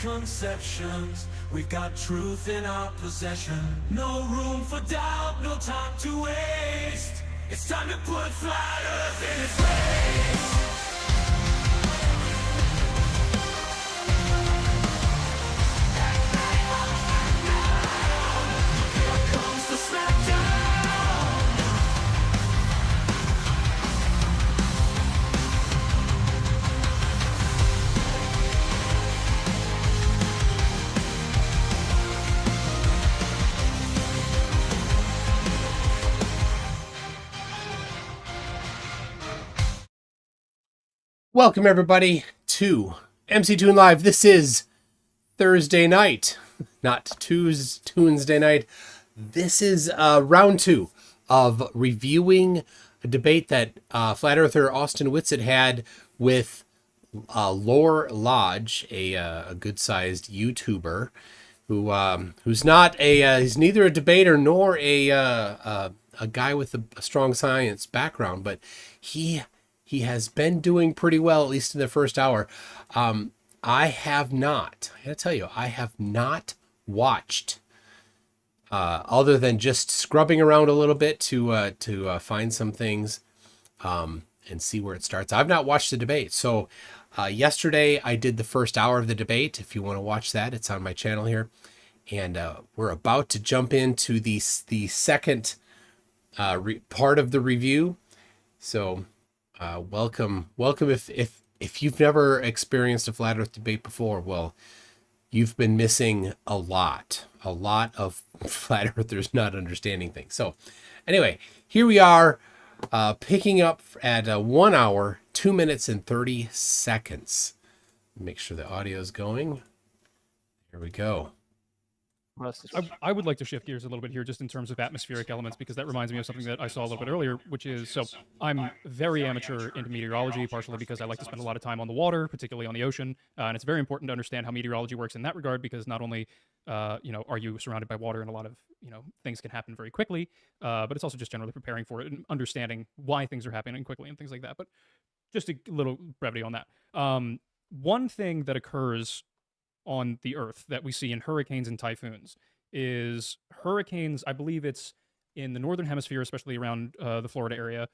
misconceptions. We've got truth in our possession. No room for doubt, no time to waste. It's time to put flat Earth in its place. Here comes the smackdown. Welcome everybody to MC Toon Live. This is Thursday night, not Tuesday night. This is round 2 of reviewing a debate that Flat Earther Austin WItsit had with Lore Lodge, a good-sized YouTuber who's not he's neither a debater nor a guy with a strong science background, but he has been doing pretty well, at least in the first hour. I gotta tell you, I have not watched, other than just scrubbing around a little bit to find some things and see where it starts. I've not watched the debate. So yesterday I did the first hour of the debate. If you want to watch that, it's on my channel here. And we're about to jump into the second part of the review. So welcome if you've never experienced a flat earth debate before. Well, you've been missing a lot of flat earthers not understanding things. So anyway, here we are, picking up at 1 hour 2 minutes and 30 seconds. Make sure the audio is going. Here we go. I would like to shift gears a little bit here just in terms of atmospheric elements, because that reminds me of something that I saw a little bit earlier, which is, so I'm very amateur into meteorology, partially because I like to spend a lot of time on the water, particularly on the ocean, and it's very important to understand how meteorology works in that regard, because not only are you surrounded by water and a lot of things can happen very quickly, but it's also just generally preparing for it and understanding why things are happening quickly and things like that. But just a little brevity on that. One thing that occurs on the Earth that we see in hurricanes and typhoons is hurricanes. I believe it's in the northern hemisphere, especially around the Florida area,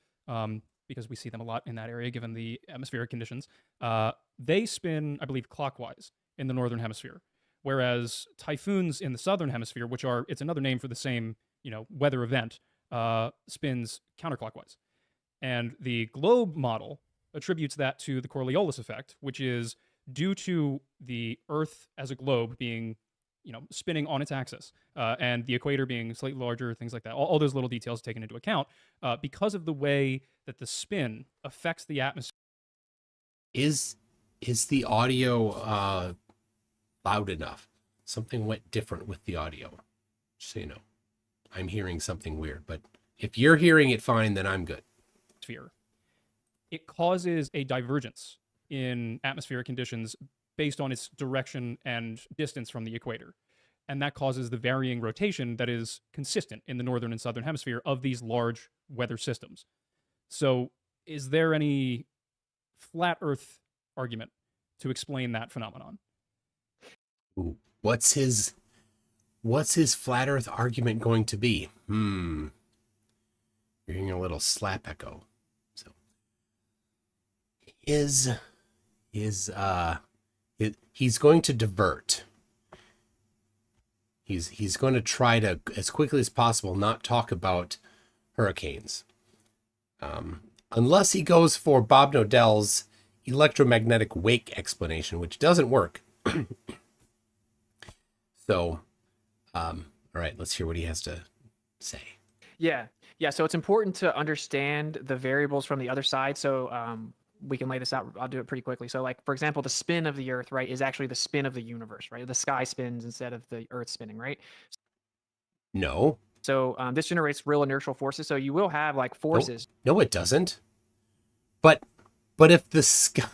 because we see them a lot in that area given the atmospheric conditions. They spin, I believe, clockwise in the northern hemisphere, whereas typhoons in the southern hemisphere, it's another name for the same weather event, spins counterclockwise. And the globe model attributes that to the Coriolis effect, which is due to the Earth as a globe being, spinning on its axis, and the equator being slightly larger, things like that. All those little details taken into account, because of the way that the spin affects the atmosphere. Is the audio loud enough? Something went different with the audio. Just so you know, I'm hearing something weird, but if you're hearing it fine, then I'm good. It causes a divergence in atmospheric conditions based on its direction and distance from the equator. And that causes the varying rotation that is consistent in the northern and southern hemisphere of these large weather systems. So is there any flat Earth argument to explain that phenomenon? Ooh, what's his flat Earth argument going to be? You're hearing a little slap echo. So he's going to divert. He's going to try to, as quickly as possible, not talk about hurricanes, unless he goes for Bob Nodell's electromagnetic wake explanation, which doesn't work. So, all right, let's hear what he has to say. Yeah. So it's important to understand the variables from the other side. So we can lay this out. I'll do it pretty quickly. So, like, for example, the spin of the Earth, right, is actually the spin of the universe, right? The sky spins instead of the Earth spinning, right? No. So this generates real inertial forces. So you will have like forces. No, it doesn't. But if the sky,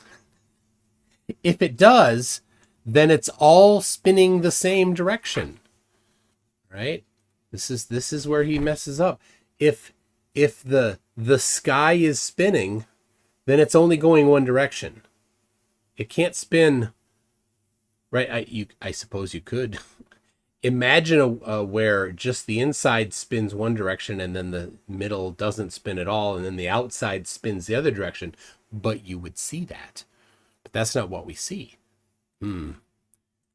if it does, then it's all spinning the same direction, right? This is where he messes up. If the sky is spinning, then it's only going one direction. It can't spin Right. I suppose you could imagine where just the inside spins one direction and then the middle doesn't spin at all, and then the outside spins the other direction, but you would see that. But that's not what we see.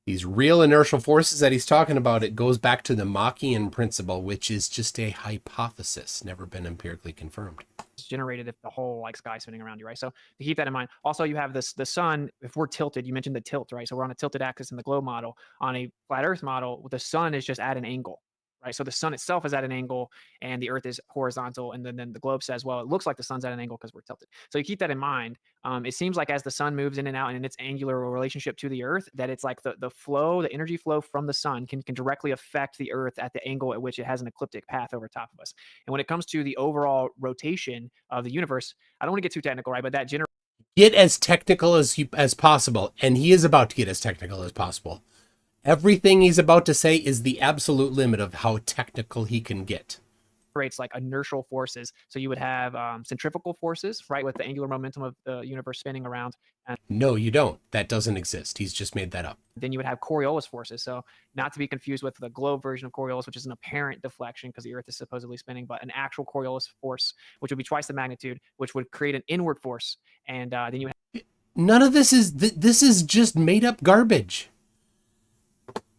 These real inertial forces that he's talking about, it goes back to the Machian principle, which is just a hypothesis, never been empirically confirmed. It's generated if the whole like sky spinning around you, right? So to keep that in mind. Also, you have the sun. If we're tilted, you mentioned the tilt, right? So we're on a tilted axis in the globe model. On a flat Earth model, the sun is just at an angle, right? So the sun itself is at an angle, and the Earth is horizontal. And then the globe says, well, it looks like the sun's at an angle because we're tilted. So you keep that in mind. It seems like as the sun moves in and out and in its angular relationship to the Earth, that it's like the flow, the energy flow from the sun can directly affect the Earth at the angle at which it has an ecliptic path over top of us. And when it comes to the overall rotation of the universe, I don't want to get too technical, right? But that Get as technical as possible, and he is about to get as technical as possible. Everything he's about to say is the absolute limit of how technical he can get. generates like inertial forces. So you would have centrifugal forces, right, with the angular momentum of the universe spinning around. And No, you don't. That doesn't exist. He's just made that up. then you would have Coriolis forces. So not to be confused with the globe version of Coriolis, which is an apparent deflection because the Earth is supposedly spinning, but an actual Coriolis force, which would be twice the magnitude, which would create an inward force. And then you None of this is just made up garbage.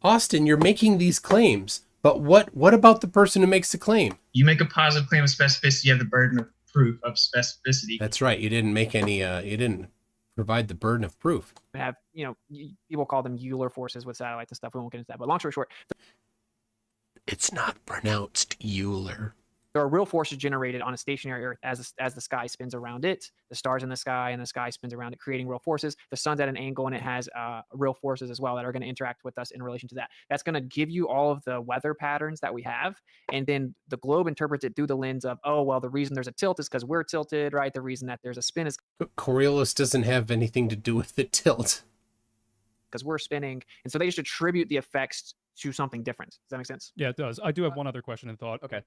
Austin, you're making these claims, but what about the person who makes the claim? You make a positive claim of specificity, you have the burden of proof of specificity. That's right. You didn't make any. You didn't provide the burden of proof. have, people call them Euler forces with satellites and stuff. We won't get into that. But long story short, It's not pronounced Euler. there are real forces generated on a stationary Earth as the sky spins around it. The stars in the sky and the sky spins around it, creating real forces. The sun's at an angle and it has real forces as well that are going to interact with us in relation to that. That's going to give you all of the weather patterns that we have. And then the globe interprets it through the lens of, oh, well, the reason there's a tilt is because we're tilted, right? The reason that there's a spin is Coriolis doesn't have anything to do with the tilt. because we're spinning. And so they just attribute the effects to something different. Does that make sense? Yeah, it does. I do have one other question in thought. Okay.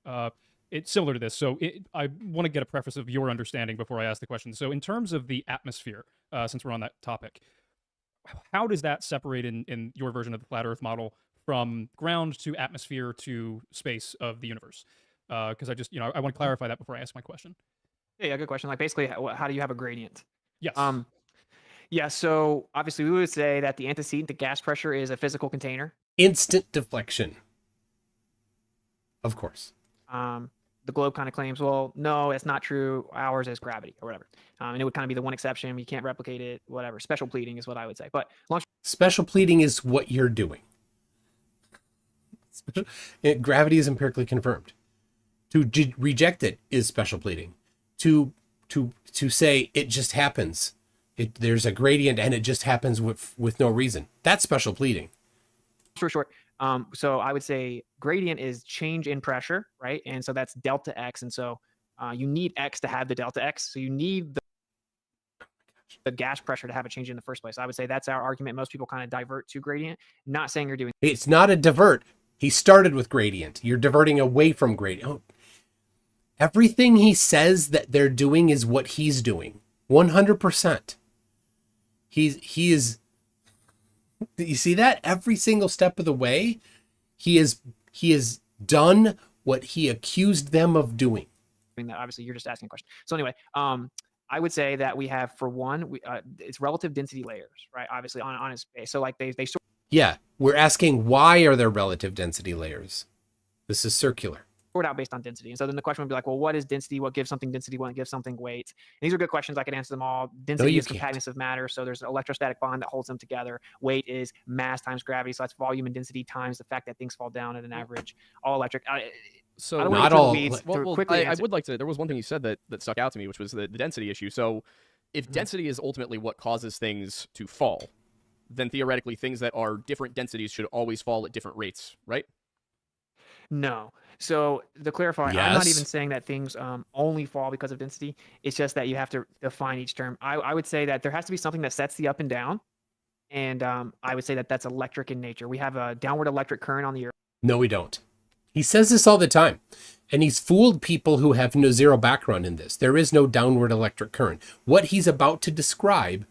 It's similar to this. So I want to get a preface of your understanding before I ask the question. So in terms of the atmosphere, since we're on that topic, how does that separate in your version of the flat Earth model from ground to atmosphere to space of the universe? Because I just, I want to clarify that before I ask my question. Yeah, good question. Like basically, how do you have a gradient? Yes. Yeah, so obviously we would say that the antecedent to gas pressure is a physical container. Instant deflection. Of course. The globe kind of claims, well, no, it's not true. Ours is gravity or whatever. And it would kind of be the one exception. You can't replicate it, whatever. Special pleading is what I would say. But Special pleading is what you're doing. Gravity is empirically confirmed. To reject it is special pleading. To say it just happens. There's a gradient and it just happens with no reason. That's special pleading. short. So I would say gradient is change in pressure, right? And so that's delta X. And so you need X to have the delta X. So you need the gas pressure to have a change in the first place. I would say that's our argument. Most people kind of divert to gradient. Not saying you're doing. It's not a divert. He started with gradient. You're diverting away from gradient. Oh, everything he says that they're doing is what he's doing. 100%. He is. You see that? Every single step of the way, he has done what he accused them of doing. That obviously you're just asking a question. So anyway, I would say that we have, for one, it's relative density layers, right? Obviously on its space. So like they sort. Yeah, we're asking why are there relative density layers? This is circular. Sort out based on density. And so then the question would be like, well, what is density? What gives something density? What gives something weight? And these are good questions. I could answer them all. Density is compactness of matter. So there's an electrostatic bond that holds them together. Weight is mass times gravity. So that's volume and density times the fact that things fall down at an average. All electric. So not all. I would like to. There was one thing you said that stuck out to me, which was the density issue. So if density is ultimately what causes things to fall, then theoretically things that are different densities should always fall at different rates, right? No. So to clarify, I'm not even saying that things only fall because of density. It's just that you have to define each term. I would say that there has to be something that sets the up and down. And I would say that that's electric in nature. We have a downward electric current on the Earth. No, we don't. He says this all the time. And he's fooled people who have zero background in this. There is no downward electric current. What he's about to describe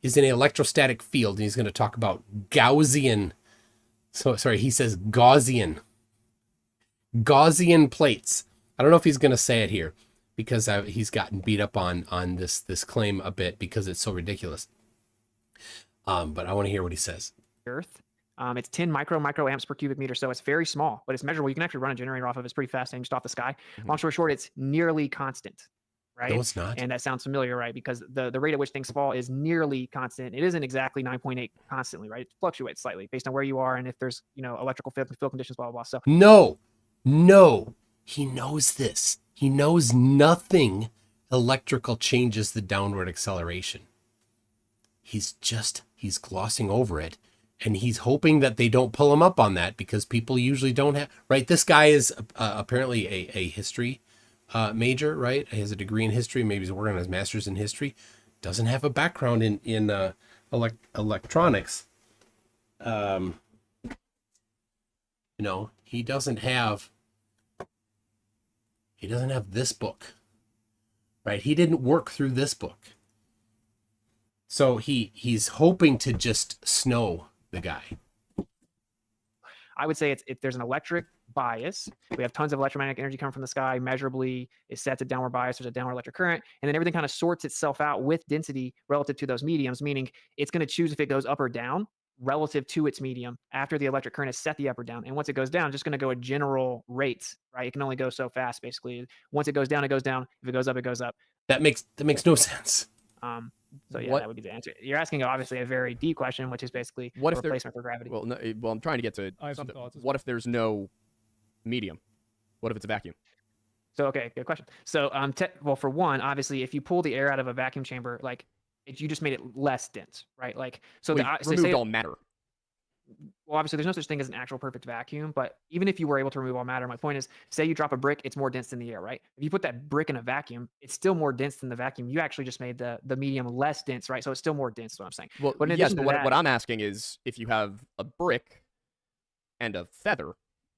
is in an electrostatic field, and he's going to talk about Gaussian. So sorry, he says Gaussian plates. I don't know if he's going to say it here because he's gotten beat up on this claim a bit because it's so ridiculous. But I want to hear what he says. Earth. It's 10 microamps per cubic meter, so it's very small, but it's measurable. You can actually run a generator off of it. It's pretty fascinating, just off the sky. Long story short, it's nearly constant, right? No, it's not. And that sounds familiar, right? Because the rate at which things fall is nearly constant. It isn't exactly 9.8 constantly, right? It fluctuates slightly based on where you are and if there's, electrical field conditions, blah, blah, blah. So No, he knows this. He knows nothing electrical changes the downward acceleration. He's glossing over it. And he's hoping that they don't pull him up on that because people usually don't have, right? This guy is apparently a history major, right? He has a degree in history. Maybe he's working on his master's in history. Doesn't have a background in electronics. He doesn't have this book, right? He didn't work through this book. So he's hoping to just snow the guy. I would say if there's an electric bias, we have tons of electromagnetic energy coming from the sky, measurably it sets a downward bias, there's a downward electric current, and then everything kind of sorts itself out with density relative to those mediums, meaning it's going to choose if it goes up or down relative to its medium after the electric current is set the up or down. And once it goes down, it's just going to go at general rates, right? It can only go so fast, basically. Once it goes down, it goes down. If it goes up, it goes up. That makes no sense. So yeah, that would be the answer. You're asking obviously a very deep question, which is basically What if replacement for gravity. Well, no, I'm trying to get to I have some something. thoughts as What if there's no medium? What if it's a vacuum? So okay, good question. So well, for one, obviously, if you pull the air out of a vacuum chamber, like you just made it less dense, right? Like so, We removed all matter. Well, obviously, there's no such thing as an actual perfect vacuum, but even if you were able to remove all matter, my point is, say you drop a brick, it's more dense than the air, right? If you put that brick in a vacuum, it's still more dense than the vacuum. You actually just made the medium less dense, right? So it's still more dense, is what I'm saying. Well, But in yes, addition but to what that- I'm asking is if you have a brick and a feather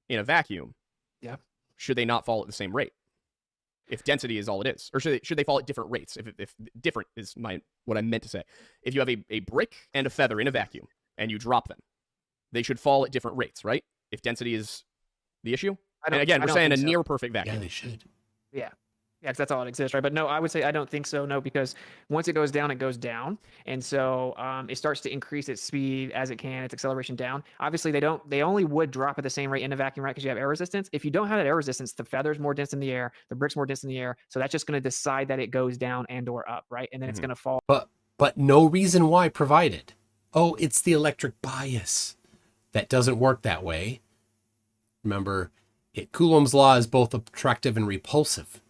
in a vacuum, Yeah. should they not fall at the same rate? If density is all it is, or should they fall at different rates? If different is what I meant to say. If you have a brick and a feather in a vacuum and you drop them, they should fall at different rates, right? If density is the issue. And again, we're saying a near perfect vacuum. Yeah, they should. Yeah, because that's all it exists, right? But no, I would say I don't think so. No, because once it goes down, it goes down, and so it starts to increase its speed as it can, its acceleration down. Obviously, they only would drop at the same rate in a vacuum, right? Because you have air resistance. If you don't have that air resistance, the feather's more dense in the air, the brick's more dense in the air, so that's just going to decide that it goes down and or up, right? And then it's going to fall. But no reason why provided. Oh, it's the electric bias. That doesn't work that way. Remember, Coulomb's law is both attractive and repulsive.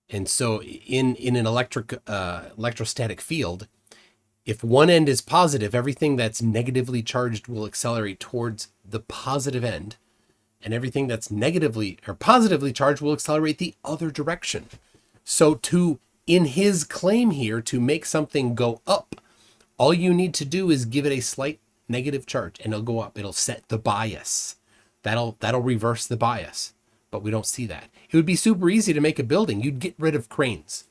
And so in an electrostatic field, if one end is positive, everything that's negatively charged will accelerate towards the positive end. And everything that's negatively or positively charged will accelerate the other direction. So in his claim here, to make something go up, all you need to do is give it a slight negative charge and it'll go up. It'll set the bias. That'll reverse the bias. But we don't see that. It would be super easy to make a building. You'd get rid of cranes.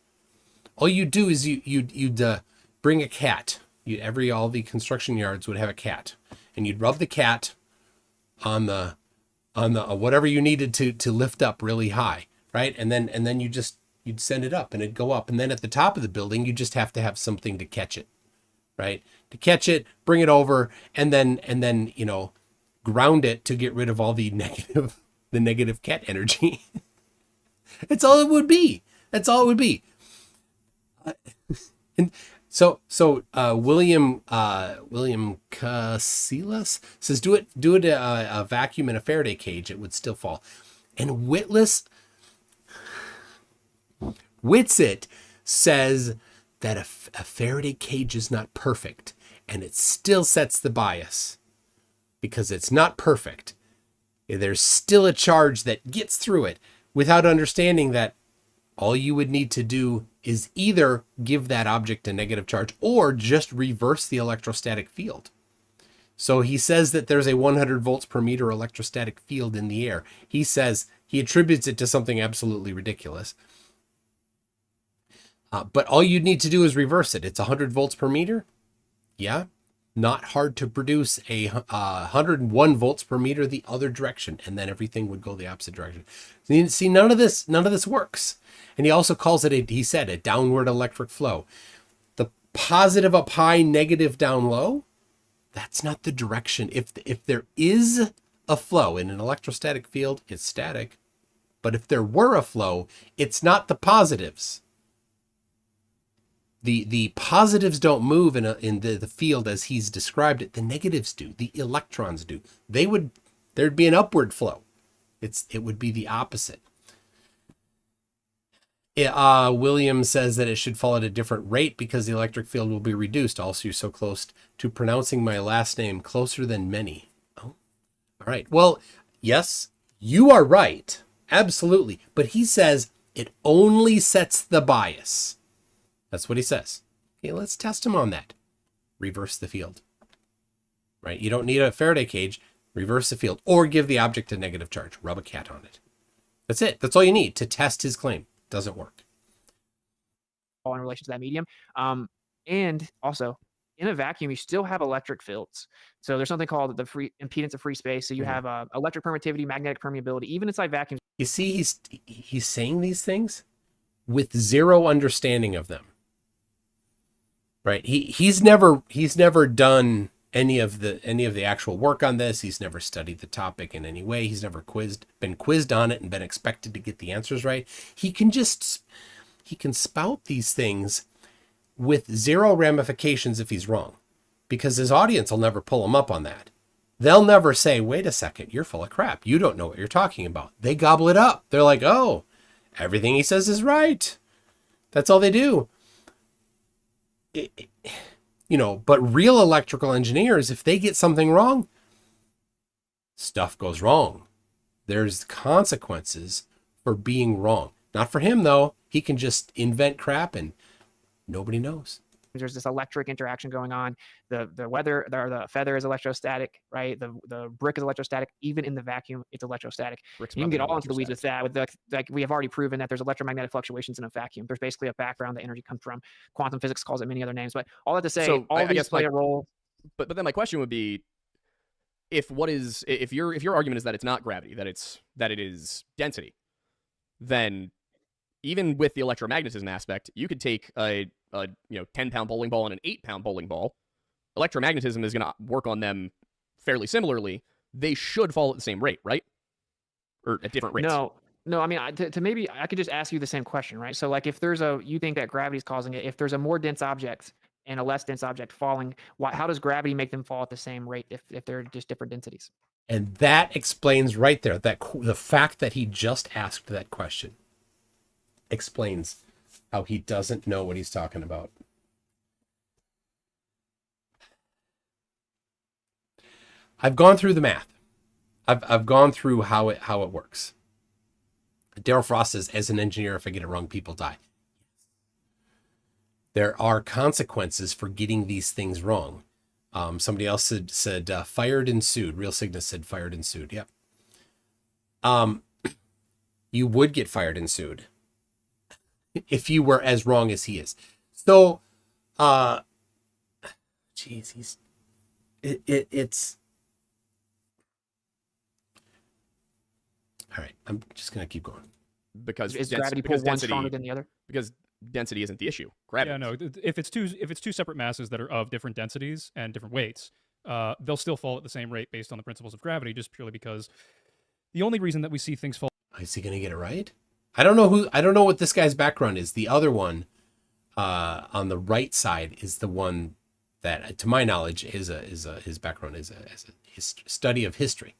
All you'd do is you'd bring a cat. All the construction yards would have a cat, and you'd rub the cat on the whatever you needed to lift up really high, right? And then you'd send it up and it'd go up. And then at the top of the building, you just have to have something to catch it, right? To catch it, bring it over, and then ground it to get rid of all the negative cat energy. That's all it would be. That's all it would be. And so William Casillas says do it a vacuum in a Faraday cage, it would still fall. And WItsit says that a Faraday cage is not perfect, and it still sets the bias because it's not perfect. There's still a charge that gets through it without understanding that all you would need to do is either give that object a negative charge or just reverse the electrostatic field. So he says that there's a 100 volts per meter electrostatic field in the air. He says he attributes it to something absolutely ridiculous. But all you need to do is reverse it. It's 100 volts per meter. Yeah. Not hard to produce a 101 volts per meter the other direction, and then everything would go the opposite direction. See, none of this works. And he also calls it he said a downward electric flow. The positive up high, negative down low, that's not the direction. If there is a flow in an electrostatic field, it's static. But if there were a flow, it's not the positives. The positives don't move in the field as he's described it. The negatives do. The electrons do. There'd be an upward flow. It would be the opposite. William says that it should fall at a different rate because the electric field will be reduced. Also, you're so close to pronouncing my last name, closer than many. Oh, all right. Well, yes, you are right. Absolutely. But he says it only sets the bias. That's what he says. Okay, let's test him on that. Reverse the field. Right? You don't need a Faraday cage. Reverse the field. Or give the object a negative charge. Rub a cat on it. That's it. That's all you need to test his claim. Doesn't work. In relation to that medium. And also, in a vacuum, you still have electric fields. So there's something called the free impedance of free space. So you have electric permittivity, magnetic permeability, even inside vacuums. You see, he's saying these things with zero understanding of them. Right? He's never done any of the actual work on this. He's never studied the topic in any way. He's never been quizzed on it and been expected to get the answers right. He can spout these things with zero ramifications if he's wrong, because his audience will never pull him up on that. They'll never say, wait a second, you're full of crap. You don't know what you're talking about. They gobble it up. They're like, oh, everything he says is right. That's all they do. But real electrical engineers, if they get something wrong, stuff goes wrong. There's consequences for being wrong. Not for him, though. He can just invent crap and nobody knows. There's this electric interaction going on. The feather is electrostatic, right? The brick is electrostatic. Even in the vacuum, it's electrostatic. You can get all into the weeds with that. We have already proven that there's electromagnetic fluctuations in a vacuum. There's basically a background that energy comes from. Quantum physics calls it many other names. But all that to say, all these play a role. But then my question would be, if your argument is that it's not gravity, that it is density, then even with the electromagnetism aspect, you could take a 10-pound bowling ball and an 8-pound bowling ball. Electromagnetism is going to work on them fairly similarly. They should fall at the same rate, right? Or at different rates. No. I mean, to maybe I could just ask you the same question, right? So, like, if you think that gravity is causing it, if there's a more dense object and a less dense object falling, how does gravity make them fall at the same rate if they're just different densities? And that explains right there that the fact that he just asked that question explains how he doesn't know what he's talking about. I've gone through the math. I've gone through how it works. Daryl Frost says, as an engineer, if I get it wrong, people die. There are consequences for getting these things wrong. Somebody else said fired and sued. Real Cygnus said fired and sued. Yep. You would get fired and sued if you were as wrong as he is. So, it's all right. I'm just gonna keep going because is gravity pull one stronger than the other? Because density isn't the issue. Gravity. Yeah, no. If it's two separate masses that are of different densities and different weights, they'll still fall at the same rate based on the principles of gravity, just purely because the only reason that we see things fall. Is he gonna get it right? I don't know what this guy's background is. The other one on the right side is the one that, to my knowledge, his background is a study of history.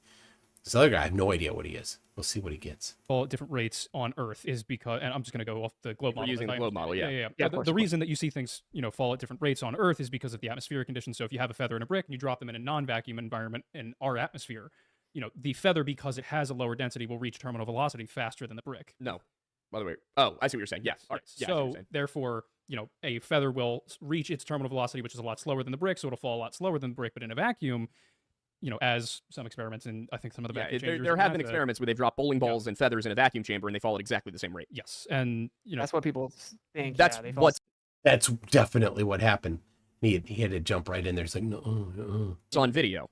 This other guy, I have no idea what he is. We'll see what he gets. Fall at different rates on Earth is because, and I'm just going to go off the globe model. We're using the globe model, yeah. The reason that you see things, fall at different rates on Earth is because of the atmospheric conditions. So if you have a feather and a brick and you drop them in a non-vacuum environment in our atmosphere, the feather, because it has a lower density, will reach terminal velocity faster than the brick. No. By the way, I see what you're saying. Yes. Right. So therefore, a feather will reach its terminal velocity, which is a lot slower than the brick, so it'll fall a lot slower than the brick. But in a vacuum, as some experiments in I think some of the Yeah, vacuum there, chambers there and have been that, experiments where they've dropped bowling balls and feathers in a vacuum chamber and they fall at exactly the same rate. yes, and That's what people think. That's Yeah, they fall. what's That's definitely what happened. He had to jump right in there. It's like, no, on video.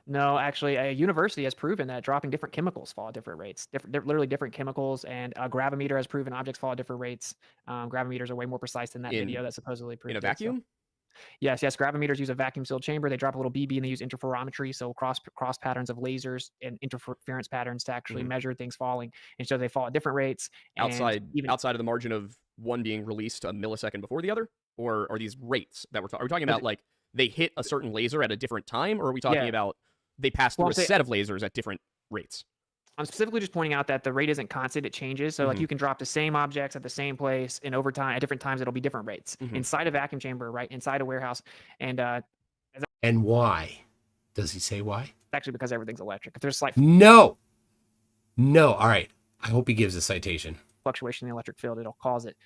No, actually, a university has proven that dropping different chemicals fall at different rates. Literally different chemicals, and a gravimeter has proven objects fall at different rates. Gravimeters are way more precise than that In- video that supposedly proved In a it, so- vacuum? Yes, gravimeters use a vacuum-sealed chamber. They drop a little BB and they use interferometry, so cross patterns of lasers and interference patterns to actually measure things falling, and so they fall at different rates. And outside of the margin of one being released a millisecond before the other, or are these rates that we're talking? Are we talking about like they hit a certain laser at a different time, or are we talking about they pass through a set of lasers at different rates? I'm specifically just pointing out that the rate isn't constant; it changes. So, like, you can drop the same objects at the same place, and over time, at different times, it'll be different rates inside a vacuum chamber, right inside a warehouse. And And why? Does he say why? actually, because everything's electric. If there's slight No. All right. I hope he gives a citation. fluctuation in the electric field, it'll cause it.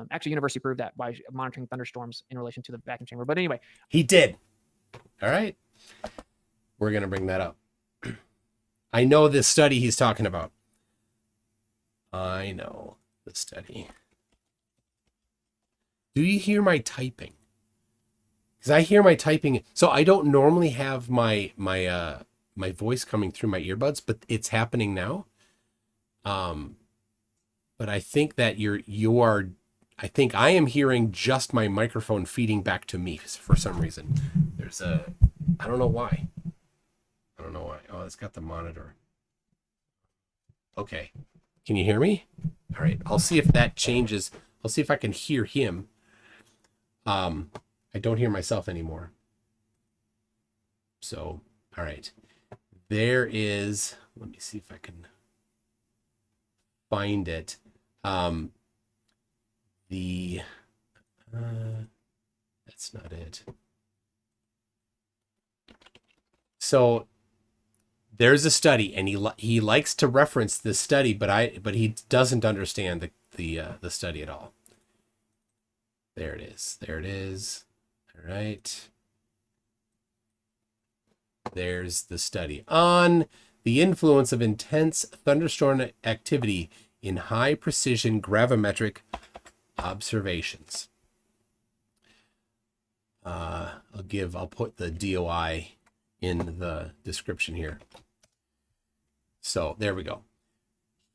Actually, university proved that by monitoring thunderstorms in relation to the vacuum chamber. But anyway, He did. All right. We're going to bring that up. I know this study he's talking about. I know the study. Do you hear my typing? Because I hear my typing. So I don't normally have my voice coming through my earbuds, but it's happening now. But I think that I think I am hearing just my microphone feeding back to me for some reason. I don't know why. Oh, it's got the monitor. Okay. Can you hear me? All right. I'll see if that changes. I'll see if I can hear him. I don't hear myself anymore. So, all right. There is, let me see if I can find it. That's not it. So there's a study, and he likes to reference this study, but he doesn't understand the study at all. There it is. All right. There's the study on the influence of intense thunderstorm activity in high precision gravimetric observations. I'll put the DOI in the description here. So there we go.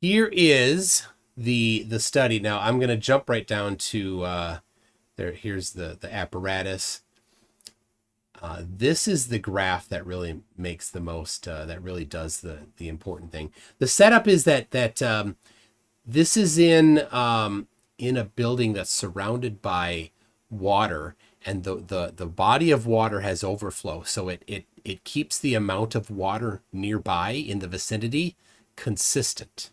Here is the study. Now I'm going to jump right down to here's the apparatus. This is the graph that really makes the most, that really does the important thing. The setup is that this is in a building that's surrounded by water, and the body of water has overflow, so it keeps the amount of water nearby in the vicinity consistent.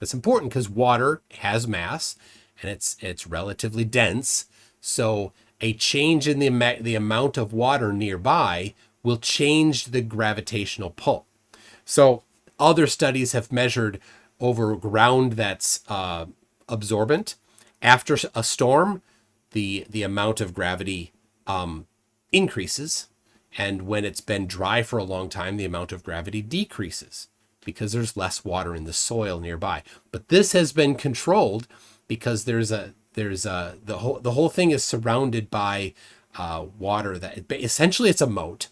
That's important because water has mass and it's relatively dense. So a change in the amount of water nearby will change the gravitational pull. So other studies have measured over ground that's absorbent. After a storm, the amount of gravity increases. And when it's been dry for a long time, the amount of gravity decreases because there's less water in the soil nearby. But this has been controlled because the whole thing is surrounded by water that essentially it's a moat.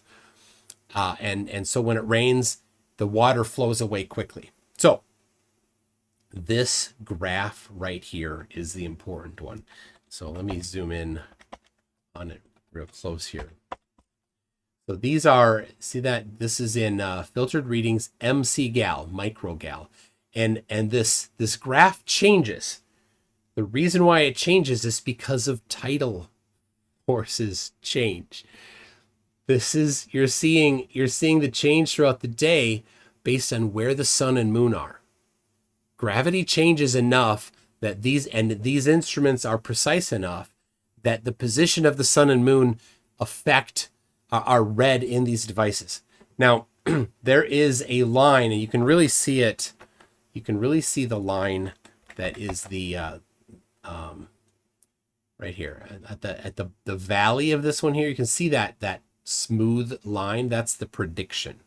And so when it rains, the water flows away quickly. So this graph right here is the important one. So let me zoom in on it real close here. So these are, see that this is in filtered readings, MC-gal, microgal. And this graph changes. The reason why it changes is because of tidal forces change. This is, you're seeing the change throughout the day based on where the sun and moon are. Gravity changes enough that these instruments are precise enough that the position of the sun and moon are read in these devices. Now, there is a line, and you can really see it. You can really see the line that is the right here at the valley of this one here. You can see that smooth line. That's the prediction.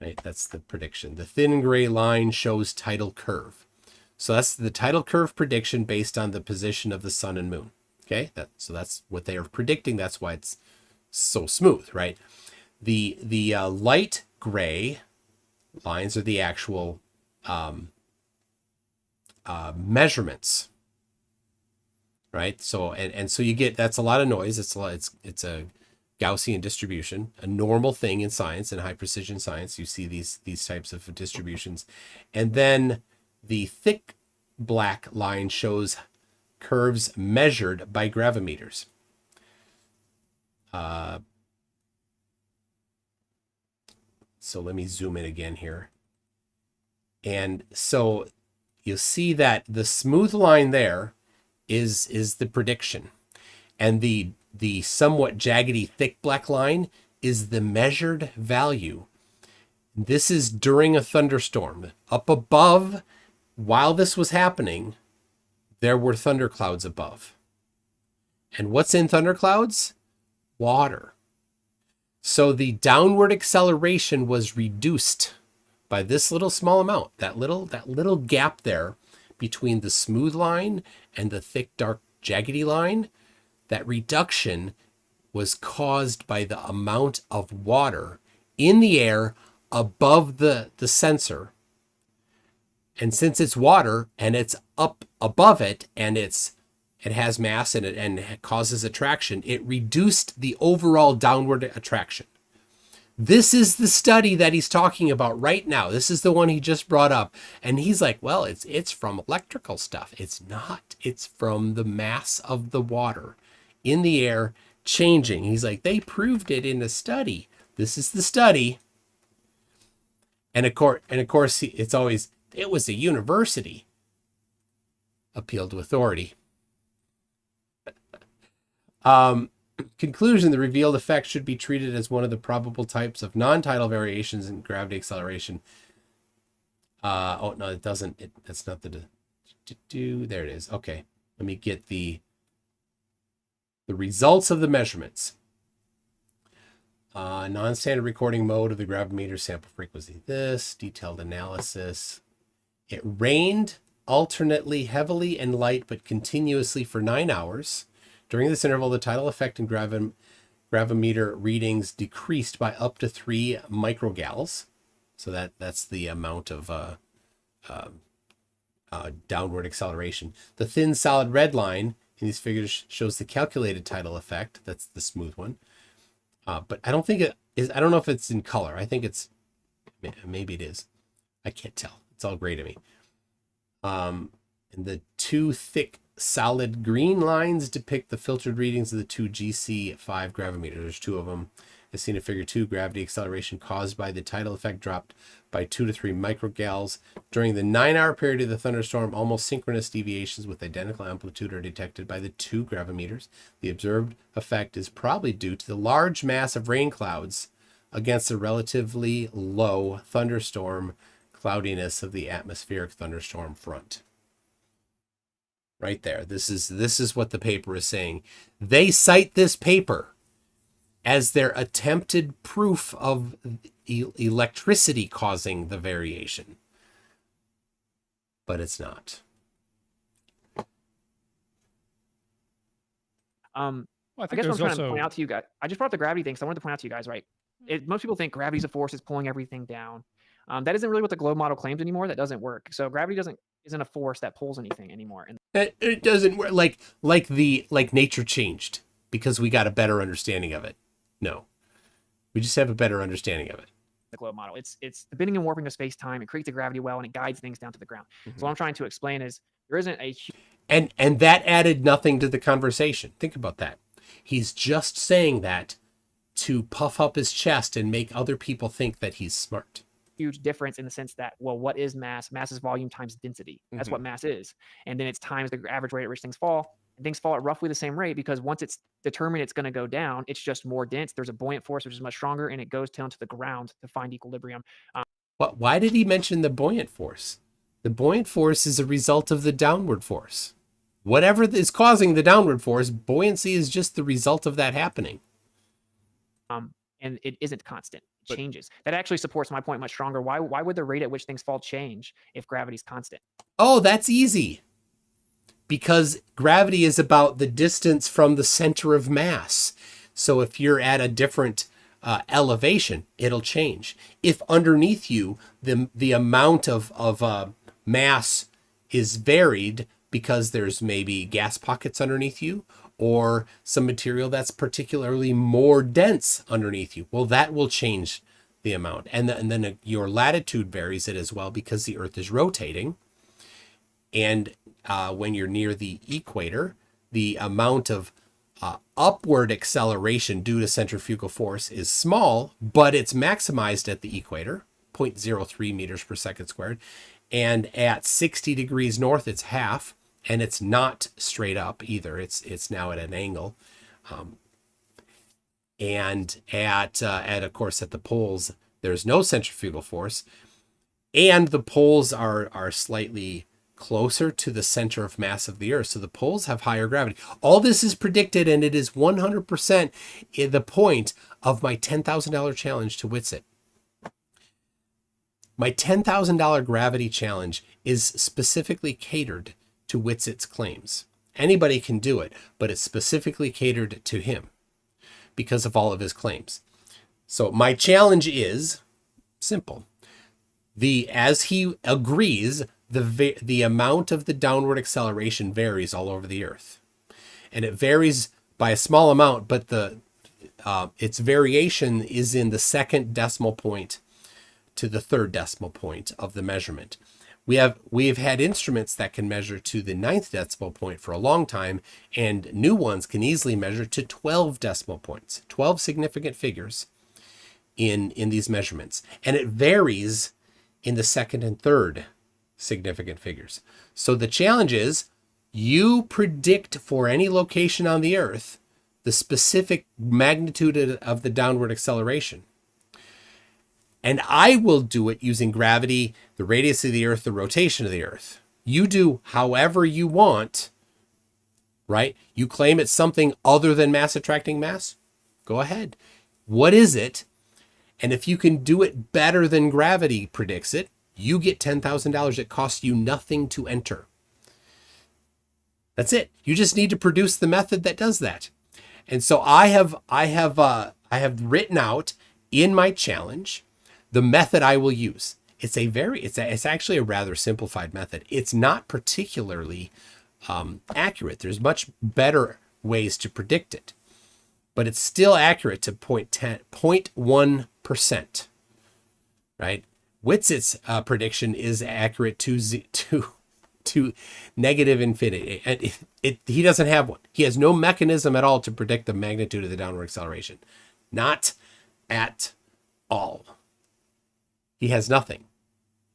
right? That's the prediction. The thin gray line shows tidal curve. So that's the tidal curve prediction based on the position of the sun and moon. Okay, so that's what they are predicting. That's why it's so smooth, right? The light gray lines are the actual measurements, right? So and so you get, that's a lot of noise. It's a Gaussian distribution, a normal thing in science and high precision science. You see these types of distributions, and then the thick black line shows curves measured by gravimeters. So let me zoom in again here. And so you'll see that the smooth line there is the prediction. And the somewhat jaggedy thick black line is the measured value. This is during a thunderstorm. Up above, while this was happening, there were thunderclouds above. And what's in thunderclouds? Water. So the downward acceleration was reduced by this little small amount, that little gap there between the smooth line and the thick, dark, jaggedy line. That reduction was caused by the amount of water in the air above the sensor. And since it's water and it's up above it and it has mass and it causes attraction, it reduced the overall downward attraction. This is the study that he's talking about right now. This is the one he just brought up. And he's like, well, it's from electrical stuff. It's not. It's from the mass of the water in the air changing. He's like, they proved it in a study. This is the study. And of course, it's always, it was a university. Appeal to authority. Conclusion, the revealed effect should be treated as one of the probable types of non-tidal variations in gravity acceleration. Oh, no, it doesn't. That's not the... There it is. Okay. Let me get the results of the measurements. Non-standard recording mode of the gravimeter, sample frequency. This, detailed analysis. It rained alternately heavily and light, but continuously for 9 hours. During this interval, the tidal effect in gravimeter readings decreased by up to 3 microgals. So that's the amount of downward acceleration. The thin solid red line in these figures shows the calculated tidal effect. That's the smooth one. But I don't think it is. I don't know if it's in color. I think it's, maybe it is. I can't tell. It's all gray to me. And the 2 thick solid green lines depict the filtered readings of the 2 GC5 gravimeters. There's 2 of them. As seen in figure 2, gravity acceleration caused by the tidal effect dropped by 2 to 3 microgals. During the 9-hour period of the thunderstorm, almost synchronous deviations with identical amplitude are detected by the 2 gravimeters. The observed effect is probably due to the large mass of rain clouds against the relatively low thunderstorm cloudiness of the atmospheric thunderstorm front. Right there. This is what the paper is saying. They cite this paper as their attempted proof of electricity causing the variation. But it's not. Well, I I guess what I'm there's trying to also point out to you guys, I just brought up the gravity thing because I wanted to point out to you guys, right? Most people think gravity is a force, it's pulling everything down. That isn't really what the globe model claims anymore. That doesn't work. So gravity isn't a force that pulls anything anymore. And It doesn't work like nature changed because we got a better understanding of it. No, we just have a better understanding of it. the globe model, it's the bending and warping of space time. It creates a gravity well and it guides things down to the ground. Mm-hmm. So what I'm trying to explain is there isn't a And that added nothing to the conversation. Think about that. He's just saying that to puff up his chest and make other people think that he's smart. huge difference in the sense that, well, what is mass? Mass is volume times density. That's what mass is. And then it's times the average rate at which things fall. And things fall at roughly the same rate because once it's determined it's going to go down, it's just more dense. There's a buoyant force, which is much stronger, and it goes down to the ground to find equilibrium. Why did he mention the buoyant force? The buoyant force is a result of the downward force. Whatever is causing the downward force, buoyancy is just the result of that happening. And it isn't constant. changes. That actually supports my point much stronger. Why would the rate at which things fall change if gravity's constant? Oh, that's easy. Because gravity is about the distance from the center of mass. So if you're at a different elevation, it'll change. If underneath you, the amount of mass is varied because there's maybe gas pockets underneath you or some material that's particularly more dense underneath you, well, that will change the amount. And then your latitude varies it as well because the Earth is rotating. And when you're near the equator, the amount of upward acceleration due to centrifugal force is small, but it's maximized at the equator, 0.03 meters per second squared. And at 60 degrees north, it's half, and it's not straight up either. It's now at an angle. And at of course, at the poles, there's no centrifugal force, and the poles are slightly closer to the center of mass of the Earth. So the poles have higher gravity. All this is predicted, and it is 100% the point of my $10,000 challenge to WItsit. My $10,000 gravity challenge is specifically catered to WItsit's claims. Anybody can do it, but it's specifically catered to him because of all of his claims. So my challenge is simple. As he agrees, the amount of the downward acceleration varies all over the Earth, and it varies by a small amount, but its variation is in the second decimal point to the third decimal point of the measurement. We've had instruments that can measure to the 9th decimal point for a long time, and new ones can easily measure to 12 decimal points, 12 significant figures in these measurements, and it varies in the second and third significant figures. So the challenge is you predict for any location on the Earth the specific magnitude of the downward acceleration. And I will do it using gravity, the radius of the Earth, the rotation of the Earth. You do however you want, right? You claim it's something other than mass attracting mass? Go ahead. What is it? And if you can do it better than gravity predicts it, you get $10,000. It costs you nothing to enter. That's it. You just need to produce the method that does that. And so I have written out in my challenge the method I will use. It's actually a rather simplified method. It's not particularly accurate. There's much better ways to predict it, but it's still accurate to 0.1%, right? WItsit's prediction is accurate to negative infinity. And he doesn't have one. He has no mechanism at all to predict the magnitude of the downward acceleration. Not at all. He has nothing.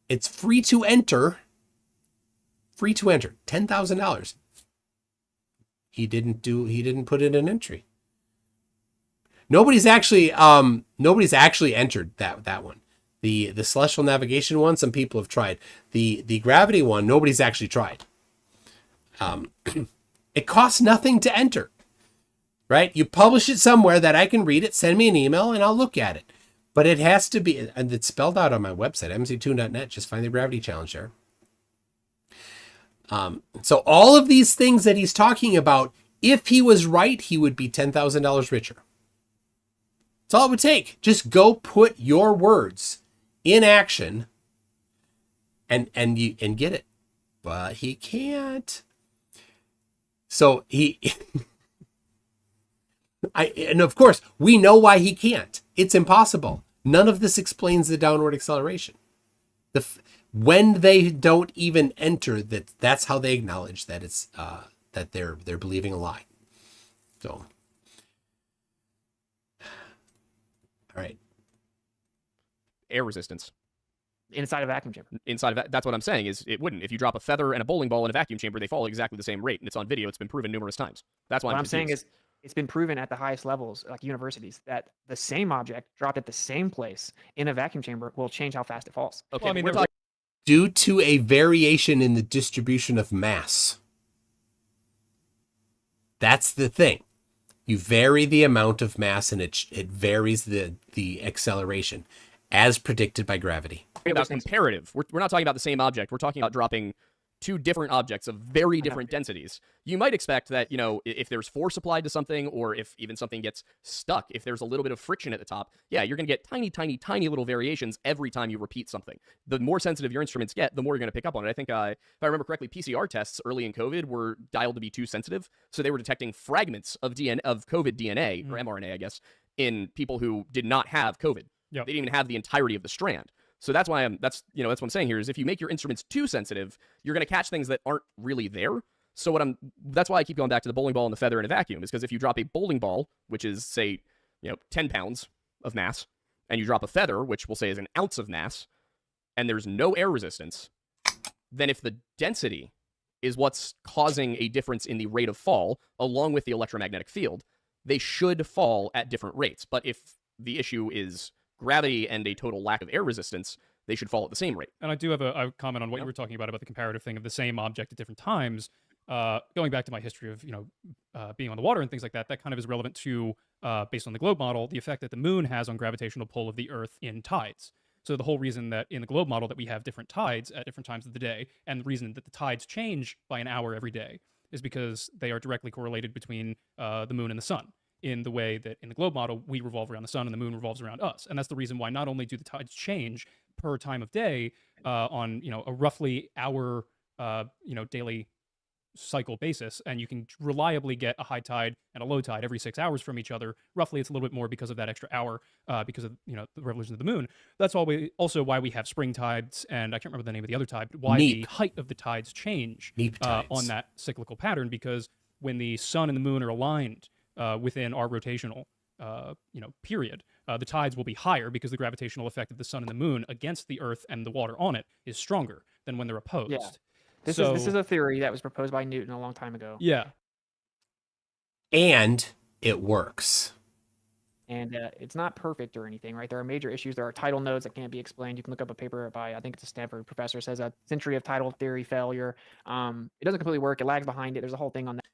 It's free to enter. Free to enter. $10,000. He didn't put in an entry. Nobody's actually entered that one. The celestial navigation one, some people have tried. The gravity one, nobody's actually tried. It costs nothing to enter, right? You publish it somewhere that I can read it, send me an email, and I'll look at it. But it has to be, and it's spelled out on my website, mc2.net. Just find the gravity challenge there. So all of these things that he's talking about, if he was right, he would be $10,000 richer. That's all it would take. Just go put your words in action and get it. But he can't. So and of course, we know why he can't. It's impossible. None of this explains the downward acceleration. When they don't even enter, that's how they acknowledge that it's that they're believing a lie. So, all right. Air resistance. Inside a vacuum chamber. That's what I'm saying, is it wouldn't. If you drop a feather and a bowling ball in a vacuum chamber, they fall at exactly the same rate, and it's on video. It's been proven numerous times. That's why What I'm I'm saying confused. is it's been proven at the highest levels, like universities, that the same object dropped at the same place in a vacuum chamber will change how fast it falls. Okay, Well, I mean, we're there- talking Due to a variation in the distribution of mass. That's the thing. You vary the amount of mass, and it varies the acceleration as predicted by gravity. About comparative. We're not talking about the same object. We're talking about dropping two different objects of very different densities. You might expect that, you know, if there's force applied to something, or if even something gets stuck, if there's a little bit of friction at the top, yeah, you're going to get tiny little variations every time you repeat something. The more sensitive your instruments get, the more you're going to pick up on it. I think, if I remember correctly, PCR tests early in COVID were dialed to be too sensitive, so they were detecting fragments of COVID DNA, or mRNA, I guess, in people who did not have COVID. Yep. They didn't even have the entirety of the strand. So that's why that's what I'm saying here is if you make your instruments too sensitive, you're going to catch things that aren't really there. So that's why I keep going back to the bowling ball and the feather in a vacuum, is because if you drop a bowling ball, which is say, 10 pounds of mass, and you drop a feather, which we'll say is an ounce of mass, and there's no air resistance, then if the density is what's causing a difference in the rate of fall, along with the electromagnetic field, they should fall at different rates. But if the issue is gravity and a total lack of air resistance, they should fall at the same rate. And I do have a comment on what you were talking about the comparative thing of the same object at different times. Going back to my history of being on the water and things like that, that kind of is relevant to, based on the globe model, the effect that the moon has on gravitational pull of the Earth in tides. So the whole reason that in the globe model that we have different tides at different times of the day, and the reason that the tides change by an hour every day, is because they are directly correlated between the moon and the sun, in the way that in the globe model, we revolve around the sun and the moon revolves around us. And that's the reason why not only do the tides change per time of day on, a roughly hour, daily cycle basis, and you can reliably get a high tide and a low tide every 6 hours from each other. Roughly, it's a little bit more because of that extra hour, because of, the revolution of the moon. That's also why we have spring tides, and I can't remember the name of the other tide, but why the height of the tides change on that cyclical pattern, because when the sun and the moon are aligned, within our rotational, period, the tides will be higher because the gravitational effect of the sun and the moon against the Earth and the water on it is stronger than when they're opposed. Yeah. This is a theory that was proposed by Newton a long time ago. Yeah. And it works. And it's not perfect or anything, right? There are major issues. There are tidal nodes that can't be explained. You can look up a paper by, I think it's a Stanford professor, says a century of tidal theory failure. It doesn't completely work. It lags behind it. There's a whole thing on that.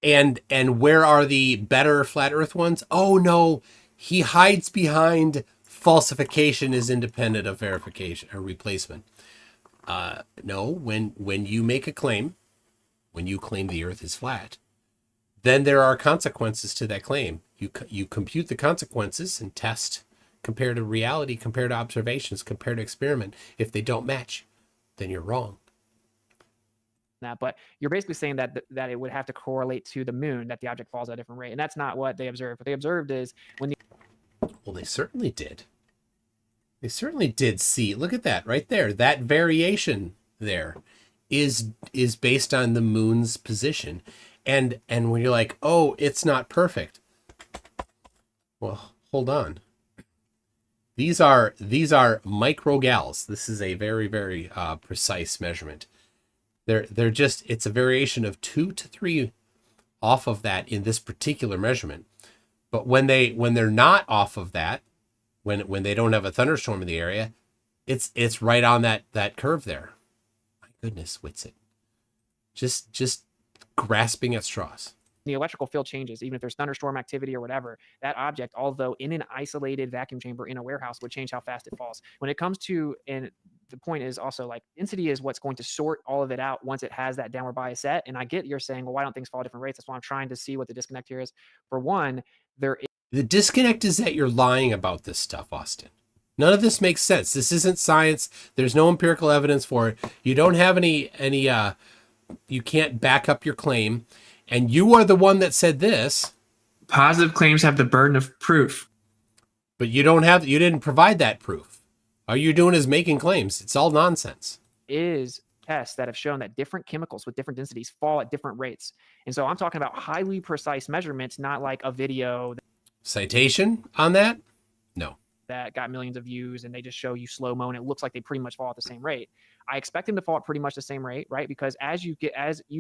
And where are the better flat Earth ones? Oh no, he hides behind falsification is independent of verification or replacement. No, when you make a claim, when you claim the Earth is flat, then there are consequences to that claim. You compute the consequences and test, compare to reality, compare to observations, compare to experiment. If they don't match, then you're wrong. But you're basically saying that it would have to correlate to the moon, that the object falls at a different rate, and that's not what they observed. What they observed is when well, they certainly did. They certainly did see. Look at that right there. That variation there is based on the moon's position, and when you're like, oh, it's not perfect. Well, hold on. These are microgals. This is a very, very precise measurement. They're just, it's a variation of 2 to 3 off of that in this particular measurement. But when they're not off of that, when they don't have a thunderstorm in the area, it's right on that curve there. My goodness, WItsit. Just grasping at straws. The electrical field changes, even if there's thunderstorm activity or whatever, that object, although in an isolated vacuum chamber in a warehouse, would change how fast it falls. When it comes to, and the point is also like density is what's going to sort all of it out once it has that downward bias set. And I get you're saying, well, why don't things fall at different rates? That's why I'm trying to see what the disconnect here is. For one, the disconnect is that you're lying about this stuff, Austin. None of this makes sense. This isn't science. There's no empirical evidence for it. You don't have any you can't back up your claim. And you are the one that said this. Positive claims have the burden of proof. But you didn't provide that proof. All you're doing is making claims. It's all nonsense. Is tests that have shown that different chemicals with different densities fall at different rates. And so I'm talking about highly precise measurements, not like a video. Citation on that? No. That got millions of views and they just show you slow-mo and it looks like they pretty much fall at the same rate. I expect them to fall at pretty much the same rate, right? Because as you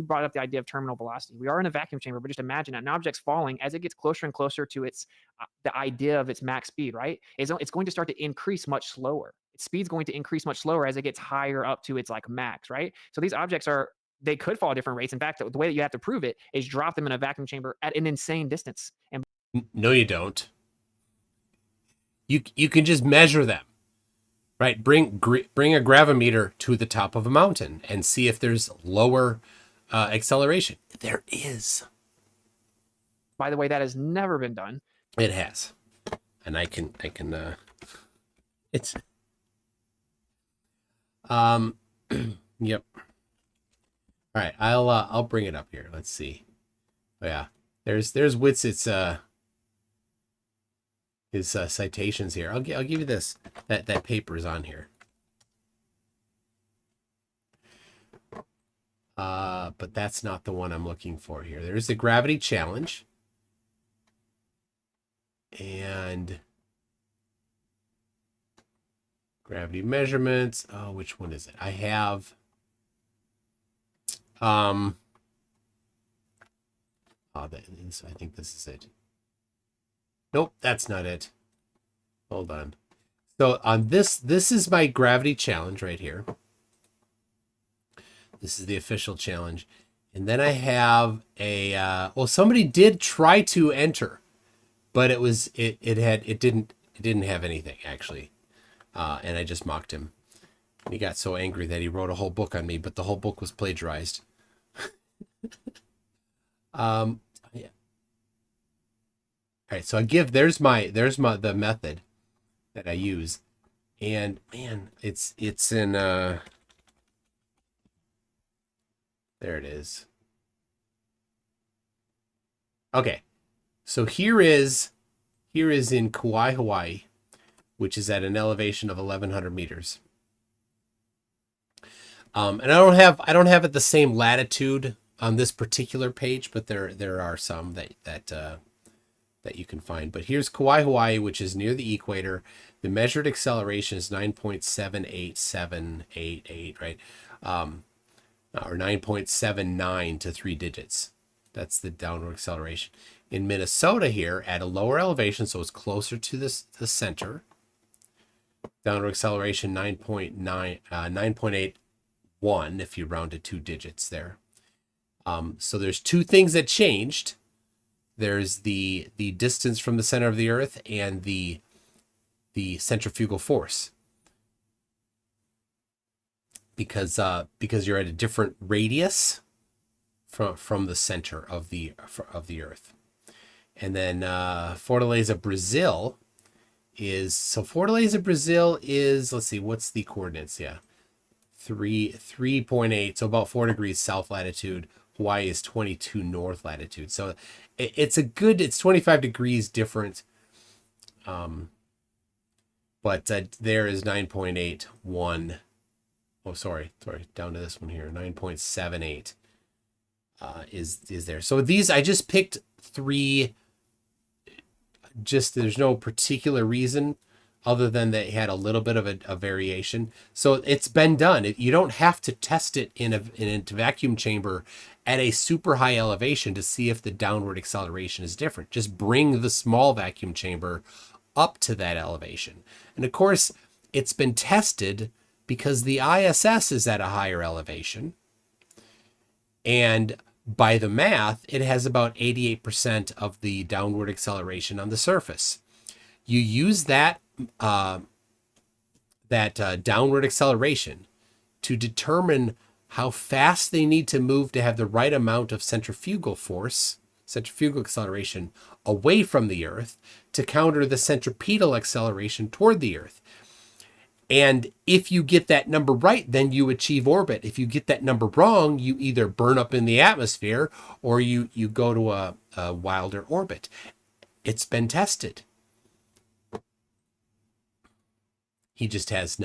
brought up the idea of terminal velocity, we are in a vacuum chamber, but just imagine an object's falling as it gets closer and closer to its the idea of its max speed, right? It's going to start to increase much slower. Its speed's going to increase much slower as it gets higher up to its like max, right? So these objects are they could fall at different rates. In fact, the way that you have to prove it is drop them in a vacuum chamber at an insane distance. And No, you don't. You can just measure them, right? Bring a gravimeter to the top of a mountain and see if there's lower acceleration. There is. by the way, that has never been done. It has, and I can. It's. Yep. All right, I'll bring it up here. Let's see. Oh, yeah, there's WItsit's his citations here. I'll give you this. That paper is on here. But that's not the one I'm looking for here. There's the gravity challenge. And gravity measurements. Oh, which one is it? I have I think this is it. Nope, that's not it. Hold on. So on this is my gravity challenge right here. This is the official challenge. And then I have a well, somebody did try to enter, but it didn't have anything actually. And I just mocked him. And he got so angry that he wrote a whole book on me, but the whole book was plagiarized. Yeah. All right, so there's the method that I use, and man, it's in there it is. Okay, so here is in Kauai, Hawaii, which is at an elevation of 1,100 meters. And I don't have it the same latitude on this particular page, but there are some that you can find. But here's Kauai, Hawaii, which is near the equator. The measured acceleration is 9.78788, right? Or 9.79 to 3 digits. That's the downward acceleration. In Minnesota here, at a lower elevation, so it's closer to the center, downward acceleration 9.81 if you rounded 2 digits there. So there's two things that changed. There's the distance from the center of the Earth and the centrifugal force, because you're at a different radius from the center of the Earth. And then Fortaleza, Brazil is let's see, what's the coordinates? Yeah, 3.8, so about 4 degrees south latitude. Hawaii is 22 north latitude. So it's 25 degrees different. But there is 9.81. Oh, sorry, down to this one here. 9.78 is there. So these, I just picked 3. Just there's no particular reason other than they had a little bit of a variation. So it's been done. You don't have to test it in a vacuum chamber at a super high elevation to see if the downward acceleration is different. Just bring the small vacuum chamber up to that elevation. And of course, it's been tested because the ISS is at a higher elevation. And by the math, it has about 88% of the downward acceleration on the surface. You use that downward acceleration to determine how fast they need to move to have the right amount of centrifugal acceleration away from the Earth to counter the centripetal acceleration toward the Earth. And if you get that number right, then you achieve orbit. If you get that number wrong, you either burn up in the atmosphere or you go to a wilder orbit. It's been tested. He just has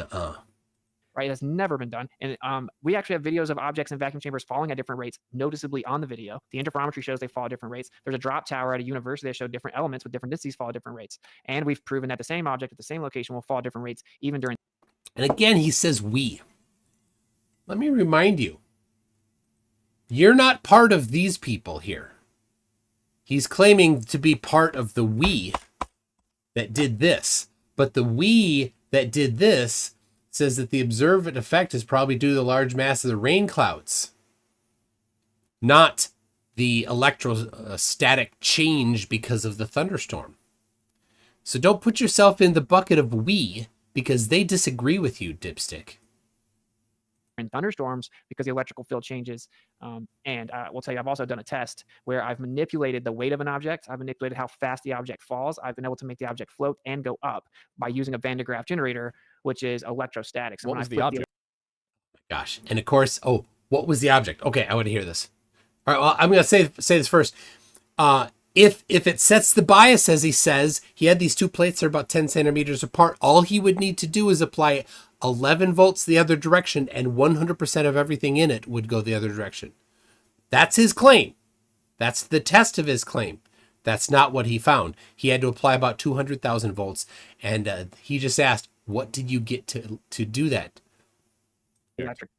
Right, that's never been done. And we actually have videos of objects in vacuum chambers falling at different rates, noticeably on the video. The interferometry shows they fall at different rates. There's a drop tower at a university that showed different elements with different densities fall at different rates. And we've proven that the same object at the same location will fall at different rates, even during. And again, he says we. Let me remind you, you're not part of these people here. He's claiming to be part of the we that did this. But the we that did this says that the observed effect is probably due to the large mass of the rain clouds. not the electrostatic change because of the thunderstorm. So don't put yourself in the bucket of we, because they disagree with you, Dipstick. in thunderstorms because the electrical field changes. And we'll tell you, I've also done a test where I've manipulated the weight of an object. I've manipulated how fast the object falls. I've been able to make the object float and go up by using a Van de Graaff generator, which is electrostatics. And What when was I the flip object? Gosh. And of course, oh, what was the object? Okay, I want to hear this. All right, well, I'm going to say this first. If it sets the bias, as he says, he had these two plates that are about 10 centimeters apart. All he would need to do is apply 11 volts the other direction, and 100% of everything in it would go the other direction. That's his claim. That's the test of his claim. That's not what he found. He had to apply about 200,000 volts, and he just asked, what did you get to do that? electric.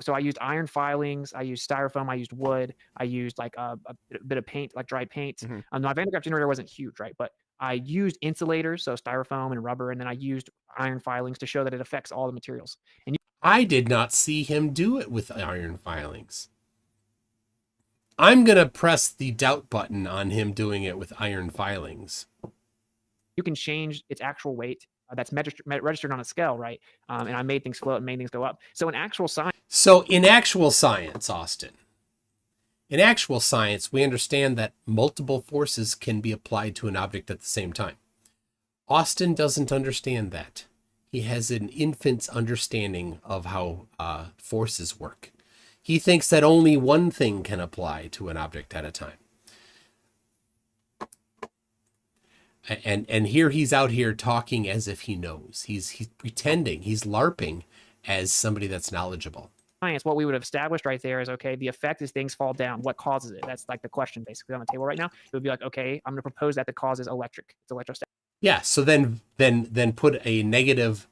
So I used iron filings, I used styrofoam, I used wood, I used like a bit of paint, like dried paint. Mhm. My Van de Graaff generator wasn't huge, right? But I used insulators, so styrofoam and rubber, and then I used iron filings to show that it affects all the materials. And I did not see him do it with iron filings. I'm going to press the doubt button on him doing it with iron filings. you can change its actual weight. That's registered on a scale, right? And I made things float and made things go up. So in actual science, So in actual science, Austin, in actual science, we understand that multiple forces can be applied to an object at the same time. Austin doesn't understand that. He has an infant's understanding of how forces work. He thinks that only one thing can apply to an object at a time. And here he's out here talking as if he knows. He's pretending, he's LARPing as somebody that's knowledgeable. what we would have established right there is, okay, the effect is things fall down. What causes it? That's like the question basically on the table right now. It would be like, okay, I'm going to propose that the cause is electric. It's electrostatic. Yeah, so then put a negative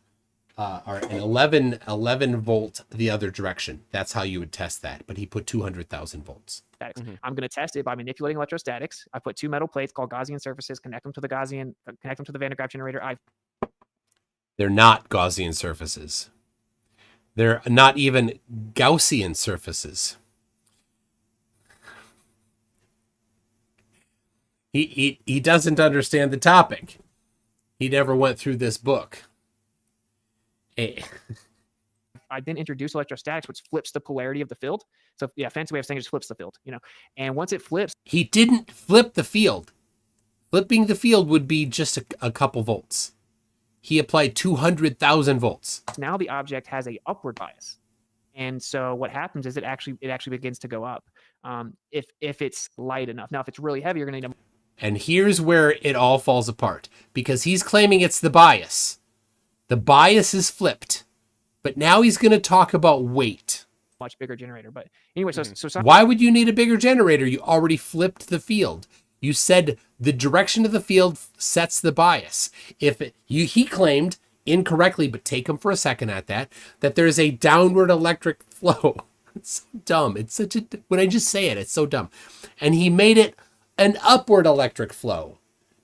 or an 11 volt the other direction. That's how you would test that. But he put 200,000 volts. Mhm. I'm going to test it by manipulating electrostatics. I put two metal plates called Gaussian surfaces, connect them to the Van de Graaff generator. They're not Gaussian surfaces. They're not even Gaussian surfaces. He doesn't understand the topic. He never went through this book. I then introduce electrostatics, which flips the polarity of the field. So yeah, fancy way of saying it just flips the field, And once it flips, He didn't flip the field. Flipping the field would be just a couple volts. He applied 200,000 volts. now the object has a upward bias. And so what happens is it actually begins to go up if it's light enough. Now, if it's really heavy, you're going to need And here's where it all falls apart, because he's claiming it's the bias. The bias is flipped, but now he's going to talk about weight. a much bigger generator. But anyway, so Why would you need a bigger generator? You already flipped the field. You said the direction of the field sets the bias. He claimed incorrectly, but take him for a second at that there's a downward electric flow. It's so dumb. It's when I just say it, it's so dumb. And he made it an upward electric flow.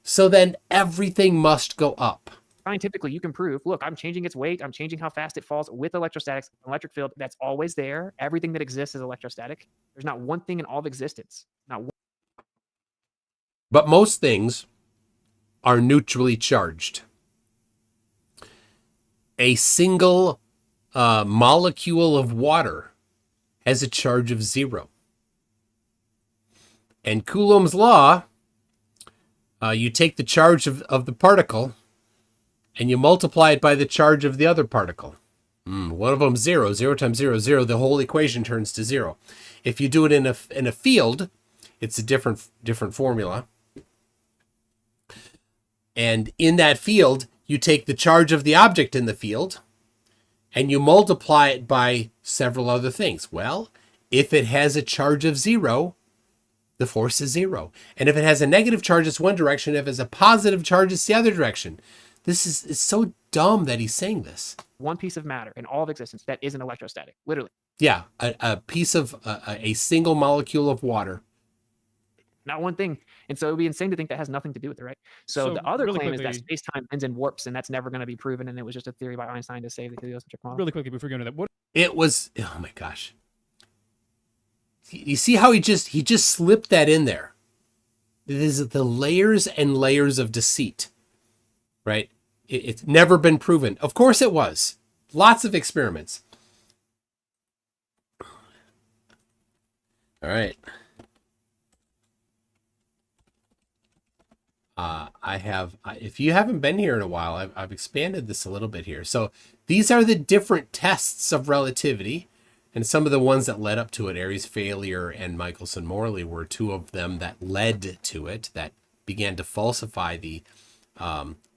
So then everything must go up. scientifically, you can prove, look, I'm changing its weight. I'm changing how fast it falls with electrostatics, electric field. That's always there. Everything that exists is electrostatic. There's not one thing in all of existence. Not one. But most things are neutrally charged. A single molecule of water has a charge of 0. And Coulomb's law, you take the charge of the particle and you multiply it by the charge of the other particle. One of them 0. 0 times 0 is 0. The whole equation turns to 0. If you do it in a field, it's a different formula. And in that field, you take the charge of the object in the field and you multiply it by several other things. Well, if it has a charge of 0, the force is 0. And if it has a negative charge, it's one direction. If it's a positive charge, it's the other direction. It's so dumb that he's saying this. One piece of matter in all of existence that isn't electrostatic, literally. Yeah, a piece of a single molecule of water. Not one thing. And so it would be insane to think that has nothing to do with it, right? So the other really claim is that quickly- space-time bends and warps, and that's never going to be proven, and it was just a theory by Einstein to save the heliocentric model. Really quickly before we go into that, what It was, oh my gosh. You see how he just slipped that in there. It is the layers and layers of deceit, right? It's never been proven. Of course it was. Lots of experiments. All right. If you haven't been here in a while, I've expanded this a little bit here. So these are the different tests of relativity, and some of the ones that led up to it. Airy's failure and Michelson-Morley were two of them that led to it, that began to falsify the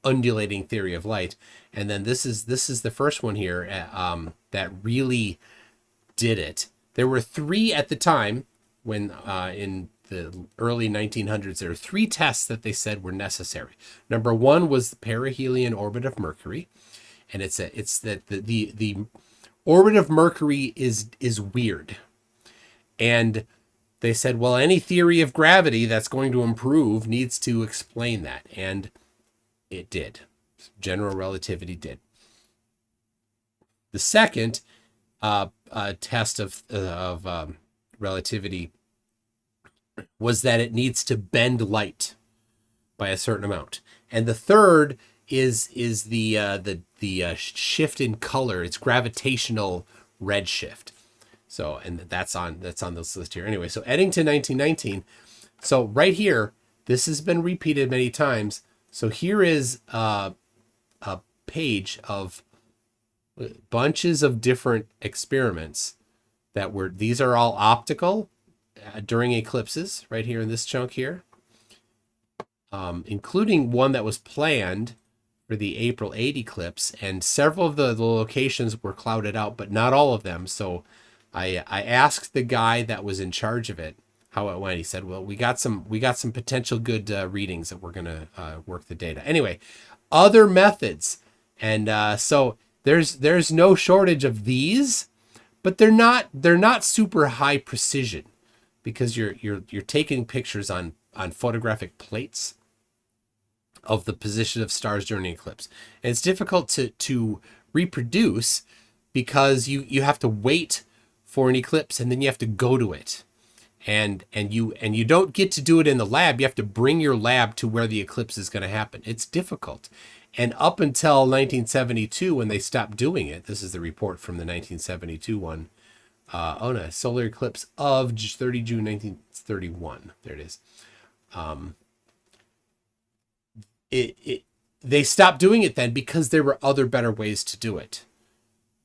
undulating theory of light. And then this is the first one here that really did it. There were three at the time when in the early 1900s, there were three tests that they said were necessary. Number one was the perihelion orbit of Mercury, and it's that the orbit of Mercury is weird, and they said, well, any theory of gravity that's going to improve needs to explain that, and it did. General relativity did. The second test of relativity was that it needs to bend light by a certain amount, and the third is the shift in color. It's gravitational redshift. So, and that's on this list here. Anyway, so Eddington 1919. So right here, this has been repeated many times. So here is a page of bunches of different experiments that were. These are all optical. During eclipses, right here in this chunk here, including one that was planned for the April 8 eclipse, and several of the locations were clouded out, but not all of them. So I asked the guy that was in charge of it how it went. He said, well, we got some potential good readings that we're gonna work the data. Anyway, other methods, and so there's no shortage of these, but they're not super high precision, because you're taking pictures on photographic plates of the position of stars during an eclipse. And it's difficult to reproduce, because you have to wait for an eclipse and then you have to go to it. And you don't get to do it in the lab. You have to bring your lab to where the eclipse is going to happen. It's difficult. And up until 1972, when they stopped doing it, this is the report from the 1972 one, solar eclipse of 30 June 1931. There it is. They stopped doing it then because there were other better ways to do it.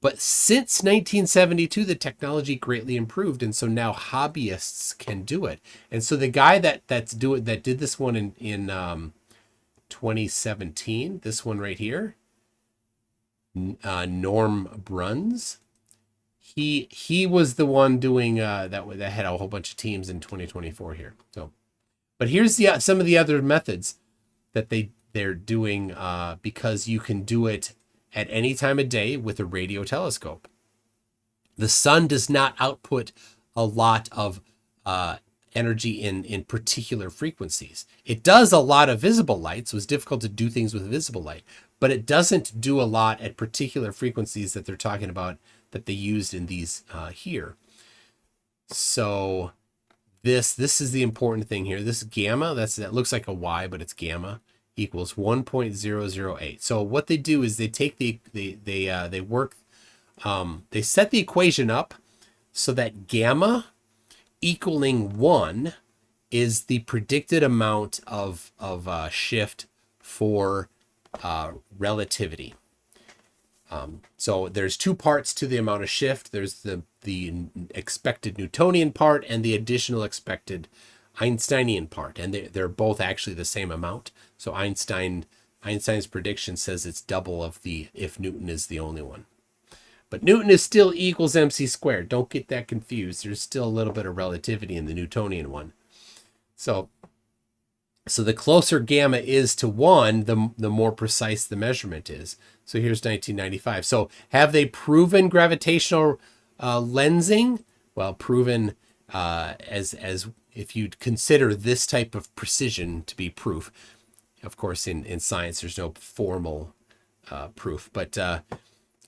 But since 1972, the technology greatly improved, and so now hobbyists can do it. And so the guy that did this one in 2017, this one right here, Norm Bruns. He was the one doing that had a whole bunch of teams in 2024 here. So, but here's some of the other methods that they're doing, because you can do it at any time of day with a radio telescope. The sun does not output a lot of energy in particular frequencies. It does a lot of visible light, so it's difficult to do things with visible light, but it doesn't do a lot at particular frequencies that they're talking about, that they used in these here. So this is the important thing here. This gamma, that looks like a Y, but it's gamma, equals 1.008. So what they do is they take they set the equation up so that gamma equaling 1 is the predicted amount of shift for relativity. So there's two parts to the amount of shift. There's the expected Newtonian part and the additional expected Einsteinian part, and they're both actually the same amount. So Einstein's prediction says it's double of if Newton is the only one. But Newton is still equals mc squared. Don't get that confused. There's still a little bit of relativity in the Newtonian one. So the closer gamma is to 1, the more precise the measurement is. So here's 1995. So have they proven gravitational lensing? Well, proven as if you'd consider this type of precision to be proof. Of course, in science, there's no formal proof. But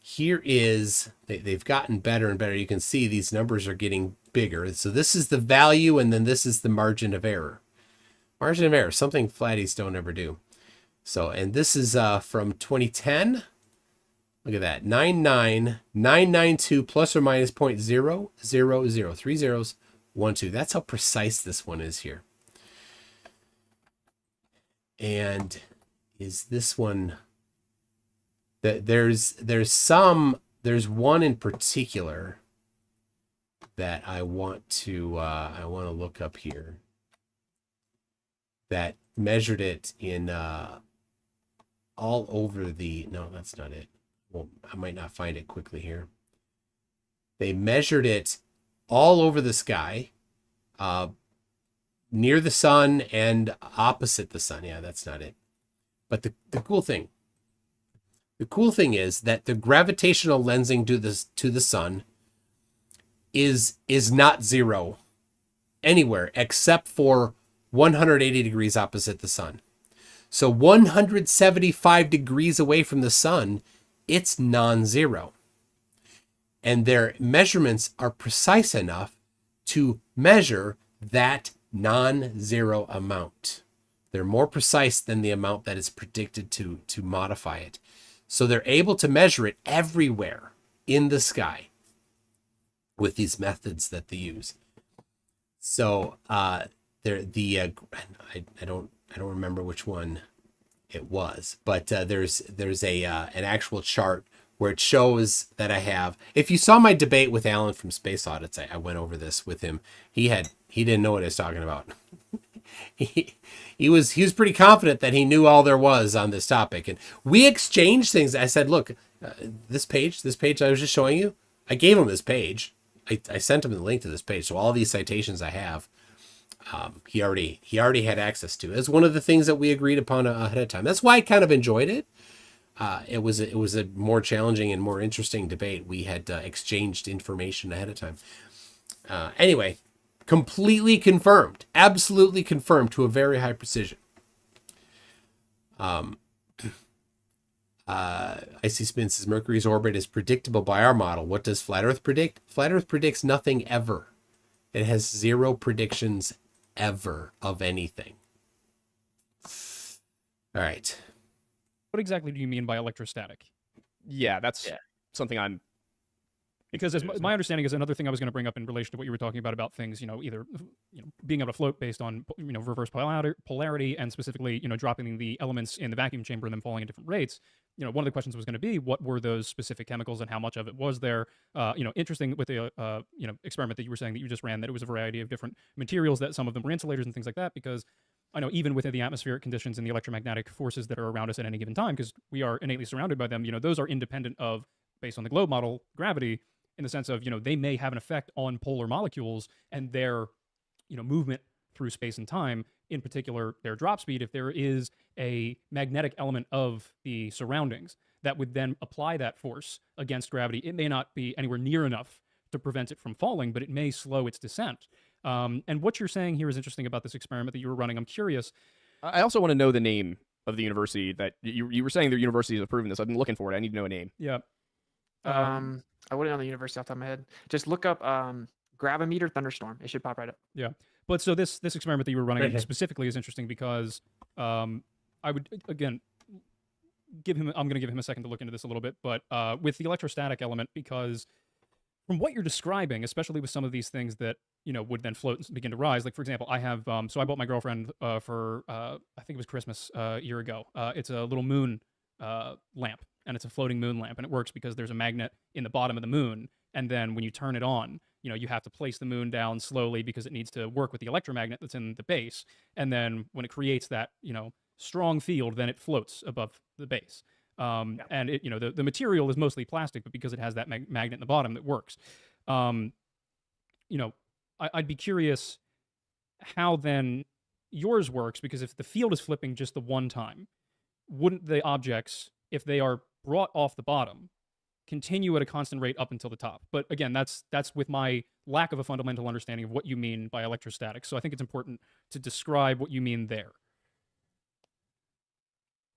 here is, they've gotten better and better. You can see these numbers are getting bigger. So this is the value, and then this is the margin of error. Margin of error, something flatties don't ever do. So, and this is from 2010. Look at that, 99992 plus or minus 0.000, 3 zeros, 1, 2. That's how precise this one is here. And is this one, there's one in particular that I want to look up here that measured it in all over the, no, that's not it. Well, I might not find it quickly here. They measured it all over the sky, near the sun and opposite the sun. Yeah, that's not it. But the cool thing is that the gravitational lensing to the sun is not zero anywhere except for 180 degrees opposite the sun. So 175 degrees away from the sun, it's non-zero. And their measurements are precise enough to measure that non-zero amount. They're more precise than the amount that is predicted to modify it. So they're able to measure it everywhere in the sky with these methods that they use. So I don't remember which one it was, but there's an actual chart where it shows that I have. If you saw my debate with Alan from Space Audits, I went over this with him. He didn't know what I was talking about. He was pretty confident that he knew all there was on this topic, and we exchanged things. I said, look, this page I was just showing you, I gave him this page. I sent him the link to this page. So all these citations I have, he already had access to. It's one of the things that we agreed upon ahead of time. That's why I kind of enjoyed it. It was a more challenging and more interesting debate. We had exchanged information ahead of time. Anyway, completely confirmed, absolutely confirmed to a very high precision. Icy Spin says Mercury's orbit is predictable by our model. What does Flat Earth predict? Flat Earth predicts nothing ever. It has zero predictions ever of anything. All right. What exactly do you mean by electrostatic? Yeah, that's something I'm. Because as my understanding is, another thing I was going to bring up in relation to what you were talking about things, either being able to float based on reverse polarity, and specifically dropping the elements in the vacuum chamber and them falling at different rates. One of the questions was going to be, what were those specific chemicals and how much of it was there? Interesting with the experiment that you were saying that you just ran, that it was a variety of different materials, that some of them were insulators and things like that, because I know even within the atmospheric conditions and the electromagnetic forces that are around us at any given time, because we are innately surrounded by them, those are independent of, based on the globe model, gravity, in the sense of, they may have an effect on polar molecules and their, movement through space and time, in particular their drop speed. If there is a magnetic element of the surroundings that would then apply that force against gravity, it may not be anywhere near enough to prevent it from falling, but it may slow its descent. And what you're saying here is interesting about this experiment that you were running. I'm curious. I also want to know the name of the university that you were saying their university has proven this. I've been looking for it. I need to know a name. Yeah. I wouldn't know the university off the top of my head. Just look up gravimeter thunderstorm. It should pop right up. Yeah. But so this experiment that you were running specifically is interesting because I would, again, I'm going to give him a second to look into this a little bit, but with the electrostatic element, because from what you're describing, especially with some of these things that, would then float and begin to rise, like for example, I have, so I bought my girlfriend for, I think it was Christmas a year ago. It's a little moon lamp, and it's a floating moon lamp, and it works because there's a magnet in the bottom of the moon, and then when you turn it on, you have to place the moon down slowly because it needs to work with the electromagnet that's in the base, and then when it creates that, strong field, then it floats above the base. And it, the material is mostly plastic, but because it has that magnet in the bottom, that works. I'd be curious how then yours works, because if the field is flipping just the one time, wouldn't the objects, if they are brought off the bottom, continue at a constant rate up until the top? But again, that's with my lack of a fundamental understanding of what you mean by electrostatics. So I think it's important to describe what you mean there.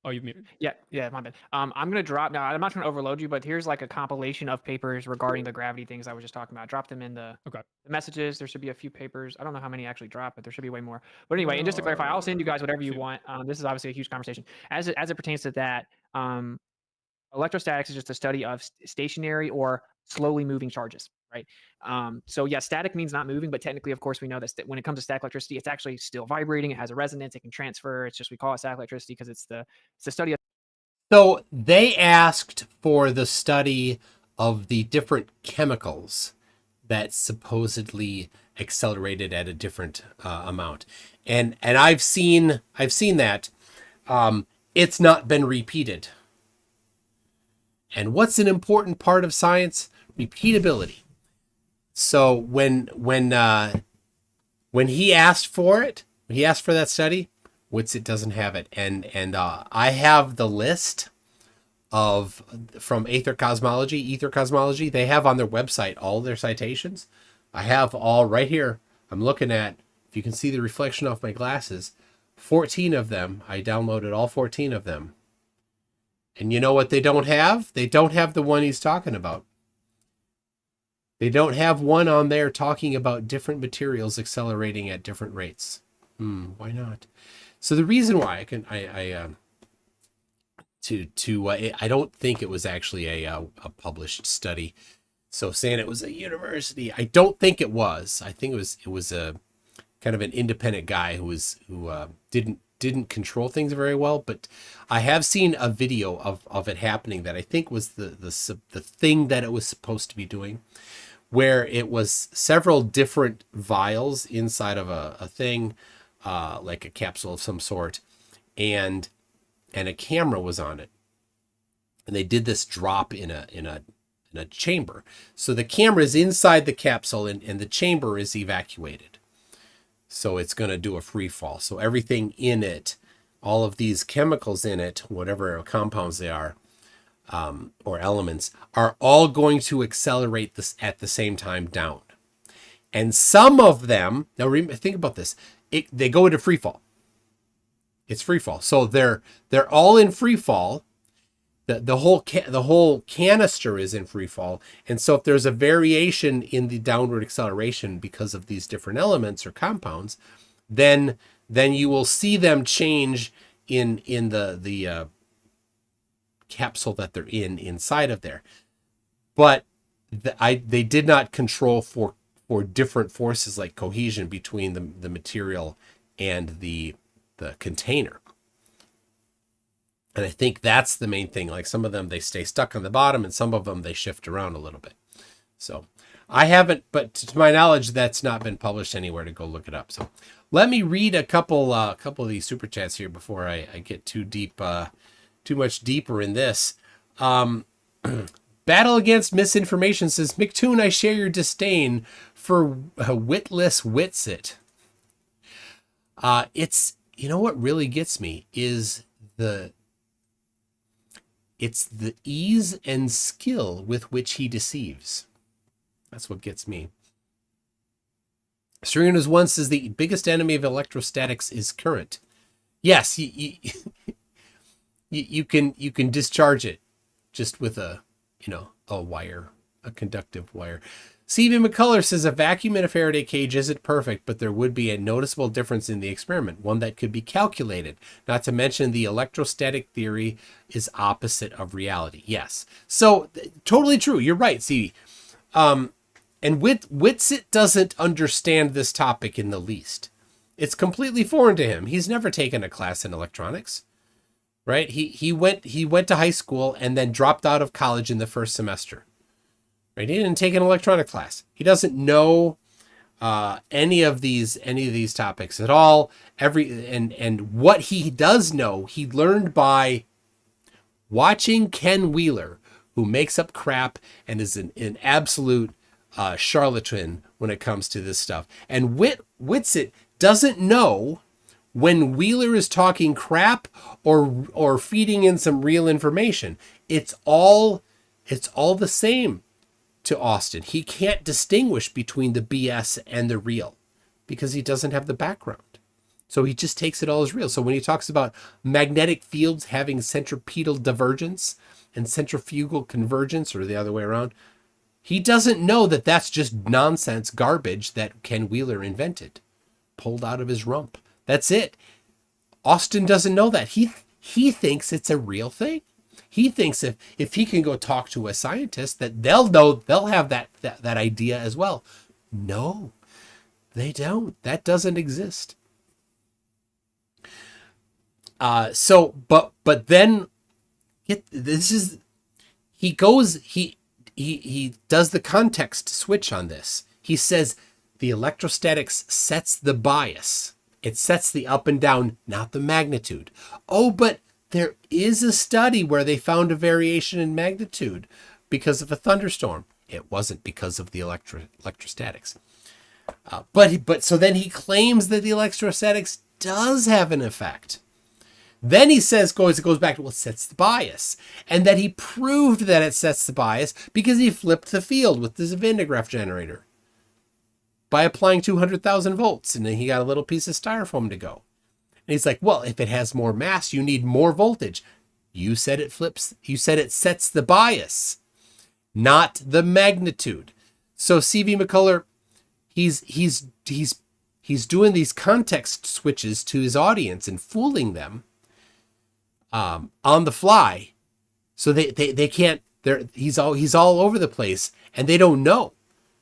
Oh, you've muted. Yeah, my bad. I'm gonna drop now. I'm not trying to overload you, but here's like a compilation of papers regarding the gravity things I was just talking about. Drop them in the Okay. messages. There should be a few papers. I don't know how many actually dropped, but there should be way more. But anyway, and just to clarify, I'll send you guys whatever you want. This is obviously a huge conversation as it pertains to that. Electrostatics is just a study of stationary or slowly moving charges, right? So yeah, static means not moving, but technically, of course, we know that when it comes to static electricity, it's actually still vibrating. It has a resonance. It can transfer. It's just we call it static electricity because it's the study of. So they asked for the study of the different chemicals that supposedly accelerated at a different amount, and I've seen that. It's not been repeated. And what's an important part of science? Repeatability. So when he asked for it, when he asked for that study, WItsit doesn't have it, and I have the list from Ether Cosmology. They have on their website all their citations. I have all right here. I'm looking at, if you can see the reflection off my glasses, 14 of them. I downloaded all 14 of them. And you know what they don't have? They don't have the one he's talking about. They don't have one on there talking about different materials accelerating at different rates. Why not? So the reason why I don't think it was actually a published study. So saying it was a university, I don't think it was. I think it was a kind of an independent guy who didn't control things very well. But I have seen a video of it happening that I think was the thing that it was supposed to be doing, where it was several different vials inside of a thing, like a capsule of some sort, and a camera was on it, and they did this drop in a chamber. So the camera is inside the capsule, and the chamber is evacuated. So it's going to do a free fall. So everything in it, all of these chemicals in it, whatever compounds they are, or elements, are all going to accelerate this at the same time down. And some of them, now think about this, they go into free fall. It's free fall. So they're all in free fall. The whole canister is in free fall. And so if there's a variation in the downward acceleration because of these different elements or compounds, then you will see them change in the capsule that they're inside of there. But they did not control for different forces like cohesion between the material and the container. And I think that's the main thing. Like some of them, they stay stuck on the bottom, and some of them, they shift around a little bit. So I haven't, but to my knowledge, that's not been published anywhere to go look it up. So let me read a couple of these super chats here before I get too much deeper in this. Battle Against Misinformation says, McToon, I share your disdain for witless WItsit. It's, you know what really gets me is it's the ease and skill with which he deceives. That's what gets me. Stringers one says the biggest enemy of electrostatics is current. Yes, you can discharge it just with a wire, a conductive wire. Stephen McCullers says a vacuum in a Faraday cage isn't perfect, but there would be a noticeable difference in the experiment, one that could be calculated. Not to mention the electrostatic theory is opposite of reality. Yes. So totally true. You're right, Stevie. And WItsit doesn't understand this topic in the least. It's completely foreign to him. He's never taken a class in electronics, right? He went to high school and then dropped out of college in the first semester. Right? He didn't take an electronic class. He doesn't know any of these topics at all. And what he does know, he learned by watching Ken Wheeler, who makes up crap and is an absolute charlatan when it comes to this stuff. And WItsit doesn't know when Wheeler is talking crap or feeding in some real information. It's all the same to Austin. He can't distinguish between the BS and the real because he doesn't have the background. So he just takes it all as real. So when he talks about magnetic fields having centripetal divergence and centrifugal convergence, or the other way around, he doesn't know that that's just nonsense garbage that Ken Wheeler invented, pulled out of his rump. That's it. Austin doesn't know that. He thinks it's a real thing. He thinks if he can go talk to a scientist that they'll have that idea as well. No, they don't. That doesn't exist. But then he does the context switch on this. He says the electrostatics sets the bias. It sets the up and down, not the magnitude. Oh, but there is a study where they found a variation in magnitude because of a thunderstorm. It wasn't because of the electrostatics. But so then he claims that the electrostatics does have an effect. Then he says, goes back to, well, it sets the bias. And that he proved that it sets the bias because he flipped the field with the Van de Graaff generator by applying 200,000 volts. And then he got a little piece of styrofoam to go. And he's like, well, if it has more mass, you need more voltage. You said it flips. You said it sets the bias, not the magnitude. So C.V. McCullough, he's doing these context switches to his audience and fooling them on the fly. So they can't, he's all over the place and they don't know,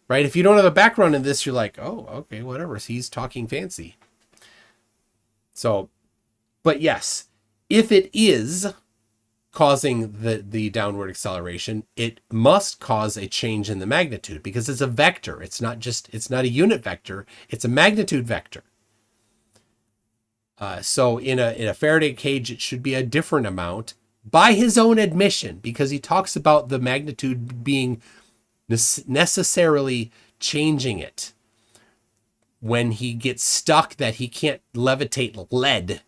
right? If you don't have a background in this, you're like, oh, okay, whatever. He's talking fancy. So, but yes, if it is causing the downward acceleration, it must cause a change in the magnitude because it's a vector. It's not a unit vector. It's a magnitude vector. So in a Faraday cage, it should be a different amount by his own admission, because he talks about the magnitude being necessarily changing it when he gets stuck, that he can't levitate lead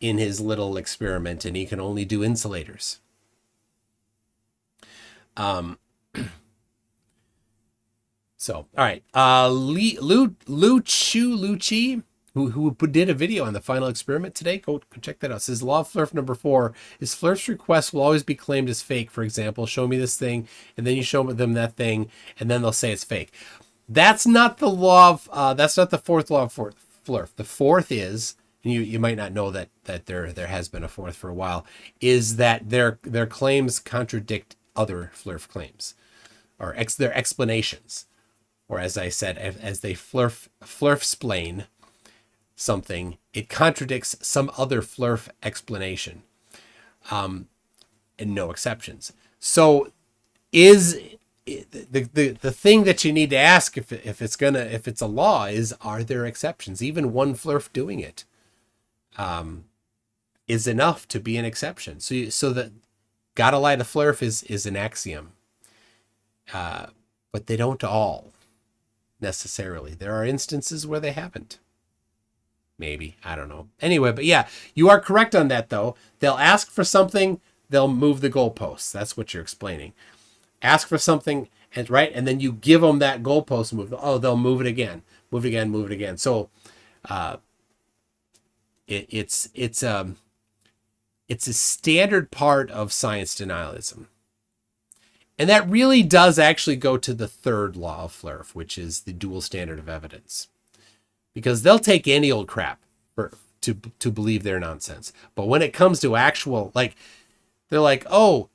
in his little experiment and he can only do insulators. So, all right. Lucci, who did a video on the final experiment today, go check that out. It says law of Flerf number 4 is Flerf's request will always be claimed as fake. For example, show me this thing, and then you show them that thing, and then they'll say it's fake. That's not the law of, that's not the fourth law of Flerf. The fourth is, and you might not know that there has been a fourth for a while, is that their claims contradict other Flerf claims, or their explanations. Or as I said, as they Flerf-splain something, it contradicts some other Flerf explanation, and no exceptions. So is the thing that you need to ask if it's a law is, are there exceptions? Even one Flerf doing it is enough to be an exception. So that gotta light a Flerf is an axiom, but they don't all necessarily. There are instances where they haven't. Maybe, I don't know. Anyway, but yeah, you are correct on that though. They'll ask for something, they'll move the goalposts. That's what you're explaining. Ask for something, and right, and then you give them that goalpost move. Oh, they'll move it again, move it again, move it again. So, it's a standard part of science denialism, and that really does actually go to the third law of Flerf, which is the dual standard of evidence, because they'll take any old crap to believe their nonsense. But when it comes to actual, like, they're like, oh,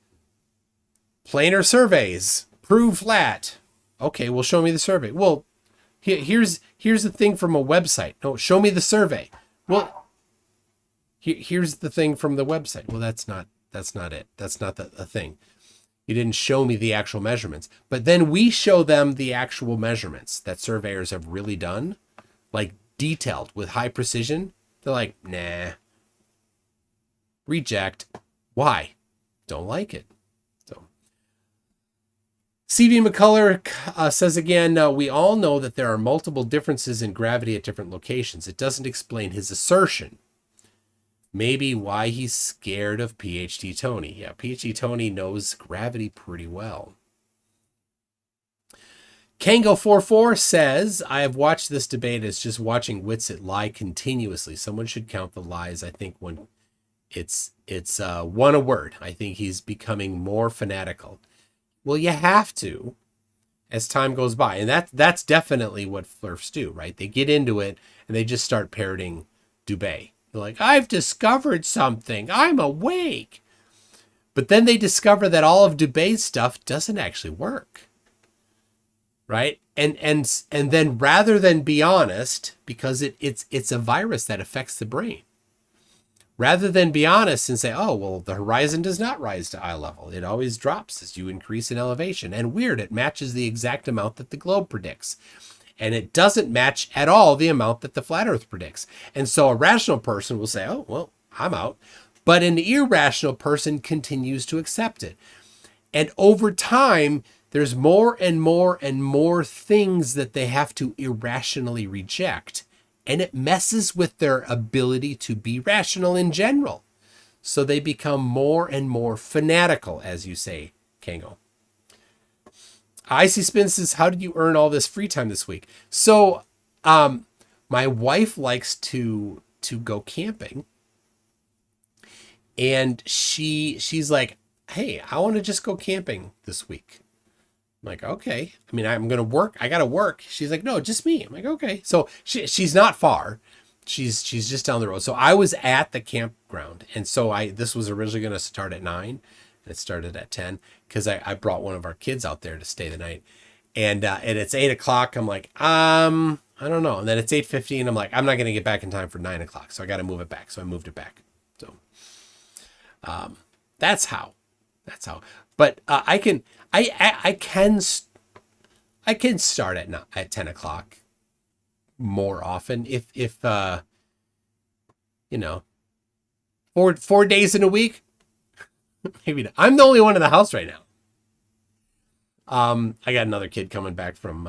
planar surveys prove flat. Okay, well, show me the survey. Well, here's the thing from a website. No, show me the survey. Well, here's the thing from the website. Well, that's not it. That's not the thing. You didn't show me the actual measurements. But then we show them the actual measurements that surveyors have really done, like detailed with high precision. They're like, nah. Reject. Why? Don't like it. C.V. McCullough says again, we all know that there are multiple differences in gravity at different locations. It doesn't explain his assertion. Maybe why he's scared of PhD Tony. Yeah, PhD Tony knows gravity pretty well. Kango44 says, I have watched this debate as just watching WItsit lie continuously. Someone should count the lies. I think when it's one a word. I think he's becoming more fanatical. Well, you have to as time goes by. And that's definitely what flirfs do, right? They get into it and they just start parroting Dubé. They're like, I've discovered something. I'm awake. But then they discover that all of Dubé's stuff doesn't actually work. Right? And then rather than be honest, because it's a virus that affects the brain, rather than be honest and say, oh, well, the horizon does not rise to eye level. It always drops as you increase in elevation. And weird, it matches the exact amount that the globe predicts. And it doesn't match at all the amount that the flat earth predicts. And so a rational person will say, oh, well, I'm out. But an irrational person continues to accept it. And over time, there's more and more and more things that they have to irrationally reject. And it messes with their ability to be rational in general. So they become more and more fanatical, as you say, Kango. Icy Spin says, how did you earn all this free time this week? So my wife likes to go camping. And she's like, hey, I want to just go camping this week. I'm like, okay. I mean, I'm going to work. I got to work. She's like, no, just me. I'm like, okay. So she's not far. She's just down the road. So I was at the campground. And so this was originally going to start at 9 and it started at 10 because I brought one of our kids out there to stay the night. And it's 8 o'clock. I'm like, I don't know. And then it's 8:15. I'm like, I'm not going to get back in time for 9 o'clock. So I got to move it back. So I moved it back. So that's how. But I can start at 10 o'clock more often if 4 days in a week. Maybe not. I'm the only one in the house right now. I got another kid coming back from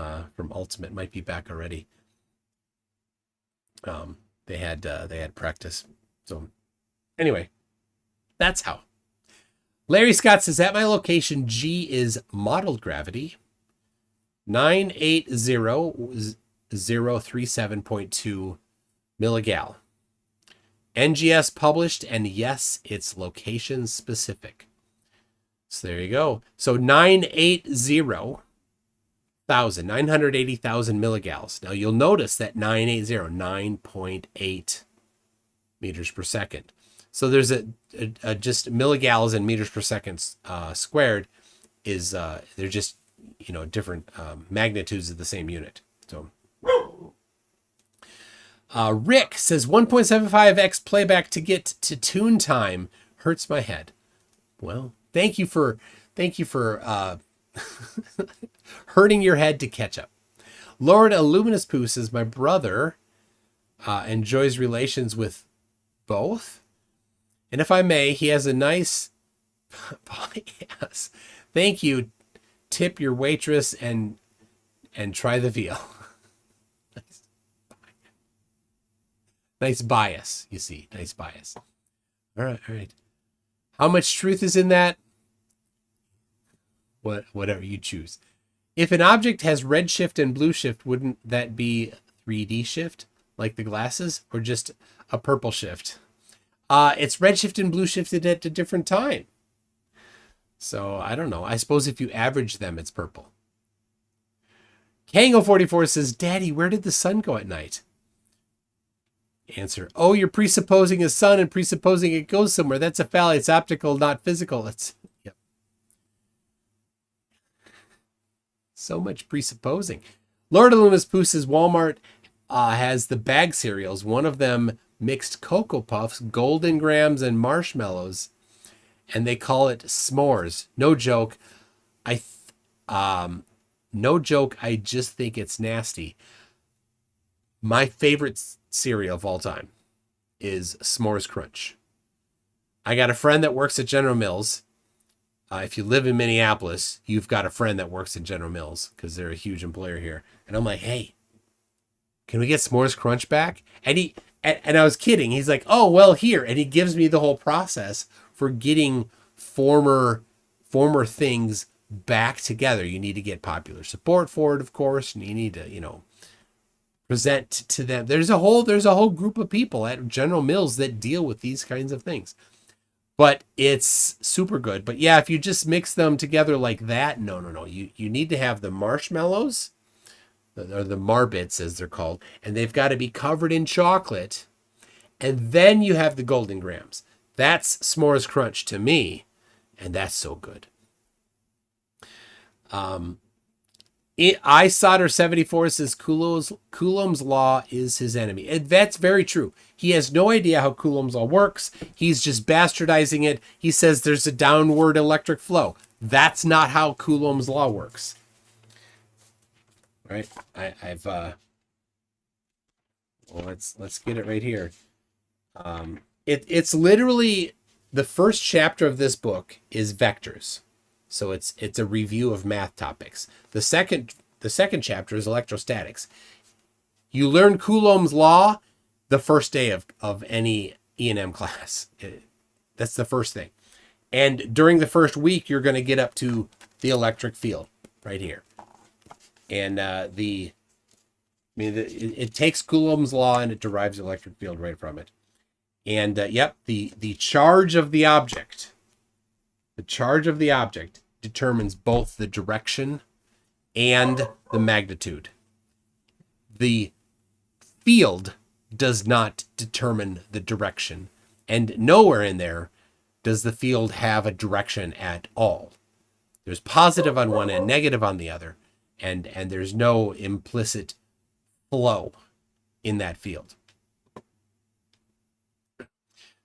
Ultimate, might be back already. They had practice. So anyway, that's how. Larry Scott says, at my location, G is modeled gravity, 98037.2 milligal. NGS published, and yes, it's location specific. So there you go. So 980,000 milligals. Now you'll notice that 9.8 meters per second. So there's a just milligals and meters per second squared is they're just different magnitudes of the same unit. So Rick says 1.75x playback to get to tune time hurts my head. Well, thank you for hurting your head to catch up. Lord Illuminous Poo says my brother enjoys relations with both. And if I may, he has a nice yes. Thank you. Tip your waitress and try the veal. Nice bias, you see. Nice bias. All right. How much truth is in that? Whatever you choose. If an object has red shift and blue shift, wouldn't that be 3D shift, like the glasses, or just a purple shift? It's red shift and blue shifted at a different time. So I don't know. I suppose if you average them, it's purple. Kango44 says, Daddy, where did the sun go at night? Answer, oh, you're presupposing a sun and presupposing it goes somewhere. That's a foul. It's optical, not physical. Yep. So much presupposing. Lord Illuminous Poo says Walmart has the bag cereals. One of them mixed Cocoa Puffs, Golden Grams, and marshmallows, and they call it s'mores. No joke. No joke. I just think it's nasty. My favorite cereal of all time is S'mores Crunch. I got a friend that works at General Mills. If you live in Minneapolis, you've got a friend that works at General Mills because they're a huge employer here. And I'm like, hey, can we get S'mores Crunch back? And I was kidding. He's like, oh, well, here. And he gives me the whole process for getting former things back together. You need to get popular support for it, of course, and you need to, present to them. There's a whole group of people at General Mills that deal with these kinds of things. But it's super good. But yeah, if you just mix them together like that, no. You need to have the marshmallows, or the marbits as they're called, and they've got to be covered in chocolate. And then you have the golden grams. That's s'mores crunch to me, and that's so good. I solder 74 says Coulomb's law is his enemy. And that's very true. He has no idea how Coulomb's law works. He's just bastardizing it. He says there's a downward electric flow. That's not how Coulomb's law works. Right? Let's get it right here. It's literally the first chapter of this book is vectors. So it's a review of math topics. The second chapter is electrostatics. You learn Coulomb's law the first day of any E&M class. That's the first thing. And during the first week, you're going to get up to the electric field right here. And it takes Coulomb's law and it derives the electric field right from it. And the charge of the object. The charge of the object determines both the direction and the magnitude. The field does not determine the direction, and nowhere in there does the field have a direction at all. There's positive on one end, negative on the other, and there's no implicit flow in that field.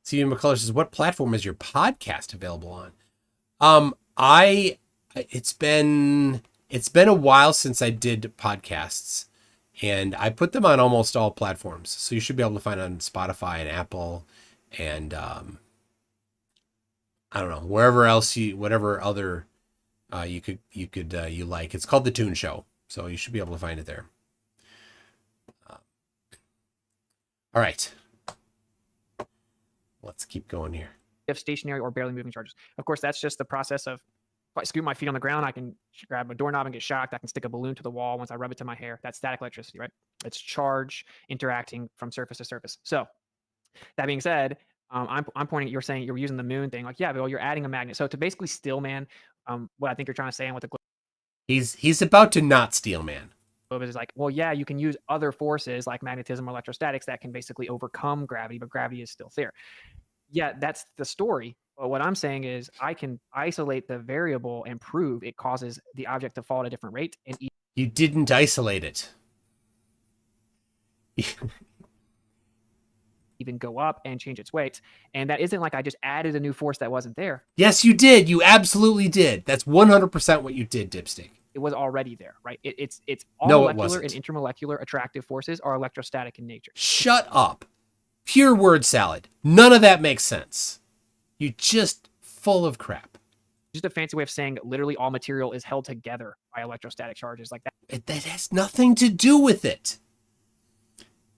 Steven McCullough says, what platform is your podcast available on? It's been a while since I did podcasts, and I put them on almost all platforms. So you should be able to find it on Spotify and Apple, and I don't know, wherever else whatever other you like. It's called The Toon Show, so you should be able to find it there. All right, let's keep going here. If stationary or barely moving charges. Of course, that's just the process of, if I scoot my feet on the ground, I can grab a doorknob and get shocked. I can stick a balloon to the wall once I rub it to my hair. That's static electricity, right? It's charge interacting from surface to surface. So that being said, I'm pointing, you're saying you're using the moon thing. Like, yeah, Bill, you're adding a magnet. So to basically steal man, what I think you're trying to say and what the He's about to not steal man. globe is like, well, yeah, you can use other forces like magnetism or electrostatics that can basically overcome gravity, but gravity is still there. Yeah, that's the story. But what I'm saying is I can isolate the variable and prove it causes the object to fall at a different rate. And You didn't isolate it. even go up and change its weight. And that isn't like I just added a new force that wasn't there. Yes, you did. You absolutely did. That's 100% what you did, Dipstick. It was already there, right? It's all No, it molecular and wasn't. intermolecular attractive forces are electrostatic in nature. Shut up. Pure word salad. None of that makes sense. You're just full of crap. Just a fancy way of saying literally all material is held together by electrostatic charges like that. That has nothing to do with it.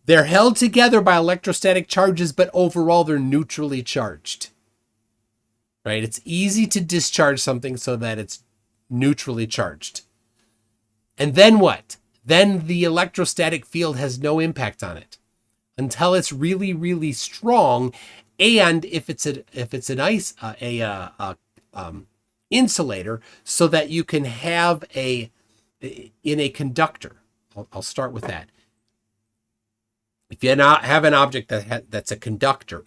They're held together by electrostatic charges, but overall they're neutrally charged. Right? It's easy to discharge something so that it's neutrally charged. And then what? Then the electrostatic field has no impact on it until it's really, really strong. And if it's an insulator, so that you can have in a conductor. I'll start with that. If you have an object that's a conductor,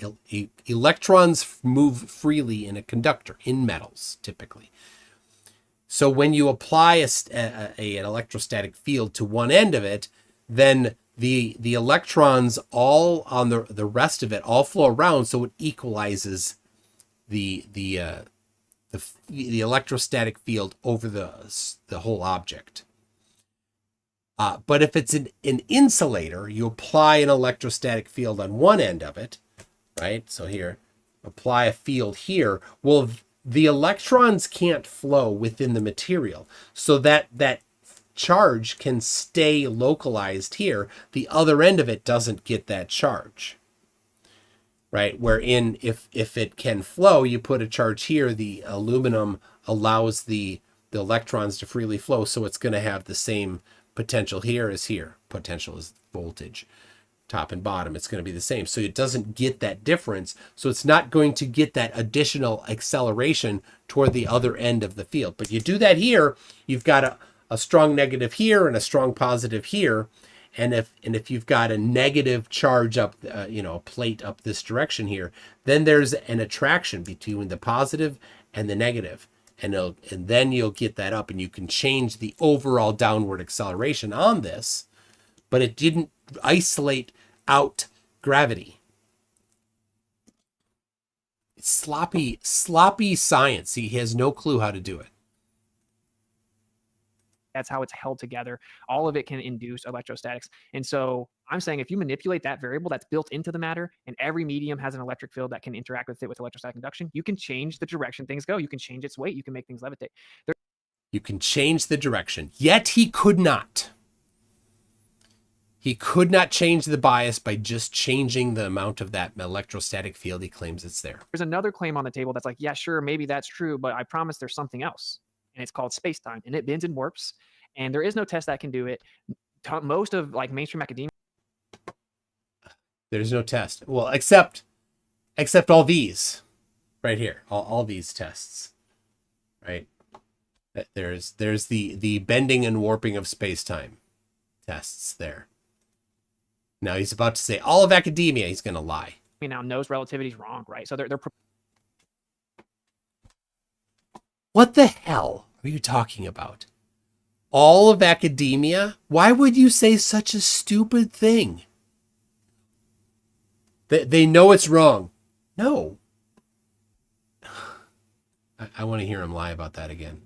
electrons move freely in a conductor, in metals, typically. So when you apply an electrostatic field to one end of it, then the electrons all on the rest of it all flow around, so it equalizes the electrostatic field over the whole object. But if it's an insulator, you apply an electrostatic field on one end of it, right? So here, apply a field here. Well, the electrons can't flow within the material, so that charge can stay localized here. The other end of it doesn't get that charge, right? Wherein if it can flow, you put a charge here, the aluminum allows the the electrons to freely flow, so it's going to have the same potential here as here. Potential is voltage, top and bottom. It's going to be the same. So it doesn't get that difference. So it's not going to get that additional acceleration toward the other end of the field. But you do that here, you've got a strong negative here and a strong positive here. And if you've got a negative charge up, a plate up this direction here, then there's an attraction between the positive and the negative. And then you'll get that up, and you can change the overall downward acceleration on this, but it didn't isolate out gravity. It's sloppy science. He has no clue how to do it. That's how it's held together. All of it can induce electrostatics. And so I'm saying if you manipulate that variable that's built into the matter, and every medium has an electric field that can interact with it with electrostatic induction, you can change the direction things go. You can change its weight. You can make things levitate. You can change the direction. Yet he could not. He could not change the bias by just changing the amount of that electrostatic field he claims it's there. There's another claim on the table that's like, yeah, sure, maybe that's true, but I promise there's something else. And it's called space-time, and it bends and warps, and there is no test that can do it. Most of mainstream academia. There's no test. Well, except all these right here, all these tests, right? There's the bending and warping of space-time tests there. Now he's about to say all of academia. He's going to lie. Now knows relativity is wrong, right? So they're What the hell are you talking about? All of academia? Why would you say such a stupid thing? They know it's wrong. No. I want to hear him lie about that again.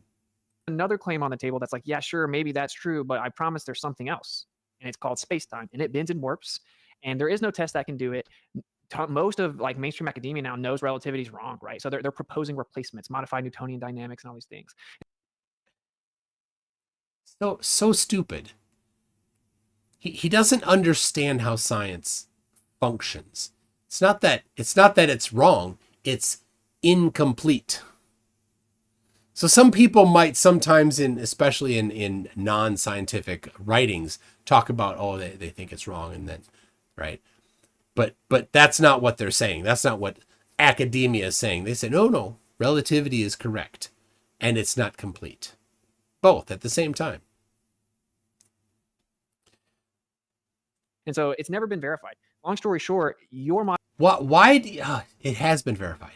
Another claim on the table that's like, yeah, sure, maybe that's true, but I promise there's something else. And it's called space-time, and it bends and warps, and there is no test that can do it. Most of mainstream academia now knows relativity is wrong, right? So they're proposing replacements, modified Newtonian dynamics, and all these things. So stupid. He doesn't understand how science functions. It's not that it's wrong, it's incomplete. So some people might sometimes, especially in non-scientific writings, talk about, they think it's wrong, and then, right? But that's not what they're saying. That's not what academia is saying. They say, no, relativity is correct, and it's not complete. Both at the same time. And so it's never been verified. Long story short, your model it has been verified.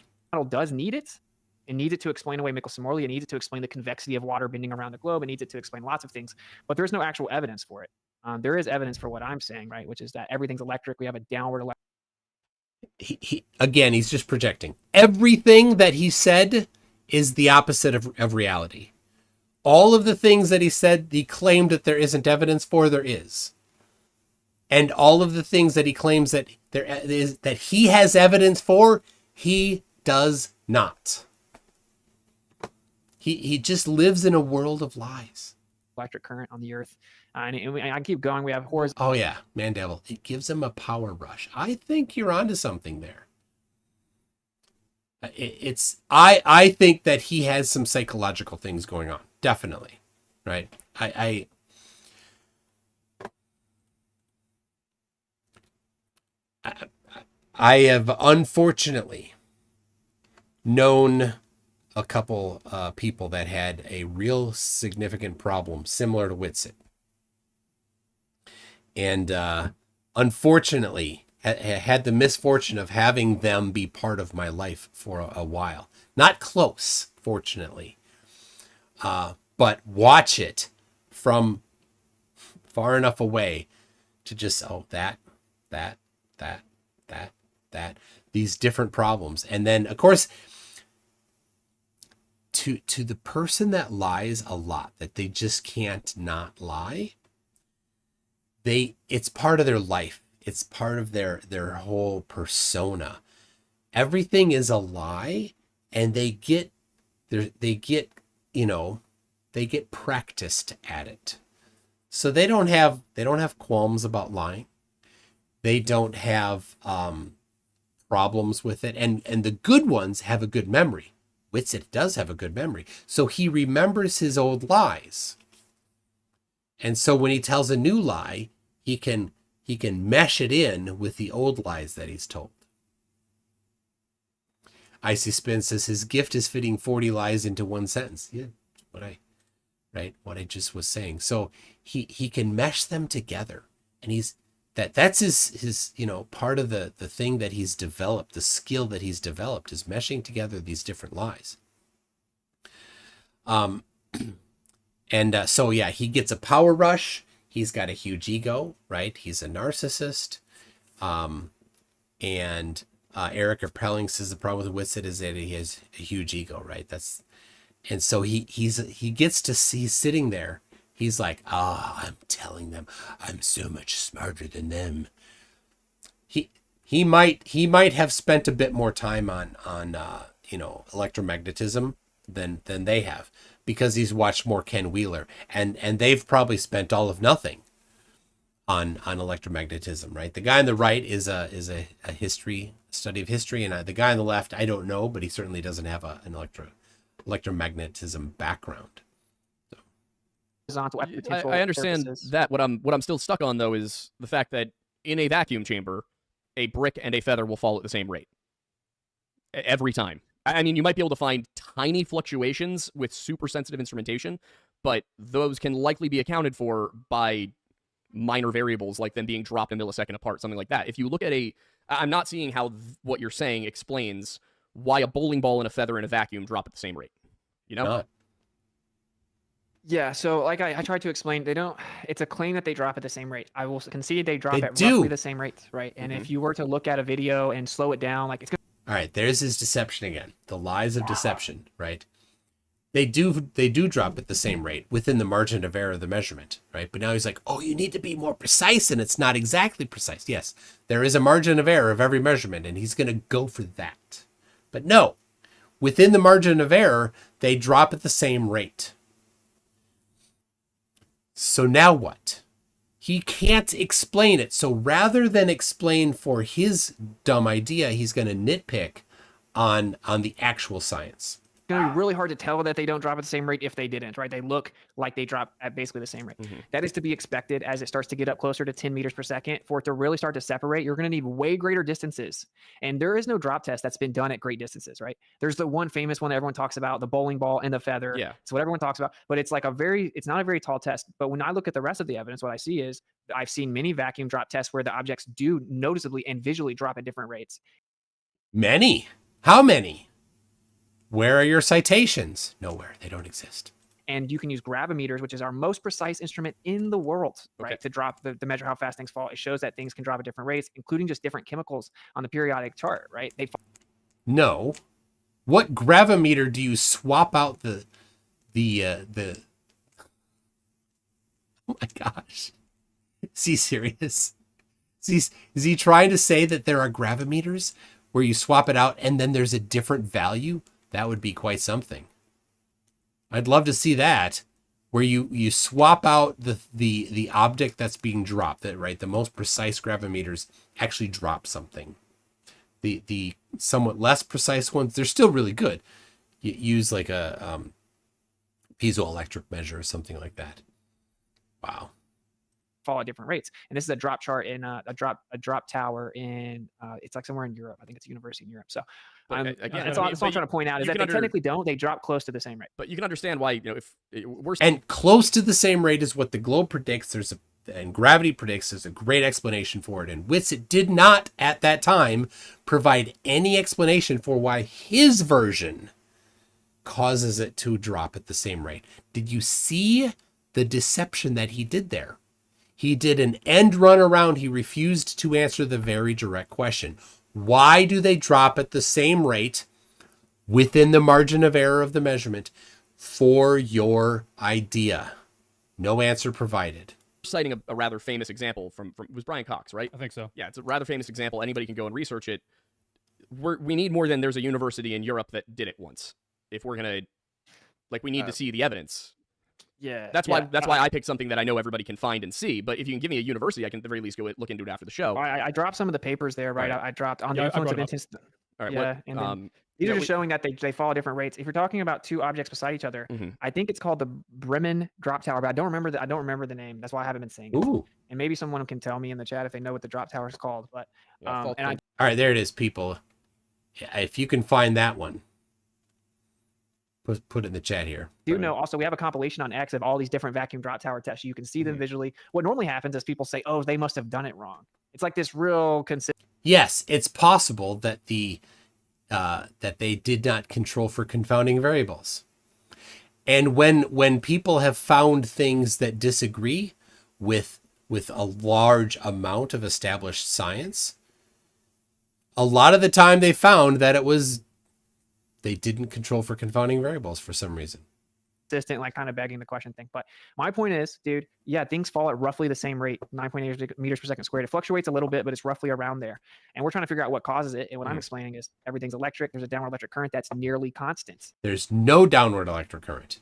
Does need it. It needs it to explain away Michelson-Morley. It needs it to explain the convexity of water bending around the globe. It needs it to explain lots of things, but there's no actual evidence for it. There is evidence for what I'm saying, right? Which is that everything's electric. We have a downward electric. He's just projecting. Everything that he said is the opposite of reality. All of the things that he said, he claimed that there isn't evidence for, there is. And all of the things that he claims that there is, that he has evidence for, he does not. He just lives in a world of lies. Electric current on the Earth. And I keep going. We have horizontal. Oh yeah, man devil. It gives him a power rush. I think you're onto something there. I think that he has some psychological things going on. Definitely. Right. I have unfortunately known a couple people that had a real significant problem similar to WItsit. And unfortunately had the misfortune of having them be part of my life for a while. Not close, fortunately, but watch it from far enough away to just, that, these different problems. And then, of course, to the person that lies a lot, that they just can't not lie, it's part of their life. It's part of their whole persona. Everything is a lie, and they get practiced at it. So they don't have qualms about lying. They don't have problems with it. And the good ones have a good memory. WItsit does have a good memory. So he remembers his old lies. And so when he tells a new lie, he can mesh it in with the old lies that he's told. Icy Spin says his gift is fitting 40 lies into one sentence. Yeah, what I just was saying. So he can mesh them together, and that's his part of the thing that he's developed, the skill that he's developed is meshing together these different lies. So yeah, he gets a power rush. He's got a huge ego, right? He's a narcissist. Erica Prelling says the problem with WItsit is that he has a huge ego, right? And so he's sitting there. He's like, I'm telling them I'm so much smarter than them. He might have spent a bit more time on electromagnetism than they have, because he's watched more Ken Wheeler, and they've probably spent all of nothing on electromagnetism, right? The guy on the right is a study of history, and the guy on the left, I don't know, but he certainly doesn't have an electromagnetism background. I understand that. What I'm still stuck on, though, is the fact that in a vacuum chamber, a brick and a feather will fall at the same rate every time. I mean, you might be able to find tiny fluctuations with super sensitive instrumentation, but those can likely be accounted for by minor variables like them being dropped a millisecond apart, something like that. If you look at I'm not seeing how what you're saying explains why a bowling ball and a feather in a vacuum drop at the same rate. You know? Not. Yeah, so like I tried to explain, it's a claim that they drop at the same rate. I will concede they drop at roughly the same rate, right? And if you were to look at a video and slow it down, like it's going to... All right, there's his deception again. The lies of deception, right? They do drop at the same rate within the margin of error of the measurement, right? But now he's like, oh, you need to be more precise, and it's not exactly precise. Yes, there is a margin of error of every measurement, and he's going to go for that. But no, within the margin of error, they drop at the same rate. So now what? He can't explain it. So rather than explain for his dumb idea, he's going to nitpick on the actual science. It's going to be really hard to tell that they don't drop at the same rate if they didn't, right? They look like they drop at basically the same rate. That is to be expected as it starts to get up closer to 10 meters per second. For it to really start to separate, you're going to need way greater distances. And there is no drop test that's been done at great distances, right? There's the one famous one that everyone talks about, the bowling ball and the feather. Yeah. It's what everyone talks about, but it's like it's not a very tall test. But when I look at the rest of the evidence, what I see is I've seen many vacuum drop tests where the objects do noticeably and visually drop at different rates. Many? How many? Where are your citations? Nowhere. They don't exist. And you can use gravimeters, which is our most precise instrument in the world, right? To drop the measure how fast things fall. It shows that things can drop at different rates, including just different chemicals on the periodic chart, right? No. What gravimeter do you swap out the oh my gosh. Is he serious? Is he trying to say that there are gravimeters where you swap it out and then there's a different value? That would be quite something. I'd love to see that, where you swap out the object that's being dropped. That right, the most precise gravimeters actually drop something. The somewhat less precise ones, they're still really good. You use like a piezoelectric measure or something like that. Wow. Fall at different rates, and this is a drop chart in a drop tower in it's like somewhere in Europe. I think it's a university in Europe. So again, that's all I'm trying to point out is that they technically don't. They drop close to the same rate. But you can understand why, if we're and close to the same rate is what the globe predicts. And gravity predicts. There's a great explanation for it. And WItsit did not at that time provide any explanation for why his version causes it to drop at the same rate. Did you see the deception that he did there? He did an end run around. He refused to answer the very direct question. Why do they drop at the same rate within the margin of error of the measurement for your idea? No answer provided. Citing a rather famous example from it was Brian Cox, right? I think so. Yeah, it's a rather famous example. Anybody can go and research it. We need more than there's a university in Europe that did it once. If we're going to, we need to see the evidence. Yeah, that's why I picked something that I know everybody can find and see. But if you can give me a university, I can at the very least go look into it after the show. I dropped some of the papers there, right? I dropped on the influence of All right. Yeah, and then these yeah, are just showing that they fall at different rates. If you're talking about two objects beside each other, I think it's called the Bremen drop tower, but I don't remember the name. That's why I haven't been saying it. Ooh. And maybe someone can tell me in the chat if they know what the drop tower is called. But Yeah, and I All right, there it is, people. Yeah, if you can find that one, put it in the chat here. do know also we have a compilation on X of all these different vacuum drop tower tests. You can see them visually. What normally happens is people say, "Oh, they must have done it wrong." It's like this real consistent. Yes, it's possible that that they did not control for confounding variables. And when people have found things that disagree with a large amount of established science, a lot of the time they found that they didn't control for confounding variables for some reason. Consistent, like kind of begging the question thing. But my point is, dude, yeah, things fall at roughly the same rate, 9.8 meters per second squared. It fluctuates a little bit, but it's roughly around there. And we're trying to figure out what causes it. And what I'm explaining is everything's electric. There's a downward electric current that's nearly constant. There's no downward electric current.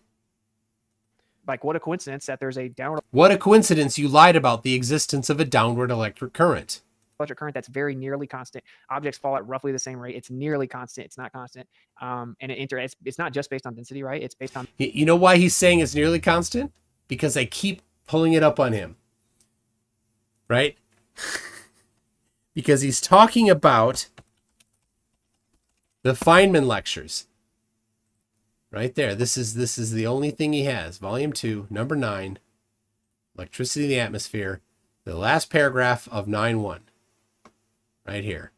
Like, what a coincidence that there's a downward What a coincidence you lied about the existence of a downward electric current. electric current that's very nearly constant. Objects fall at roughly the same rate. It's nearly constant. It's not constant. And it's not just based on density, right? It's based on. You know why he's saying it's nearly constant? Because I keep pulling it up on him. Right? Because he's talking about the Feynman lectures. Right there. This is the only thing he has. Volume 2, number 9, Electricity in the Atmosphere, the last paragraph of 9.1. Right here.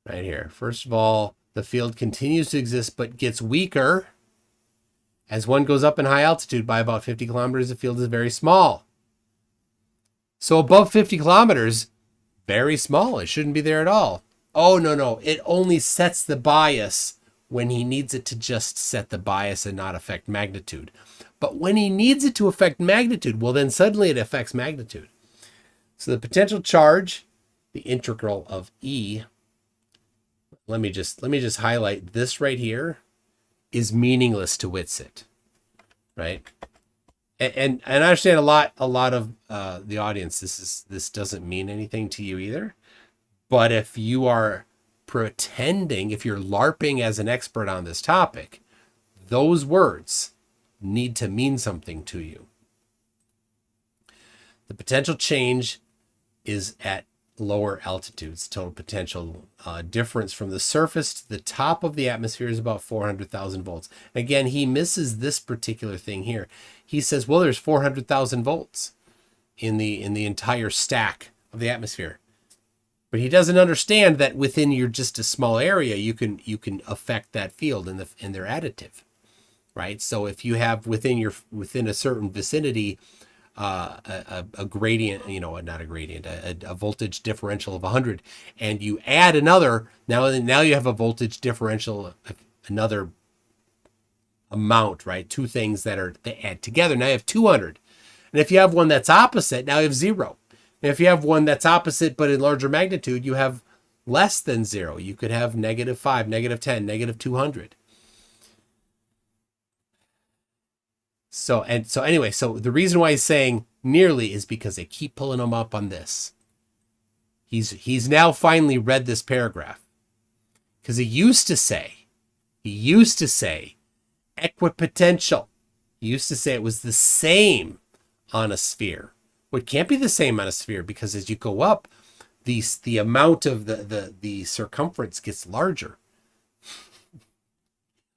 Right here. First of all, the field continues to exist but gets weaker as one goes up in high altitude by about 50 kilometers. The field is very small. So above 50 kilometers, very small. It shouldn't be there at all. Oh, no. It only sets the bias when he needs it to just set the bias and not affect magnitude. But when he needs it to affect magnitude, well, then suddenly it affects magnitude. So the potential charge, the integral of E, let me just highlight this right here, is meaningless to WItsit, right? And I understand a lot of the audience, this doesn't mean anything to you either. But if you are pretending, if you're LARPing as an expert on this topic, those words need to mean something to you. The potential change is at lower altitudes. Total potential difference from the surface to the top of the atmosphere is about 400,000 volts. Again, he misses this particular thing here. He says, well, there's 400,000 volts in the entire stack of the atmosphere. But he doesn't understand that within your just a small area, you can affect that field and they're additive, right? So if you have within a certain vicinity a gradient, not a gradient, a voltage differential of 100, and you add another, now you have a voltage differential of another amount, right? Two things they add together. Now you have 200. And if you have one that's opposite, now you have 0. And if you have one that's opposite but in larger magnitude, you have less than 0. You could have -5, -10, -200. So anyway, so the reason why he's saying nearly is because they keep pulling him up on this. He's now finally read this paragraph. Because he used to say equipotential. He used to say it was the same on a sphere. Well, it can't be the same on a sphere because as you go up, the amount of the circumference gets larger.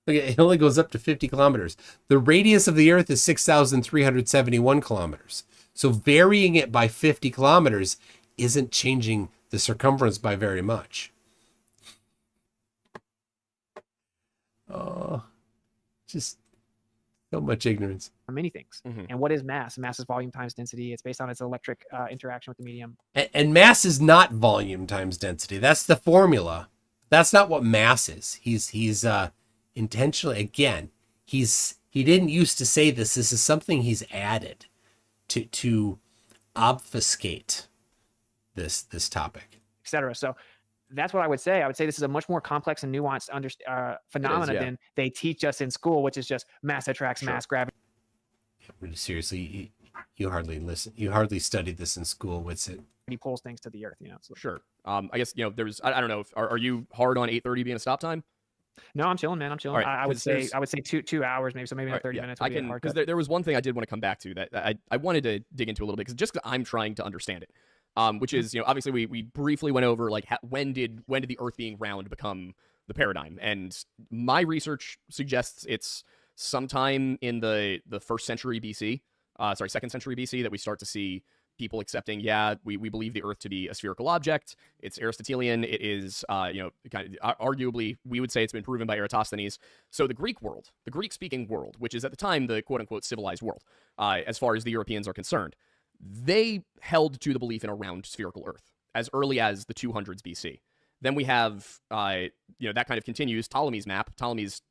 Look, it only goes up to 50 kilometers. The radius of the Earth is 6,371 kilometers. So varying it by 50 kilometers isn't changing the circumference by very much. Oh, just so much ignorance. Many things. And what is mass? Mass is volume times density. It's based on its electric interaction with the medium. And mass is not volume times density. That's the formula. That's not what mass is. He's intentionally, again, he didn't used to say this. This is something he's added to obfuscate this topic, etc. So that's what I would say. I would say this is a much more complex and nuanced phenomena than they teach us in school, which is just mass attracts mass, gravity. Seriously, You hardly listen. You hardly studied this in school. WItsit. He pulls things to the earth, So. Sure. I guess there's I don't know. Are you hard on 8:30 being a stop time? No, I'm chilling, man. I'm chilling. All right, I would 'cause say there's- 2 hours maybe. So maybe not Alright, 30 yeah, minutes. I Would be a can hard because cut. there was one thing I did want to come back to that I wanted to dig into a little bit because just 'cause I'm trying to understand it, which is obviously we briefly went over like when did the Earth being round become the paradigm, and my research suggests it's sometime in the first century BC, second century BC that we start to see people accepting, we believe the Earth to be a spherical object. It's Aristotelian. It is, kind of, arguably, we would say it's been proven by Eratosthenes. So the Greek world, the Greek-speaking world, which is at the time the quote-unquote civilized world, as far as the Europeans are concerned, they held to the belief in a round spherical Earth as early as the 200s BC. Then we have, that kind of continues. Ptolemy's map. Ptolemy's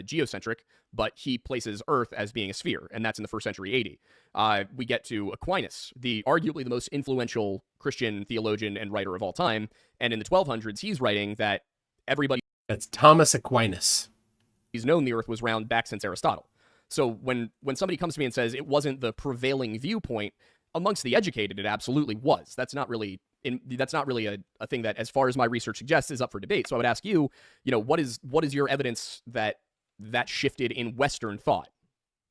geocentric, but he places Earth as being a sphere, and that's in the first century AD. We get to Aquinas, arguably the most influential Christian theologian and writer of all time, and in the 1200s, he's writing that everybody That's Thomas Aquinas. he's known the Earth was round back since Aristotle. So when somebody comes to me and says it wasn't the prevailing viewpoint amongst the educated, it absolutely was. That's not really a thing that, as far as my research suggests, is up for debate. So I would ask you, what is your evidence that shifted in Western thought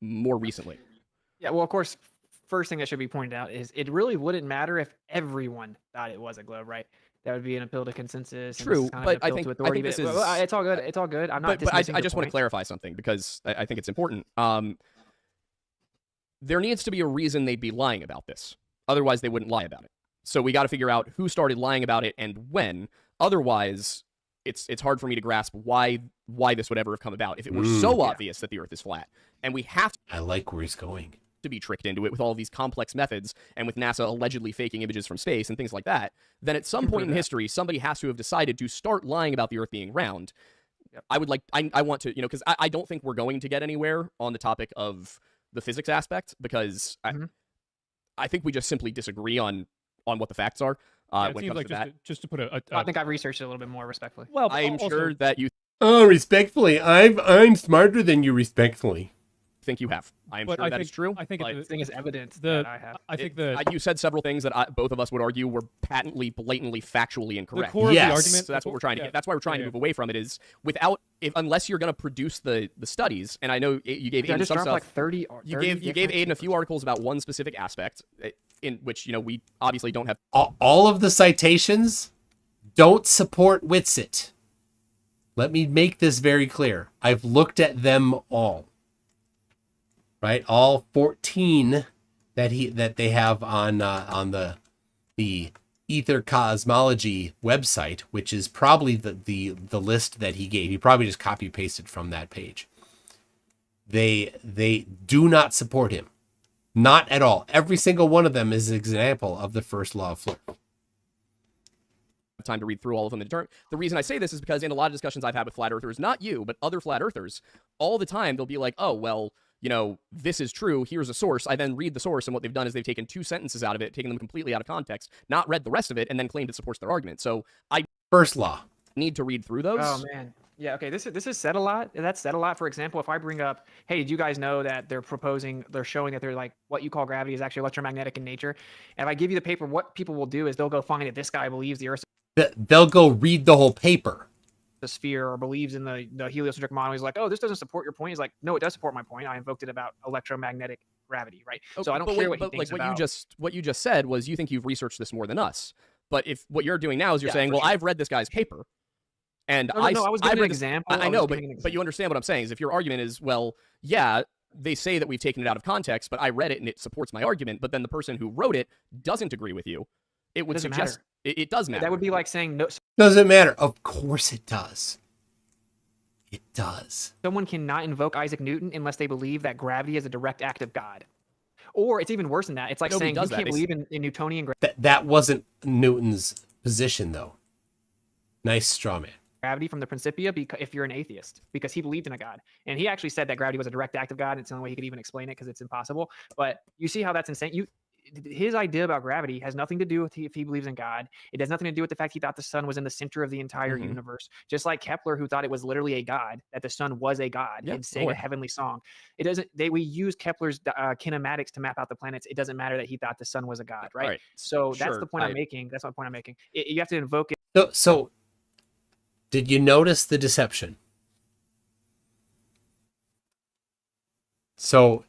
more recently? Yeah, well, of course, first thing that should be pointed out is it really wouldn't matter if everyone thought it was a globe, right? That would be an appeal to consensus. And True, this is kind of but an appeal to authority, this but- is. well, it's all good. It's all good. I'm not. But dismissing I your just want to point. clarify something because I think it's important. There needs to be a reason they'd be lying about this. Otherwise, they wouldn't lie about it. So we got to figure out who started lying about it and when. Otherwise, it's hard for me to grasp why this would ever have come about if it were so obvious that the Earth is flat. And we have I like where he's going. to be tricked into it with all these complex methods and with NASA allegedly faking images from space and things like that. Then at some point in history, somebody has to have decided to start lying about the Earth being round. Yep. I want to, because I don't think we're going to get anywhere on the topic of the physics aspect because I think we just simply disagree on what the facts are It when it seems comes like to that. just to put a I think I've researched it a little bit more respectfully. well, I'm also- sure that you Oh, respectfully, I'm smarter than you. Respectfully. think you have. I am but sure I that think, is true. I think but This thing is evidence the that I have. I think the you said several things that both of us would argue were patently, blatantly, factually incorrect. core Yes. of the argument. So that's what we're trying to yeah, get. That's why we're trying to yeah. move away from it. Is unless you're going to produce the studies. And I know you gave I Aiden just some dropped stuff. like 30. You gave Aiden a few articles about one specific aspect, in which we obviously don't have All of the citations don't support WItsit. Let me make this very clear. I've looked at them all. Right, all 14 that they have on the Ether Cosmology website, which is probably the list that he gave. He probably just copy pasted from that page. They do not support him, not at all. Every single one of them is an example of the first law of Flirt. time to read through all of them. The reason I say this is because in a lot of discussions I've had with flat earthers, not you, but other flat earthers, all the time they'll be like, oh, well, this is true. Here's a source. I then read the source, and what they've done is they've taken 2 sentences out of it, taken them completely out of context, not read the rest of it, and then claimed it supports their argument. So I First law. need to read through those. Oh man. Yeah, okay. This is said a lot. That's said a lot. For example, if I bring up, hey, did you guys know that they're showing that they're like what you call gravity is actually electromagnetic in nature? And if I give you the paper, what people will do is they'll go find that this guy believes the Earth They'll go read the whole paper. the sphere or believes in the heliocentric model. He's like, oh, this doesn't support your point. He's like, no, it does support my point. I invoked it about electromagnetic gravity, right? So I don't care what he thinks about. What you just said was you think you've researched this more than us. But if what you're doing now is you're Yeah, saying, for well, sure. I've read this guy's paper, and No, I was giving an read example. I know, but giving an you understand what I'm saying is if your argument is, well, yeah, they say that we've taken it out of context, but I read it and it supports my argument, but then the person who wrote it doesn't agree with you, it would Doesn't suggest it does matter. That would be like saying no. Doesn't matter. Of course it does. It does. Someone cannot invoke Isaac Newton unless they believe that gravity is a direct act of God. Or it's even worse than that. It's like Nobody saying you does that. can't believe in Newtonian That wasn't Newton's position, though. Nice straw man. gravity from the Principia if you're an atheist, because he believed in a God. And he actually said that gravity was a direct act of God. It's the only way he could even explain it because it's impossible. But you see how that's insane? his idea about gravity has nothing to do with if he believes in God. It has nothing to do with the fact he thought the sun was in the center of the entire Mhm. universe. Just like Kepler, who thought it was literally a god, that the sun was a god Yeah, and sang oh, a heavenly song. It doesn't. We use Kepler's kinematics to map out the planets. It doesn't matter that he thought the sun was a god, right? All right. So that's Sure. the point I'm making. That's my point I'm making. You have to invoke it. So did you notice the deception? So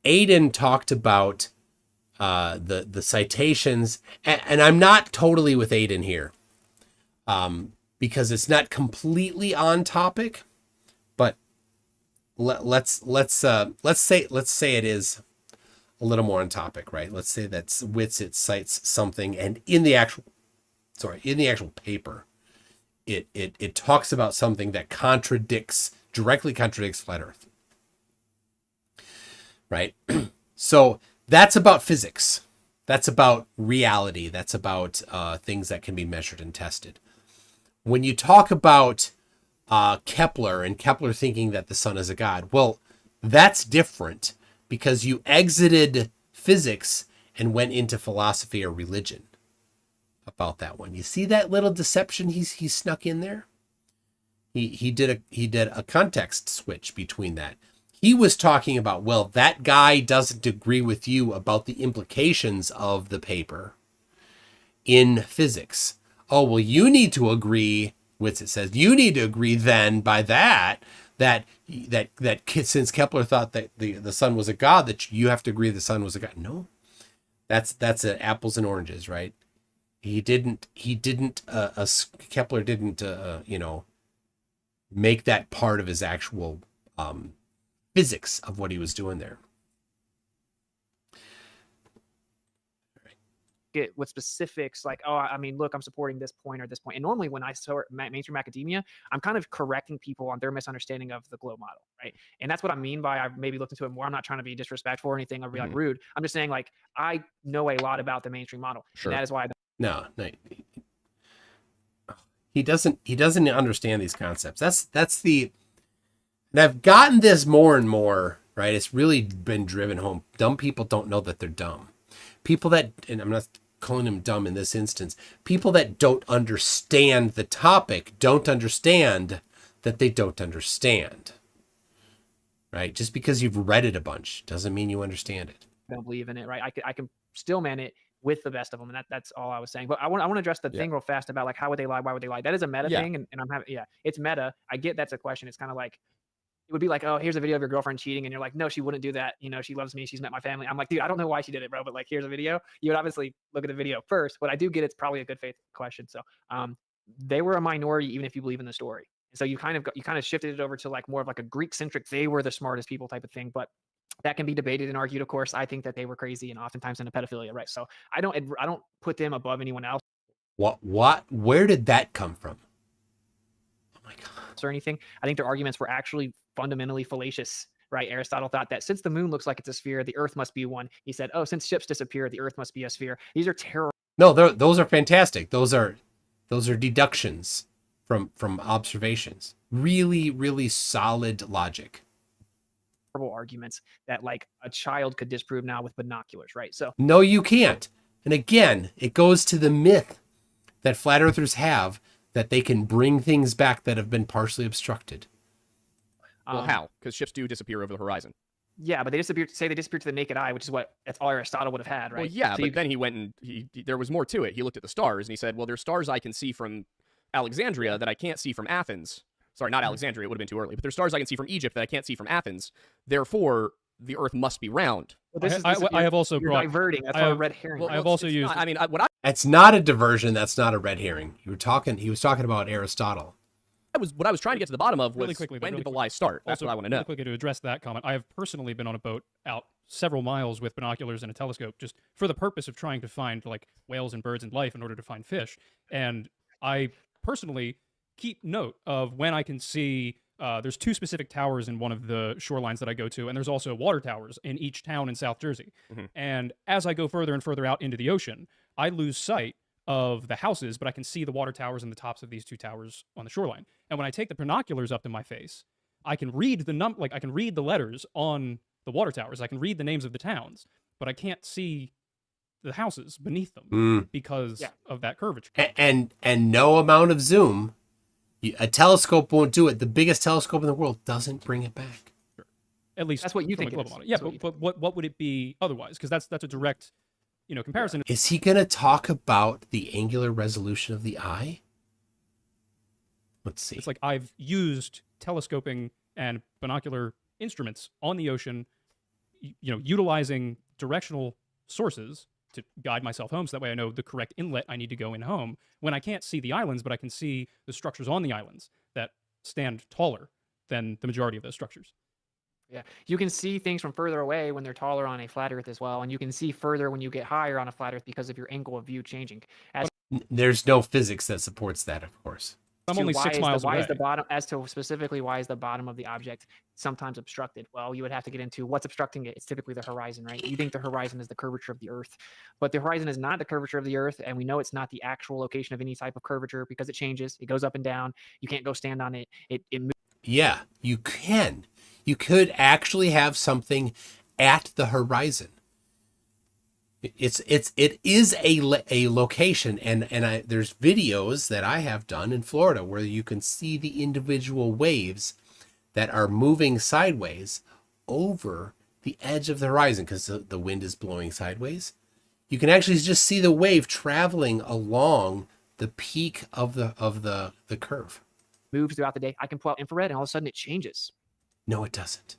Aiden talked about the citations, and I'm not totally with Aiden here, because it's not completely on topic, but let's say it is a little more on topic, right? Let's say that WItsit cites something, and in the actual paper, it talks about something that directly contradicts flat Earth. Right? So that's about physics. That's about reality. That's about things that can be measured and tested. When you talk about Kepler and Kepler thinking that the sun is a god, well, that's different because you exited physics and went into philosophy or religion about that one. You see that little deception he snuck in there? He did a context switch between that. He was talking about, well, that guy doesn't agree with you about the implications of the paper in physics. Oh, well, you need to agree, WItsit says, you need to agree then by that since Kepler thought that the sun was a god, that you have to agree the sun was a god. No, that's apples and oranges, right? Kepler didn't, make that part of his actual physics of what he was doing there. It with specifics like, oh, I mean, look, I'm supporting this point or this point. And normally when I start mainstream academia, I'm kind of correcting people on their misunderstanding of the globe model, right? And that's what I mean by I've maybe looked into it more. I'm not trying to be disrespectful or anything or be like rude. I'm just saying like I know a lot about the mainstream model. Sure. And that is why No. He doesn't understand these concepts. And I've gotten this more and more, right? It's really been driven home. Dumb people don't know that they're dumb. People that, and I'm not calling them dumb in this instance, people that don't understand the topic don't understand that they don't understand, right? Just because you've read it a bunch doesn't mean you understand it. I don't believe in it, right? I can still man it with the best of them, and that's all I was saying. But I want to address the thing real fast about like how would they lie, why would they lie? That is a meta thing, and I'm having it's meta. I get that's a question. It's kind of like it would be like, oh, here's a video of your girlfriend cheating, and you're like, no, she wouldn't do that. You know, she loves me. She's met my family. I'm like, dude, I don't know why she did it, bro, but like, here's a video. You would obviously look at the video first, but I do get it's probably a good faith question. So, they were a minority, even if you believe in the story. And so you kind of shifted it over to like more of like a Greek centric. They were the smartest people type of thing, but that can be debated and argued. Of course, I think that they were crazy and oftentimes into pedophilia, right? So I don't put them above anyone else. Where did that come from? Oh my God. Or anything. I think their arguments were actually fundamentally fallacious, right? Aristotle thought that since the moon looks like it's a sphere, the earth must be one. He said, oh, since ships disappear, the earth must be a sphere. These are terrible. No, those are fantastic. Those are deductions from observations. Really, really solid logic. Arguments that like a child could disprove now with binoculars, right? So no, you can't. And again, it goes to the myth that flat earthers have that they can bring things back that have been partially obstructed. Well, how? Because ships do disappear over the horizon. Yeah, but they disappear to the naked eye, which is that's all Aristotle would have had, right? Well, yeah, so but then he went and there was more to it. He looked at the stars and he said, well, there's stars I can see from Alexandria that I can't see from Athens. Sorry, not Alexandria, it would have been too early. But there's stars I can see from Egypt that I can't see from Athens. Therefore, the Earth must be round. Well, I have also brought diverting. That's all a red herring. Well, I have also used. I mean, That's not a diversion. That's not a red herring. He was talking about Aristotle. What I was trying to get to the bottom of was really quickly, when did the lie start? That's also, what I want to know. Really quickly to address that comment, I have personally been on a boat out several miles with binoculars and a telescope just for the purpose of trying to find like whales and birds and life in order to find fish. And I personally keep note of when I can see. There's two specific towers in one of the shorelines that I go to, and there's also water towers in each town in South Jersey. Mm-hmm. And as I go further and further out into the ocean, I lose sight of the houses, but I can see the water towers and the tops of these two towers on the shoreline. And when I take the binoculars up to my face, I can read I can read the letters on the water towers. I can read the names of the towns, but I can't see the houses beneath them because of that curvature. And no amount of zoom, a telescope won't do it. The biggest telescope in the world doesn't bring it back. At least That's what you from think a it global is. model. Yeah, That's but what would it be otherwise? Because that's a direct, comparison. Is he going to talk about the angular resolution of the eye? Let's see. It's like I've used telescoping and binocular instruments on the ocean, utilizing directional sources to guide myself home, so that way I know the correct inlet I need to go in home when I can't see the islands, but I can see the structures on the islands that stand taller than the majority of those structures. Yeah, you can see things from further away when they're taller on a flat Earth as well, and you can see further when you get higher on a flat Earth because of your angle of view changing. As There's no physics that supports that, of course. I'm to only why 6 is miles the, why away. is the bottom, as to specifically why is the bottom of the object sometimes obstructed? Well, you would have to get into what's obstructing it. It's typically the horizon, right? You think the horizon is the curvature of the Earth, but the horizon is not the curvature of the Earth, and we know it's not the actual location of any type of curvature because it changes. It goes up and down. You can't go stand on it. It moves. Yeah, you can. You could actually have something at the horizon. It is a location, and there's videos that I have done in Florida where you can see the individual waves that are moving sideways over the edge of the horizon because the wind is blowing sideways. You can actually just see the wave traveling along the peak of the curve. Moves throughout the day. I can pull out infrared, and all of a sudden it changes. No, it doesn't.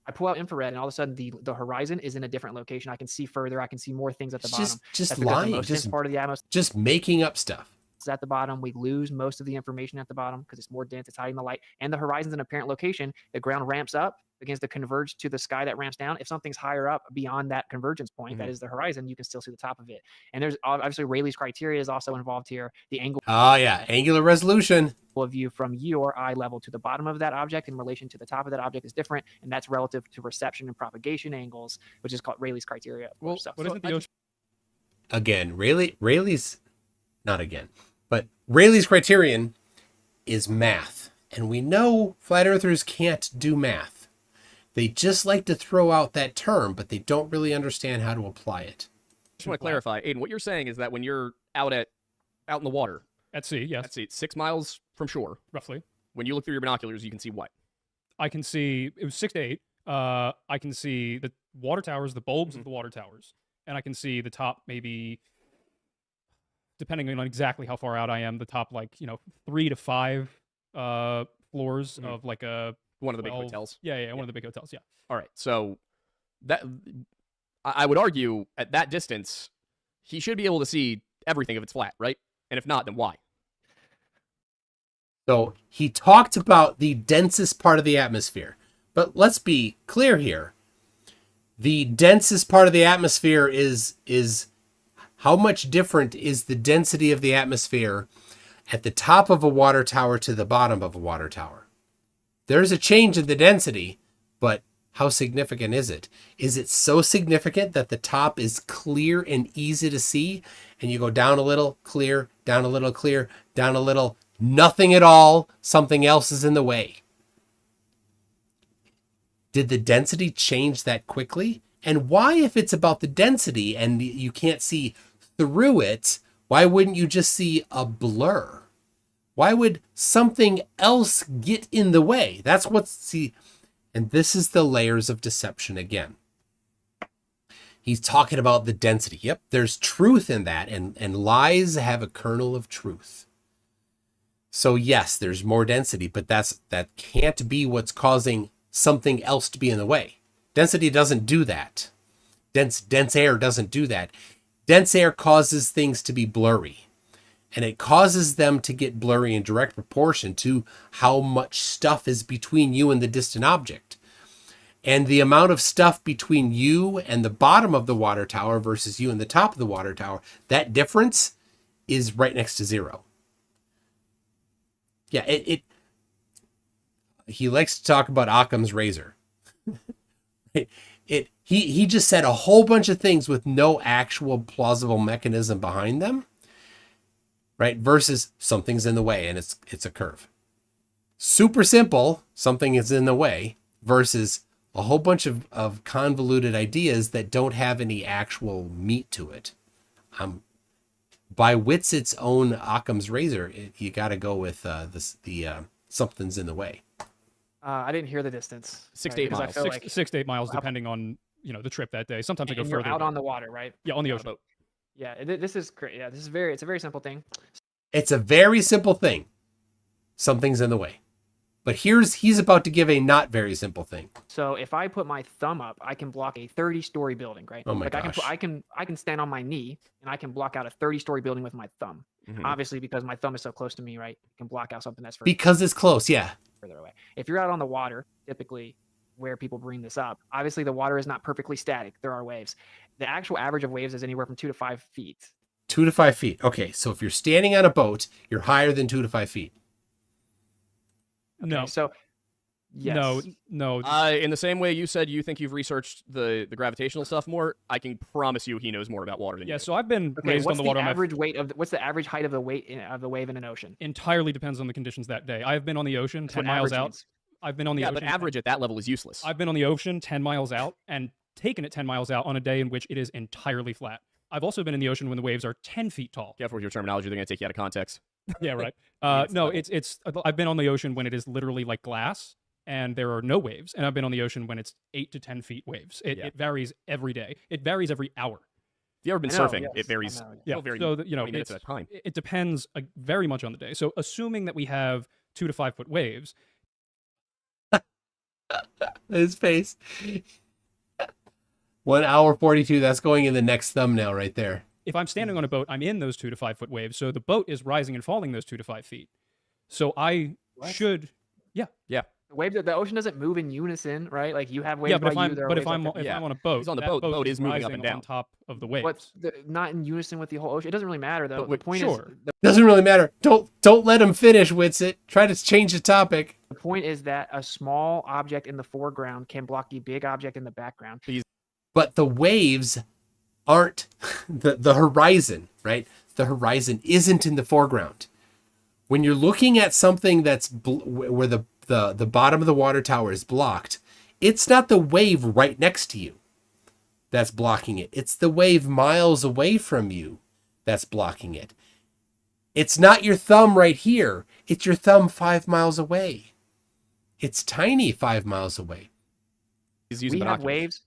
I pull out infrared, and all of a sudden the horizon is in a different location. I can see further. I can see more things at the bottom. Just That's because lying. the most dense part of the atmosphere Just making up stuff. is at the bottom. We lose most of the information at the bottom because it's more dense. It's hiding the light, and the horizon's an apparent location. The ground ramps up, begins to converge to the sky that ramps down. If something's higher up beyond that convergence point, that is the horizon, you can still see the top of it. And there's obviously Rayleigh's criteria is also involved here. The angle Oh yeah, angular resolution. of view from your eye level to the bottom of that object in relation to the top of that object is different, and that's relative to reception and propagation angles, which is called Rayleigh's criteria. Well, So- what isn't the ocean? Again, Rayleigh's not again, but Rayleigh's criterion is math. And we know flat earthers can't do math. They just like to throw out that term, but they don't really understand how to apply it. Just want to clarify, Aiden, what you're saying is that when you're out in the water, At sea, yes, let's see, 6 miles from shore, roughly. when you look through your binoculars, you can see what? I can see, it was 6 to 8. I can see the water towers, the bulbs of the water towers, and I can see the top, maybe, depending on exactly how far out I am, the top 3 to 5 floors of like a One of the big 12 hotels. Yeah, one of the big hotels. Yeah. All right, so that I would argue at that distance, he should be able to see everything if it's flat, right? And if not, then why? So he talked about the densest part of the atmosphere. But let's be clear here. The densest part of the atmosphere is how much different is the density of the atmosphere at the top of a water tower to the bottom of a water tower. There's a change in the density, but how significant is it? Is it so significant that the top is clear and easy to see, and you go down a little, clear, down a little, clear, down a little, nothing at all, something else is in the way? Did the density change that quickly? And why, if it's about the density and you can't see through it, why wouldn't you just see a blur? Why would something else get in the way? That's and this is the layers of deception again. He's talking about the density. Yep, there's truth in that, and lies have a kernel of truth. So yes, there's more density, but that can't be what's causing something else to be in the way. Density doesn't do that. Dense air doesn't do that. Dense air causes things to be blurry, and it causes them to get blurry in direct proportion to how much stuff is between you and the distant object. And the amount of stuff between you and the bottom of the water tower versus you and the top of the water tower, that difference is right next to zero. Yeah, he likes to talk about Occam's razor. He just said a whole bunch of things with no actual plausible mechanism behind them, right? Versus something's in the way and it's a curve. Super simple, something is in the way, versus a whole bunch of convoluted ideas that don't have any actual meat to it. By WItSit's own Occam's razor, you got to go with the something's in the way. I didn't hear the distance. 6 to 8 because I miles. feel 6 to 8 miles, depending on the trip that day. Sometimes I go and further. you're out on the water, right? Yeah, on the On a ocean. boat. Yeah, this is great. Yeah, it's a very simple thing. It's a very simple thing. Something's in the way. But he's about to give a not very simple thing. So if I put my thumb up, I can block a 30-story building, right? Oh my like gosh. I can stand on my knee and I can block out a 30-story building with my thumb. Mhm. Obviously, because my thumb is so close to me, right? I can block out something that's Because it's close, yeah. further away. If you're out on the water, typically where people bring this up, obviously the water is not perfectly static. There are waves. The actual average of waves is anywhere from 2 to 5 feet. 2 to 5 feet. Okay, so if you're standing on a boat, you're higher than 2 to 5 feet. No, Okay, so yes. no. In the same way you said you think you've researched the gravitational stuff more, I can promise you he knows more about water than you Yeah, do. so I've been Okay, raised on what's the the water. average weight of what's the average height of the wave in an ocean? Entirely depends on the conditions that day. I have been on the ocean That's 10 what miles average out. means. I've been on the Yeah, ocean. but average at that level is useless. I've been on the ocean 10 miles out and taken it 10 miles out on a day in which it is entirely flat. I've also been in the ocean when the waves are 10 feet tall. Careful with your terminology; they're going to take you out of context. Yeah, right. It's No, level. it's. I've been on the ocean when it is literally like glass and there are no waves, and I've been on the ocean when it's 8 to 10 feet waves. Yeah. It varies every day. It varies every hour. If you've ever been I know, surfing, yes, it varies. I know, Yeah, very so many minutes at a time. it depends very much on the day. So assuming that we have 2 to 5 foot waves, His face. 1 hour 42. That's going in the next thumbnail right there. if I'm standing on a boat, I'm in those 2 to 5 foot waves. So the boat is rising and falling those 2 to 5 feet. So I What? should, The waves, the ocean doesn't move in unison, right? Like you have waves yeah. But by if you, there are but waves if I'm up there. if Yeah. I'm on a boat, He's on the that boat, the boat is moving up rising and down. on top of the waves. What's not in unison with the whole ocean? It doesn't really matter though. But The wait, point sure. is the Doesn't really matter. Don't let him finish, Witsit. Try to change the topic. point is that a small object in the foreground can block a big object in the background. But the waves aren't the horizon, right? The horizon isn't in the foreground. When you're looking at something that's where the bottom of the water tower is blocked, it's not the wave right next to you that's blocking it. It's the wave miles away from you that's blocking it. It's not your thumb right here. It's your thumb 5 miles away. It's tiny 5 miles away. He's using We have binoculars. waves.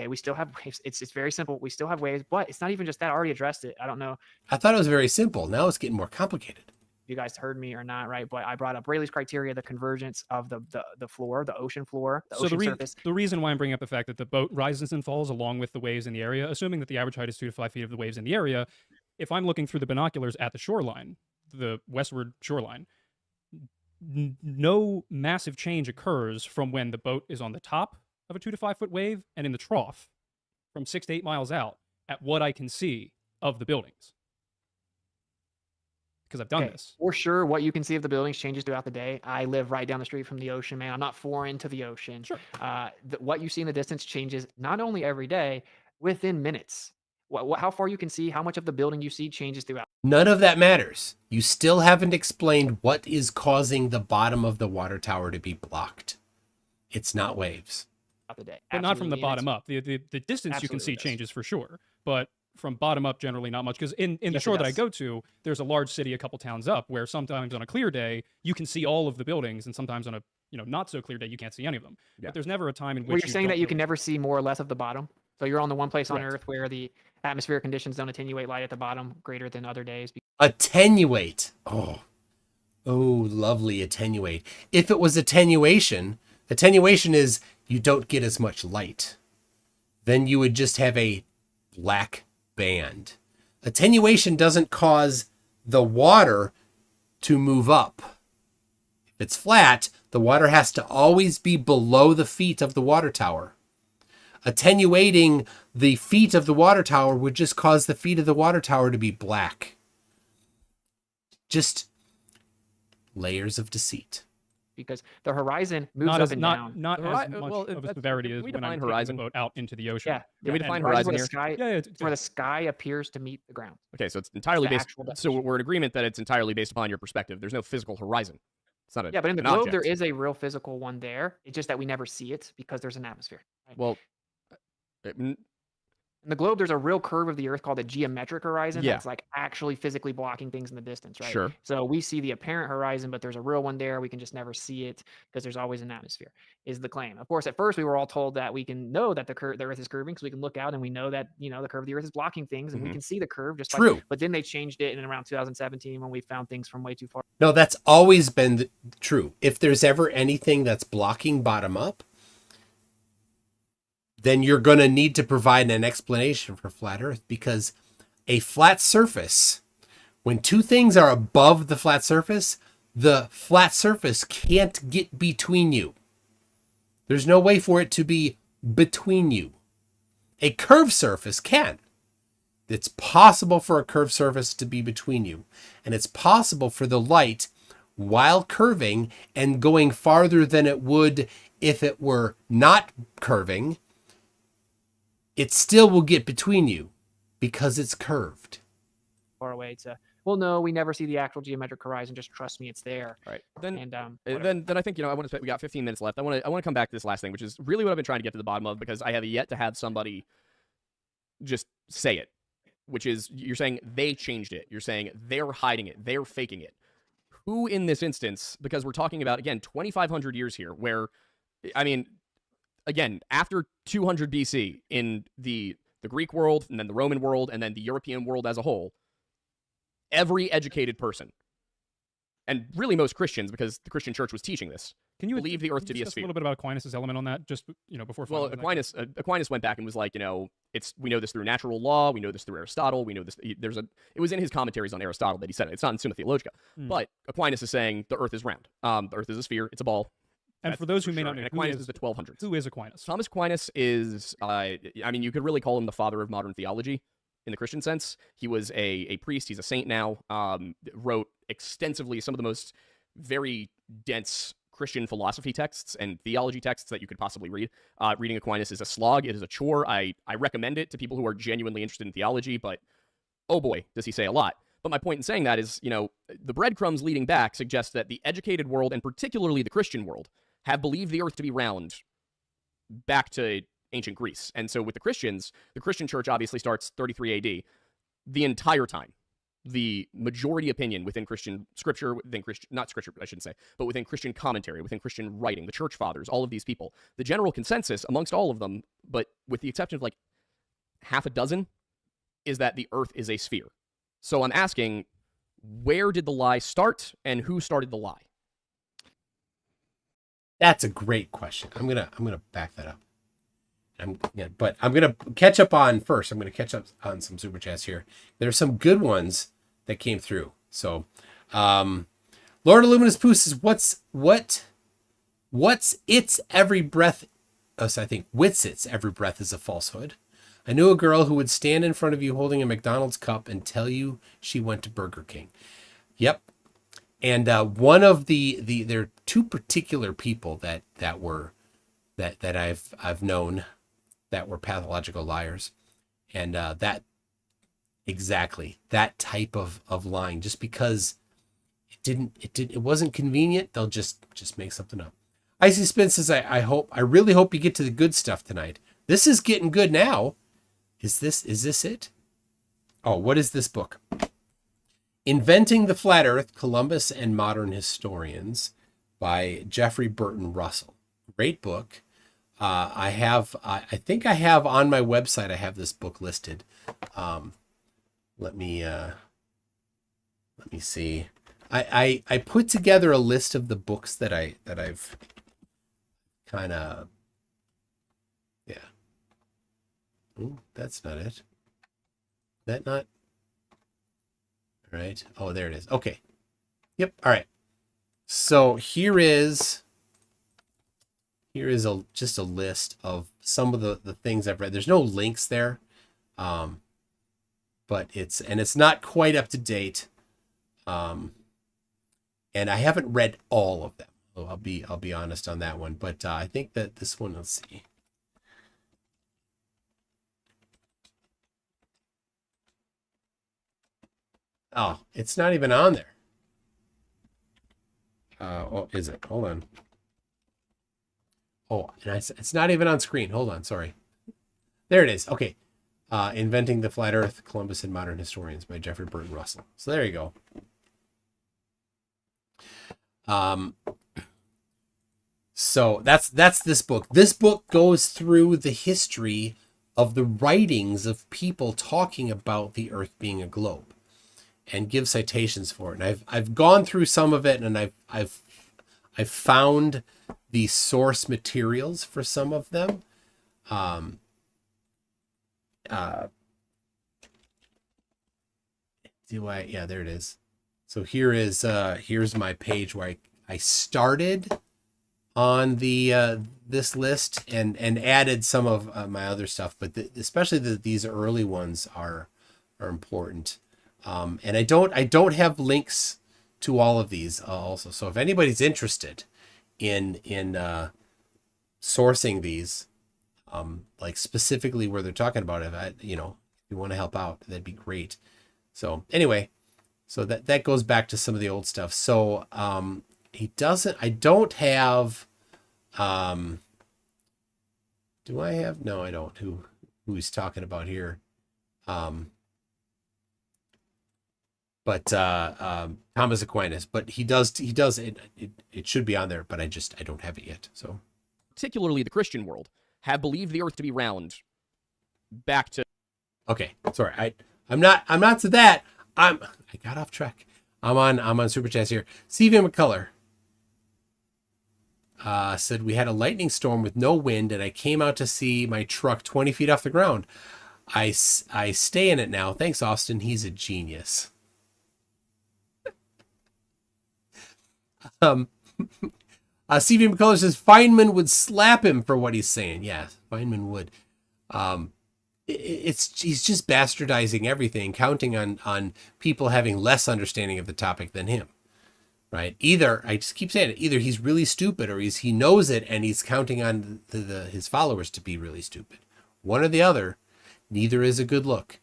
We still have waves. It's very simple. We still have waves, but it's not even just that. I already addressed it. I don't know I thought it was very simple. Now it's getting more complicated. if you guys heard me or not, right? But I brought up Rayleigh's criteria, the convergence of the floor, the ocean floor, the So ocean surface. the reason why I'm bringing up the fact that the boat rises and falls along with the waves in the area, assuming that the average height is 2 to 5 feet of the waves in the area, if I'm looking through the binoculars at the shoreline, the westward shoreline, no massive change occurs from when the boat is on the top of a 2 to 5 foot wave and in the trough from 6 to 8 miles out at what I can see of the buildings. Because I've done Okay, this. For sure, what you can see of the buildings changes throughout the day. I live right down the street from the ocean, man. I'm not foreign to the ocean. Sure. What you see in the distance changes not only every day, within minutes. How far you can see, how much of the building you see changes throughout None of that matters. You still haven't explained what is causing the bottom of the water tower to be blocked. It's not waves. the day. But not from the Absolutely, and bottom up. The distance you can Absolutely see it does. changes for sure. But from bottom up, generally not much. Because in the Yes, it shore that I does. go to, there's a large city a couple towns up where sometimes on a clear day you can see all of the buildings, and sometimes on a not so clear day you can't see any of them. Yeah. But there's never a time in which Well, you're saying don't that you can really- never see more or less of the bottom. So you're on the one place on Correct. Earth where the atmospheric conditions don't attenuate light at the bottom greater than other days. Attenuate. Oh, lovely attenuate. If it was attenuation is you don't get as much light. Then you would just have a black band. Attenuation doesn't cause the water to move up. If it's flat, the water has to always be below the feet of the water tower. Attenuating the feet of the water tower would just cause the feet of the water tower to be black. Just layers of deceit. Because the horizon moves not up as and not down. not The as hori- much well, of a that's- severity can as we when I'm define taking horizon? the boat out into the ocean. Yeah. Can we yeah, define and horizon where here? the sky, Yeah, where the sky appears to meet the ground. Okay, so it's entirely the based. actual So definition. we're in agreement that it's entirely based upon your perspective. There's no physical horizon. It's not a, Yeah, but in the an globe, there object. is a real physical one there. It's just that we never see it because there's an atmosphere. Right? Well, In the globe, there's a real curve of the Earth called a geometric horizon Yeah. that's like actually physically blocking things in the distance, right? Sure. So we see the apparent horizon, but there's a real one there. We can just never see it because there's always an atmosphere, is the claim. Of course, at first we were all told that we can know that the Earth is curving because we can look out and we know that, the curve of the Earth is blocking things and we Mhm. can see the curve just True. like, but then they changed it in around 2017 when we found things from way too far. No, that's always been true. If there's ever anything that's blocking bottom up, then you're going to need to provide an explanation for flat Earth, because a flat surface, when two things are above the flat surface can't get between you. There's no way for it to be between you. A curved surface can. It's possible for a curved surface to be between you. And it's possible for the light, while curving and going farther than it would if it were not curving, it still will get between you because it's curved. Far away to, well, no, we never see the actual geometric horizon. Just trust me, it's there. Right. Then, And then I think, I want to. We got 15 minutes left. I want to come back to this last thing, which is really what I've been trying to get to the bottom of, because I have yet to have somebody just say it. Which is, you're saying they changed it. You're saying they're hiding it. They're faking it. Who in this instance? Because we're talking about, again, 2,500 years here, where, I mean, again, after 200 BC in the Greek world, and then the Roman world, and then the European world as a whole, every educated person, and really most Christians, because the Christian church was teaching this, Can you believe the Earth can to you be a discuss sphere. a little bit about Aquinas' element on that, just before. Well, Aquinas went back and was like, we know this through natural law, we know this through Aristotle, we know this. It was in his commentaries on Aristotle that he said it. It's not in Summa Theologica, but Aquinas is saying the Earth is round. The Earth is a sphere. It's a ball. And for those who may not know, and Aquinas is the 1200s. Who is Aquinas? Thomas Aquinas is, you could really call him the father of modern theology in the Christian sense. He was a priest. He's a saint now. Wrote extensively some of the most very dense Christian philosophy texts and theology texts that you could possibly read. Reading Aquinas is a slog. It is a chore. I recommend it to people who are genuinely interested in theology, but oh boy, does he say a lot. But my point in saying that is, the breadcrumbs leading back suggest that the educated world, and particularly the Christian world, have believed the Earth to be round back to ancient Greece. And so with the Christians, the Christian church obviously starts 33 AD. The entire time, the majority opinion within Christian scripture, not scripture, I shouldn't say, but within Christian commentary, within Christian writing, the church fathers, all of these people, the general consensus amongst all of them, but with the exception of like half a dozen, is that the Earth is a sphere. So I'm asking, where did the lie start and who started the lie? That's a great question. I'm gonna back that up. But I'm gonna catch up on first. I'm gonna catch up on some super chats here. There's some good ones that came through. So, Lord Illuminous Poo says, what's its every breath? So I think WItsit every breath is a falsehood. I knew a girl who would stand in front of you holding a McDonald's cup and tell you she went to Burger King. Yep. And one of there are two particular people that I've known that were pathological liars, and that type of lying, just because it wasn't convenient, they'll just make something up. Icy Spin says, I really hope you get to the good stuff tonight. This is getting good now. Is this it? Oh, what is this book? Inventing the Flat Earth, Columbus and Modern Historians by Jeffrey Burton Russell. Great book. I think I have on my website, I have this book listed. Let me see. I put together a list of the books that I've kind of, yeah. Ooh, that's not it. That not. All right. Oh, there it is. Okay. Yep. All right. So here is just a list of some of the things I've read. There's no links there. But it's not quite up to date. And I haven't read all of them. So I'll be honest on that one. But I think that this one, let's see. Oh, it's not even on there. Oh, is it? Hold on. Oh, and it's not even on screen. Hold on. Sorry. There it is. Okay. Inventing the Flat Earth, Columbus and Modern Historians by Jeffrey Burton Russell. So there you go. So that's this book. This book goes through the history of the writings of people talking about the Earth being a globe, and give citations for it. And I've gone through some of it, and I've found the source materials for some of them. Yeah, there it is. So here's my page where I started on the this list and added some of my other stuff, but especially these early ones are important. And I don't have links to all of these also. So if anybody's interested in sourcing these, like specifically where they're talking about it, if you want to help out, that'd be great. So anyway, so that goes back to some of the old stuff. So I don't have, do I have? No, I don't. Who he's talking about here? But Thomas Aquinas, but he does it should be on there, but I don't have it yet. So particularly the Christian world, have believed the earth to be round back to... Okay, sorry. I'm not to that. I got off track. I'm on Super Chats here. Steven McCullough said, we had a lightning storm with no wind, and I came out to see my truck 20 feet off the ground. I stay in it now. Thanks, Austin. He's a genius. Steven McCullough says Feynman would slap him for what he's saying. Yeah, Feynman would. He's just bastardizing everything, counting on people having less understanding of the topic than him. Right? Either, I just keep saying it, either he's really stupid or he knows it and he's counting on his followers to be really stupid. One or the other. Neither is a good look.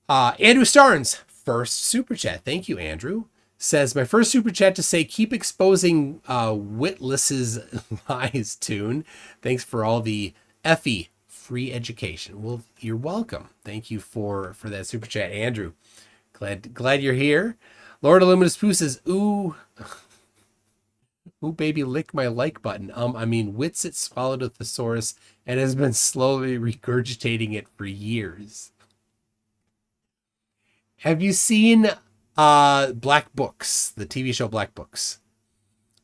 Andrew Starnes, first super chat. Thank you, Andrew. Says, my first super chat to say, keep exposing Witless's lies, Tune. Thanks for all the Effie free education. Well, you're welcome. Thank you for that super chat, Andrew. Glad you're here. Lord Illuminous Pooh says, ooh, baby, lick my like button. WItsit swallowed a thesaurus and has been slowly regurgitating it for years. Have you seen Black Books, the TV show Black Books?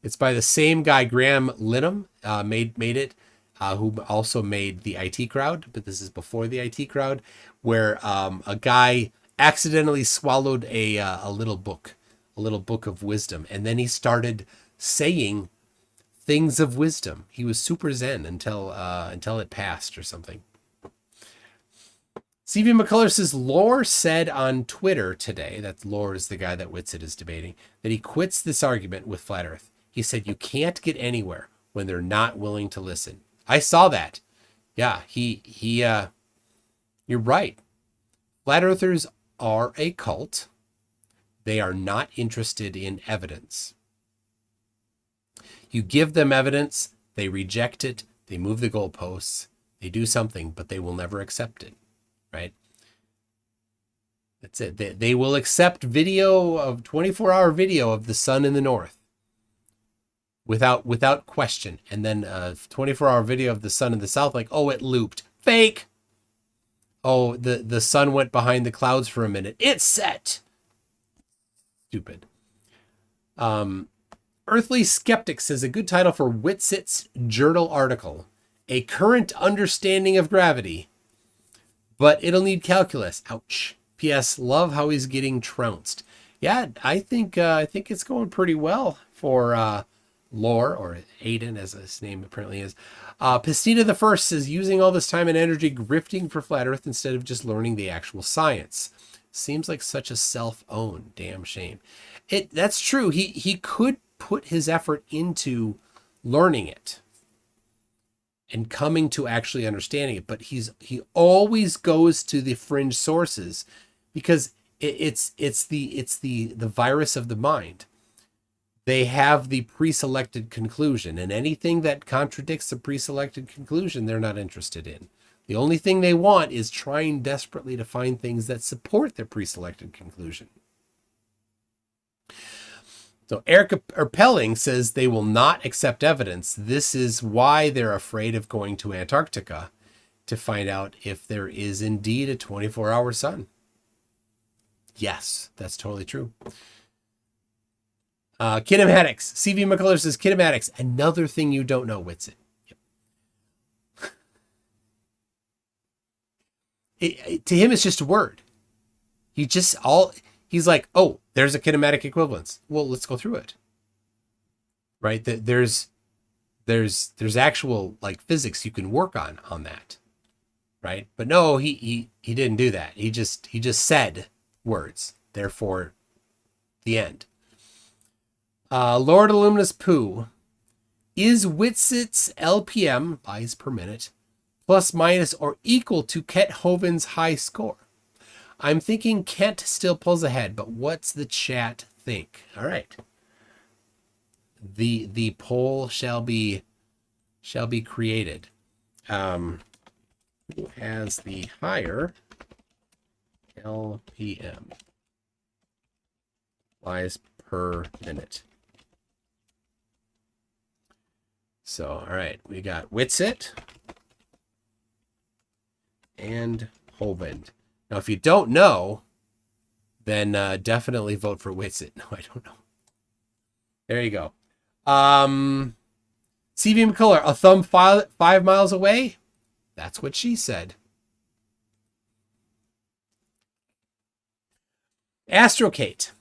It's by the same guy, Graham Linehan, made it, who also made the IT Crowd, but this is before the IT Crowd, where a guy accidentally swallowed a little book of wisdom, and then he started saying things of wisdom. He was super zen until it passed or something. CV McCullough says, Lore said on Twitter today, that Lore is the guy that Witsit is debating, that he quits this argument with Flat Earth. He said, you can't get anywhere when they're not willing to listen. I saw that. Yeah, you're right. Flat Earthers are a cult. They are not interested in evidence. You give them evidence, they reject it, they move the goalposts, they do something, but they will never accept it. Right? That's it. They will accept video of 24-hour video of the sun in the north without question. And then a 24-hour video of the sun in the south, like, oh, it looped. Fake. Oh, the sun went behind the clouds for a minute. It's set. Stupid. Earthly Skeptics is a good title for Witsit's journal article. A current understanding of gravity. But it'll need calculus. Ouch. P.S. Love how he's getting trounced. Yeah, I think it's going pretty well for Lore, or Aiden, as his name apparently is. Pistina the First says, using all this time and energy grifting for Flat Earth instead of just learning the actual science. Seems like such a self-owned damn shame. That's true. He could put his effort into learning it and coming to actually understanding it, but he always goes to the fringe sources because it's the virus of the mind. they have the pre-selected conclusion, and anything that contradicts the pre-selected conclusion, they're not interested in. The only thing they want is trying desperately to find things that support their pre-selected conclusion. So Erica Erpelling says they will not accept evidence. This is why they're afraid of going to Antarctica to find out if there is indeed a 24-hour sun. Yes, that's totally true. Kinematics. CV McCullers says kinematics. Another thing you don't know, Witsit. To him, it's just a word. He's like, oh, there's a kinematic equivalence. Well, let's go through it. Right? There's actual like physics you can work on that. Right? But no, he didn't do that. He just said words. Therefore, the end. Lord Illuminous Pooh. Is Witsit's LPM, lies per minute, plus minus or equal to Kent Hovind's high score? I'm thinking Kent still pulls ahead, but what's the chat think? All right. The poll shall be created. Who has the higher LPM? Lies per minute. So, all right, we got Witsit and Hovind. Now, if you don't know, then definitely vote for Witsit. No, I don't know. There you go. CV McCullough, a thumb 5 miles away? That's what she said. Astrokate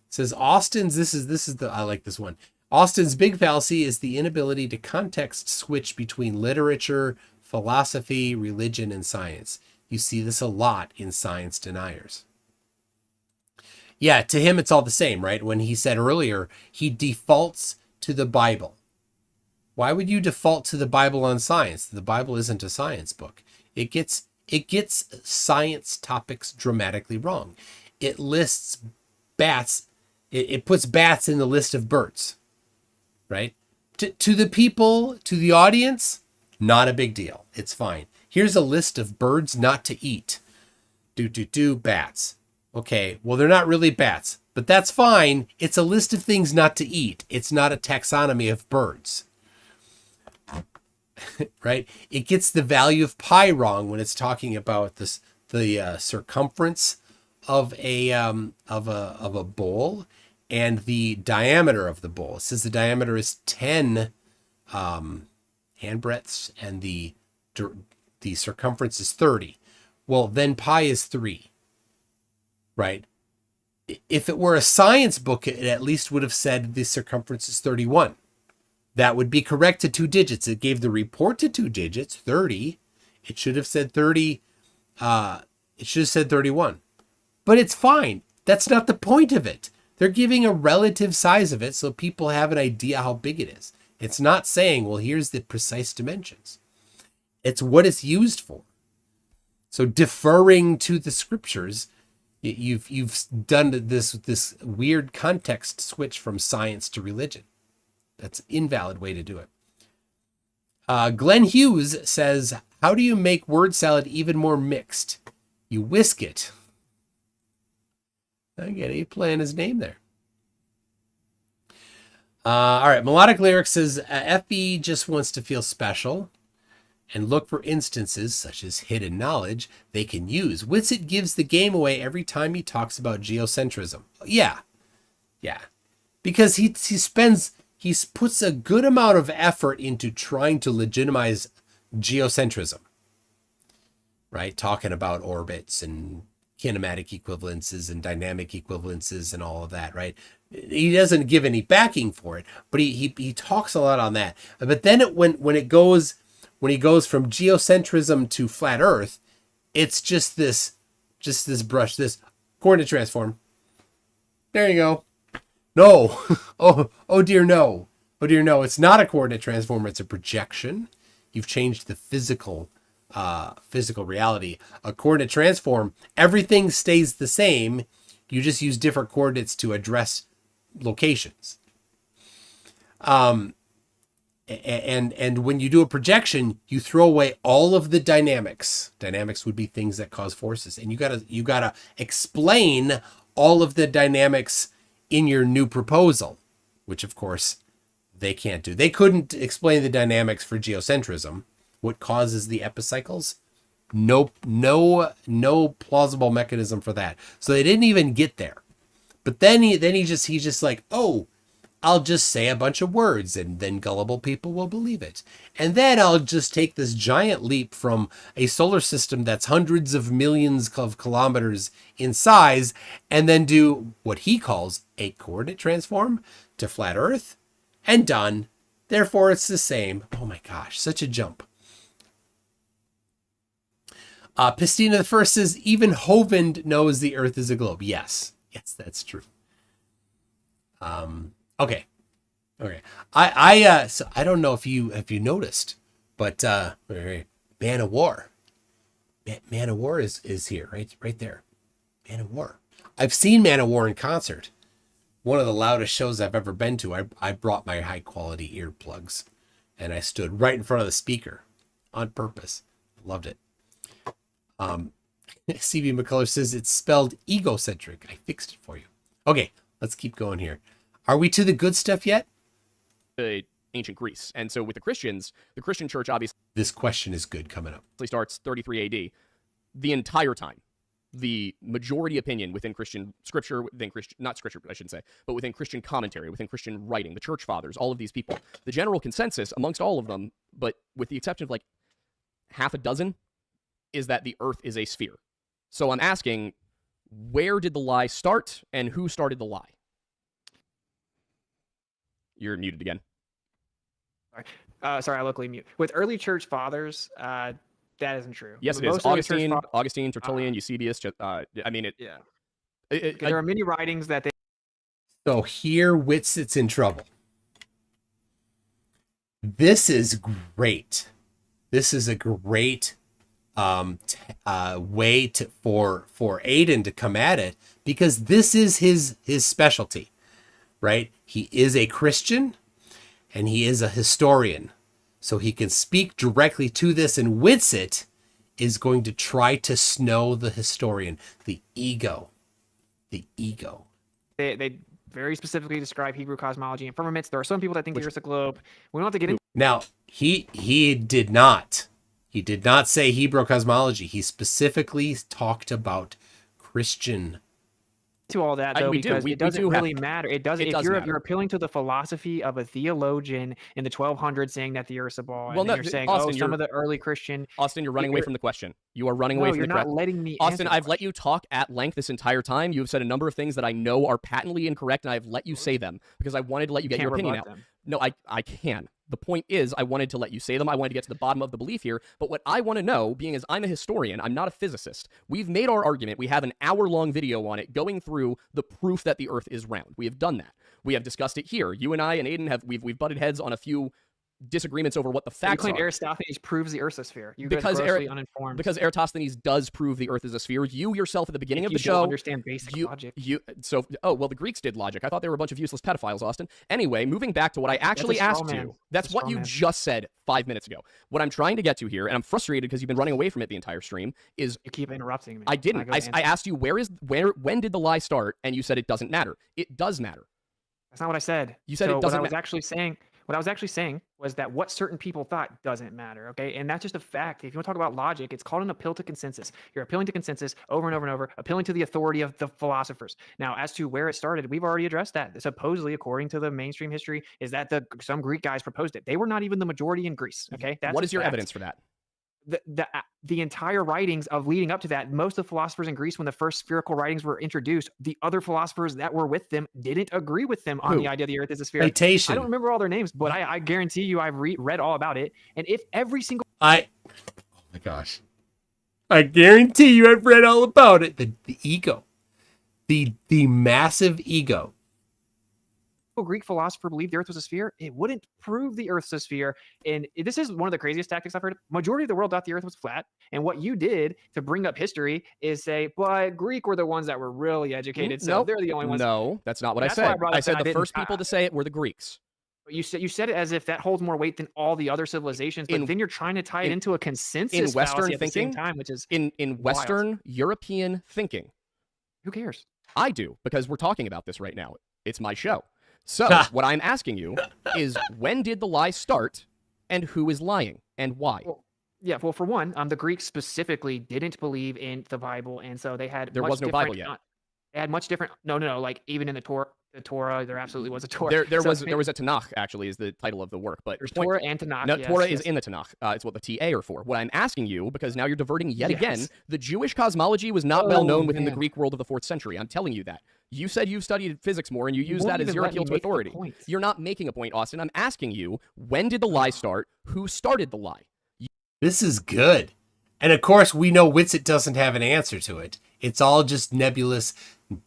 says Austin's, this is the, I like this one. Austin's big fallacy is the inability to context switch between literature, philosophy, religion, and science. You see this a lot in science deniers. Yeah, to him, it's all the same, right? When he said earlier, he defaults to the Bible. Why would you default to the Bible on science? The Bible isn't a science book. It gets science topics dramatically wrong. It lists bats. It puts bats in the list of birds, right? To the people, to the audience, not a big deal. It's fine. Here's a list of birds not to eat. Bats. Okay, well, they're not really bats, but that's fine. It's a list of things not to eat. It's not a taxonomy of birds. Right? It gets the value of pi wrong when it's talking about the circumference of a bowl and the diameter of the bowl. It says the diameter is 10 handbreadths and the circumference is 30. Well, then pi is 3. Right? If it were a science book, it at least would have said the circumference is 31. That would be correct to 2 digits. It gave the report to 2 digits, 30. It should have said 30. It should have said 31. But it's fine. That's not the point of it. They're giving a relative size of it so people have an idea how big it is. It's not saying, well, here's the precise dimensions. It's what it's used for. So deferring to the scriptures, you've done this weird context switch from science to religion. That's an invalid way to do it. Glenn Hughes says, how do you make word salad even more mixed? You whisk it. Again, he playing his name there. All right, Melodic Lyrics says, FB just wants to feel special and look for instances, such as hidden knowledge, they can use. Witsit gives the game away every time he talks about geocentrism. Yeah. Because he puts a good amount of effort into trying to legitimize geocentrism. Right? Talking about orbits and kinematic equivalences and dynamic equivalences and all of that, right? He doesn't give any backing for it, but he talks a lot on that. But then when he goes from geocentrism to flat Earth, it's just this brush, this coordinate transform. There you go. No. Oh dear no. Oh dear no. It's not a coordinate transform. It's a projection. You've changed the physical reality. A coordinate transform, everything stays the same. You just use different coordinates to address locations. And when you do a projection, you throw away all of the dynamics. Dynamics would be things that cause forces, and you gotta explain all of the dynamics in your new proposal, which of course they can't do. They couldn't explain the dynamics for geocentrism, what causes the epicycles. No plausible mechanism for that. So they didn't even get there. But then he's just like, oh, I'll just say a bunch of words and then gullible people will believe it. And then I'll just take this giant leap from a solar system that's hundreds of millions of kilometers in size and then do what he calls a coordinate transform to flat Earth and done. Therefore, it's the same. Oh my gosh, such a jump. Pistina the First says, even Hovind knows the Earth is a globe. Yes, that's true. Okay. So I don't know if you noticed, but Man of War. Man of War is here, right there. Man of War. I've seen Man of War in concert. One of the loudest shows I've ever been to. I brought my high quality earplugs, and I stood right in front of the speaker on purpose. Loved it. CB McCullough says it's spelled egocentric. I fixed it for you. Okay, let's keep going here. Are we to the good stuff yet? Ancient Greece. And so with the Christians, the Christian church obviously This question is good coming up. starts 33 AD. The entire time, the majority opinion within Christian scripture, not scripture, I shouldn't say, but within Christian commentary, within Christian writing, the church fathers, all of these people, the general consensus amongst all of them, but with the exception of like half a dozen, is that the Earth is a sphere. So I'm asking, where did the lie start and who started the lie? You're muted again. Sorry, I locally mute. With early church fathers, that isn't true. Yes, it is. Augustine, Tertullian, Eusebius. I mean, it. Yeah. It, There are many writings that they. So here WItSit's in trouble. This is great. This is a great way for Aiden to come at it, because this is his specialty, right? He is a Christian and he is a historian, so he can speak directly to this, and WItsit is going to try to snow the historian, the ego. They very specifically describe Hebrew cosmology and firmaments. There are some people that think the Earth's a globe. We don't have to get into. Now, he did not say Hebrew cosmology. He specifically talked about Christian. To all that though, because it doesn't really matter. It doesn't. If you're appealing to the philosophy of a theologian in the 1200s saying that the Earth's a ball, and you're saying, Austin, some of the early Christian. Austin, you're running away from the question. You are running away from the question. You're not letting me. Austin, I've let you talk at length this entire time. You have said a number of things that I know are patently incorrect, and I've let you say them because I wanted to let you get your opinion out. No, I can. The point is, I wanted to let you say them. I wanted to get to the bottom of the belief here. But what I want to know, being as I'm a historian, I'm not a physicist. We've made our argument. We have an hour-long video on it going through the proof that the Earth is round. We have done that. We have discussed it here. You and I and Aiden we've butted heads on a few disagreements over what the facts you claim are. Aristophanes proves the Earth is a sphere. You guys are grossly uninformed. Because Eratosthenes does prove the Earth is a sphere. You yourself at the beginning of the show don't understand basic logic. The Greeks did logic. I thought they were a bunch of useless pedophiles, Austin. Anyway, moving back to what I actually asked you. That's what you just said 5 minutes ago. What I'm trying to get to here, and I'm frustrated because you've been running away from it the entire stream, is you keep interrupting me. I didn't. I asked you when did the lie start, and you said it doesn't matter. It does matter. That's not what I said. You said it doesn't matter. What I was actually saying was that what certain people thought doesn't matter, okay? And that's just a fact. If you want to talk about logic, it's called an appeal to consensus. You're appealing to consensus over and over and over, appealing to the authority of the philosophers. Now, as to where it started, we've already addressed that. Supposedly, according to the mainstream history, is that some Greek guys proposed it. They were not even the majority in Greece, okay? What is your evidence for that? The entire writings of leading up to that, most of the philosophers in Greece, when the first spherical writings were introduced, the other philosophers that were with them didn't agree with them on the idea the Earth is a sphere. Citation. I don't remember all their names, but I guarantee you I've read all about it. And if every single oh my gosh, I guarantee you I've read all about it. The ego, the massive ego. Greek philosopher believed the Earth was a sphere, it wouldn't prove the Earth's a sphere. And this is one of the craziest tactics I've heard. Majority of the world thought the Earth was flat. And what you did to bring up history is say, but Greek were the ones that were really educated. So they're the only ones. No, that's not what I said. I said the first people to say it were the Greeks. You said it as if that holds more weight than all the other civilizations, but then you're trying to tie it into a consensus in Western fallacy at the same thinking, time, which is in wild. Western European thinking. Who cares? I do, because we're talking about this right now. It's my show. So what I'm asking you is, when did the lie start, and who is lying, and why? Well, for one, the Greeks specifically didn't believe in the Bible, and so they had There was no Bible yet. They had much different. No, like even in the Torah, there absolutely was a Torah. There was a Tanakh, actually, is the title of the work. But there's Torah and Tanakh. No, yes, Torah is in the Tanakh. It's what the TA are for. What I'm asking you, because now you're diverting yet again, the Jewish cosmology was not well known within the Greek world of the 4th century. I'm telling you that. You said you've studied physics more, and you use that as your appeal to authority. You're not making a point, Austin. I'm asking you, when did the lie start? Who started the lie? This is good. And of course, we know WItsit doesn't have an answer to it. It's all just nebulous,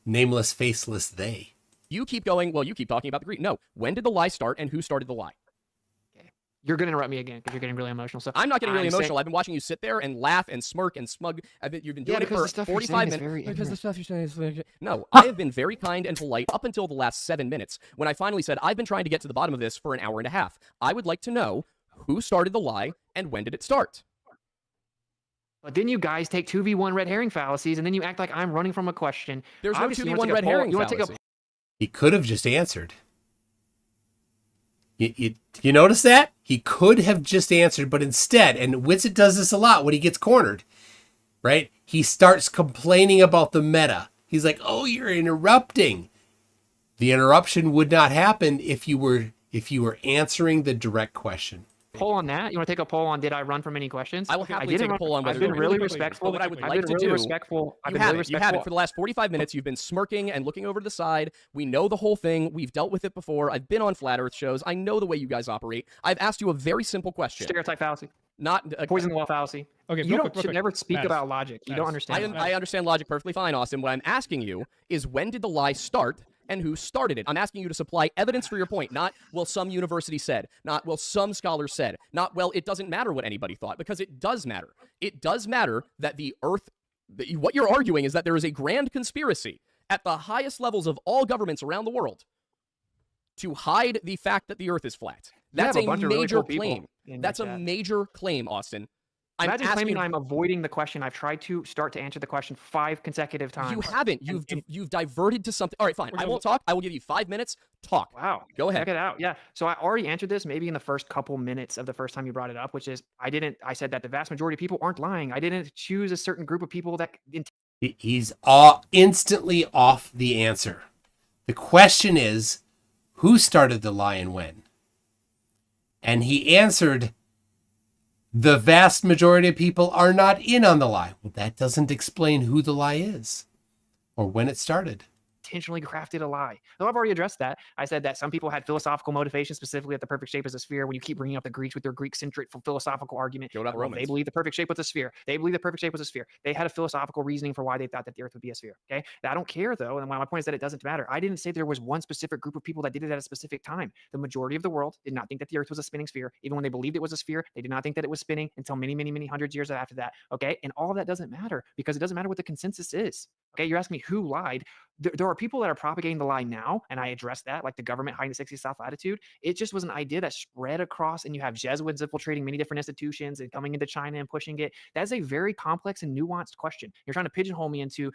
nameless, faceless they. You keep going, well, you keep talking about the Greek. No, when did the lie start, and who started the lie? Okay. You're going to interrupt me again because you're getting really emotional. So I'm not getting really emotional. I've been watching you sit there and laugh and smirk and smug. You've been doing it for 45 minutes. Because the stuff you're saying is... No, I have been very kind and polite up until the last 7 minutes, when I finally said, I've been trying to get to the bottom of this for an hour and a half. I would like to know who started the lie, and when did it start? But then you guys take 2v1 red herring fallacies, and then you act like I'm running from a question. There's no 2v1 red herring fallacy. He could have just answered. You notice that? He could have just answered, but instead, and WItsit does this a lot when he gets cornered, right? He starts complaining about the meta. He's like, oh, you're interrupting. The interruption would not happen if you were answering the direct question. Poll on that? You want to take a poll on did I run from any questions? I will happily take a poll on whether... I've been really respectful. What I would like to do... You have it. For the last 45 minutes, you've been smirking and looking over to the side. We know the whole thing. We've dealt with it before. I've been on Flat Earth shows. I know the way you guys operate. I've asked you a very simple question. Stereotype fallacy. Not... Poison the well fallacy. Okay, you should never speak about logic. You don't understand. I understand logic perfectly fine, Austin. What I'm asking you is, when did the lie start, and who started it? I'm asking you to supply evidence for your point, not, well, some university said, not, well, some scholar said, not, well, it doesn't matter what anybody thought, because it does matter. It does matter that the Earth, what you're arguing is that there is a grand conspiracy at the highest levels of all governments around the world to hide the fact that the Earth is flat. That's a major claim. That's a major claim, Austin. Imagine claiming I'm avoiding the question. I've tried to start to answer the question 5 consecutive times. You haven't. You've diverted to something. All right, fine. I won't talk. I will give you 5 minutes. Talk. Wow. Go ahead. Check it out. Yeah. So I already answered this maybe in the first couple minutes of the first time you brought it up, which is I said that the vast majority of people aren't lying. I didn't choose a certain group of people that... He's instantly off the answer. The question is, who started the lie and when? And he answered... The vast majority of people are not in on the lie. Well, that doesn't explain who the lie is or when it started. Intentionally crafted a lie. Though I've already addressed that. I said that some people had philosophical motivation, specifically that the perfect shape is a sphere. When you keep bringing up the Greeks with their Greek-centric philosophical argument, they believe the perfect shape was a sphere. They believe the perfect shape was a sphere. They had a philosophical reasoning for why they thought that the Earth would be a sphere. Okay, I don't care though, and my point is that it doesn't matter. I didn't say there was one specific group of people that did it at a specific time. The majority of the world did not think that the Earth was a spinning sphere. Even when they believed it was a sphere, they did not think that it was spinning until many, many, many hundreds of years after that. Okay, and all of that doesn't matter because it doesn't matter what the consensus is. Okay, you're asking me who lied. There are people that are propagating the lie now, and I addressed that, like the government hiding the 60th South latitude. It just was an idea that spread across, and you have Jesuits infiltrating many different institutions and coming into China and pushing it. That's a very complex and nuanced question. You're trying to pigeonhole me into,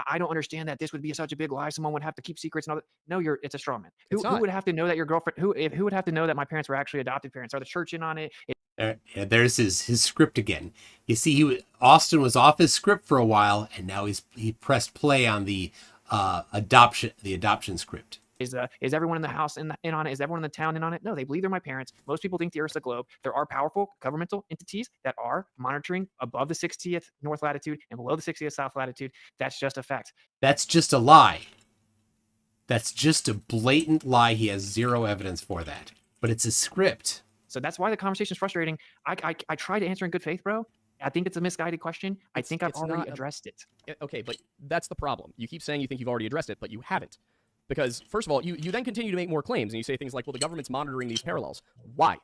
I don't understand that this would be such a big lie. Someone would have to keep secrets and all that. No, it's a straw man. Who would have to know that your girlfriend? Who would have to know that my parents were actually adopted parents? Are the church in on it? There's his script again. You see, Austin was off his script for a while, and now he pressed play on the adoption script. Is everyone in the house in on it? Is everyone in the town in on it? No, they believe they're my parents. Most people think the Earth's a globe. There are powerful governmental entities that are monitoring above the 60th north latitude and below the 60th south latitude. That's just a fact. That's just a lie. That's just a blatant lie. He has zero evidence for that. But it's a script. So that's why the conversation is frustrating. I try to answer in good faith, bro. I think it's a misguided question. I think I've already addressed it. Okay, but that's the problem. You keep saying you think you've already addressed it, but you haven't. Because, first of all, you then continue to make more claims, and you say things like, well, the government's monitoring these parallels. Why?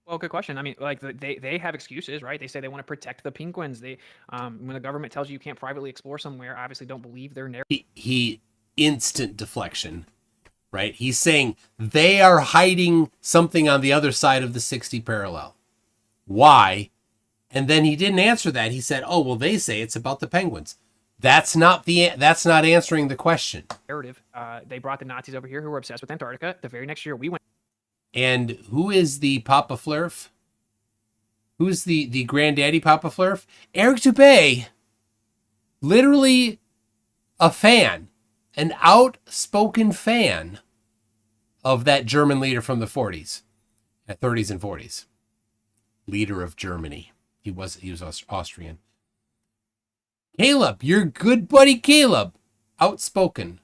Well, good question. I mean, like they have excuses, right? They say they want to protect the penguins. They when the government tells you can't privately explore somewhere, obviously don't believe their narrative. He instant deflection. right? He's saying they are hiding something on the other side of the 60 parallel. Why? And then he didn't answer that. He said, "Oh, well, they say it's about the penguins." That's not answering the question. Narrative. They brought the Nazis over here who were obsessed with Antarctica. The very next year, we went. And who is the Papa Flurf? Who's the granddaddy Papa Flurf? Eric Dubé, literally a fan, an outspoken fan of that German leader from the 40s, 30s and 40s. Leader of Germany. He was Austrian. Caleb, your good buddy Caleb, outspoken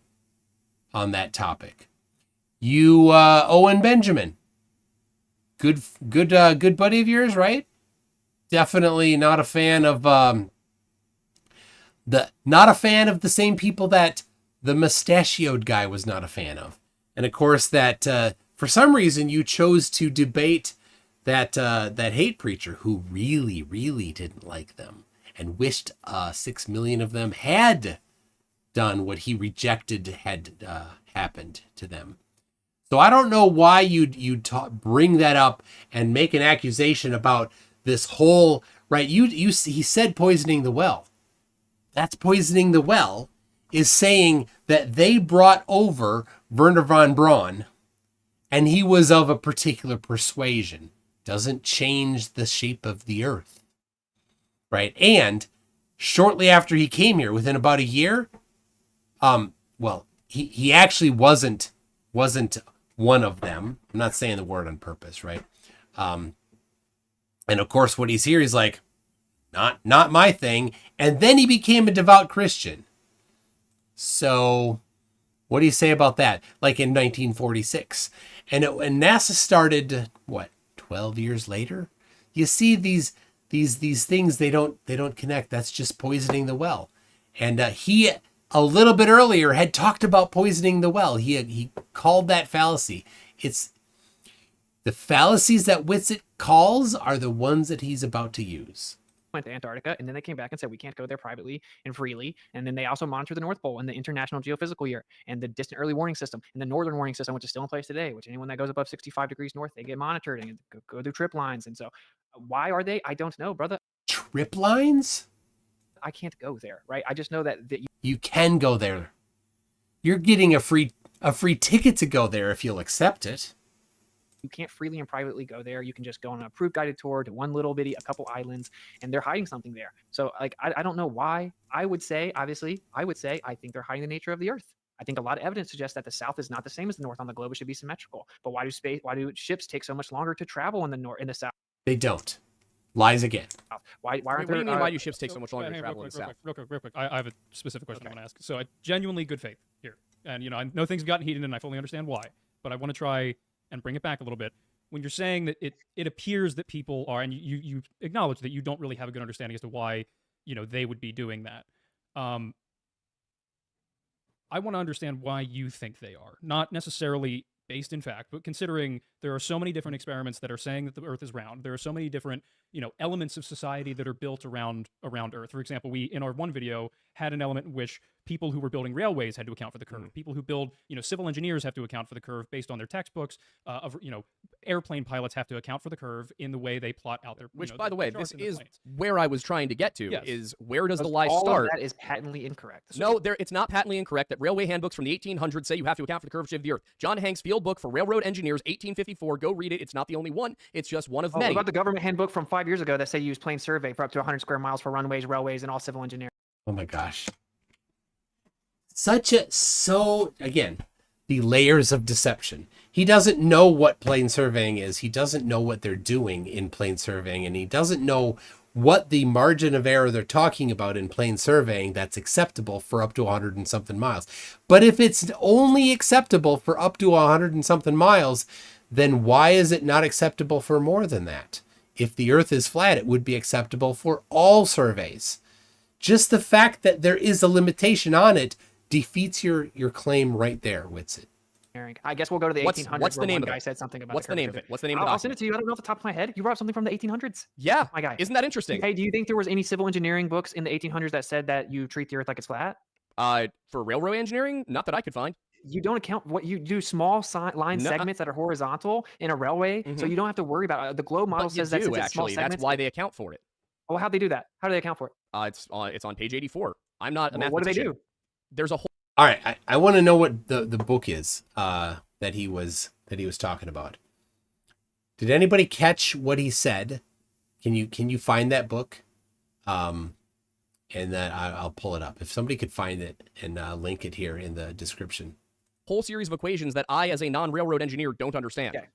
on that topic. You, Owen Benjamin, good buddy of yours, right? Definitely not a fan of the same people that the mustachioed guy was not a fan of, and of course that for some reason you chose to debate that hate preacher who really didn't like them and wished 6 million of them had done what he rejected had happened to them. So I don't know why you'd bring that up and make an accusation about this whole, right? He said poisoning the well. That's poisoning the well is saying that they brought over Werner von Braun and he was of a particular persuasion. Doesn't change the shape of the earth. Right? And shortly after he came here, within about a year, he actually wasn't one of them. I'm not saying the word on purpose, right? And of course, when he's here, he's like, not my thing. And then he became a devout Christian. So what do you say about that? Like in 1946. And NASA started, 12 years later? You see these things, they don't connect. That's just poisoning the well. And he, a little bit earlier, had talked about poisoning the well. He called that fallacy. It's the fallacies that WItsit calls are the ones that he's about to use. Went to Antarctica, and then they came back and said we can't go there privately and freely. And then they also monitor the North Pole and the International Geophysical Year and the Distant Early Warning System and the Northern Warning System, which is still in place today. Which anyone that goes above 65 degrees north, they get monitored and go through trip lines. And so, why are they? I don't know, brother. Trip lines? I can't go there, right? I just know that you can go there. You're getting a free ticket to go there if you'll accept it. You can't freely and privately go there. You can just go on an approved guided tour to one little bitty, a couple islands, and they're hiding something there. So, like, I don't know why. I would say I think they're hiding the nature of the Earth. I think a lot of evidence suggests that the South is not the same as the North on the globe. It should be symmetrical. But why do ships take so much longer to travel in the South? They don't. Lies again. Why aren't What do you there? mean? Why do ships take so much longer to travel in the South? Real quick. I have a specific question I want to ask. So, I genuinely good faith here, and I know things have gotten heated, and I fully understand why. But I want to try and bring it back a little bit. When you're saying that it appears that people are, and you acknowledge that you don't really have a good understanding as to why they would be doing that. I want to understand why you think they are, not necessarily based in fact, but considering there are so many different experiments that are saying that the Earth is round, there are so many different elements of society that are built around Earth. For example, we in our one video had an element in which people who were building railways had to account for the curve. People who build civil engineers have to account for the curve based on their textbooks. Airplane pilots have to account for the curve in the way they plot out their. Which, by the way, this is planes. where I was trying to get to. Yes. Is where does the lie all start? Of that is patently incorrect. No, it's not patently incorrect that railway handbooks from the 1800s say you have to account for the curvature of the Earth. John Hanks' Field Book for Railroad Engineers, 1854. Go read it. It's not the only one. It's just one of many. What about the government handbook from 5 years ago that say you use plane survey for up to 100 square miles for runways, railways, and all civil engineering? Oh my gosh. Again, the layers of deception. He doesn't know what plane surveying is. He doesn't know what they're doing in plane surveying, and he doesn't know what the margin of error they're talking about in plane surveying that's acceptable for up to 100 and something miles. But if it's only acceptable for up to 100 and something miles, then why is it not acceptable for more than that? If the Earth is flat, it would be acceptable for all surveys. Just the fact that there is a limitation on it defeats your claim right there, WItsit. I guess we'll go to the 1800s. What's the name of it? Guy said something about What's the name of it? What's the name of the I'll send it to you. I don't know off the top of my head. You brought up something from the 1800s. Yeah, my guy. Isn't that interesting? Hey, do you think there was any civil engineering books in the 1800s that said that you treat the Earth like it's flat? For railroad engineering, not that I could find. you don't account what you do small line No, segments that are horizontal in a railway, so Mhm. you don't have to worry about it. The globe model But you says that do, since it's small actually. That's segments. why they account for it. Well, how'd they do that? How do they account for it? It's on page 84. I'm not a Well, what do they mathematician. do? There's a whole All right, I want to know what the book is that he was talking about. Did anybody catch what he said? Can you find that book? And then I'll pull it up. If somebody could find it and link it here in the description. whole series of equations that I, as a non-railroad engineer, don't understand. Okay.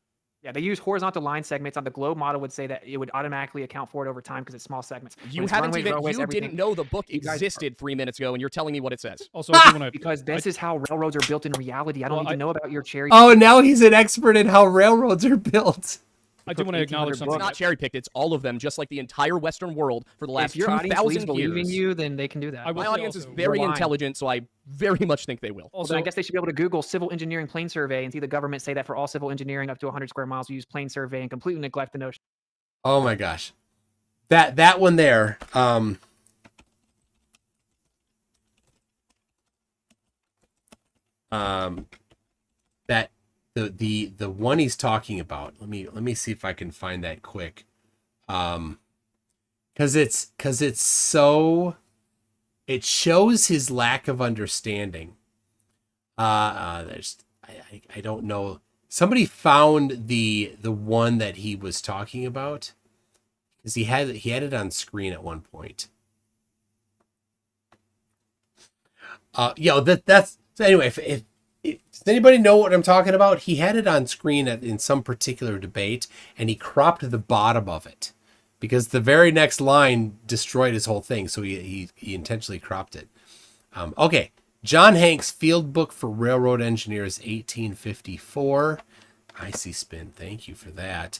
Yeah, they use horizontal line segments. On the globe model would say that it would automatically account for it over time because it's small segments. You When it's haven't runways, even railways, you everything- didn't know the book You guys- existed 3 minutes ago, and you're telling me what it says. Also, I do want to. because this is how railroads are built in reality. I don't Well, need to know about your cherry. Oh, now he's an expert in how railroads are built. I do want to acknowledge 1800 something. It's not cherry picked. It's all of them, just like the entire Western world for the last If your audience leaves 2,000 believing years. you, then they can do that. I will My say audience is also- very You're lying. intelligent, so I very much think they will. Well, Also, then I guess they should be able to Google civil engineering plane survey and see the government say that for all civil engineering up to 100 square miles, we use plane survey and completely neglect the notion. Oh my gosh, that one there. That the one he's talking about. Let me see if I can find that quick. Because it's so, it shows his lack of understanding. There's I don't know. Somebody found the one that he was talking about, because he had it on screen at one point. That's so anyway. If does anybody know what I'm talking about? He had it on screen in some particular debate, and he cropped the bottom of it because the very next line destroyed his whole thing. So he intentionally cropped it. Okay. John Hanks Field Book for Railroad Engineers, 1854. Icy Spin. Thank you for that.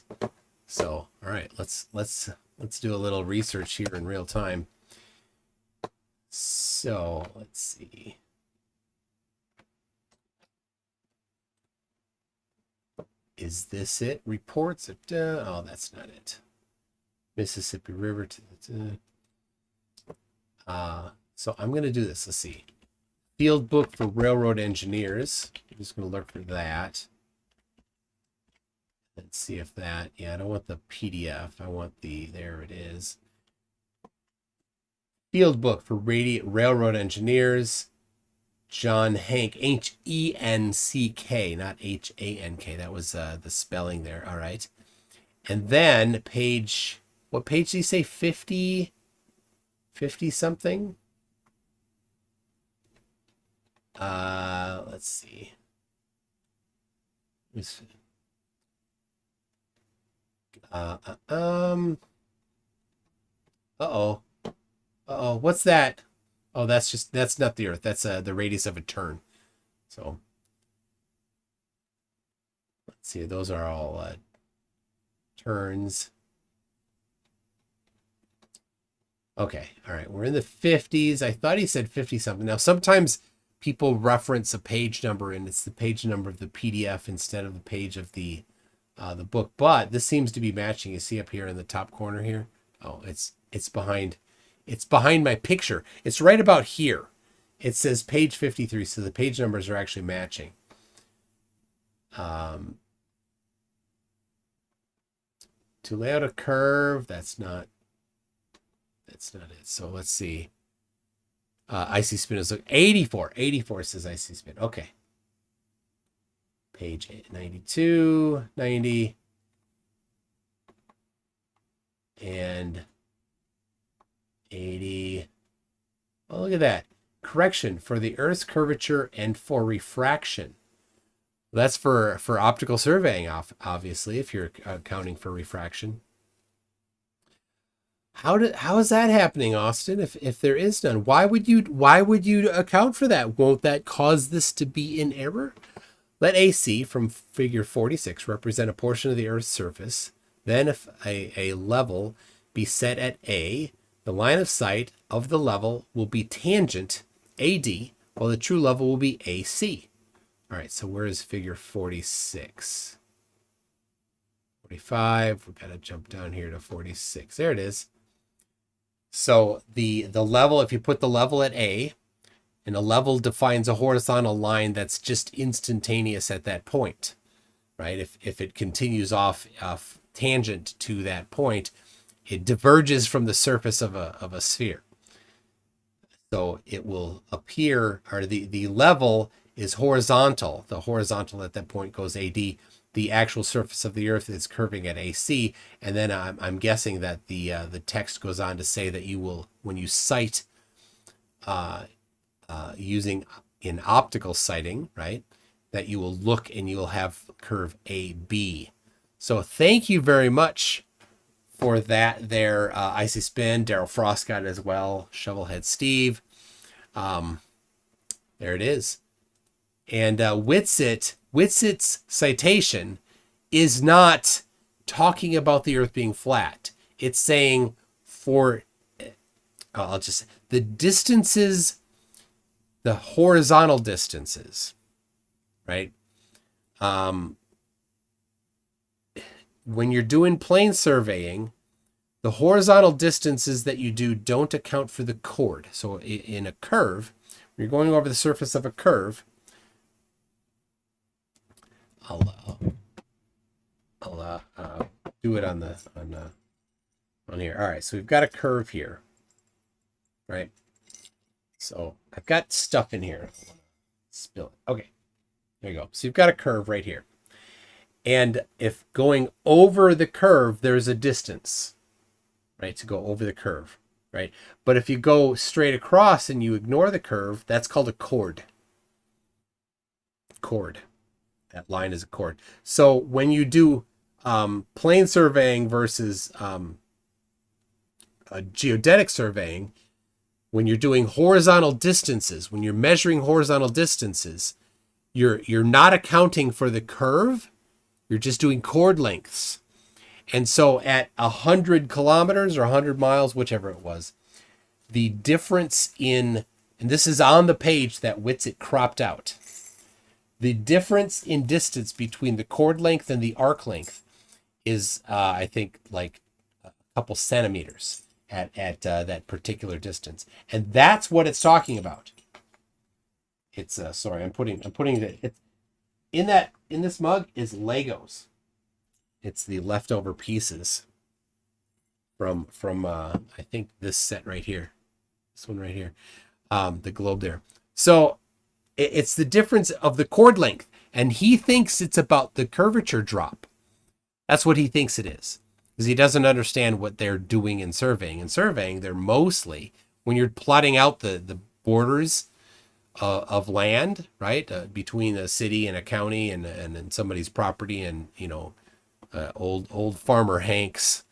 So, all right, let's do a little research here in real time. So, let's see. Is this it? Reports of oh, that's not it. Mississippi River to the so I'm going to do this. Let's see. Field Book for Railroad Engineers. I'm just going to look for that. Let's see if that, yeah, I don't want the PDF. I want there it is. Field Book for Railroad Engineers. John Hank, Henck, not Hank. That was the spelling there. All right. And then what page did he say? 50 something? Let's see. What's that? Oh, that's not the Earth. That's the radius of a turn. So let's see. Those are all turns. Okay. All right. We're in the 50s. I thought he said 50 something. Now, sometimes people reference a page number, and it's the page number of the PDF instead of the page of the book. But this seems to be matching. You see up here in the top corner here? Oh, it's behind. It's behind my picture. It's right about here. It says page 53, so the page numbers are actually matching. To lay out a curve, that's not it. So let's see. Icy Spin is 84. 84 says Icy Spin. Okay. Page 92, 90, and 80. Oh, look at that. Correction for the Earth's curvature and for refraction. That's for optical surveying, obviously, if you're accounting for refraction. How is that happening, Austin? If there is none, why would you account for that? Won't that cause this to be in error? Let AC from figure 46 represent a portion of the Earth's surface. Then if a level be set at A, the line of sight of the level will be tangent AD, while the true level will be AC. All right, so where is figure 46? 45, we've got to jump down here to 46. There it is. So the level, if you put the level at A, And a level defines a horizontal line that's just instantaneous at that point, right? If it continues off tangent to that point, it diverges from the surface of a sphere. So it will appear, or the level is horizontal. The horizontal at that point goes AD. The actual surface of the Earth is curving at AC. And then I'm guessing that the text goes on to say that you will, when you sight using in optical sighting, right, that you will look and you'll have curve AB. So thank you very much for that there, Icy Spin. Daryl Frost got it as well. Shovelhead Steve. There it is. And WItSit's citation is not talking about the Earth being flat. It's saying for, I'll just, the distances, the horizontal distances, right? When you're doing plane surveying, the horizontal distances that you do don't account for the chord. So in a curve, when you're going over the surface of a curve, I'll do it on here. All right, so we've got a curve here, right? So I've got stuff in here. Spill it. Okay, there you go. So you've got a curve right here. And if going over the curve, there's a distance, right, to go over the curve, right? But if you go straight across and you ignore the curve, that's called a chord. Chord. That line is a chord. So when you do plane surveying versus geodetic surveying, when you're doing horizontal distances, when you're measuring horizontal distances, you're not accounting for the curve. You're just doing chord lengths. And so at 100 kilometers or 100 miles, whichever it was, the difference in, and this is on the page that WItsit cropped out, the difference in distance between the chord length and the arc length is, I think, like a couple centimeters at that particular distance. And that's what it's talking about. It's, sorry, I'm putting it, in this mug is Legos. It's the leftover pieces from I think this set right here, this one right here, the globe there. So it's the difference of the chord length, and he thinks it's about the curvature drop. That's what he thinks it is, because he doesn't understand what they're doing in surveying. In surveying, they're mostly, when you're plotting out the borders of land, right, between a city and a county and somebody's property, and old farmer Hank's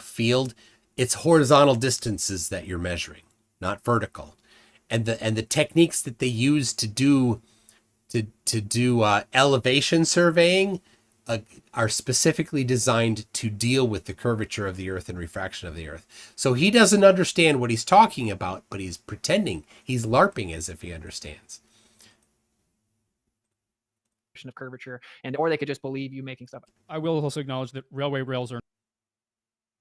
field, it's horizontal distances that you're measuring, not vertical. And the techniques that they use to do elevation surveying are specifically designed to deal with the curvature of the Earth and refraction of the Earth. So he doesn't understand what he's talking about, but he's pretending, he's LARPing as if he understands. Of curvature, or they could just believe you making stuff up. I will also acknowledge that railway rails are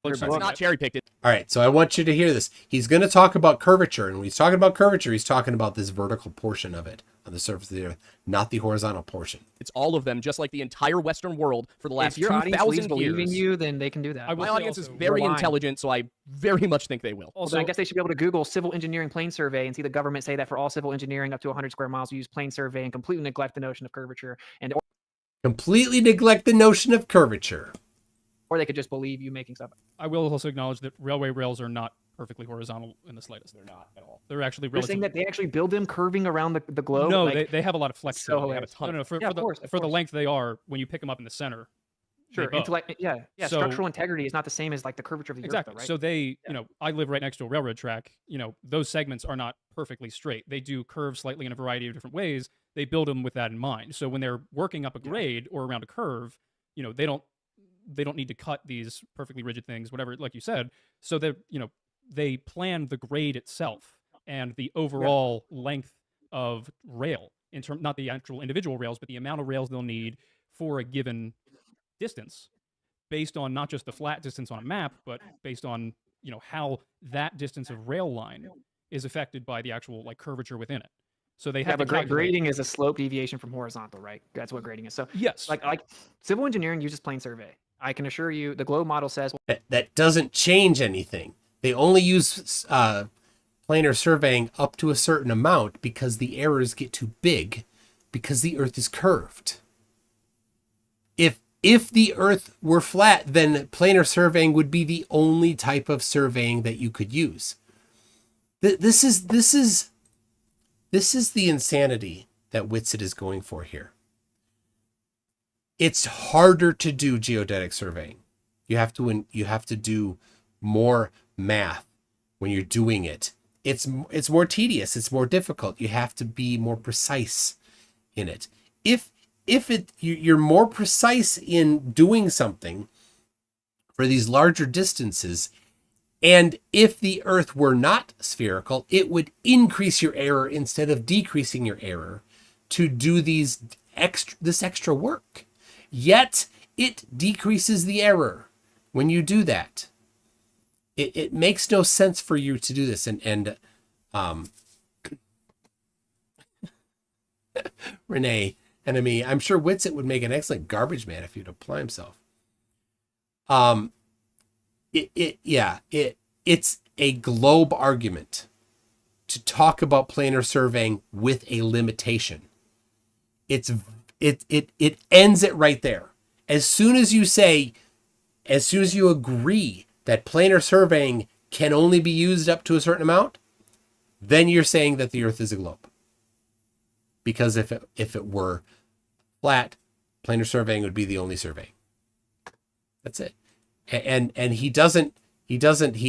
It's not cherry picked. All right, so I want you to hear this. He's going to talk about curvature, and when he's talking about curvature, he's talking about this vertical portion of it on the surface of the Earth, not the horizontal portion. It's all of them, just like the entire Western world for the last If your audience 2,000 believes believing years. you, then they can do that. My audience is very Rewind. intelligent, so I very much think they will. Well, then I guess they should be able to Google civil engineering plane survey and see the government say that for all civil engineering up to 100 square miles, we use plane survey and completely neglect the notion of curvature. Completely neglect the notion of curvature. Or they could just believe you making stuff up. I will also acknowledge that railway rails are not perfectly horizontal in the slightest. They're not at all. They're actually You're saying that they actually build them curving around the globe? No, like, they have a lot of flex. so to them. They have a hilarious. ton. No, for, Yeah, for of the course, of for the course. length they are, when you pick them up in the center. Sure, they bow. yeah. So- Structural integrity is not the same as like the curvature of the Exactly. Earth, though, right? So they, I live right next to a railroad track. Those segments are not perfectly straight. They do curve slightly in a variety of different ways. They build them with that in mind. So when they're working up a grade or around a curve, they don't need to cut these perfectly rigid things, whatever, like you said. So they plan the grade itself and the overall length of rail, not the actual individual rails, but the amount of rails they'll need for a given distance, based on not just the flat distance on a map, but based on how that distance of rail line is affected by the actual like curvature within it. So they Yeah, have to but calculate. grading is a slope deviation from horizontal, right? That's what grading is. So Yes. like civil engineering uses plane survey. I can assure you the globe model says That doesn't change anything. They only use planar surveying up to a certain amount because the errors get too big because the Earth is curved. If the Earth were flat, then planar surveying would be the only type of surveying that you could use. This is the insanity that WItsit is going for here. It's harder to do geodetic surveying. You have to do more math when you're doing it. It's more tedious. It's more difficult. You have to be more precise in it. If you're more precise in doing something for these larger distances, and if the Earth were not spherical, it would increase your error instead of decreasing your error to do this extra work. Yet it decreases the error when you do that. It makes no sense for you to do this. And Renee, enemy, I'm sure WItsit would make an excellent garbage man if he'd apply himself. It's a globe argument to talk about planar surveying with a limitation. It ends it right there. As soon as you agree that planar surveying can only be used up to a certain amount, then you're saying that the Earth is a globe. Because if it were flat, planar surveying would be the only survey. That's it. And he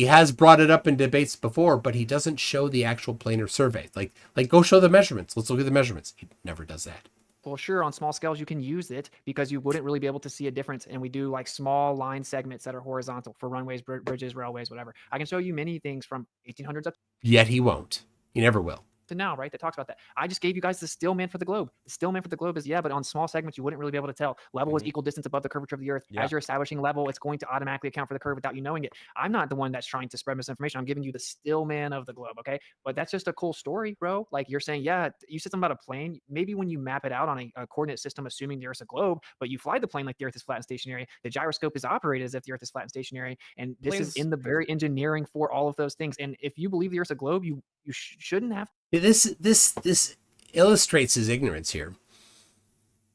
has brought it up in debates before, but he doesn't show the actual planar survey. Like go show the measurements. Let's look at the measurements. He never does that. well, sure, on small scales, you can use it because you wouldn't really be able to see a difference. And we do like small line segments that are horizontal for runways, bridges, railways, whatever. I can show you many things from 1800s up Yet he won't. He never will. to now, right? That talks about that. I just gave you guys the Stillman for the globe. The Stillman for the globe is, yeah, but on small segments, you wouldn't really be able to tell. Level is equal distance above the curvature of the Earth. Yeah. As you're establishing level, it's going to automatically account for the curve without you knowing it. I'm not the one that's trying to spread misinformation. I'm giving you the Stillman of the globe, okay? But that's just a cool story, bro. Like you're saying, yeah, you said something about a plane. Maybe when you map it out on a coordinate system, assuming the Earth's a globe, but you fly the plane like the Earth is flat and stationary, the gyroscope is operated as if the Earth is flat and stationary. And this is in the very engineering for all of those things. And if you believe the Earth's a globe, you shouldn't have. This illustrates his ignorance here.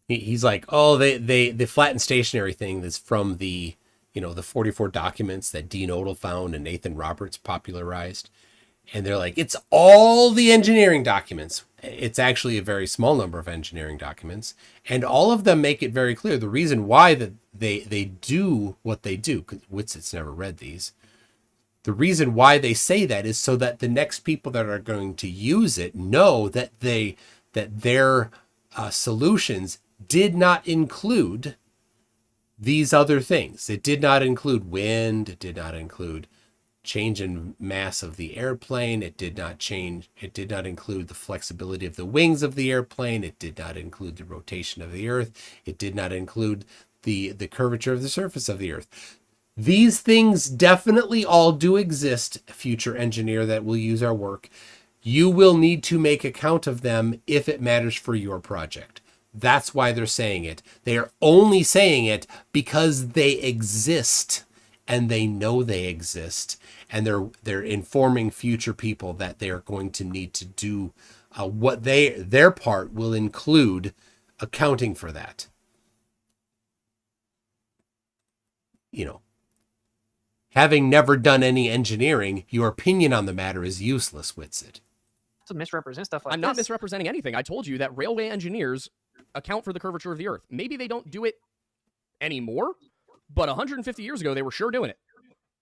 He's like, oh, the flat and stationary thing that's from the 44 documents that Dean Odle found and Nathan Roberts popularized. And they're like, it's all the engineering documents. It's actually a very small number of engineering documents. And all of them make it very clear the reason why that they do what they do, because WItSit's never read these. The reason why they say that is so that the next people that are going to use it know that their solutions did not include these other things. It did not include wind. It did not include change in mass of the airplane. It did not include the flexibility of the wings of the airplane. It did not include the rotation of the Earth. It did not include the curvature of the surface of the Earth. These things definitely all do exist, future engineer that will use our work. You will need to make account of them if it matters for your project. That's why they're saying it. They are only saying it because they exist and they know they exist. And they're informing future people that they are going to need to do what their part will include accounting for that. Having never done any engineering, your opinion on the matter is useless, WItsit. To misrepresent stuff like I'm not misrepresenting anything. I told you that railway engineers account for the curvature of the Earth. Maybe they don't do it anymore, but 150 years ago, they were sure doing it.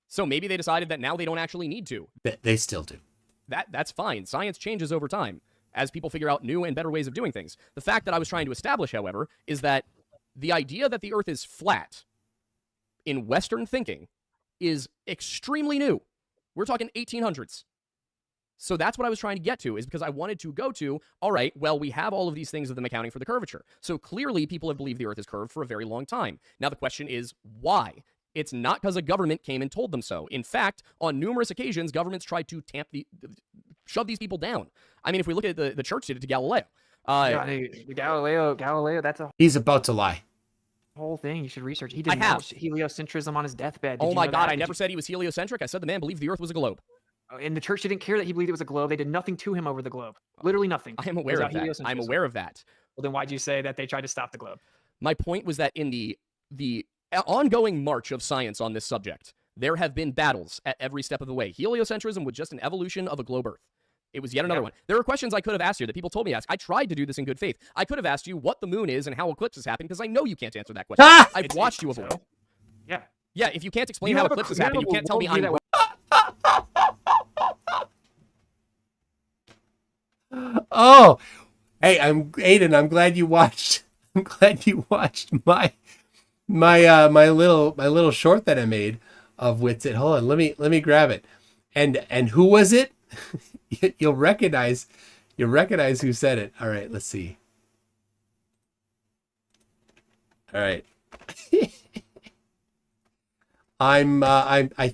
So maybe they decided that now they don't actually need to. They still do. That's fine. Science changes over time as people figure out new and better ways of doing things. The fact that I was trying to establish, however, is that the idea that the Earth is flat in Western thinking is extremely new. We're talking 1800s. So that's what I was trying to get to, is because I wanted to go to, all right, well, we have all of these things of them accounting for the curvature. So clearly people have believed the Earth is curved for a very long time. Now the question is, why? It's not because a government came and told them so. In fact, on numerous occasions, governments tried to shove these people down. I mean, if we look at the church did it to Galileo. Yeah, the Galileo, that's a He's about to lie. whole thing. You should research. He I did have. heliocentrism on his deathbed. Oh my God, I Did never said he was heliocentric. I said the man believed the earth was a globe. And the church didn't care that he believed it was a globe. They did nothing to him over the globe. Literally nothing. I am aware of that. I'm heliocentrism. aware of that. Well, then why'd you say that they tried to stop the globe? My point was that in the ongoing march of science on this subject, there have been battles at every step of the way. Heliocentrism was just an evolution of a globe Earth. It was yet another one. There were questions I could have asked you that people told me to ask. I tried to do this in good faith. I could have asked you what the moon is and how eclipses happen because I know you can't answer that question. Ah! I've watched you avoid. Yeah. Yeah, if you can't explain You how have a- eclipses you have happen, you a can't tell me worldview I'm Oh, hey, Aiden. I'm glad you watched. I'm glad you watched my little short that I made of WItsit. Hold on, let me grab it. And who was it? You'll recognize who said it. All right, let's see. All right. I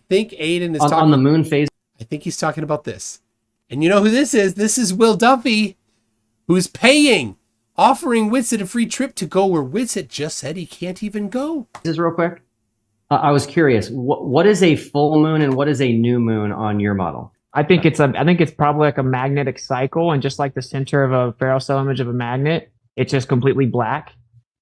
think Aiden is talking on the moon phase. I think he's talking about this. And you know who this is? This is Will Duffy, who's offering WItsit a free trip to go where WItsit just said he can't even go. Just real quick. I was curious. What is a full moon and what is a new moon on your model? I think it's probably like a magnetic cycle, and just like the center of a ferrocell cell image of a magnet, it's just completely black.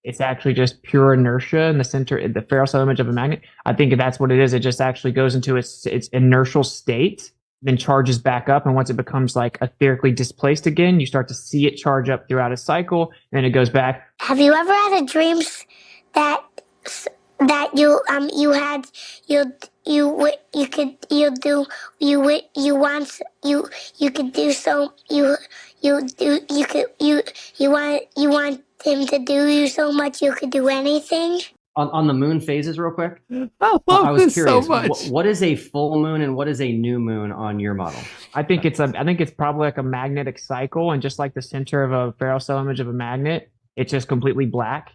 It's actually just pure inertia in the center, the ferrocell cell image of a magnet. I think that's what it is. It just actually goes into its inertial state, then charges back up, and once it becomes like etherically displaced again, you start to see it charge up throughout a cycle, and then it goes back. Have you ever had a dream that you want him to do you so much you could do anything? On the moon phases, real quick. I love I was this curious. so much. What is a full moon and what is a new moon on your model? I think it's probably like a magnetic cycle, and just like the center of a ferrocell cell image of a magnet, it's just completely black.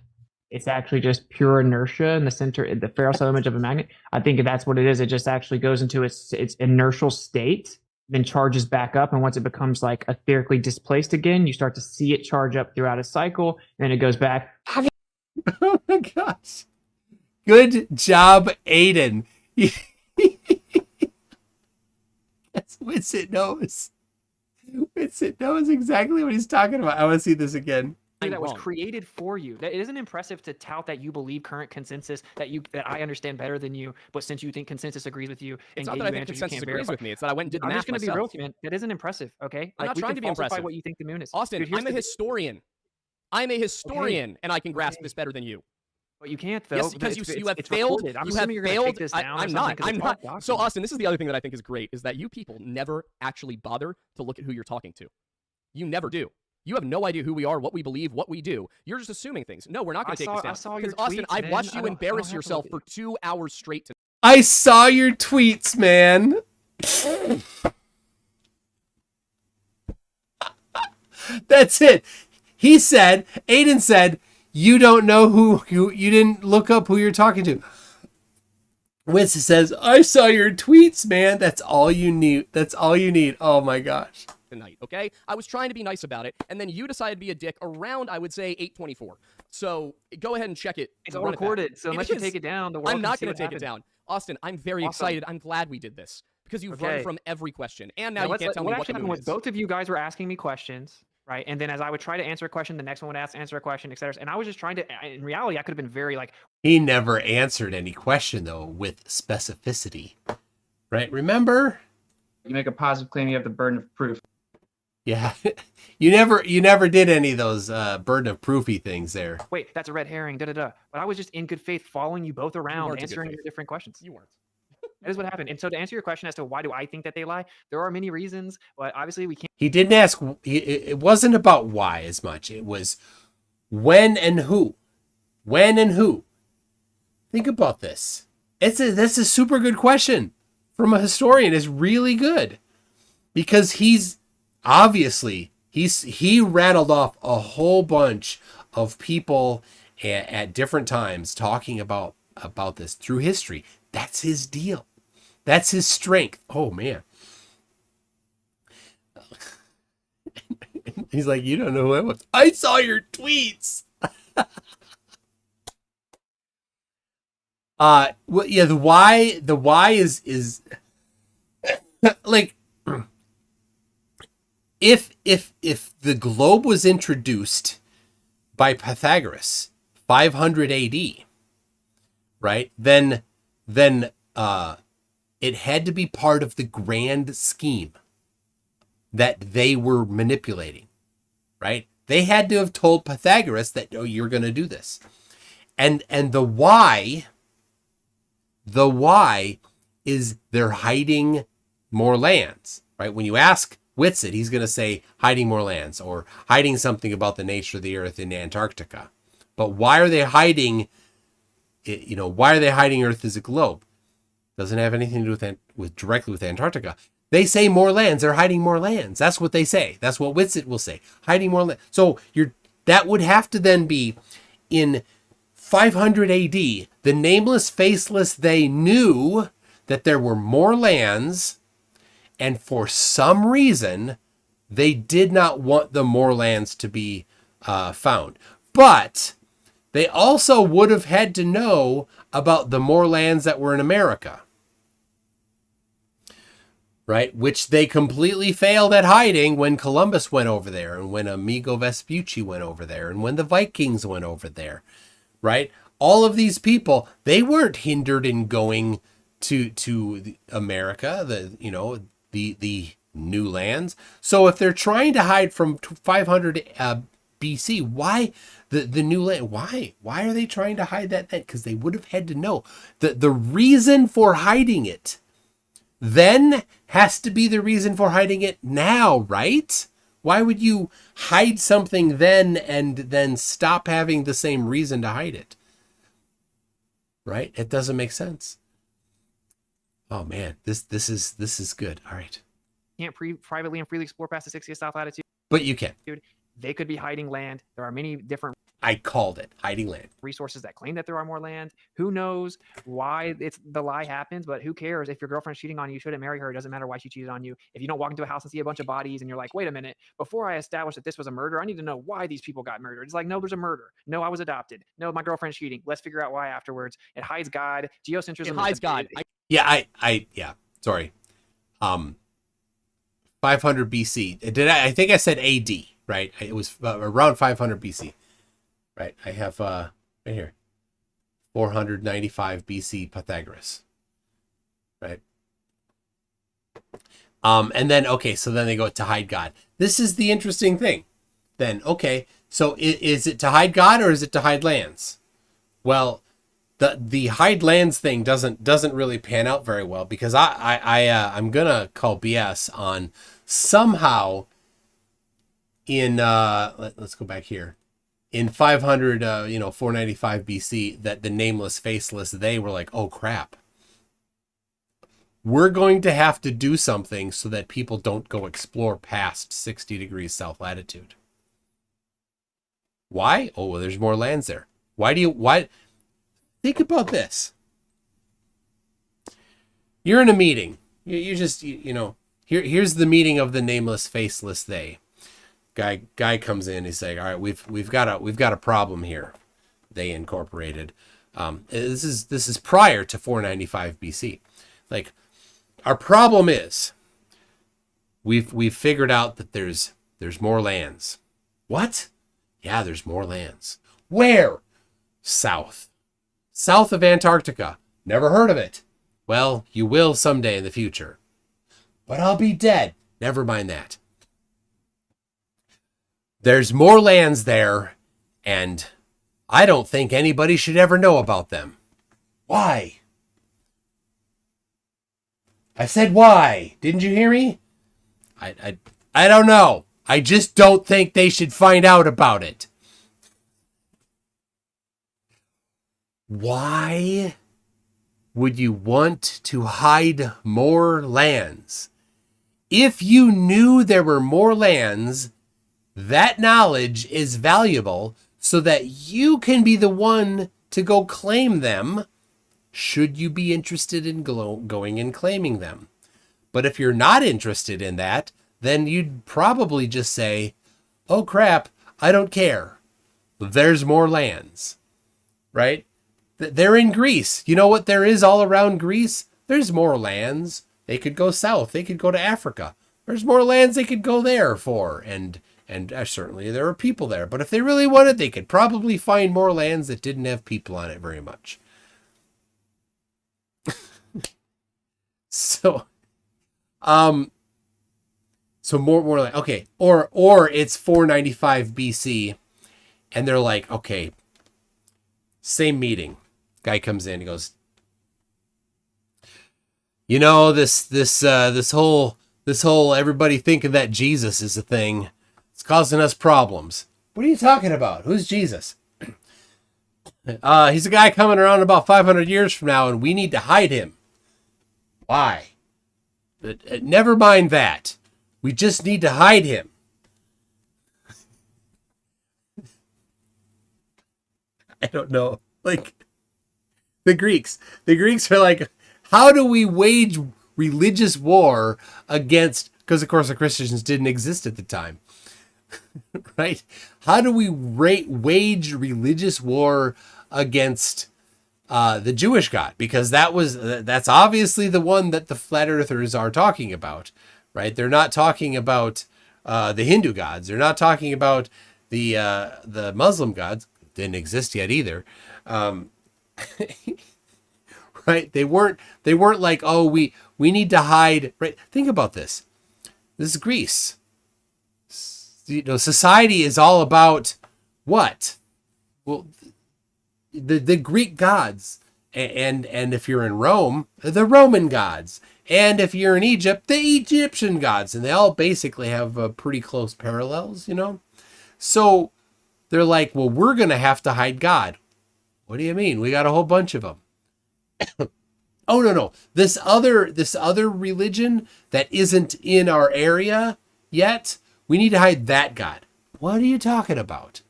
It's actually just pure inertia in the center, the ferrocell cell image of a magnet. I think that's what it is. It just actually goes into its inertial state, then charges back up, and once it becomes like etherically displaced again, you start to see it charge up throughout a cycle, and then it goes back. Oh my gosh. Good job, Aiden. Yes, WItsit knows. WItsit knows exactly what he's talking about. I want to see this again. That was created for you. That it isn't impressive to tout that you believe current consensus, that I understand better than you, but since you think consensus agrees with you, It's and not gave that I you think answers you consensus can't agrees verify. with me. It's that I went and did the I'm math just going to be myself. real with you, man. That isn't impressive, okay? I'm not we trying can to be falsify impressive. what you think the moon is. Austin, Dude, here's I'm a the- historian. I'm a historian, and I can grasp this better than you. But you can't, though. Yes, because you have it's failed. recorded. I'm You have assuming you're going to failed. take this down or I'm something, not. 'cause I'm it's not. all So, documented. Austin, this is the other thing that I think is great is that you people never actually bother to look at who you're talking to. You never do. You have no idea who we are, what we believe, what we do. You're just assuming things. No, we're not going to take this down. I saw your Because, Austin, tweets, I've man. watched I you don't embarrass have to yourself look for 2 hours straight today. I saw your tweets, man. That's it. Aiden said, you don't know who you didn't look up who you're talking to. WItsit says, I saw your tweets, man. That's all you need. That's all you need. Oh my gosh. Tonight, okay? I was trying to be nice about it, and then you decided to be a dick around, I would say, 8:24. So go ahead and check it. It's all run it back. recorded, so It unless you is. take it down, the world I'm can not see going what to take it happened. down. Austin, I'm very Awesome. excited. I'm glad we did this because you've run Okay. from every question, and now Now, you let's can't tell me what what the actually moon happened was is. both of you guys were asking me questions, right? And then as I would try to answer a question, the next one would answer a question, etc. And I was just trying to. In reality, I could have been very like. He never answered any question though with specificity. Right? Remember? You make a positive claim, you have the burden of proof. Yeah. You never did any of those burden of proofy things there. Wait, that's a red herring. Da da da. But I was just in good faith, following you both around, weren't in good answering faith. your different questions. You weren't. That is what happened. And so to answer your question as to why do I think that they lie, there are many reasons, but obviously we can't. He didn't ask. It wasn't about why as much. It was when and who. When and who. Think about this. That's a super good question from a historian. It's really good because he's obviously he rattled off a whole bunch of people at different times talking about this through history. That's his deal. That's his strength. Oh man. He's like, you don't know who I was. I saw your tweets. Well, yeah, the why is like, if the globe was introduced by Pythagoras 500 AD, right? Then it had to be part of the grand scheme that they were manipulating, right? They had to have told Pythagoras that, oh, you're going to do this. And the why is they're hiding more lands, right? When you ask WItsit, he's going to say hiding more lands or hiding something about the nature of the earth in Antarctica. But why are they hiding it? You know, why are they hiding Earth as a globe? Doesn't have anything to do with directly with Antarctica. They say more lands. They're hiding more lands. That's what they say. That's what WItsit will say. Hiding more land. So that would have to then be in 500 AD. The nameless, faceless, they knew that there were more lands, and for some reason, they did not want the more lands to be found. But they also would have had to know about the more lands that were in America, right? Which they completely failed at hiding when Columbus went over there, and when Amigo Vespucci went over there, and when the Vikings went over there, right? All of these people, they weren't hindered in going to America, the new lands. So if they're trying to hide from 500 BC, why the new land? Why are they trying to hide that then? Because they would have had to know the reason for hiding it then has to be the reason for hiding it now, right? Why would you hide something then and then stop having the same reason to hide it? Right? It doesn't make sense. Oh man, this is good. All right. Can't privately and freely explore past the 60th south latitude. But you can. They could be hiding land. There are many different I called it hiding land. resources that claim that there are more lands. Who knows why the lie happens, but who cares? If your girlfriend's cheating on you, you shouldn't marry her. It doesn't matter why she cheated on you. If you don't walk into a house and see a bunch of bodies and you're like, wait a minute, before I establish that this was a murder, I need to know why these people got murdered. It's like, no, there's a murder. No, I was adopted. No, my girlfriend's cheating. Let's figure out why afterwards. It hides God. Geocentrism. It hides God. Yeah, sorry. 500 BC. I think I said AD, right? It was around 500 BC. Right. I have right here. 495 BC Pythagoras. Right. And then so then they go to hide God. This is the interesting thing. Then so is it to hide God or is it to hide lands? Well, the hide lands thing doesn't really pan out very well, because I'm gonna call BS on somehow in let's go back here. In 500, 495 BC, that the nameless, faceless, they were like, oh crap. We're going to have to do something so that people don't go explore past 60 degrees south latitude. Why? Oh, well, there's more lands there. Why? Think about this. You're in a meeting. You just, here's the meeting of the nameless, faceless, they. Guy comes in. He's like, all right, we've got a problem here. They Incorporated. This is prior to 495 BC. Like, our problem is we've figured out that there's more lands. What? Yeah, there's more lands. Where? South of Antarctica. Never heard of it. Well, you will someday in the future. But I'll be dead. Never mind that. There's more lands there, and I don't think anybody should ever know about them. Why? I said why. Didn't you hear me? I don't know. I just don't think they should find out about it. Why would you want to hide more lands? If you knew there were more lands, that knowledge is valuable so that you can be the one to go claim them, should you be interested in going and claiming them. But if you're not interested in that, then you'd probably just say, oh crap, I don't care. There's more lands, right? They're in Greece. You know what there is all around Greece? There's more lands. They could go south. They could go to Africa. There's more lands they could go there for. And certainly there are people there. But if they really wanted, they could probably find more lands that didn't have people on it very much. So more like, okay, or it's 495 BC, and they're like, okay, same meeting. Guy comes in, he goes, you know, this whole everybody thinking that Jesus is a thing, it's causing us problems. What are you talking about? Who's Jesus? He's a guy coming around about 500 years from now, and we need to hide him. Why? Never mind that. We just need to hide him. I don't know. Like, the Greeks are like, how do we wage religious war against, because of course the Christians didn't exist at the time, right? How do we wage religious war against the Jewish God? Because that's obviously the one that the flat earthers are talking about, right? They're not talking about the Hindu gods. They're not talking about the Muslim gods. Didn't exist yet either. Right? They weren't like, oh, we need to hide, right? Think about this. This is Greece. You know, society is all about what? Well, the Greek gods, and if you're in Rome, the Roman gods, and if you're in Egypt, the Egyptian gods, and they all basically have pretty close parallels, you know. So they're like, well, we're gonna have to hide God. What do you mean? We got a whole bunch of them. Oh no, this other religion that isn't in our area yet, we need to hide that God. What are you talking about?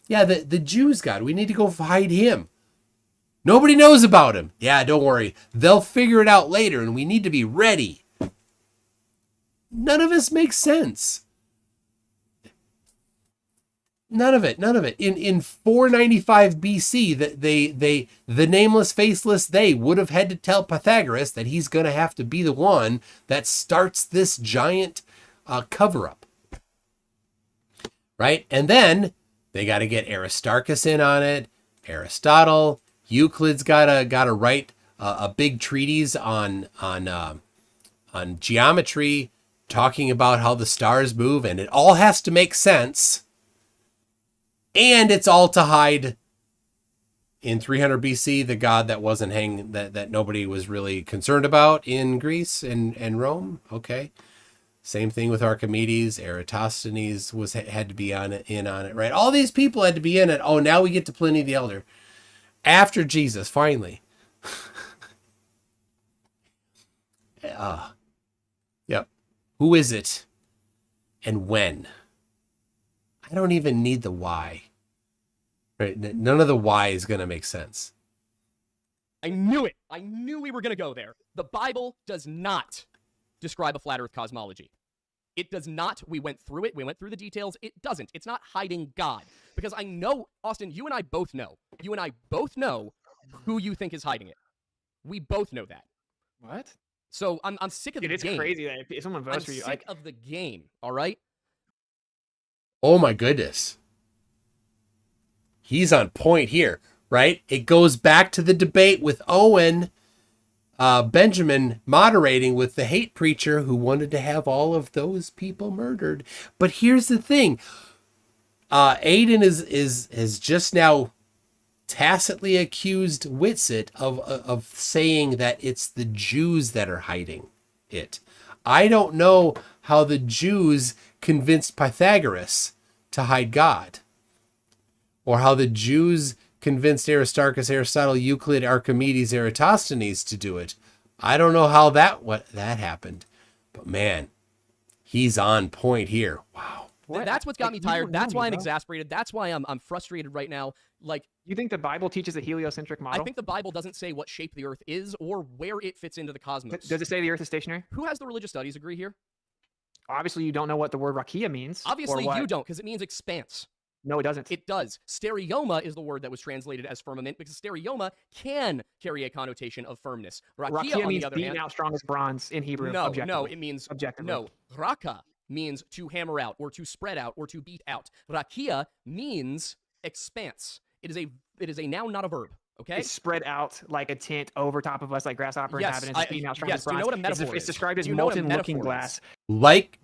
Yeah, the Jews' God, we need to go hide him. Nobody knows about him. Yeah, don't worry. They'll figure it out later, and we need to be ready. None of this makes sense. None of it. In 495 BC, the nameless, faceless they would have had to tell Pythagoras that he's going to have to be the one that starts this giant cover-up. Right? And then they got to get Aristarchus in on it, Aristotle. Euclid's got to write a big treatise on geometry, talking about how the stars move, and it all has to make sense. And it's all to hide, in 300 BC, the god that wasn't that nobody was really concerned about in Greece and Rome. Okay. Same thing with Archimedes. Eratosthenes had to be in on it, right? All these people had to be in it. Oh, now we get to Pliny the Elder. After Jesus, finally. Yep. Who is it? And when? I don't even need the why. Right? None of the why is going to make sense. I knew it. I knew we were going to go there. The Bible does not describe a flat earth cosmology. It does not. We went through it. We went through the details. It doesn't. It's not hiding God. Because I know, Austin, you and I both know. You and I both know who you think is hiding it. We both know that. What? So I'm sick of the game. It's crazy that if someone votes I'm for you, sick of the game, all right? Oh my goodness. He's on point here, right? It goes back to the debate with Owen Benjamin moderating with the hate preacher who wanted to have all of those people murdered. But here's the thing. Aiden is just now tacitly accused WItsit of saying that it's the Jews that are hiding it. I don't know how the Jews convinced Pythagoras to hide God, or how the Jews convinced Aristarchus, Aristotle, Euclid, Archimedes, Eratosthenes to do it. I don't know how that happened, but man, he's on point here. Wow. That's what's got me tired. That's why I'm exasperated. That's why I'm frustrated right now. Like, you think the Bible teaches a heliocentric model? I think the Bible doesn't say what shape the Earth is or where it fits into the cosmos. Does it say the Earth is stationary? Who has the religious studies degree here? Obviously, you don't know what the word rakia means. Obviously, you don't, because it means expanse. No, it doesn't. It does. Stereoma is the word that was translated as firmament because stereoma can carry a connotation of firmness. Rakia on means the other beaten hand, out strong as bronze in Hebrew. no, it means objectively. no. Raka means to hammer out or to spread out or to beat out. Rakia means expanse. It is a noun, not a verb. Okay. It's spread out like a tent over top of us, like grasshopper inhabitants. Beaten out strong as do you bronze. know what a metaphor It's is? described as Do you know what a molten looking metaphor glass. is? Like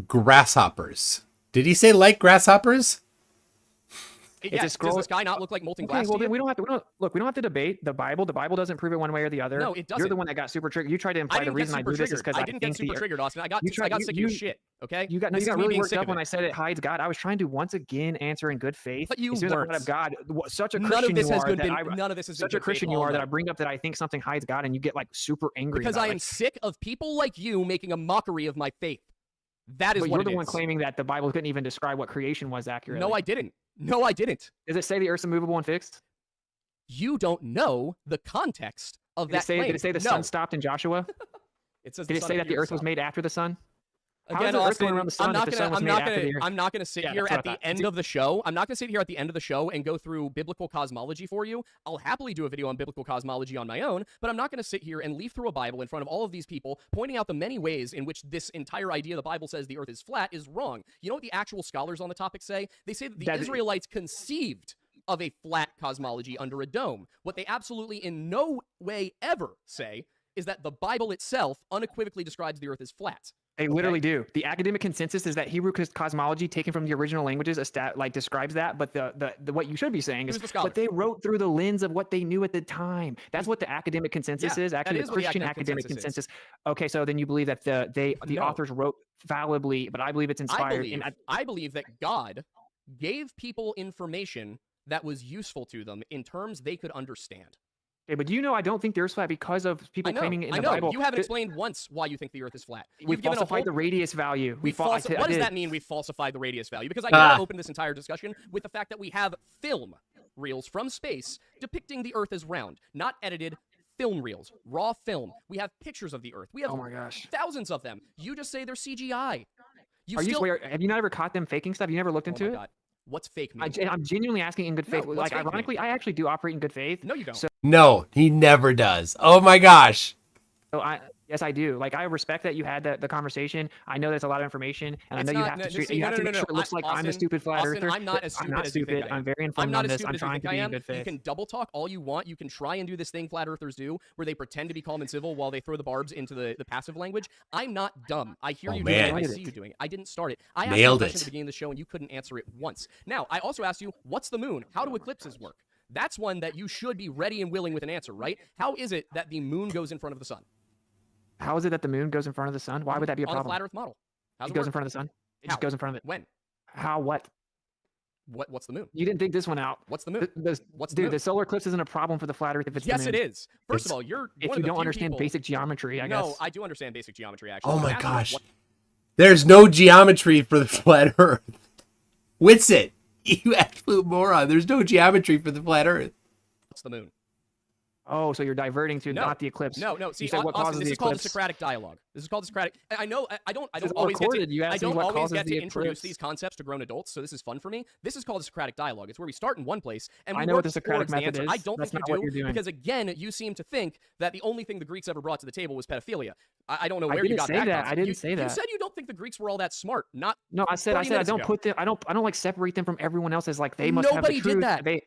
grasshoppers. Did he say like grasshoppers? Yeah, does the sky not look like molten glass? Well, to then you? we don't have to debate the Bible. The Bible doesn't prove it one way or the other. No, it doesn't. You're the one that got super triggered. You tried to imply the reason I do this is because I didn't get super triggered, Austin. I got sick of your shit. Okay. You got really worked up when I said it hides God. I was trying to once again answer in good faith. But you weren't. Of God, such a Christian none of this has you are been. None of this has such been a Christian you are that I bring up that I think something hides God, and you get like super angry. Because I am sick of people like you making a mockery of my faith. That is but what you're the it one is. claiming that the Bible couldn't even describe what creation was accurately. No, I didn't. No, I didn't. Does it say the earth's immovable and fixed? You don't know the context of that claim. Did it say the sun stopped in Joshua? It says did it say that the earth was made after the sun? Again, Austin, I'm not going to sit here at the end of the show. I'm not going to sit here at the end of the show and go through biblical cosmology for you. I'll happily do a video on biblical cosmology on my own, but I'm not going to sit here and leaf through a Bible in front of all of these people, pointing out the many ways in which this entire idea the Bible says the earth is flat is wrong. You know what the actual scholars on the topic say? They say that the Israelites conceived of a flat cosmology under a dome. What they absolutely in no way ever say is that the Bible itself unequivocally describes the earth as flat. They literally do. The academic consensus is that Hebrew cosmology, taken from the original languages, describes that. But the what you should be saying is, but they wrote through the lens of what they knew at the time. That's what the academic consensus is. Actually, the Christian academic consensus. Okay, so then you believe that the authors wrote fallibly, but I believe it's inspired. I believe that God gave people information that was useful to them in terms they could understand. Okay, but I don't think the Earth's flat because of people claiming it in the Bible. You haven't explained once why you think the Earth is flat. We falsified the radius value. What does that mean, we falsified the radius value? Because I gotta open this entire discussion with the fact that we have film reels from space depicting the Earth as round, not edited film reels, raw film. We have pictures of the Earth. We have thousands of them. You just say they're CGI. Have you not ever caught them faking stuff? You never looked into it? God. What's fake mean? I'm genuinely asking in good faith. Like, ironically, I actually do operate in good faith. No, you don't. No, he never does. Oh my gosh. So yes, I do. Like, I respect that you had the conversation. I know there's a lot of information, and I know you have to make sure it looks like I'm the stupid flat earther. I'm not as stupid. I'm not stupid. I'm very informed on this. I'm trying to be in good faith. You can double talk all you want. You can try and do this thing flat earthers do, where they pretend to be calm and civil while they throw the barbs into the passive language. I'm not dumb. I hear you doing it. I see you doing it. I didn't start it. I asked you a question at the beginning of the show, and you couldn't answer it once. Now, I also asked you, what's the moon? How do eclipses work? That's one that you should be ready and willing with an answer, right? How is it that the moon goes in front of the sun? How is it that the moon goes in front of the sun? Why would that be a problem? On a flat Earth model. It goes in front of the sun? It just goes in front of it. When? How? What? What's the moon? You didn't think this one out. What's the moon? The solar eclipse isn't a problem for the flat Earth if it's the moon. Yes, it is. First of all, if you don't understand basic geometry, I guess. No, I do understand basic geometry, actually. Oh my gosh. There's no geometry for the flat Earth. WItsit, you absolute moron. There's no geometry for the flat Earth. What's the moon? Oh, so you're diverting to not the eclipse. No. See, you said what Austin, this is called the eclipse? Socratic dialogue. This is called the Socratic. I know. I don't This is always get recorded. You asked me what causes the introduce eclipse. these concepts to grown adults, so this is fun for me. This is called the Socratic dialogue. It's where we start in one place and we I know work what the Socratic towards method the answer. is. I don't That's think not you what do you're doing. because again, you seem to think that the only thing the Greeks ever brought to the table was pedophilia. I don't know where you got that. I didn't say that. You said you don't think the Greeks were all that smart. No, I said I don't put them. I don't like separate them from everyone else as like they must have the truth. Nobody did that.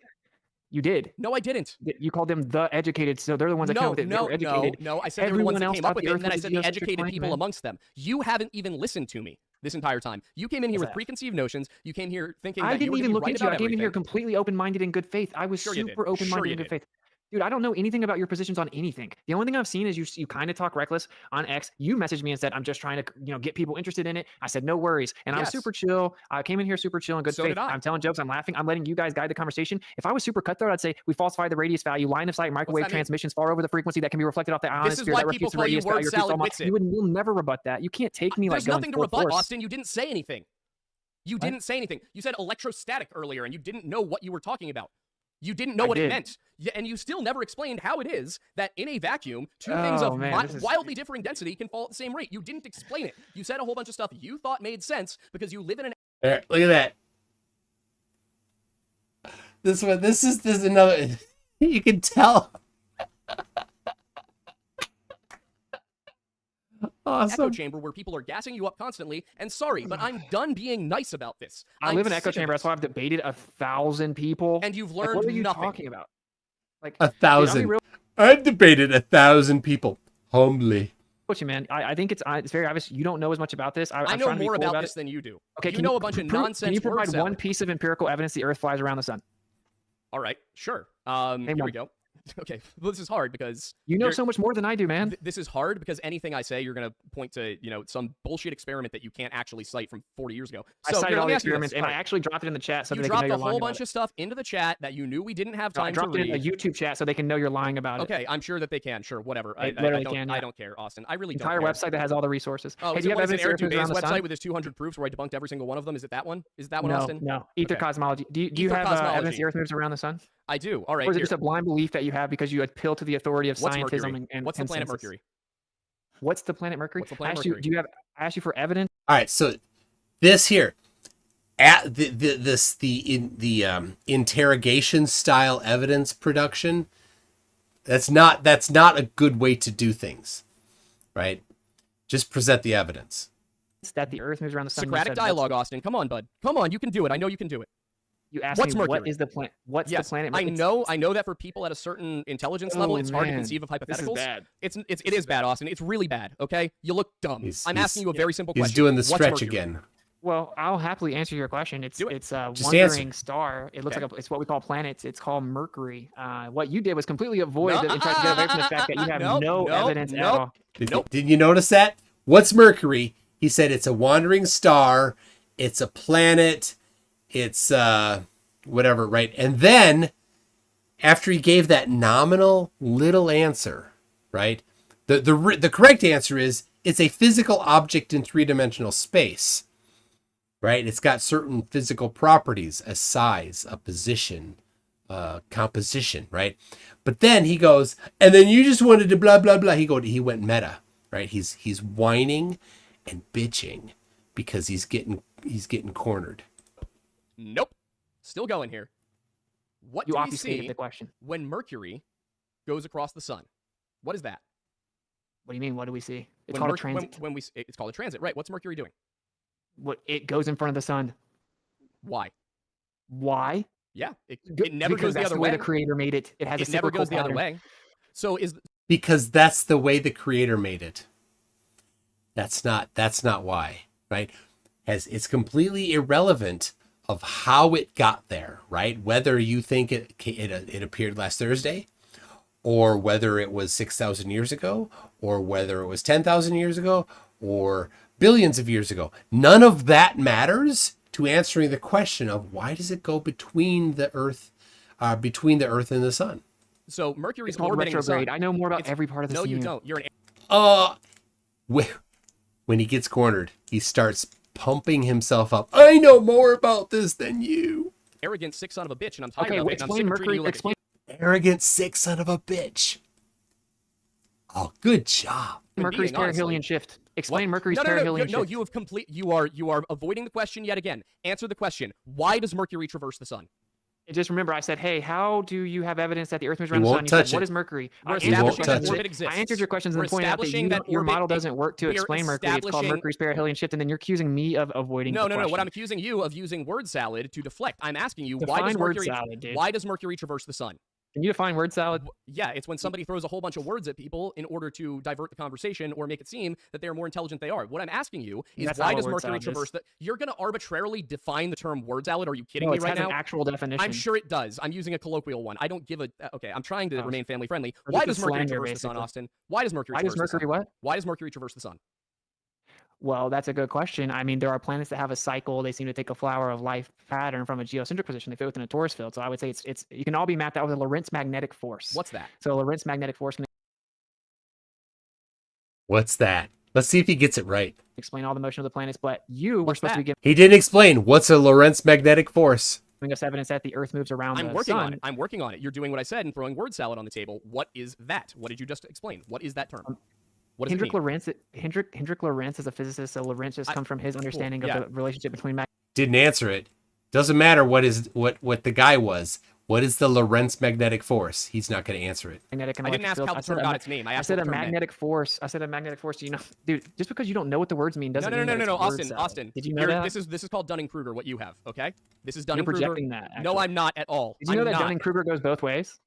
You did. No, I didn't. You called them the educated, so they're the ones that came up with it. They were educated. No. I said they were the ones that came up with it, and then I said the geocentric educated mind, people man. amongst them. You haven't even listened to me this entire time. You came in here with preconceived notions. You came here thinking I that you didn't were even gonna look be right into it. about I came in here everything. completely open-minded and good faith. I was Sure you did. super open-minded and good faith. Dude, I don't know anything about your positions on anything. The only thing I've seen is you kind of talk reckless on X. You messaged me and said, I'm just trying to get people interested in it. I said, no worries. And I was super chill. I came in here super chill and good So faith. did I. I'm telling jokes. I'm laughing. I'm letting you guys guide the conversation. If I was super cutthroat, I'd say we falsify the radius value, line of sight, microwave transmissions far over the frequency that can be reflected off the ionosphere. why That people refutes the call you radius word value. salad WItsit. You'll never rebut that. You can't take me There's like nothing to going rebut, full force. Austin. You didn't say anything. You didn't say anything. You said electrostatic earlier, and you didn't know what you were talking about. You didn't know what it did. meant. And you still never explained how it is that in a vacuum, two things of wildly differing density can fall at the same rate. You didn't explain it. You said a whole bunch of stuff you thought made sense because you live in an... There, look at that. This one, this is another... You can tell. Awesome. echo chamber where people are gassing you up constantly. And sorry, but I'm done being nice about this. I live in an echo chamber. That's why I've debated 1,000 people. And you've Like, learned what are you nothing. talking about? Like 1,000. I've debated 1,000 people humbly. You, man. I think it's very obvious you don't know as much about this. I know more about this than you do. Okay, you know a bunch of nonsense. Can you provide one piece of empirical evidence the Earth flies around the sun? All right, sure. Here we go. Okay, well, this is hard because you know so much more than I do, man. This is hard because anything I say, you're going to point to, some bullshit experiment that you can't actually cite from 40 years ago. So, I cited all the experiments, and I actually dropped it in the chat so that they can know you're lying. You dropped a whole bunch of stuff into the chat that you knew we didn't have time to read. I dropped it in a YouTube chat so they can know you're lying about it. Okay, I'm sure that they can. Sure, whatever. I don't care, Austin. I really don't care. Entire website that has all the resources. Oh, hey, do you have evidence Eric Dubé's website with his 200 proofs where I debunked every single one of them? Is it that one? Is that one, Austin? No. Ether cosmology. Do you have evidence the Earth moves around the sun? I do. All right. Or is it just a blind belief that you have because you appeal to the authority of scientism and what's the planet Mercury? What's the planet Mercury? What's the planet Mercury? I asked you for evidence. All right, so this here, at the interrogation style evidence production, that's not a good way to do things, right? Just present the evidence. That the Earth moves around the sun. Socratic dialogue, Austin. Come on, bud. Come on, you can do it. I know you can do it. You asked me what is the planet? What's the planet? I know that for people at a certain intelligence level, it's hard to conceive of hypotheticals. This is bad. It is bad, Austin. It's really bad. Okay, you look dumb. I'm asking you a very simple question. He's doing the stretch again. Well, I'll happily answer your question. It's a Just wandering answer. star. It looks like it's what we call planets. It's called Mercury. What you did was completely avoid and try to get away from the fact that you have no evidence at all. Did you notice that? What's Mercury? He said it's a wandering star. It's a planet. It's whatever, right? And then after he gave that nominal little answer, right? The correct answer is it's a physical object in three-dimensional space, right? It's got certain physical properties, a size, a position, composition, right? But then he goes, and then you just wanted to blah blah blah. He went meta, right? He's whining and bitching because he's getting cornered. Nope. Still going here. What you do we obfuscated see the question. When Mercury goes across the sun? What is that? What do you mean? What do we see? It's called a transit. It's called a transit, right? What's Mercury doing? It goes in front of the sun. Why? Why? Yeah, it never goes the other way. The Creator made it. It has. It never goes the other way. So because that's the way the Creator made it. That's not why, right? It's completely irrelevant of how it got there, right? Whether you think it appeared last Thursday, or whether it was 6,000 years ago, or whether it was 10,000 years ago, or billions of years ago. None of that matters to answering the question of why does it go between the Earth and the sun. So Mercury's called orbiting retrograde. the sun. I know more about every part of the sun. No, you don't. You're an. When he gets cornered, he starts pumping himself up. I know more about this than you. Arrogant sick son of a bitch, and I'm tired of it. Explain Mercury. Arrogant sick son of a bitch. Oh, good job. Mercury's perihelion shift. Explain Mercury's perihelion shift. No, you are avoiding the question yet again. Answer the question. Why does Mercury traverse the sun? Just remember, I said, hey, how do you have evidence that the Earth moves around the sun? You said, what is Mercury? I answered your questions and pointed out that your model doesn't work to explain Mercury. It's called Mercury's perihelion shift, and then you're accusing me of avoiding the question. No. What I'm accusing you of using word salad to deflect. I'm asking you, why does Mercury traverse the sun? Can you define word salad? Yeah, it's when somebody throws a whole bunch of words at people in order to divert the conversation or make it seem that they're more intelligent than they are. What I'm asking you is why does Mercury traverse the... You're going to arbitrarily define the term word salad? Are you kidding me right now? No, it has an actual definition. I'm sure it does. I'm using a colloquial one. I don't give a... Okay, I'm trying to remain family friendly. Why does Mercury traverse the sun, Austin? Why does Mercury traverse the sun? Why does Mercury traverse the sun? Well, that's a good question. I mean, there are planets that have a cycle. They seem to take a flower of life pattern from a geocentric position. They fit within a torus field. So I would say it's you can all be mapped out with a Lorentz magnetic force. What's that? So Lorentz magnetic force can What's that? Let's see if he gets it right. Explain all the motion of the planets, but you were supposed to be given. He didn't explain what's a Lorentz magnetic force. giving us evidence that the Earth moves around I'm the working sun. on it. I'm working on it. You're doing what I said and throwing word salad on the table. What is that? What did you just explain? What is that term? What does Hendrik it mean? Lorentz, Hendrik Lorentz is a physicist, so Lorentz just comes from his understanding of the relationship between Didn't answer it. Doesn't matter what the guy was. What is the Lorentz magnetic force? He's not going to answer it. magnetic and I didn't electric ask how the fields. term got its name. I said a what the term meant. magnetic force. I said a magnetic force. Do you know, dude? Just because you don't know what the words mean doesn't mean that it's No. a word salad. Austin. Did you know that? This is called Dunning-Kruger. What you have, okay? This is You're Dunning-Kruger. projecting that. No, actually. I'm not at all. Did you know I'm that not. Dunning-Kruger goes both ways?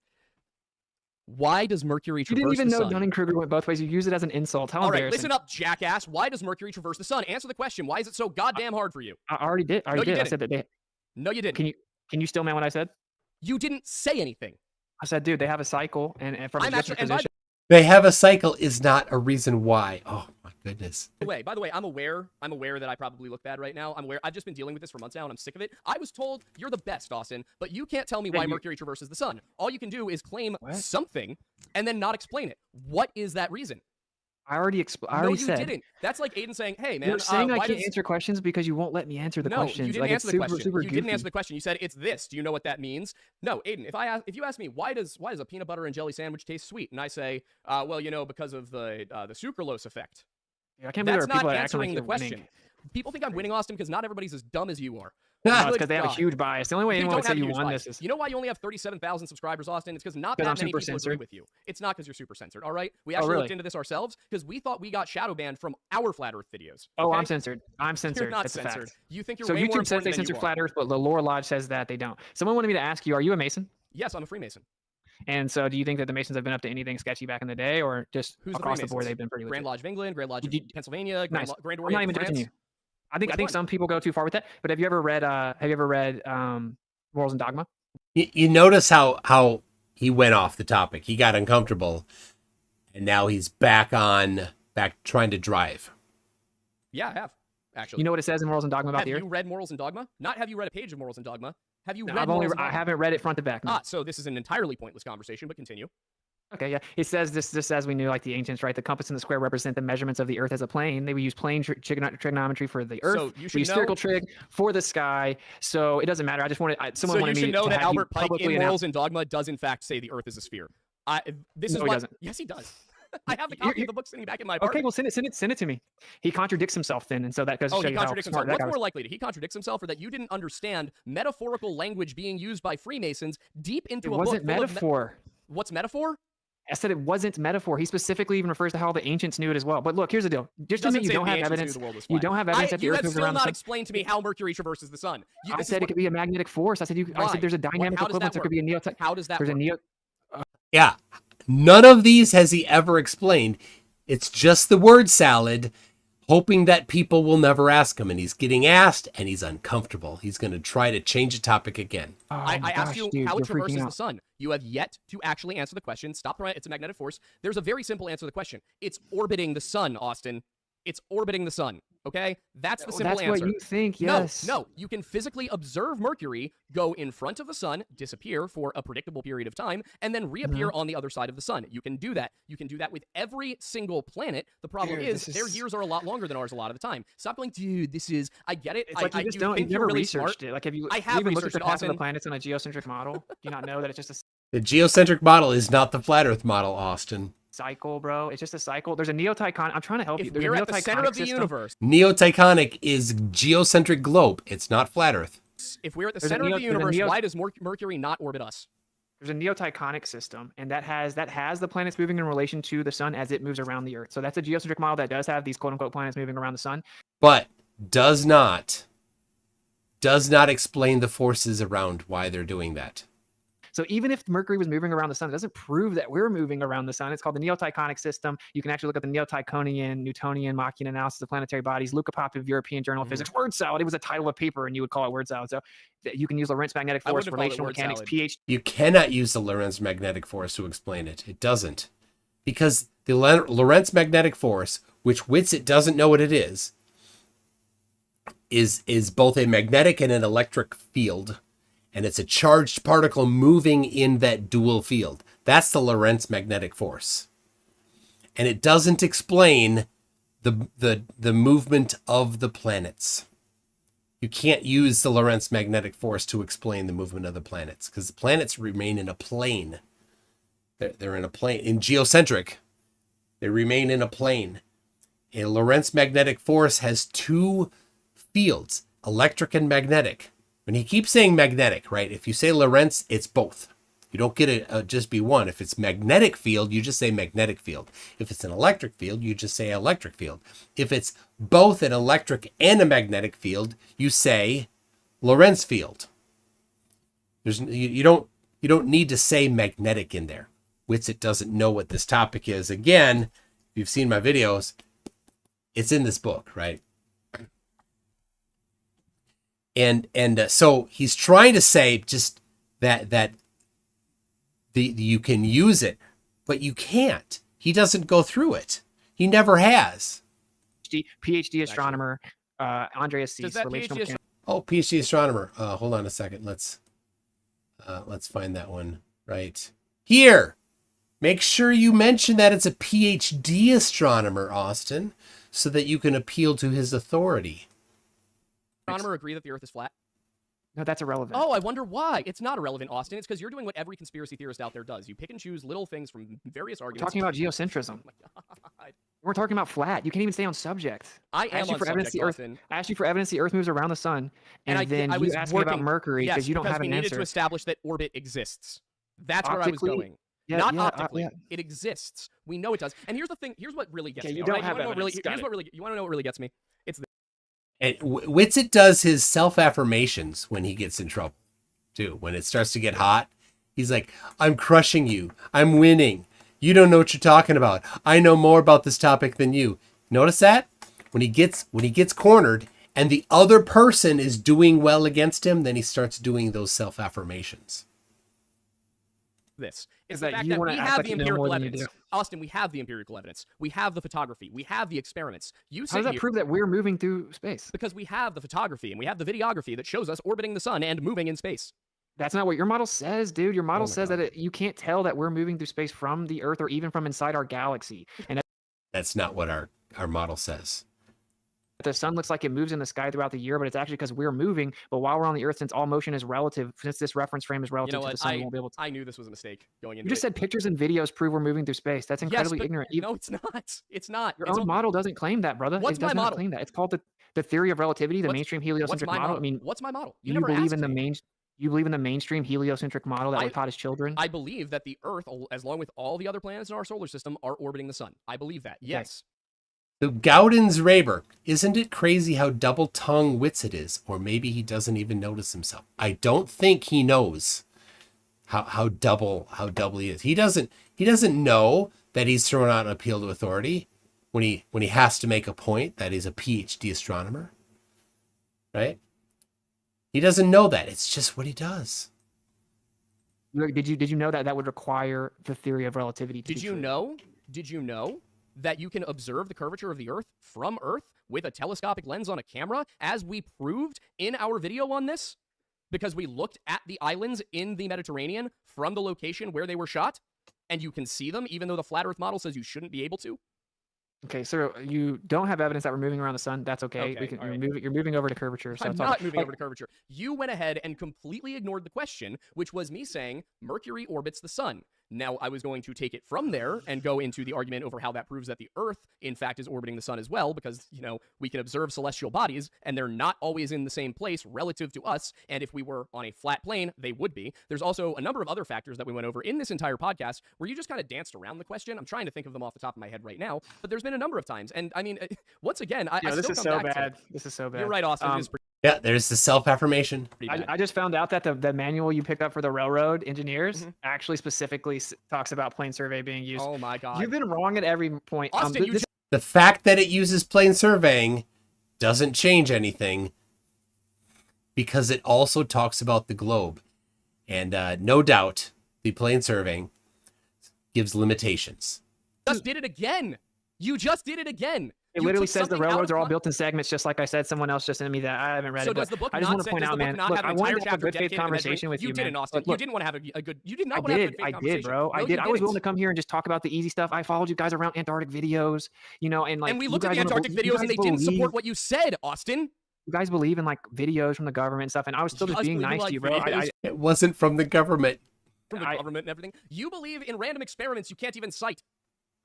Why does Mercury You traverse didn't even the know sun? Dunning-Kruger went both ways. You use it as an insult. How All right, embarrassing. listen up, jackass. Why does Mercury traverse the sun? Answer the question. Why is it so goddamn hard for you? I already did. I No, you did. I didn't. said that they. No, you didn't. Can you still man what I said? You didn't say anything. I said, dude, they have a cycle, and from a I'm different actually, and by position. They have a cycle is not a reason why. Oh my goodness. the way, I'm aware that I probably look bad right now. I'm aware. I've just been dealing with this for months now, and I'm sick of it. I was told you're the best, Austin, but you can't tell me why Mercury traverses the sun. All you can do is claim something and then not explain it. What is that reason? I already No, you said. didn't. That's like Aiden saying, "Hey, man, You're saying I why can't does... answer questions because you won't let me answer the no, questions. you didn't like, answer it's the super, question. super You didn't goofy. answer the question. You said it's this. Do you know what that means? No, Aiden. If you ask me why does a peanut butter and jelly sandwich taste sweet, and I say, well, because of the sucralose effect. Yeah, I can't believe That's there are people not that act like answering the they're question. winning. People think I'm winning, Austin, because not everybody's as dumb as you are. No, it's Good because they have a God. huge bias. The only way You anyone don't would say have a you huge won bias. this is You know why you only have 37,000 subscribers, Austin? It's because not Because that I'm many super people agree censored. with you. It's not because you're super censored, all right? We actually really? looked into this ourselves because we thought we got shadow banned from our Flat Earth videos. Oh, okay? I'm censored. I'm censored. You're not That's a censored. fact. You think you're So way more YouTube says important they than censor you are. Flat Earth, but the Lore Lodge says that they don't. Someone wanted me to ask you, are you a Mason? Yes, I'm a Freemason. And so do you think that the Masons have been up to anything sketchy back in the day, or just Who's across the the board Freemasons? they've been pretty legit? Grand Lodge of England, Grand Lodge of Did you- Pennsylvania, Nice. Grand I'm Orient not even of judging France. you. I think Which one? some people go too far with that. But have you ever read Morals and Dogma? You notice how he went off the topic. He got uncomfortable, and now he's back trying to drive. Yeah, I have, actually. You know what it says in Morals and Dogma about have the Earth? you read Morals and Dogma? Not have you read a page of Morals and Dogma. Have you No, read Morals and I Dogma? haven't read it front to back. No. Ah, so this is an entirely pointless conversation, but continue. Okay, yeah. It says this as we knew, like the ancients, right? The compass and the square represent the measurements of the Earth as a plane. They would use plane trigonometry for the Earth. So you should we use know- spherical trig for the sky. So it doesn't matter. I just wanted someone So wanted you me should know to that have you Albert Pike publicly in announce- Morals and Dogma does in fact say the Earth is a sphere. This is No, he why. doesn't. Yes, he does. I have the copy of the book sitting back in my apartment. Okay, well send it to me. He contradicts himself then, and so that goes to Oh, show he you how contradicts smart himself. that What's guy more was. likely, he contradicts himself, or that you didn't understand metaphorical language being used by Freemasons deep into It a wasn't book full of metaphor. What's metaphor? I said it wasn't metaphor. He specifically even refers to how the ancients knew it as well. But look, here's the deal. Just to Doesn't admit you say don't the have ancients knew evidence. the world was You flat. don't have evidence that the You Earth have moves still around the not sun. explained to me how Mercury traverses the sun. I said it could be a magnetic force. I said Why? there's a dynamic How does that equivalence. There could be a neo. How does that There's a work? neo. Yeah. None of these has he ever explained. It's just the word salad, hoping that people will never ask him. And he's getting asked, and he's uncomfortable. He's going to try to change the topic again. Oh I my asked gosh, you dude, how it you're freaking traverses the out. sun. You have yet to actually answer the question. Stop throwing it. It's a magnetic force. There's a very simple answer to the question. It's orbiting the sun, Austin. It's orbiting the sun. Okay? That's the simple That's answer. what you think. Yes. No. You can physically observe Mercury go in front of the sun, disappear for a predictable period of time, and then reappear Mm-hmm. on the other side of the sun. You can do that. You can do that with every single planet. The problem Dude, is this their is- years are a lot longer than ours a lot of the time. Stop going, dude, this is... I get it. It's like you I just do don't. think You've you're never really researched smart. it. Like, have you? I you have even looked at researched the it, path of the Austin. planets in a geocentric model? Do you not know that it's just a The geocentric model is not the flat Earth model, Austin. cycle, bro? It's just a cycle. There's a neotychonic. I'm trying to help you. If There's we're a at the center neotychonic of the system. universe, Neotychonic is geocentric globe. It's not flat Earth. if we're at the There's a center of the there's a universe, why does Mercury not orbit us? There's a neotychonic system, and that has the planets moving in relation to the sun as it moves around the Earth. So that's a geocentric model that does have these quote unquote planets moving around the sun. But does not explain the forces around why they're doing that. So even if Mercury was moving around the sun, it doesn't prove that we're moving around the sun. It's called the neotychonic system. You can actually look at the neotychonian, Newtonian, Machian analysis of planetary bodies, Luca Popov, European Journal of Physics, word salad. It was a title of paper, and you would call it word salad. So you can use Lorentz magnetic I force, wouldn't call it relational word mechanics, salad. pH. You cannot use the Lorentz magnetic force to explain it. It doesn't. Because the Lorentz magnetic force, which WItsit doesn't know what it is both a magnetic and an electric field. And it's a charged particle moving in that dual field. That's the Lorentz magnetic force. And it doesn't explain the movement of the planets. you can't use the Lorentz magnetic force to explain the movement of the planets because the planets remain in a plane. They're in a plane. In geocentric, they remain in a plane. A Lorentz magnetic force has two fields, electric and magnetic. When he keeps saying magnetic, right? If you say Lorentz, it's both. You don't get it just be one. If it's magnetic field, you just say magnetic field. If it's an electric field, you just say electric field. If it's both an electric and a magnetic field, you say Lorentz field. You don't need to say magnetic in there. WItsit doesn't know what this topic is. Again, if you've seen my videos, it's in this book, right? And so he's trying to say just that you can use it, but you can't. He doesn't go through it. He never has. PhD astronomer Andreas Cease. PhD astronomer. Hold on a second. Let's find that one right here. Make sure you mention that it's a PhD astronomer, Austin, so that you can appeal to his authority. Astronomer agree that the Earth is flat? No, that's irrelevant. Oh, I wonder why. It's not irrelevant, Austin. It's because you're doing what every conspiracy theorist out there does. You pick and choose little things from various arguments. We're talking about geocentrism. Oh my God. We're talking about flat. You can't even stay on subject. I am on subject, Austin. I asked you for evidence the Earth moves around the sun, and then you asked me about Mercury because you don't have an answer. We needed to establish that orbit exists. That's where I was going. Not optically. It exists. We know it does. And here's the thing. Here's what really gets me. You don't have evidence. You want to know what really gets me? It's this. And WItsit does his self-affirmations when he gets in trouble, too. When it starts to get hot, he's like, I'm crushing you. I'm winning. You don't know what you're talking about. I know more about this topic than you. Notice that? When he gets cornered and the other person is doing well against him, then he starts doing those self-affirmations. This is the fact that we have the empirical evidence. Austin, we have the empirical evidence. We have the photography. We have the experiments. How does that prove that we're moving through space? Because we have the photography and we have the videography that shows us orbiting the sun and moving in space. That's not what your model says, dude. Your model says that you can't tell that we're moving through space from the Earth or even from inside our galaxy. And that's not what our model says. The sun looks like it moves in the sky throughout the year, but it's actually because we're moving. But while we're on the Earth, since all motion is relative, since this reference frame is relative to the sun, we won't be able to. I knew this was a mistake going into You just said pictures and videos prove we're moving through space. That's incredibly ignorant. No, it's not. It's not. Your own model doesn't claim that, brother. What's my model? Claim that. It's called the theory of relativity, the mainstream heliocentric model. I mean, what's my model? You believe in the mainstream heliocentric model that we taught as children? I believe that the Earth, along with all the other planets in our solar system, are orbiting the sun. I believe that. Yes. So Gauden's Raber, isn't it crazy how double-tongued WItsit is? Or maybe he doesn't even notice himself. I don't think he knows how double he is. He doesn't know that he's throwing out an appeal to authority when he has to make a point that he's a PhD astronomer. Right? He doesn't know that. It's just what he does. Did you know that would require the theory of relativity to be true? Did you know that you can observe the curvature of the Earth from Earth with a telescopic lens on a camera, as we proved in our video on this? Because we looked at the islands in the Mediterranean from the location where they were shot, and you can see them, even though the flat Earth model says you shouldn't be able to. Okay, so you don't have evidence that we're moving around the sun. That's okay. You're moving over to curvature. So I'm not moving over to curvature. You went ahead and completely ignored the question, which was me saying Mercury orbits the sun. Now, I was going to take it from there and go into the argument over how that proves that the Earth, in fact, is orbiting the sun as well, because, we can observe celestial bodies, and they're not always in the same place relative to us, and if we were on a flat plane, they would be. There's also a number of other factors that we went over in this entire podcast where you just kind of danced around the question. I'm trying to think of them off the top of my head right now, but there's been a number of times, and, I mean, once again, I this still is come so back bad. This is so bad. You're right, Austin. Yeah, there's the self-affirmation. I just found out that the manual you picked up for the railroad engineers actually specifically talks about plane survey being used. Oh my God. You've been wrong at every point. Austin, the fact that it uses plane surveying doesn't change anything because it also talks about the globe. And no doubt the plane surveying gives limitations. Just did it again. You just did it again. It literally says the railroads are all built in segments, just like I said. Someone else just sent me that. I haven't read it. So does the book I just not want to point out, man. Look, I wanted to have a good faith conversation with you, man. You didn't, Austin. You didn't want to have a good. You did not want to have a good faith conversation. I did, bro. I did. I was willing to come here and just talk about the easy stuff. I followed you guys around Antarctic videos, and like. And we looked at the Antarctic videos, and they didn't support what you said, Austin. you guys believe in like videos from the government and stuff, and I was still just being believe in, nice like, to you, bro. videos It wasn't from the government. from the government and everything. You believe in random experiments you can't even cite.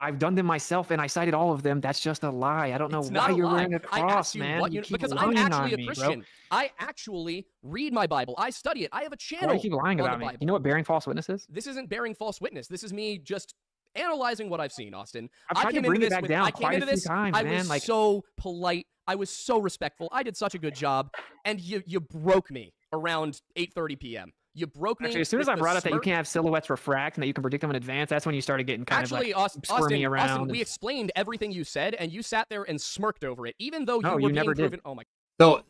I've done them myself, and I cited all of them. That's just a lie. I don't know It's why not a you're lie. wearing a I cross, asked you man. what You keep because I'm lying actually on a me, bro. Christian. I actually read my Bible. I study it. I have a channel. Why do you keep lying on about the me? Bible. You know what bearing false witness is? This isn't bearing false witness. This is me just analyzing what I've seen, Austin. I've I tried to came bring into it this back with, down I came quite a into few this. times, I man. was Like, so polite. I was so respectful. I did such a good job, and you broke me around 8:30 p.m. You broke me. actually, as soon as with I the brought up that you smirk. can't have silhouettes refract and that you can predict them in advance, that's when you started getting kind Actually, of like squirmy Austin, around. we explained everything you said, and you sat there and smirked over it, even though No, you you were never being did. proven. Oh my. So,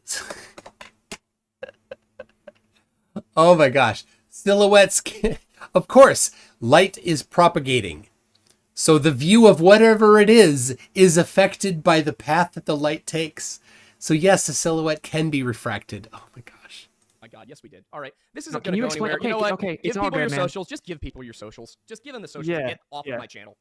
oh my gosh, silhouettes. Of course, light is propagating. So the view of whatever it is affected by the path that the light takes. So yes, a silhouette can be refracted. Oh my gosh. My God, yes, we did. All right, this No, isn't can going to you go explain- anywhere. You know okay, what? okay, Give it's all people your good, man. socials. Just give people your socials. Just give them the socials. Yeah, And get off yeah. of my channel.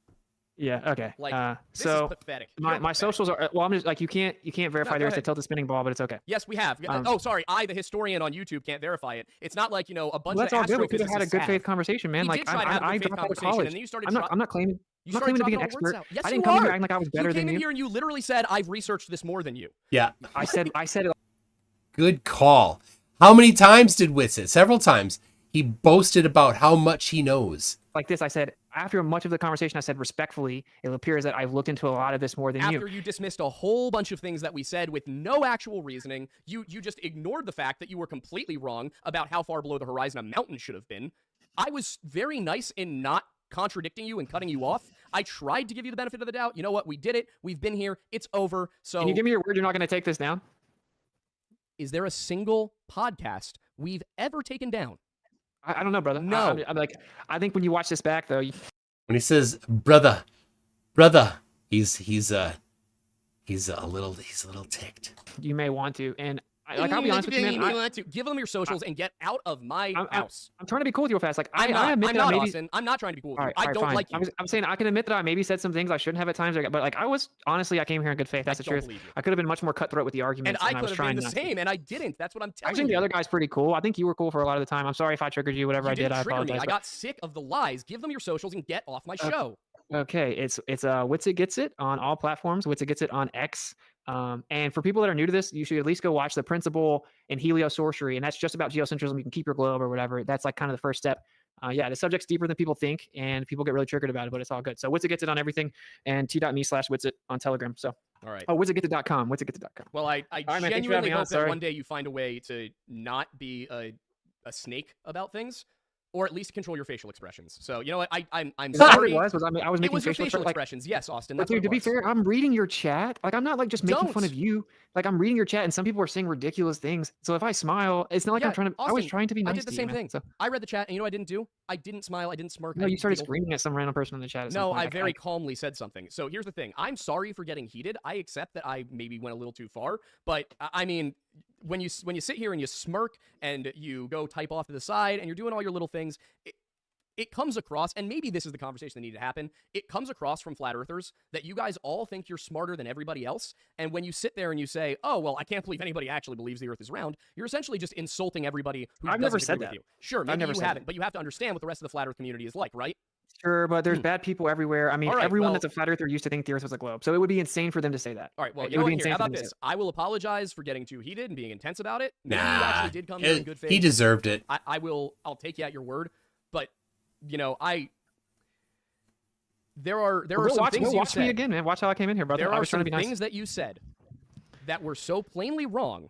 Yeah. Okay. Like, this so is pathetic. You're my pathetic. socials are well. I'm just like you can't verify go there's a ahead. tilt a spinning ball, but it's okay. Yes, we have. Oh, sorry. I, the historian on YouTube, can't verify it. It's not like, a bunch Well, that's of all good. We could have astrophysicists had a good have. faith conversation, man. We Like did try to have a I good faith dropped out of conversation, college. and then you started. I'm not claiming. You I'm not claiming to be an dropping all the words expert. out. Yes, I didn't you come in are. here acting like I was better You came than in you. here and you literally said, "I've researched this more than you." Yeah. I said it Good call. How many times did WItsit? Several times. He boasted about how much he knows. like this. I said after much of the conversation, I said respectfully, it appears that I've looked into a lot of this more than After you. you dismissed a whole bunch of things that we said with no actual reasoning, you just ignored the fact that you were completely wrong about how far below the horizon a mountain should have been. I was very nice in not contradicting you and cutting you off. I tried to give you the benefit of the doubt. You know what? We did it. We've been here. It's over. So Can you give me your word you're not going to take this down? is there a single podcast we've ever taken down? I don't know, brother. No. I'm like, I think when you watch this back, though, When he says, brother, he's a little ticked. you may want to. And I'll be honest with you, man. Give them your socials and get out of my house. I'm trying to be cool with you real fast. Like I'm I admit not, that I maybe. Austin. I'm not trying to be cool with All you. right, I all right, don't fine. like you. I'm saying I can admit that I maybe said some things I shouldn't have at times, but like I was honestly, I came here in good faith. That's the don't truth. believe you. I could have been much more cutthroat with the And arguments, I and I could was have trying been the not to. same, and I didn't. That's what I'm I telling think you. the other guy's pretty cool. I think you were cool for a lot of the time. I'm sorry if I triggered you, whatever You I did. didn't I trigger me. apologize. I got sick of the lies. Give them your socials and get off my show. Okay, it's WItsit Gets It on all platforms. WItsit Gets It on X. And for people that are new to this, you should at least go watch The Principle in Heliosorcery, and that's just about geocentrism. You can keep your globe or whatever. That's like kind of the first step. Yeah, the subject's deeper than people think, and people get really triggered about it, but it's all good. So WItsit Gets It on everything, and t.me/WItsit on Telegram. So, All right. WItsitGetIt.com, WItsitGetIt.com. Well, I right, man, thanks for genuinely having me on. hope that Sorry. one day you find a way to not be a snake about things, or at least control your facial expressions. So you know what? I'm Is that what sorry. it was? I was It making was your facial facial expressions. Like, expressions. Yes, Austin. but That's dude, what to it be was. fair, I'm reading your chat. Like, I'm not like just making fun Don't. of you. Like, I'm reading your chat, and some people are saying ridiculous things. So if I smile, it's not like Yeah, I'm trying to. I was Austin, trying to be nice. I did the to same you, man. thing. So, I read the chat, and you know what I didn't do? I didn't smile. I didn't smirk. no, I you didn't started giggle. screaming at some random person in the chat. At some No, point. I Like, very calmly said something. So here's the thing. I'm sorry for getting heated. I accept that I maybe went a little too far, but I mean, when you sit here and you smirk and you go type off to the side and you're doing all your little things, it comes across, and maybe this is the conversation that needed to happen, it comes across from flat earthers that you guys all think you're smarter than everybody else, and when you sit there and you say, oh, well, I can't believe anybody actually believes the earth is round, you're essentially just insulting everybody who I've doesn't never agree said with that. you. Sure, maybe never you said haven't, that. but you have to understand what the rest of the flat earth community is like, right? Sure, but there's bad people everywhere. I mean, All right, everyone well- that's a flat earther used to think the Earth was a globe, so it would be insane for them to say that. All right, well, It you know would what? be Here, how insane for about them to say this? I will apologize for getting too heated and being intense about it. Maybe you Nah, actually did come here in good faith. he deserved it. I'll take you at your word, but there are some watch, things you watch said. me again, man. Watch how I came in here, brother. There I are was trying some to be nice. things that you said that were so plainly wrong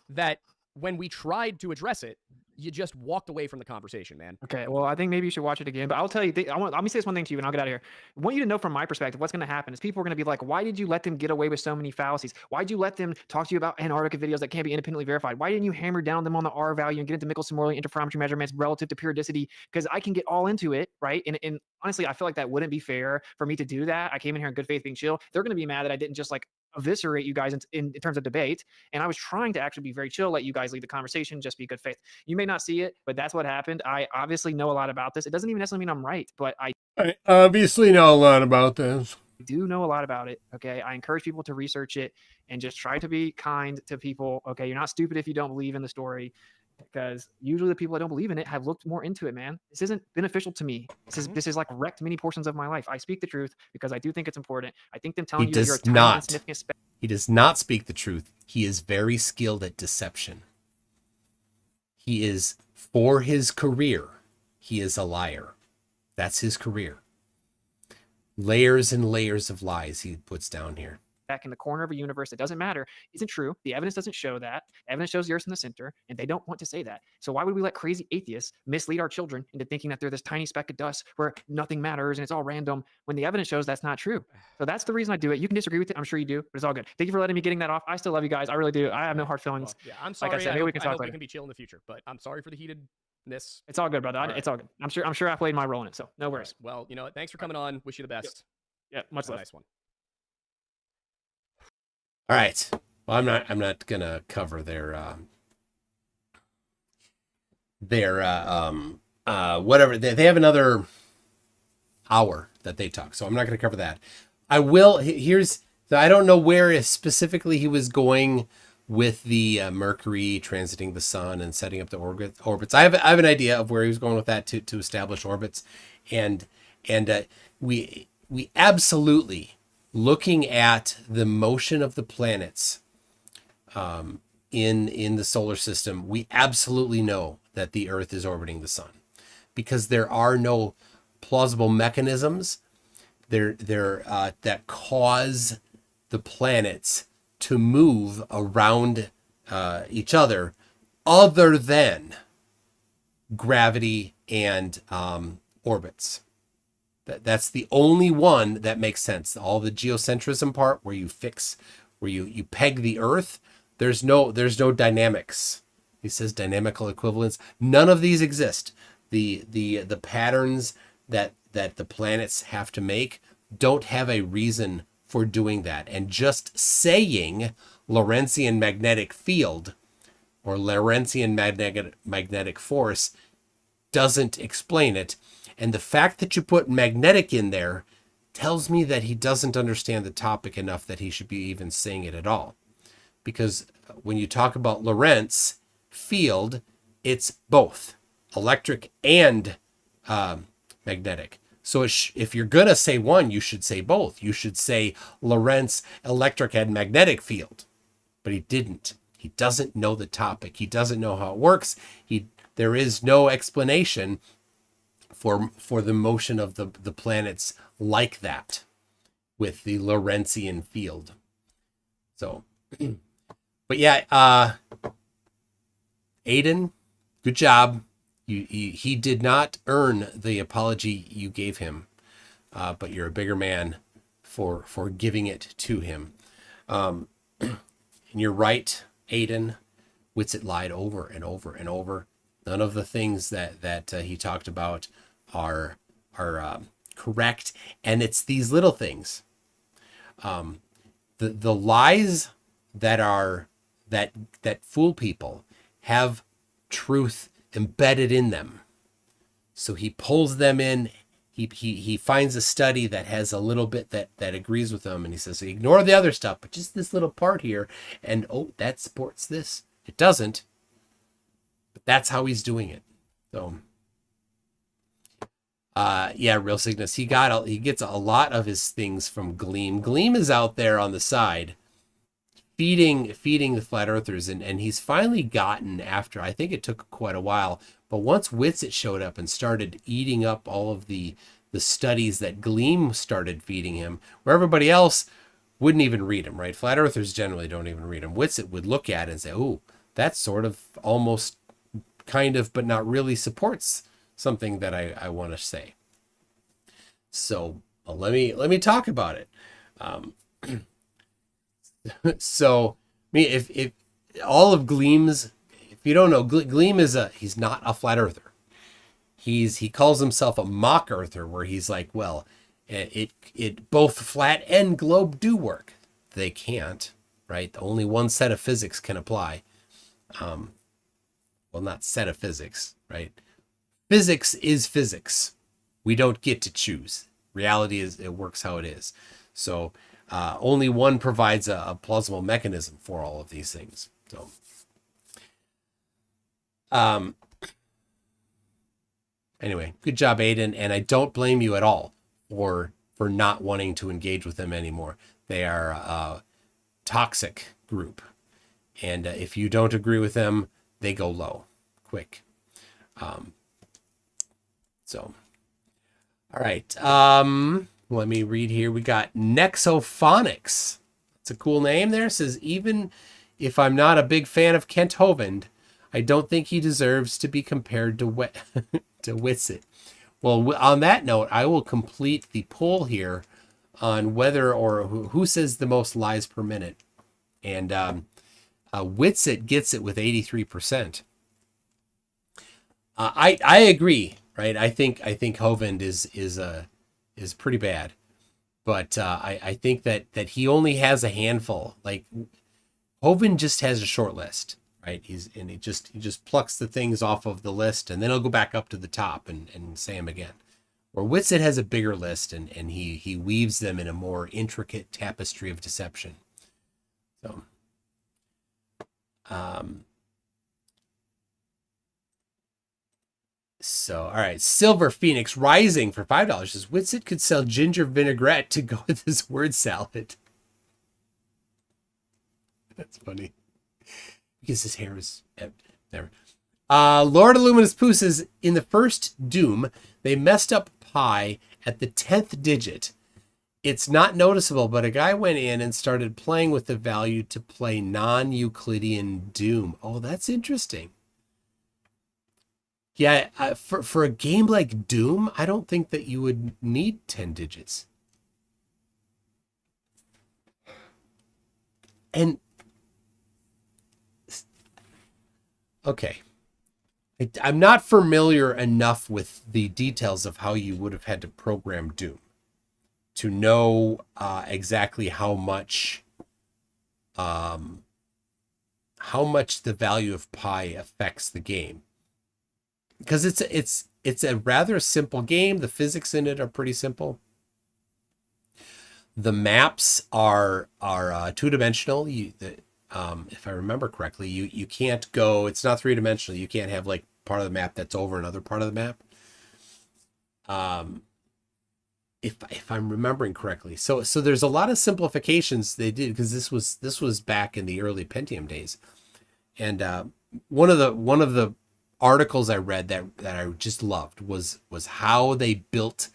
that when we tried to address it, you just walked away from the conversation, man. Okay, well, I think maybe you should watch it again. But I'll tell you, let me say this one thing to you, and I'll get out of here. I want you to know from my perspective, what's going to happen is people are going to be like, why did you let them get away with so many fallacies? Why did you let them talk to you about Antarctica videos that can't be independently verified? Why didn't you hammer down them on the R value and get into Michelson-Morley interferometry measurements relative to periodicity? Because I can get all into it, right? And honestly, I feel like that wouldn't be fair for me to do that. I came in here in good faith being chill. They're going to be mad that I didn't just like eviscerate you guys in terms of debate. And I was trying to actually be very chill, let you guys lead the conversation, just be good faith. You may not see it, but that's what happened. I obviously know a lot about this. It doesn't even necessarily mean I'm right, but I obviously know a lot about this. do know a lot about it. Okay. I encourage people to research it and just try to be kind to people. Okay. You're not stupid if you don't believe in the story, because usually the people that don't believe in it have looked more into it, man. This isn't beneficial to me. This is like wrecked many portions of my life. I speak the truth because I do think it's important. I think them He telling you that you're a does tiny not. insignificant speck. He does not speak the truth. He is very skilled at deception. He is, for his career, he is a liar. That's his career. Layers and layers of lies he puts down here. Back in the corner of a universe that doesn't matter isn't true. The evidence doesn't show that. Evidence shows the Earth's in the center, and they don't want to say that. So why would we let crazy atheists mislead our children into thinking that they're this tiny speck of dust where nothing matters and it's all random when the evidence shows that's not true? So that's the reason I do it. You can disagree with it. I'm sure you do, but it's all good. Thank you for letting me getting that off. I still love you guys. I really do. I have no hard feelings. Well, yeah, I'm Like I sorry. said, maybe we can I talk hope we later. can be chill in the future, but I'm sorry for the heatedness. It's all good, brother. All right. It's all good. I'm sure I played my role in it, so no All worries. right. Well, you know what? Thanks for coming on. Wish you the best. Yeah, much Have a love. nice one. All right. Well, I'm not gonna cover their whatever. They have another hour that they talk, so I'm not gonna cover that. I will. I don't know where specifically he was going with the Mercury transiting the sun and setting up the orbits. I have an idea of where he was going with that to establish orbits, and we absolutely, looking at the motion of the planets in the solar system, we absolutely know that the Earth is orbiting the sun, because there are no plausible mechanisms that cause the planets to move around each other than gravity and orbits. That's the only one that makes sense. All the geocentrism part, where you peg the Earth, there's no dynamics. He says dynamical equivalence. None of these exist. The patterns that the planets have to make don't have a reason for doing that. And just saying Lorentzian magnetic field or Lorentzian magnetic force doesn't explain it. And the fact that you put magnetic in there tells me that he doesn't understand the topic enough that he should be even saying it at all. Because when you talk about Lorentz field, it's both electric and magnetic. So if you're going to say one, you should say both. You should say Lorentz electric and magnetic field. But he didn't. He doesn't know the topic. He doesn't know how it works. There is no explanation for the motion of the planets like that with the Lorentzian field. So, but yeah, Aiden, good job. He did not earn the apology you gave him, but you're a bigger man for giving it to him. And you're right, Aiden. WItsit lied over and over and over. None of the things that he talked about are correct, and it's these little things. The lies that fool people have truth embedded in them. So he pulls them in. He finds a study that has a little bit that agrees with them, and he says, ignore the other stuff, but just this little part here, and that supports this. It doesn't, but that's how he's doing it. So yeah, Real Cygnus, he gets a lot of his things from Gleam. Gleam is out there on the side feeding the flat earthers, and he's finally gotten, after I think it took quite a while, but once WItsit showed up and started eating up all of the studies that Gleam started feeding him, where everybody else wouldn't even read them, right? Flat earthers generally don't even read them. WItsit would look at it and say, oh, that's sort of almost kind of, but not really supports something that I want to say. So let me talk about it. So I mean, if all of Gleam's, if you don't know, Gleam he's not a flat earther. He calls himself a mock earther, where he's like, well, it both flat and globe do work. They can't, right? Only one set of physics can apply. Well, not set of physics, right? Physics is physics. We don't get to choose. Reality it works how it is. So only one provides a plausible mechanism for all of these things. So, anyway, good job, Aiden. And I don't blame you at all for not wanting to engage with them anymore. They are a toxic group. And if you don't agree with them, they go low quick. So, all right. Let me read here. We got Nexophonics. It's a cool name there. It says, even if I'm not a big fan of Kent Hovind, I don't think he deserves to be compared to to WItsit. Well, on that note, I will complete the poll here on whether or who says the most lies per minute. And WItsit gets it with 83%. I agree, right? I think Hovind is pretty bad, but I think that he only has a handful. Like Hovind just has a short list, right? He just plucks the things off of the list, and then he'll go back up to the top and say them again. Where WItsit has a bigger list, and he weaves them in a more intricate tapestry of deception. So, all right. Silver Phoenix Rising for $5 says WItsit could sell ginger vinaigrette to go with his word salad. That's funny. Because his hair is never. Lord Illuminous Pooh says in the first Doom, they messed up pi at the 10th digit. It's not noticeable, but a guy went in and started playing with the value to play non-Euclidean Doom. Oh, that's interesting. Yeah, for a game like Doom, I don't think that you would need 10 digits. And okay, I'm not familiar enough with the details of how you would have had to program Doom to know exactly how much the value of pi affects the game. Because it's a rather simple game. The physics in it are pretty simple. The maps are two-dimensional. If I remember correctly, you can't go. It's not three-dimensional. You can't have like part of the map that's over another part of the map. If I'm remembering correctly, so there's a lot of simplifications they did because this was back in the early Pentium days, and one of the articles I read that I just loved was how they built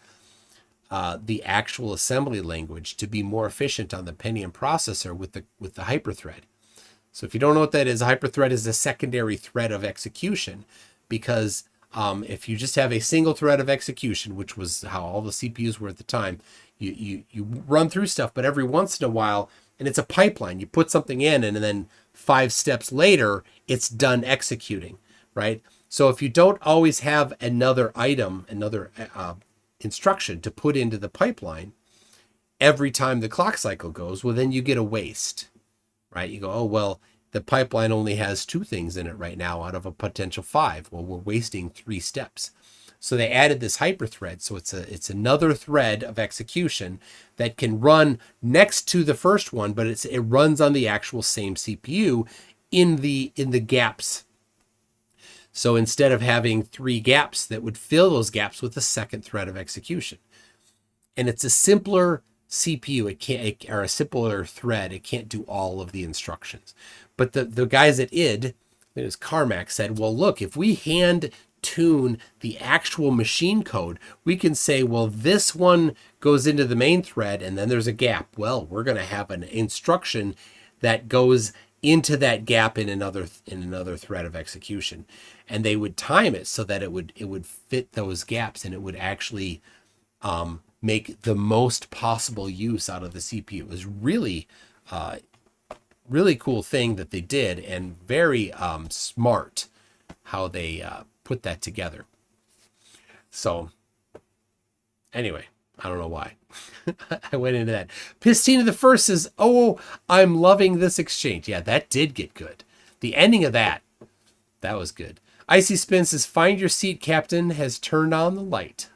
the actual assembly language to be more efficient on the Pentium processor with the hyperthread. So if you don't know what that is, a hyperthread is a secondary thread of execution, because if you just have a single thread of execution, which was how all the CPUs were at the time, you run through stuff, but every once in a while, and it's a pipeline, you put something in and then 5 steps later, it's done executing, right? So if you don't always have another item, another instruction to put into the pipeline every time the clock cycle goes, well, then you get a waste, right? You go, oh, well, the pipeline only has 2 things in it right now out of a potential 5. Well, we're wasting 3 steps. So they added this hyperthread. So it's another thread of execution that can run next to the first one, but it runs on the actual same CPU in the gaps. So instead of having 3 gaps, that would fill those gaps with a second thread of execution. And it's a simpler CPU, or a simpler thread. It can't do all of the instructions. But the guys at id, it was Carmack, said, well, look, if we hand tune the actual machine code, we can say, well, this one goes into the main thread and then there's a gap. Well, we're going to have an instruction that goes into that gap in another thread of execution. And they would time it so that it would fit those gaps, and it would actually make the most possible use out of the CPU. It was really cool thing that they did, and very smart how they put that together. So anyway, I don't know why I went into that. Pistina the First says, oh, I'm loving this exchange. Yeah, that did get good. The ending of that was good. Icy Spin says, find your seat, Captain has turned on the light.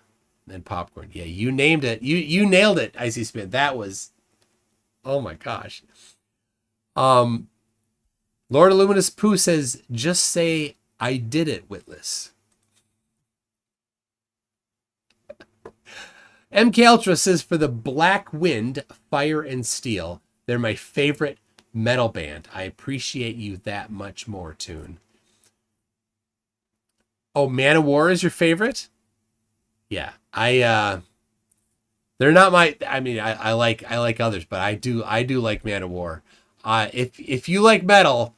And then Popcorn. Yeah, you named it. You nailed it, Icy Spin. That was Oh my gosh. Lord Illuminous Pooh says, just say I did it, Witless. MK Ultra says, for the Black Wind, Fire and Steel, they're my favorite metal band. I appreciate you that much more, Tune. Oh, Man of War is your favorite? Yeah, they're not my. I mean, I like others, but I do like Man of War. If you like metal,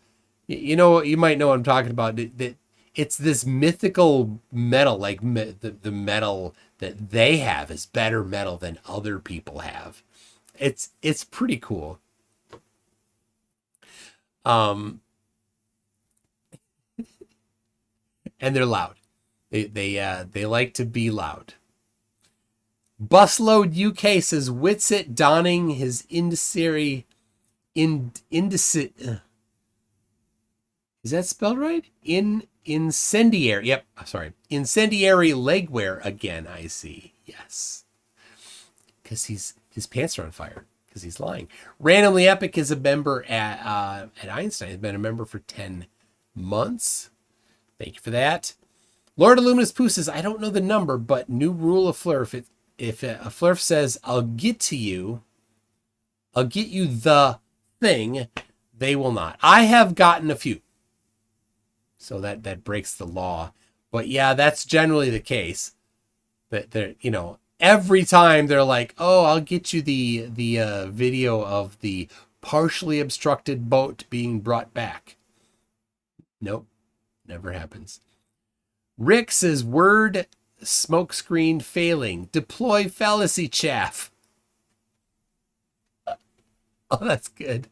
you know, you might know what I'm talking about. That it's this mythical metal, like the metal that they have is better metal than other people have. It's pretty cool. And they're loud. They like to be loud. Busload UK says, Witsit donning his incendiary is that spelled right? Incendiary. Yep. Sorry. Incendiary legwear again. I see. Yes. Because his pants are on fire. Because he's lying. Randomly Epic is a member at Einstein. He's been a member for 10 months. Thank you for that. Lord Illuminous Pooh says, I don't know the number, but new rule of Flurf. If a Flurf says, I'll get you the thing, they will not. I have gotten a few. So that breaks the law. But yeah, that's generally the case. That they're, you know, every time they're like, oh, I'll get you the video of the partially obstructed boat being brought back. Nope. Never happens. Rick says, word smokescreen failing. Deploy fallacy chaff. Oh, that's good.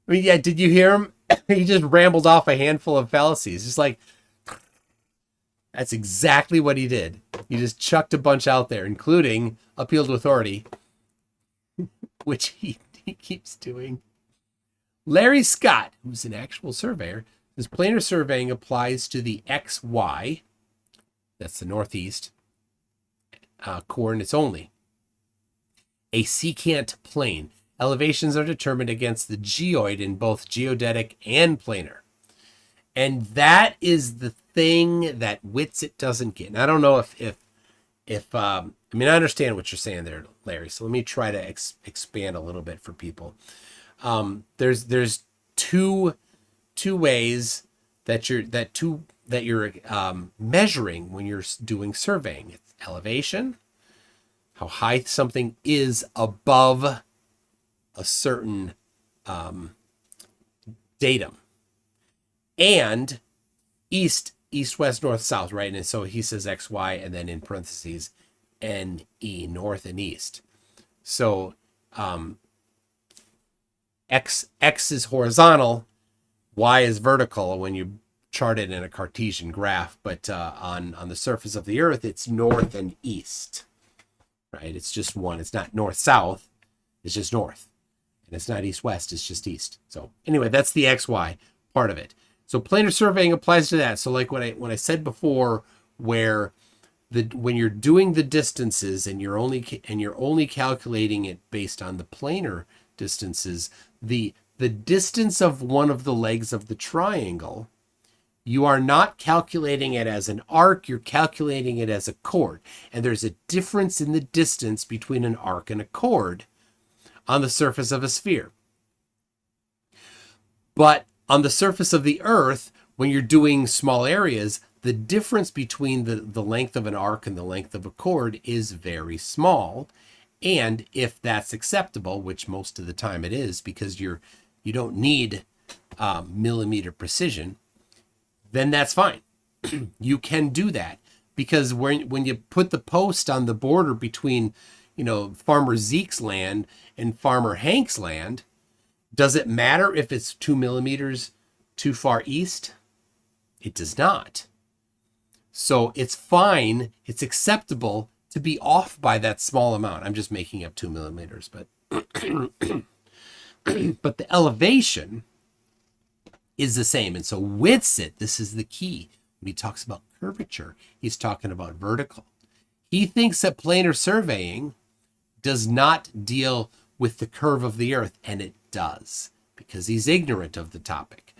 I mean, yeah, did you hear him? He just rambled off a handful of fallacies. Just like, that's exactly what he did. He just chucked a bunch out there, including appeal to authority, which he keeps doing. Larry Scott, who's an actual surveyor, says planar surveying applies to the XY, that's the northeast, coordinates only. A secant plane. Elevations are determined against the geoid in both geodetic and planar. And that is the thing that Witsit doesn't get. And I don't know if I mean, I understand what you're saying there, Larry. So let me try to expand a little bit for people. There's two ways that you're measuring when you're doing surveying. It's elevation, how high something is above a certain datum, and east, west, north, south, right? And so he says X, Y, and then in parentheses, NE, north and east. So X is horizontal, Y is vertical when you chart it in a Cartesian graph, but on the surface of the Earth, it's north and east, right? It's just one. It's not north-south. It's just north. And it's not east-west. It's just east. So anyway, that's the XY part of it. So planar surveying applies to that. So like when I said before, where when you're doing the distances and you're only calculating it based on the planar distances, the distance of one of the legs of the triangle, you are not calculating it as an arc, you're calculating it as a chord. And there's a difference in the distance between an arc and a chord on the surface of a sphere. But on the surface of the Earth, when you're doing small areas, the difference between the length of an arc and the length of a chord is very small. And if that's acceptable, which most of the time it is, because you don't need millimeter precision, then that's fine. You can do that, because when you put the post on the border between, Farmer Zeke's land and Farmer Hank's land, does it matter if it's 2 millimeters too far east? It does not. So it's fine. It's acceptable to be off by that small amount. I'm just making up 2 millimeters, but but the elevation is the same. And so Witsit, this is the key. When he talks about curvature, he's talking about vertical. He thinks that planar surveying does not deal with the curve of the Earth, and it does, because he's ignorant of the topic.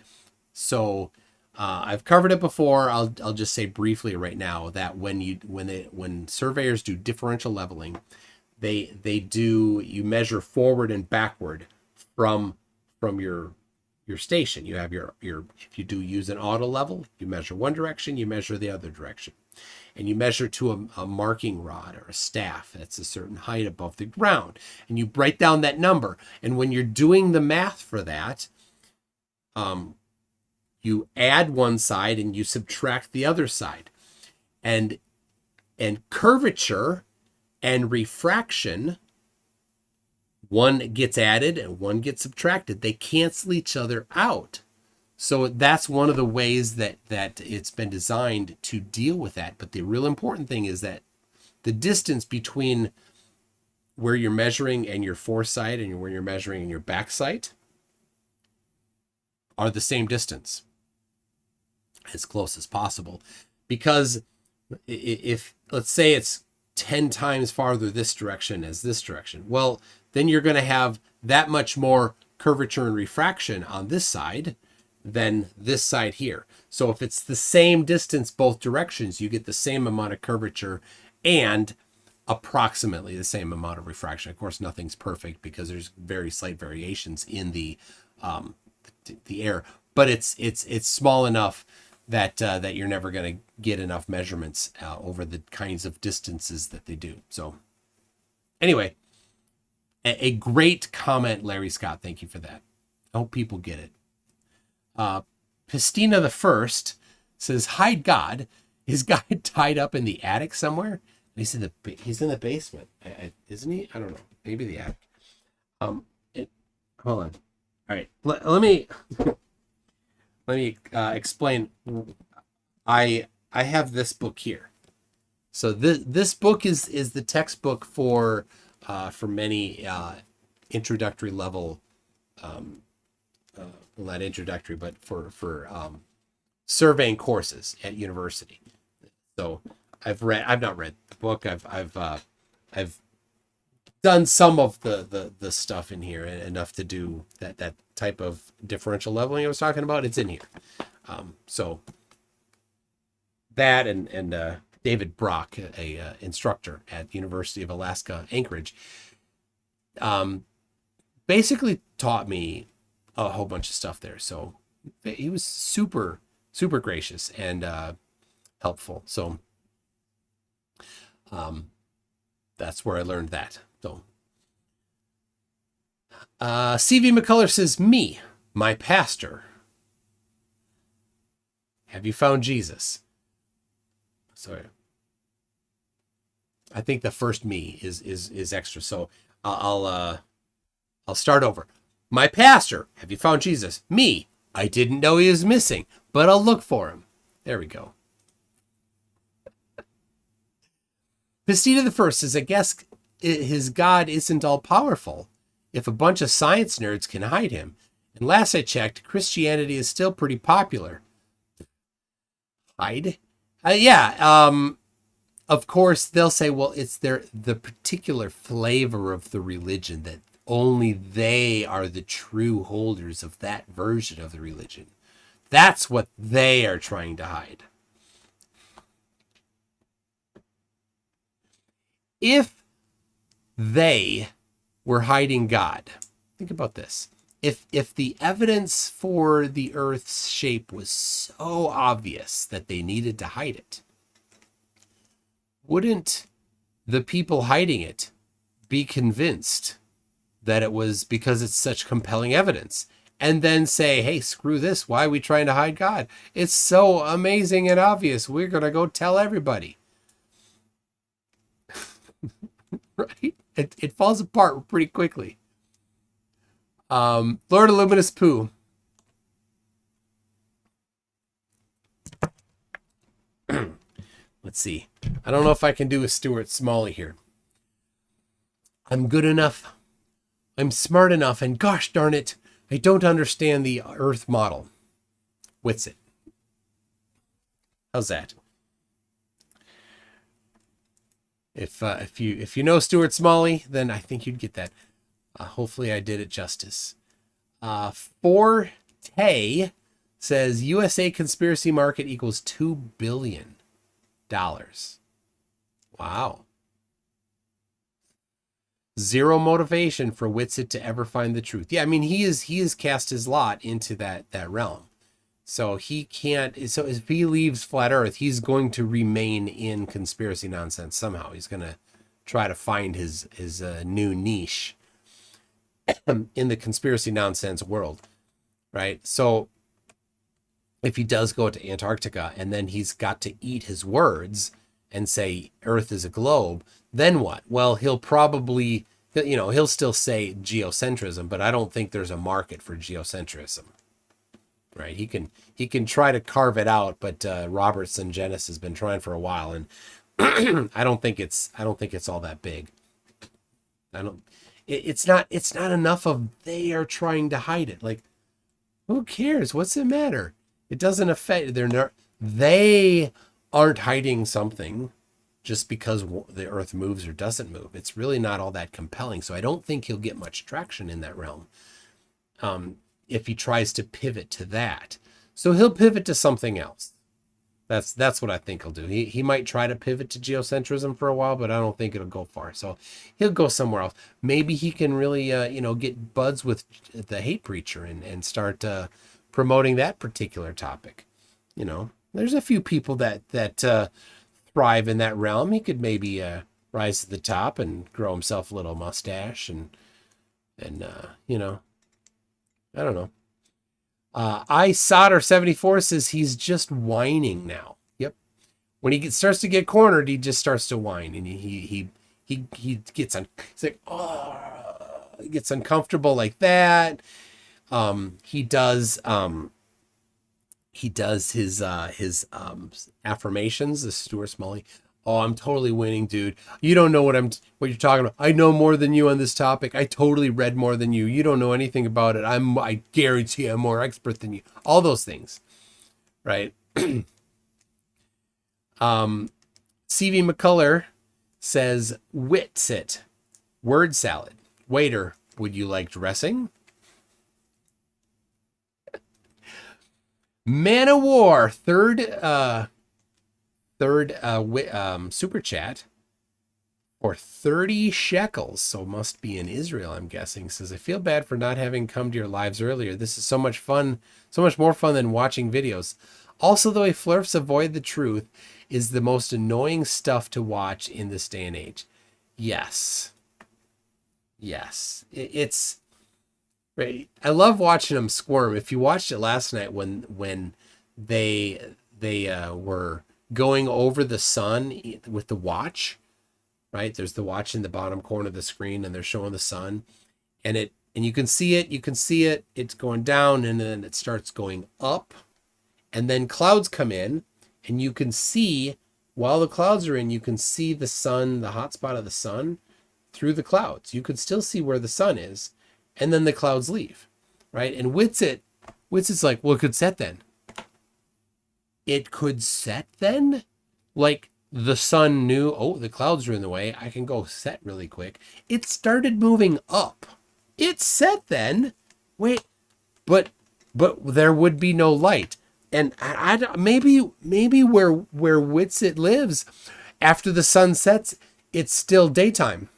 So I've covered it before. I'll just say briefly right now that when surveyors do differential leveling, you measure forward and backward from your station. You have your if you do use an auto level, you measure one direction, you measure the other direction, and you measure to a marking rod or a staff that's a certain height above the ground, and you write down that number. And when you're doing the math for that, you add one side and you subtract the other side, and curvature and refraction, one gets added and one gets subtracted. They cancel each other out. So that's one of the ways that it's been designed to deal with that. But the real important thing is that the distance between where you're measuring and your foresight and where you're measuring and your backsight are the same distance, as close as possible. Because if let's say it's 10 times farther this direction as this direction, well, then you're going to have that much more curvature and refraction on this side than this side here. So if it's the same distance both directions, you get the same amount of curvature and approximately the same amount of refraction. Of course, nothing's perfect because there's very slight variations in the air, but it's small enough that you're never going to get enough measurements over the kinds of distances that they do. So anyway, a great comment, Larry Scott. Thank you for that. I hope people get it. Pistina the First says, "Hide God. Is God tied up in the attic somewhere?" He's in the basement, isn't he? I don't know. Maybe the attic. Hold on. All right. Let me explain. I have this book here. So this book is the textbook for many introductory level, well, not introductory, but for surveying courses at university. So I've not read the book. I've done some of the stuff in here, enough to do that type of differential leveling I was talking about. It's in here. So that and David Brock, a instructor at the University of Alaska Anchorage, basically taught me a whole bunch of stuff there. So he was super gracious and helpful. So that's where I learned that. So CV McCullough says, my pastor. Have you found Jesus? Sorry. I think the first me is extra. So I'll start over. My pastor, have you found Jesus? Me, I didn't know he was missing, but I'll look for him. There we go. Pistina the First says, I guess his God isn't all powerful if a bunch of science nerds can hide him. And last I checked, Christianity is still pretty popular. Hide? Yeah. Of course, they'll say, well, it's the particular flavor of the religion that only they are the true holders of that version of the religion. That's what they are trying to hide. If they were hiding God, think about this. If the evidence for the Earth's shape was so obvious that they needed to hide it, wouldn't the people hiding it be convinced that it was because it's such compelling evidence, and then say, hey, screw this, why are we trying to hide God? It's so amazing and obvious, we're going to go tell everybody. Right? It falls apart pretty quickly. Lord Illuminous Pooh. Let's see. I don't know if I can do a Stuart Smalley here. I'm good enough. I'm smart enough, and gosh darn it, I don't understand the Earth model. WItsit. How's that? If you know Stuart Smalley, then I think you'd get that. Hopefully I did it justice. Forte says USA conspiracy market equals $2 billion. Wow. Zero motivation for WItsit to ever find the truth. Yeah, I mean, he has cast his lot into that realm. So he can't, so if he leaves Flat Earth, he's going to remain in conspiracy nonsense somehow. He's going to try to find his new niche in the conspiracy nonsense world, right? So if he does go to Antarctica and then he's got to eat his words and say Earth is a globe, then what? Well, he'll probably, he'll still say geocentrism, but I don't think there's a market for geocentrism, right? He can try to carve it out, but Robertson Genesis has been trying for a while, and I don't think it's all that big. It's not enough of they are trying to hide it. Like, who cares? What's it matter? It doesn't affect. They aren't hiding something just because the Earth moves or doesn't move. It's really not all that compelling. So I don't think he'll get much traction in that realm if he tries to pivot to that. So he'll pivot to something else. That's what I think he'll do. He might try to pivot to geocentrism for a while, but I don't think it'll go far. So he'll go somewhere else. Maybe he can really, get buds with the hate preacher and start promoting that particular topic. There's a few people that thrive in that realm. He could maybe rise to the top and grow himself a little mustache and I don't know. iSolder74 says he's just whining now. Yep. When he starts to get cornered, he just starts to whine, and he gets he's like, oh, he gets uncomfortable like that. He does his affirmations, the Stuart Smalley. Oh, I'm totally winning, dude. You don't know what you're talking about. I know more than you on this topic. I totally read more than you. You don't know anything about it. I guarantee I'm more expert than you. All those things, right? CV McCuller says, WItsit, word salad. Waiter, would you like dressing? Man of War, third super chat for 30 shekels, so must be in Israel, I'm guessing. Says, I feel bad for not having come to your lives earlier. This is so much fun, so much more fun than watching videos. Also, the way flirts avoid the truth is the most annoying stuff to watch in this day and age. Yes, it's right. I love watching them squirm. If you watched it last night when they were going over the sun with the watch, right? There's the watch in the bottom corner of the screen, and they're showing the sun, and you can see it. It's going down, and then it starts going up, and then clouds come in, and you can see while the clouds are in, you can see the sun, the hot spot of the sun through the clouds. You can still see where the sun is, and then the clouds leave, right? And WItsit's like, well, it could set then. It could set then? Like the sun knew, oh, the clouds are in the way. I can go set really quick. It started moving up. It set then. Wait, but there would be no light. And maybe where WItsit lives, after the sun sets, it's still daytime.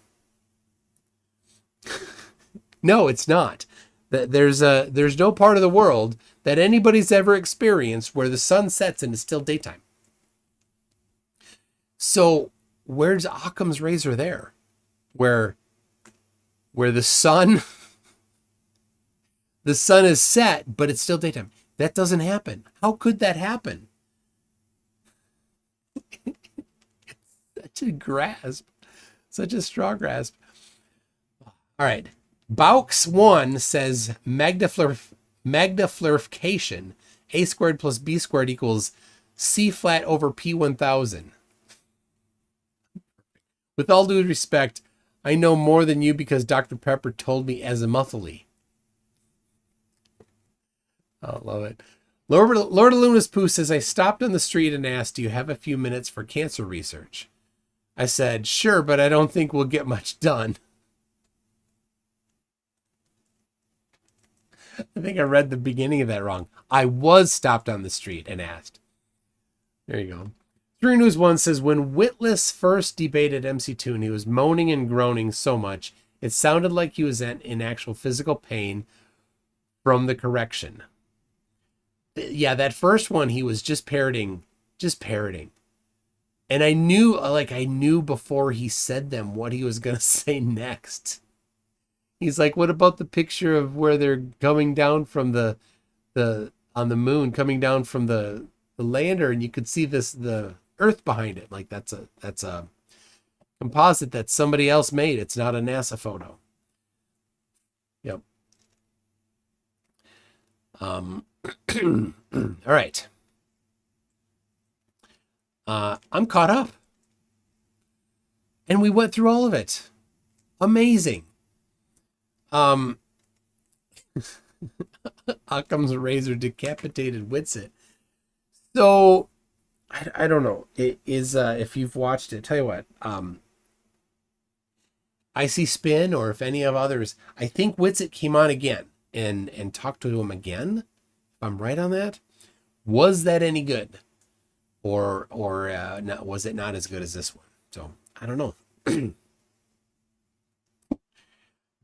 No, it's not. There's no part of the world that anybody's ever experienced where the sun sets and it's still daytime. So where's Occam's razor there? Where the sun is set, but it's still daytime. That doesn't happen. How could that happen? It's such a grasp. Such a straw grasp. All right. Baux1 says magnification, a squared plus b squared equals c flat over p1000. With all due respect, I know more than you because Dr. Pepper told me azimuthally. I love it. Lord of Luna's Pooh says, I stopped on the street and asked, do you have a few minutes for cancer research? I said, sure, but I don't think we'll get much done. I think I read the beginning of that wrong. I was stopped on the street and asked. There you go. 3 News 1 says, when Witless first debated MC Toon, he was moaning and groaning so much, it sounded like he was in actual physical pain from the correction. Yeah, that first one, he was just parroting. And I knew before he said them what he was going to say next. He's like, what about the picture of where they're coming down from the on the moon, coming down from the lander, and you could see the Earth behind it. Like that's a composite that somebody else made. It's not a NASA photo. Yep. All right. I'm caught up. And we went through all of it. Amazing. Occam's razor decapitated Witsit. So I don't know. It is if you've watched it, tell you what, Icy Spin, or if any of others, I think Witsit came on again and talked to him again. If I'm right on that. Was that any good? Or not, was it not as good as this one? So I don't know.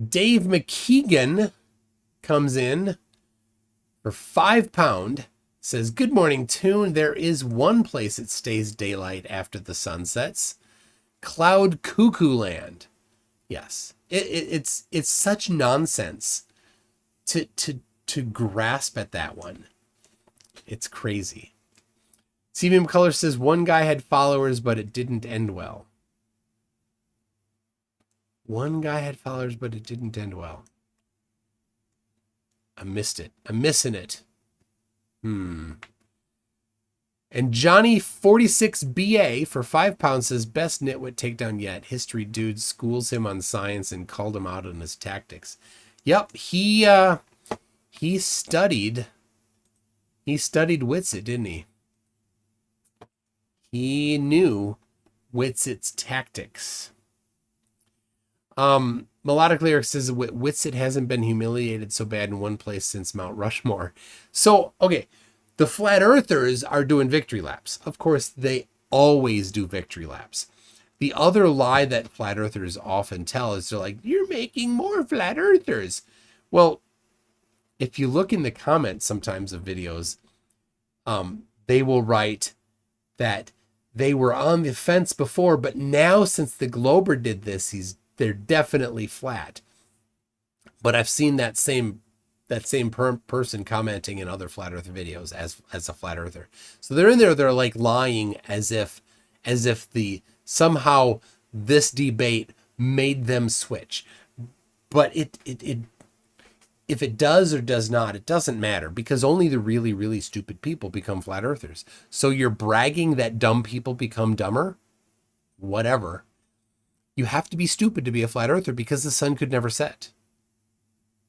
Dave McKeegan comes in for £5, says, good morning, Toon. There is one place it stays daylight after the sun sets. Cloud Cuckoo Land. Yes. It's such nonsense to grasp at that one. It's crazy. CV McCullough says, one guy had followers, but it didn't end well. One guy had followers, but it didn't end well. I missed it. I'm missing it. And Johnny 46BA for £5 says, best nitwit takedown yet. History dude schools him on science and called him out on his tactics. Yep, he studied Witsit, didn't he? He knew Witsit's tactics. Melodic Lyric says Witsit hasn't been humiliated so bad in one place since Mount Rushmore. So, okay, the Flat Earthers are doing victory laps. Of course, they always do victory laps. The other lie that Flat Earthers often tell is they're like, you're making more Flat Earthers. Well, if you look in the comments sometimes of videos, they will write that they were on the fence before, but now since the Glober did this, they're definitely flat. But I've seen that same person commenting in other Flat Earth videos as a Flat Earther. So they're in there, they're like lying as if somehow this debate made them switch. But if it does or does not, it doesn't matter, because only the really, really stupid people become Flat Earthers. So you're bragging that dumb people become dumber? Whatever. You have to be stupid to be a Flat Earther because the sun could never set.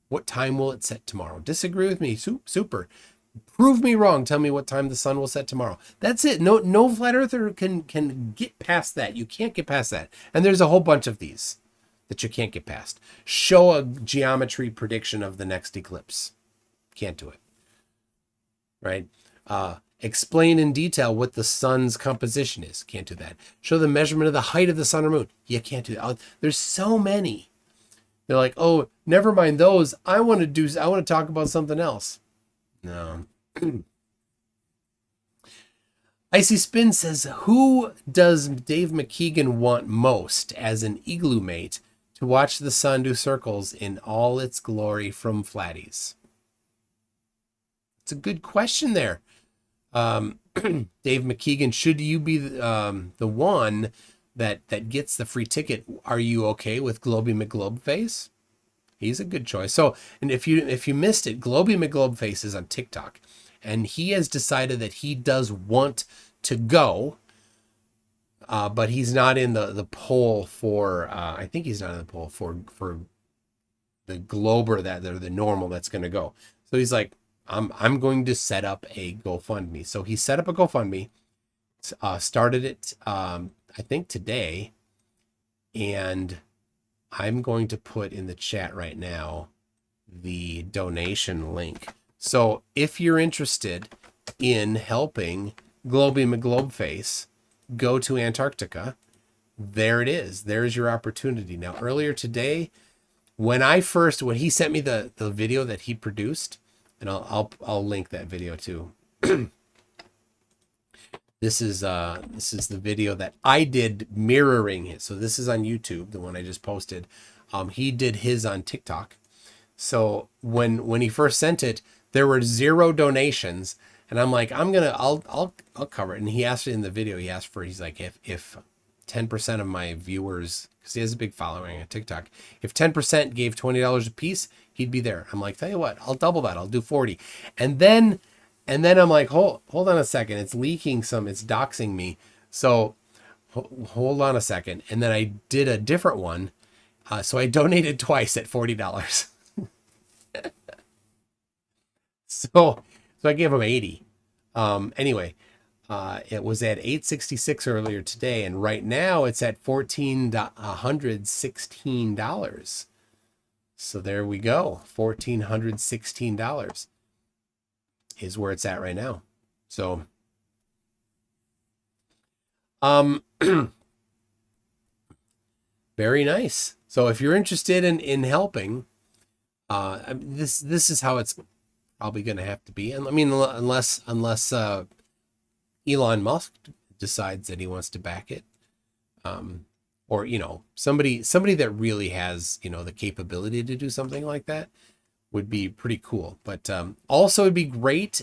What time will it set tomorrow? Disagree with me? Super. Prove me wrong. Tell me what time the sun will set tomorrow. That's it. No Flat Earther can get past that. You can't get past that. And there's a whole bunch of these that you can't get past. Show a geometry prediction of the next eclipse. Can't do it. Right? Explain in detail what the sun's composition is. Can't do that. Show the measurement of the height of the sun or moon. You can't do that. There's so many. They're like, oh, never mind those. I want to talk about something else. No. Icy Spin says, who does Dave McKeegan want most as an igloo mate to watch the sun do circles in all its glory from Flatties? It's a good question there. Dave McKeegan, should you be the one that gets the free ticket, are you okay with Globy McGlobeface? He's a good choice. So, and if you missed it, Globy McGlobeface is on TikTok, and he has decided that he does want to go, but he's not in the poll for. I think he's not in the poll for the Glober that they're the normal that's going to go. So he's like, I'm going to set up a GoFundMe. So he set up a GoFundMe, started it, I think today, and I'm going to put in the chat right now the donation link. So if you're interested in helping Globey McGlobeface go to Antarctica, there it is. There's your opportunity. Now, earlier today, when he sent me the video that he produced, and I'll link that video too. This is the video that I did mirroring it. So this is on YouTube, the one I just posted. He did his on TikTok. So when he first sent it, there were 0 donations, and I'm like, I'll cover it. And he asked it in the video. He's like, if 10% of my viewers, because he has a big following on TikTok, if 10% gave $20 a piece, he'd be there. I'm like, tell you what, I'll double that. I'll do 40. And then I'm like, hold on a second. It's leaking it's doxing me. So hold on a second. And then I did a different one. So I donated twice at $40. So I gave him 80. Anyway, it was at $866 earlier today, and right now it's at $1,416. So there we go. $1,416 is where it's at right now. So very nice. So if you're interested in helping, this is how it's probably going to have to be. And I mean, unless Elon Musk decides that he wants to back it, or somebody that really has the capability to do something like that would be pretty cool. But also it'd be great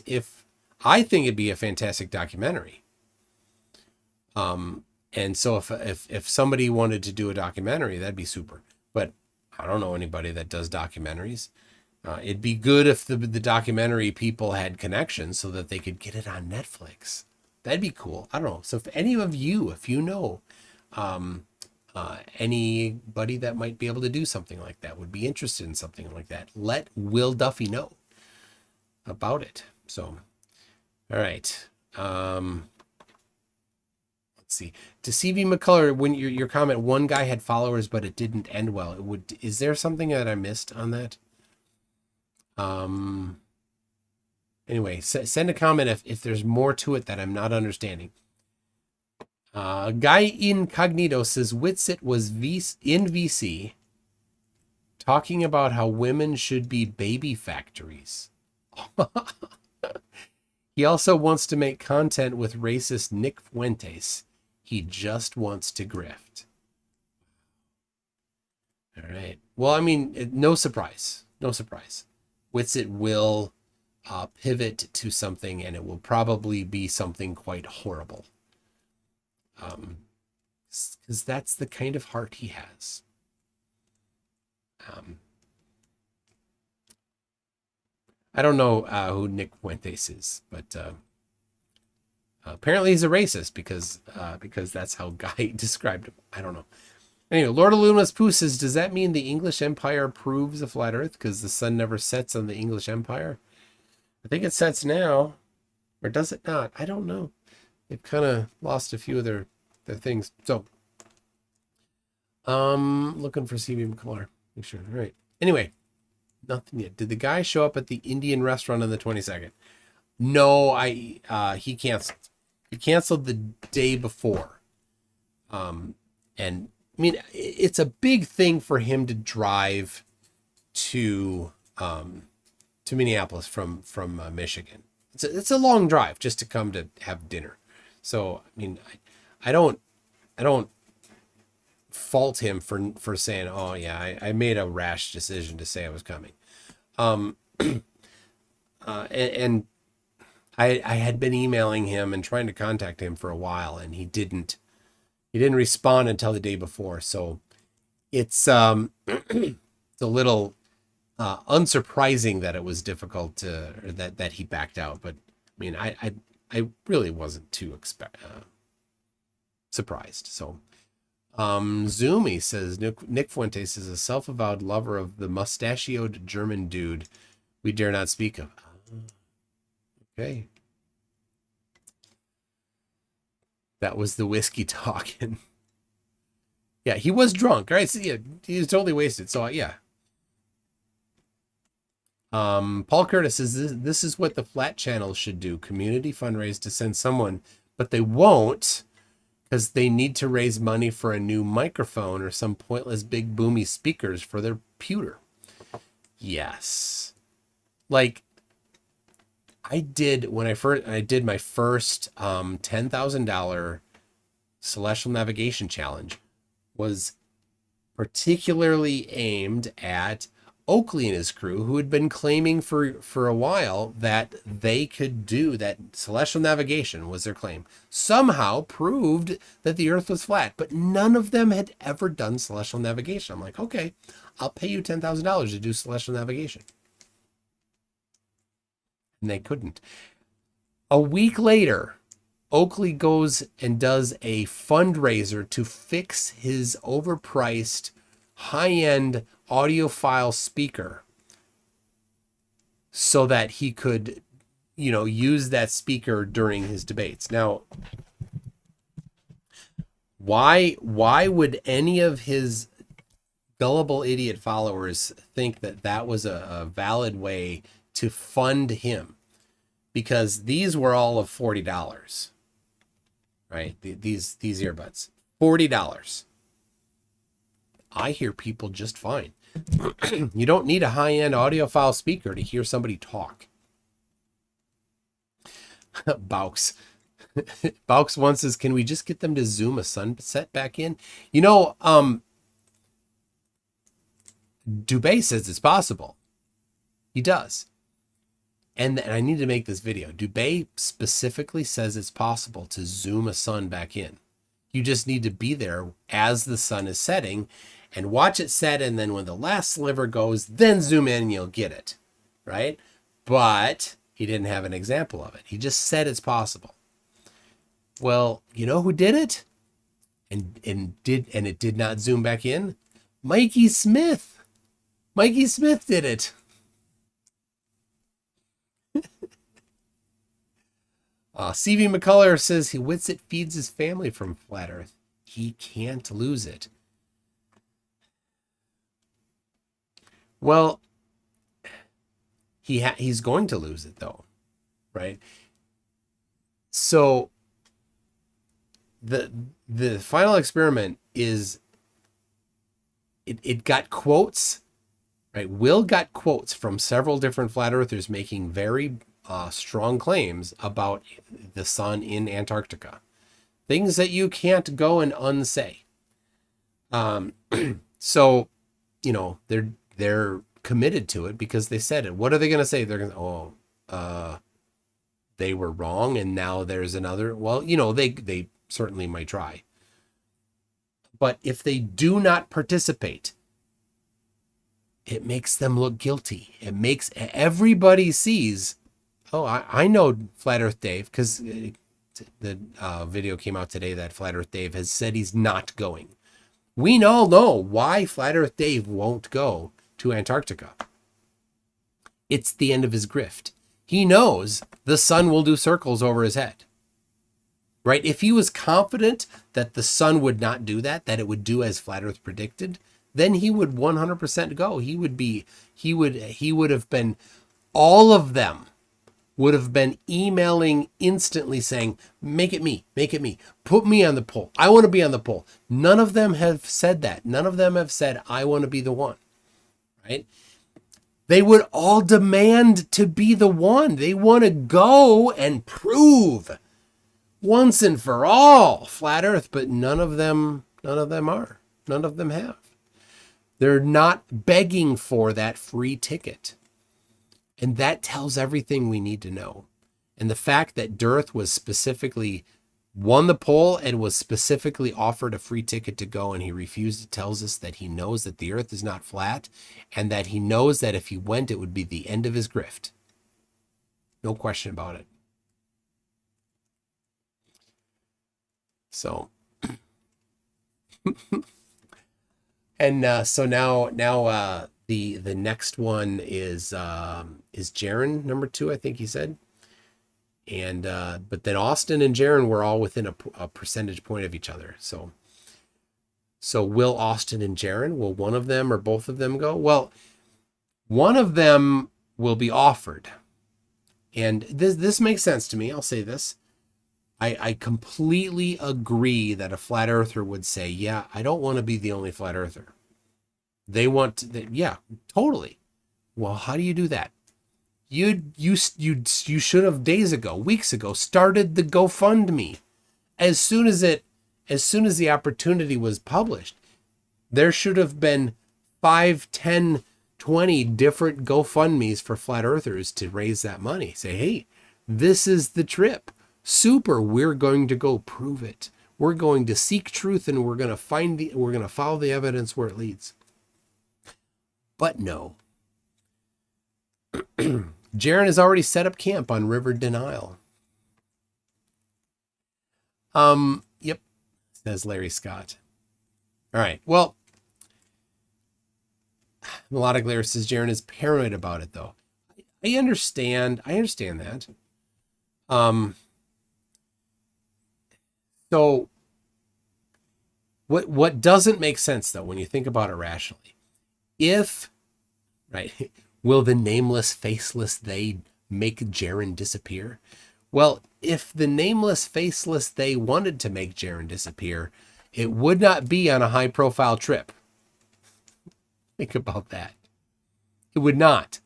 I think it'd be a fantastic documentary. And so if somebody wanted to do a documentary, that'd be super. But I don't know anybody that does documentaries. It'd be good if the documentary people had connections so that they could get it on Netflix. That'd be cool. I don't know. So if any of you, if you know anybody that might be able to do something like that, would be interested in something like that, let Will Duffy know about it. So, all right. Let's see. To CV McCullough, when your comment, one guy had followers, but it didn't end well. Is there something that I missed on that? Anyway, send a comment if there's more to it that I'm not understanding. Guy Incognito says WItsit was in VC talking about how women should be baby factories. He also wants to make content with racist Nick Fuentes. He just wants to grift. All right. Well, I mean, no surprise. No surprise. WItsit will pivot to something, and it will probably be something quite horrible. Because that's the kind of heart he has. I don't know who Nick Fuentes is, but apparently he's a racist because that's how Guy described him. I don't know. Anyway, Lord of Luminous Pooh says, does that mean the English Empire proves a flat Earth because the sun never sets on the English Empire? I think it sets now, or does it not? I don't know. They've kind of lost a few of their things. So, looking for CB McCullough. Make sure. All right. Anyway, nothing yet. Did the guy show up at the Indian restaurant on the 22nd? No, he canceled. He canceled the day before. And I mean, it's a big thing for him to drive to Minneapolis from Michigan. It's a long drive just to come to have dinner. So, I mean, I don't fault him for saying, oh yeah, I made a rash decision to say I was coming. And I had been emailing him and trying to contact him for a while, and he didn't respond until the day before. So it's a little unsurprising that it was difficult or that he backed out. But I mean, I really wasn't too surprised. So Zoomy says Nick Fuentes is a self-avowed lover of the mustachioed German dude we dare not speak of. Okay. That was the whiskey talking. Yeah, he was drunk, right? So, yeah, he was totally wasted. So, yeah. Paul Curtis says this is what the flat channels should do. Community fundraise to send someone, but they won't because they need to raise money for a new microphone or some pointless big boomy speakers for their pewter. Yes. Like I did when I did my first $10,000 celestial navigation challenge was particularly aimed at Oakley and his crew, who had been claiming for a while that they could do that. Celestial navigation was their claim. Somehow proved that the Earth was flat, but none of them had ever done celestial navigation. I'm like, okay, I'll pay you $10,000 to do celestial navigation. And they couldn't. A week later, Oakley goes and does a fundraiser to fix his overpriced high-end audiophile speaker so that he could, use that speaker during his debates. Now, why would any of his gullible idiot followers think that that was a valid way to fund him? Because these were all of $40, right? These earbuds, $40. I hear people just fine. You don't need a high-end audiophile speaker to hear somebody talk. Baux. Baux once says, can we just get them to zoom a sunset back in? Dubé says it's possible. He does. And I need to make this video. Dubé specifically says it's possible to zoom a sun back in. You just need to be there as the sun is setting and watch it set, and then when the last sliver goes, then zoom in and you'll get it, right? But he didn't have an example of it. He just said it's possible. Well, you know who did it? And it did not zoom back in? Mikey Smith. Mikey Smith did it. CV McCullough says WItsit feeds his family from flat Earth. He can't lose it. Well, he's going to lose it though, right? So the final experiment is it got quotes, right? Will got quotes from several different flat earthers making very strong claims about the sun in Antarctica, things that you can't go and unsay. So, they're committed to it because they said it. What are they going to say? They're going to, they were wrong and now there's another. Well, they certainly might try. But if they do not participate, it makes them look guilty. It makes everybody sees, oh, I know Flat Earth Dave, because the video came out today that Flat Earth Dave has said he's not going. We all know why Flat Earth Dave won't go to Antarctica. It's the end of his grift. He knows the sun will do circles over his head. Right? If he was confident that the sun would not do that it would do as Flat Earth predicted, then he would 100% go. He would have been, all of them would have been emailing instantly saying, make it me, put me on the poll. I want to be on the poll. None of them have said that. None of them have said, I want to be the one, right? They would all demand to be the one. They want to go and prove once and for all flat earth, but none of them are. None of them have. They're not begging for that free ticket. And that tells everything we need to know. And the fact that Dearth was specifically won the poll and was specifically offered a free ticket to go and he refused, it tells us that he knows that the Earth is not flat and that he knows that if he went, it would be the end of his grift. No question about it. So, and so now the next one is Jaron, number 2, I think he said. And but then Austin and Jaron were all within a percentage point of each other. So will Austin and Jaron, will one of them or both of them go? Well, one of them will be offered. And this makes sense to me. I'll say this. I completely agree that a flat earther would say, yeah, I don't want to be the only flat earther. They want to, yeah, totally. Well, how do you do that? You should have weeks ago, started the GoFundMe. As soon as the opportunity was published, there should have been 5, 10, 20 different GoFundMes for flat earthers to raise that money. Say, hey, this is the trip. Super, we're going to go prove it. We're going to seek truth, and we're going to follow the evidence where it leads. But no. Jaron has already set up camp on River Denial. Yep, says Larry Scott. All right, well, Melodic Lair says Jaron is paranoid about it, though. I understand that. So what doesn't make sense, though, when you think about it rationally, will the nameless, faceless they make Jaron disappear? Well, if the nameless, faceless they wanted to make Jaron disappear, it would not be on a high-profile trip. Think about that. It would not.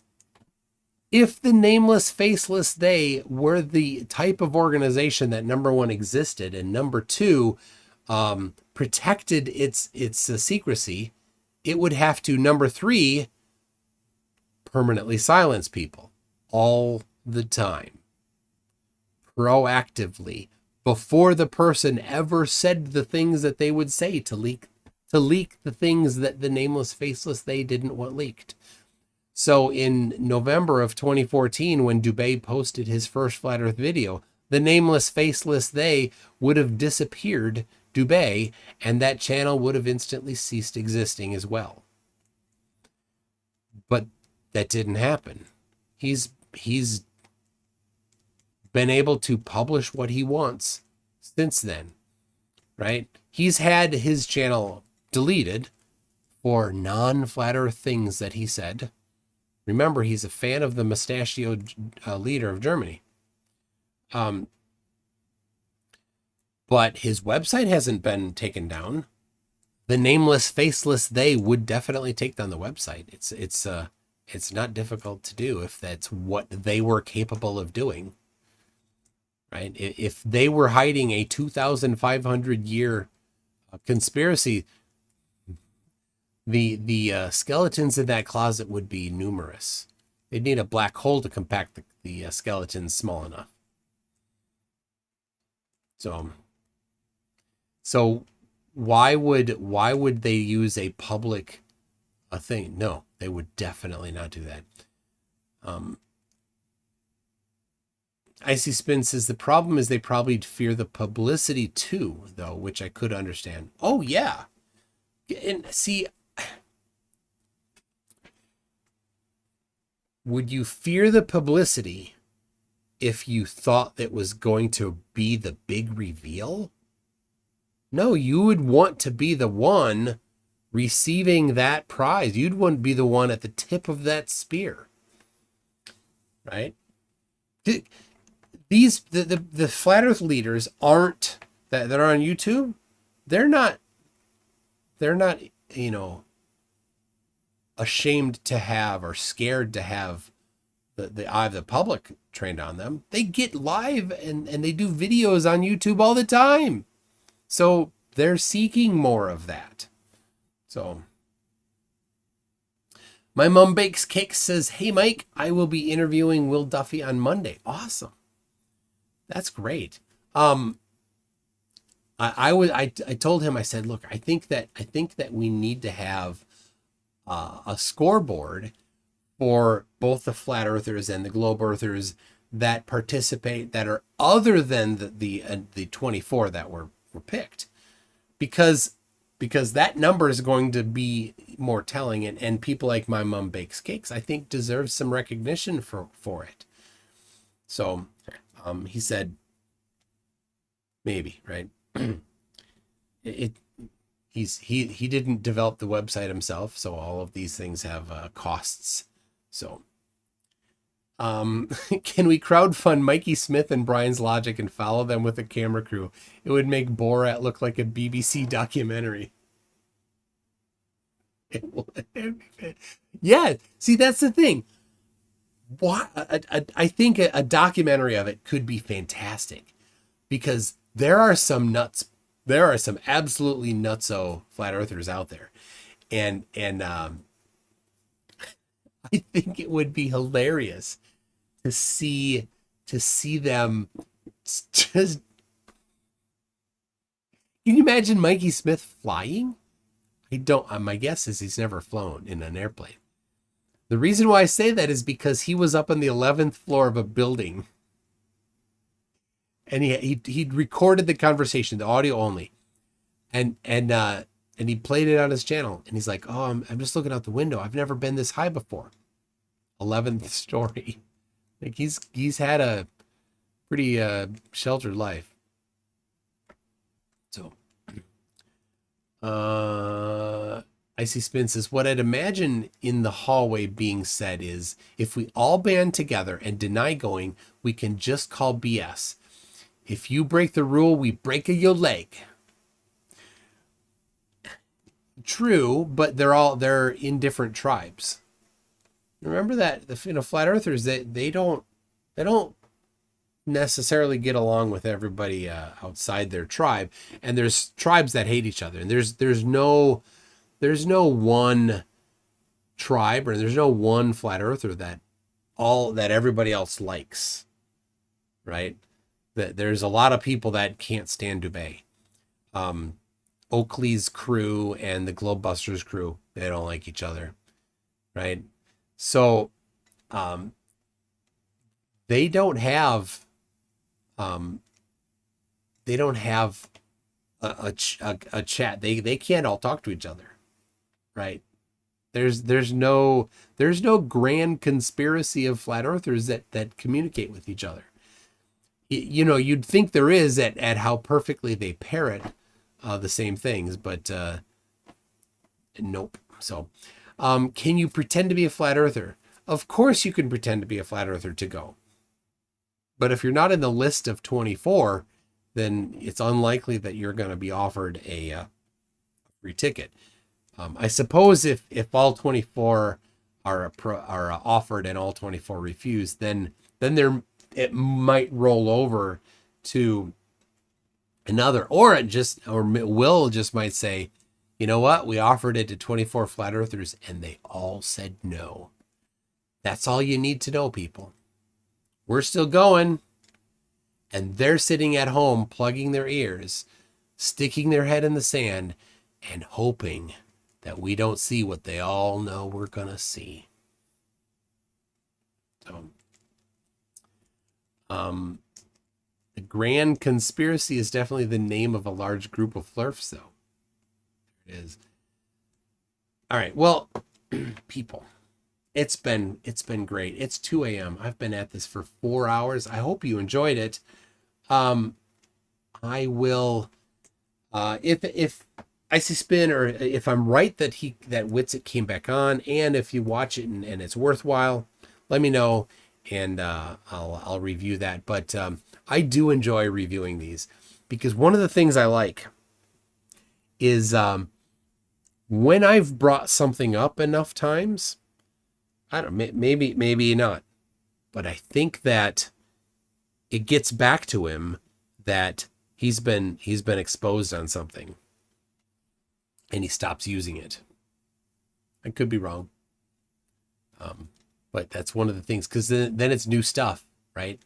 If the nameless, faceless they were the type of organization that, number one, existed, and number two, protected its secrecy, it would have to, number three, permanently silence people all the time, proactively, before the person ever said the things that they would say, to leak the things that the nameless, faceless they didn't want leaked. So in November of 2014, when Dubé posted his first Flat Earth video, the nameless, faceless they would have disappeared Dubé, and that channel would have instantly ceased existing as well. But that didn't happen. He's been able to publish what he wants since then, right? He's had his channel deleted for non-Flat Earth things that he said. Remember, he's a fan of the mustachioed leader of Germany. But his website hasn't been taken down. The nameless, faceless they would definitely take down the website. It's not difficult to do if that's what they were capable of doing, right? If they were hiding a 2,500 year conspiracy, the skeletons in that closet would be numerous. They'd need a black hole to compact the skeletons small enough. So why would they use a public thing? No, they would definitely not do that. Icy Spin says the problem is they probably fear the publicity too, though, which I could understand. Oh yeah, and see, would you fear the publicity if you thought that was going to be the big reveal? No, you would want to be the one receiving that prize. You'd want to be the one at the tip of that spear, right? The Flat Earth leaders aren't that are on YouTube. They're not, ashamed to have or scared to have the eye of the public trained on them. They get live and they do videos on YouTube all the time. So they're seeking more of that. So my mom bakes cakes says, hey Mike, I will be interviewing Will Duffy on Monday. Awesome. That's great. I told him, I said, look, I think that we need to have a scoreboard for both the flat earthers and the globe earthers that participate, that are other than the 24 that were picked, because that number is going to be more telling, and people like my mom bakes cakes, I think, deserve some recognition for it. So he said maybe, right? He didn't develop the website himself, so all of these things have costs. So Can we crowdfund Mikey Smith and Brian's logic and follow them with a camera crew? It would make Borat look like a BBC documentary. Yeah, see, that's the thing. I think a documentary of it could be fantastic, because there are some absolutely nutso flat earthers out there, and I think it would be hilarious to see them just. Can you imagine Mikey Smith flying? My guess is he's never flown in an airplane. The reason why I say that is because he was up on the 11th floor of a building, and he'd recorded the conversation, the audio only, and he played it on his channel, and he's like, "Oh, I'm just looking out the window. I've never been this high before." 11th story. Like he's had a pretty sheltered life. So, Icy Spin says, what I'd imagine in the hallway being said is, if we all band together and deny going, we can just call BS. If you break the rule, we break your leg. True, but they're in different tribes. Remember that flat earthers, they don't necessarily get along with everybody outside their tribe, and there's tribes that hate each other, and there's no one tribe, or there's no one flat earther that everybody else likes, right? There's a lot of people that can't stand Dubé. Oakley's crew and the Globebusters crew, they don't like each other, right? So they don't have a chat. They can't all talk to each other, right? There's no grand conspiracy of flat earthers that communicate with each other. You'd think there is at how perfectly they parrot the same things, but nope. So can you pretend to be a flat earther? Of course you can pretend to be a flat earther to go. But if you're not in the list of 24, then it's unlikely that you're going to be offered a free ticket. I suppose if all 24 are offered and all 24 refuse, then it might roll over to another, or Will just might say, you know what, we offered it to 24 flat earthers and they all said no. That's all you need to know, people. We're still going, and they're sitting at home plugging their ears, sticking their head in the sand, and hoping that we don't see what they all know we're gonna see. So, the grand conspiracy is definitely the name of a large group of flurfs, though. There it is. All right, well, people, it's been great. It's 2 a.m. I've been at this for 4 hours. I hope you enjoyed it. I will, if Icy Spin, or if I'm right that WItsit came back on, and if you watch it and it's worthwhile, let me know, and I'll review that. But I do enjoy reviewing these, because one of the things I like is when I've brought something up enough times, I don't know, maybe not, but I think that it gets back to him that he's been exposed on something, and he stops using it. I could be wrong, but that's one of the things, because then it's new stuff, right?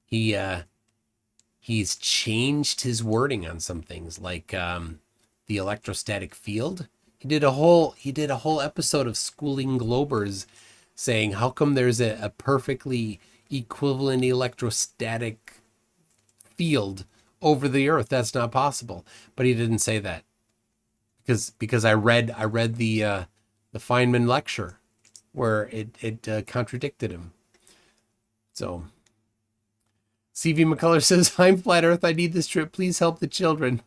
He's changed his wording on some things, like the electrostatic field. He did a whole episode of schooling Globers, saying how come there's a perfectly equivalent electrostatic field over the Earth. That's not possible. But he didn't say that, because I read the Feynman lecture where it contradicted him. So CV McCullough says, I'm flat Earth. I need this trip. Please help the children.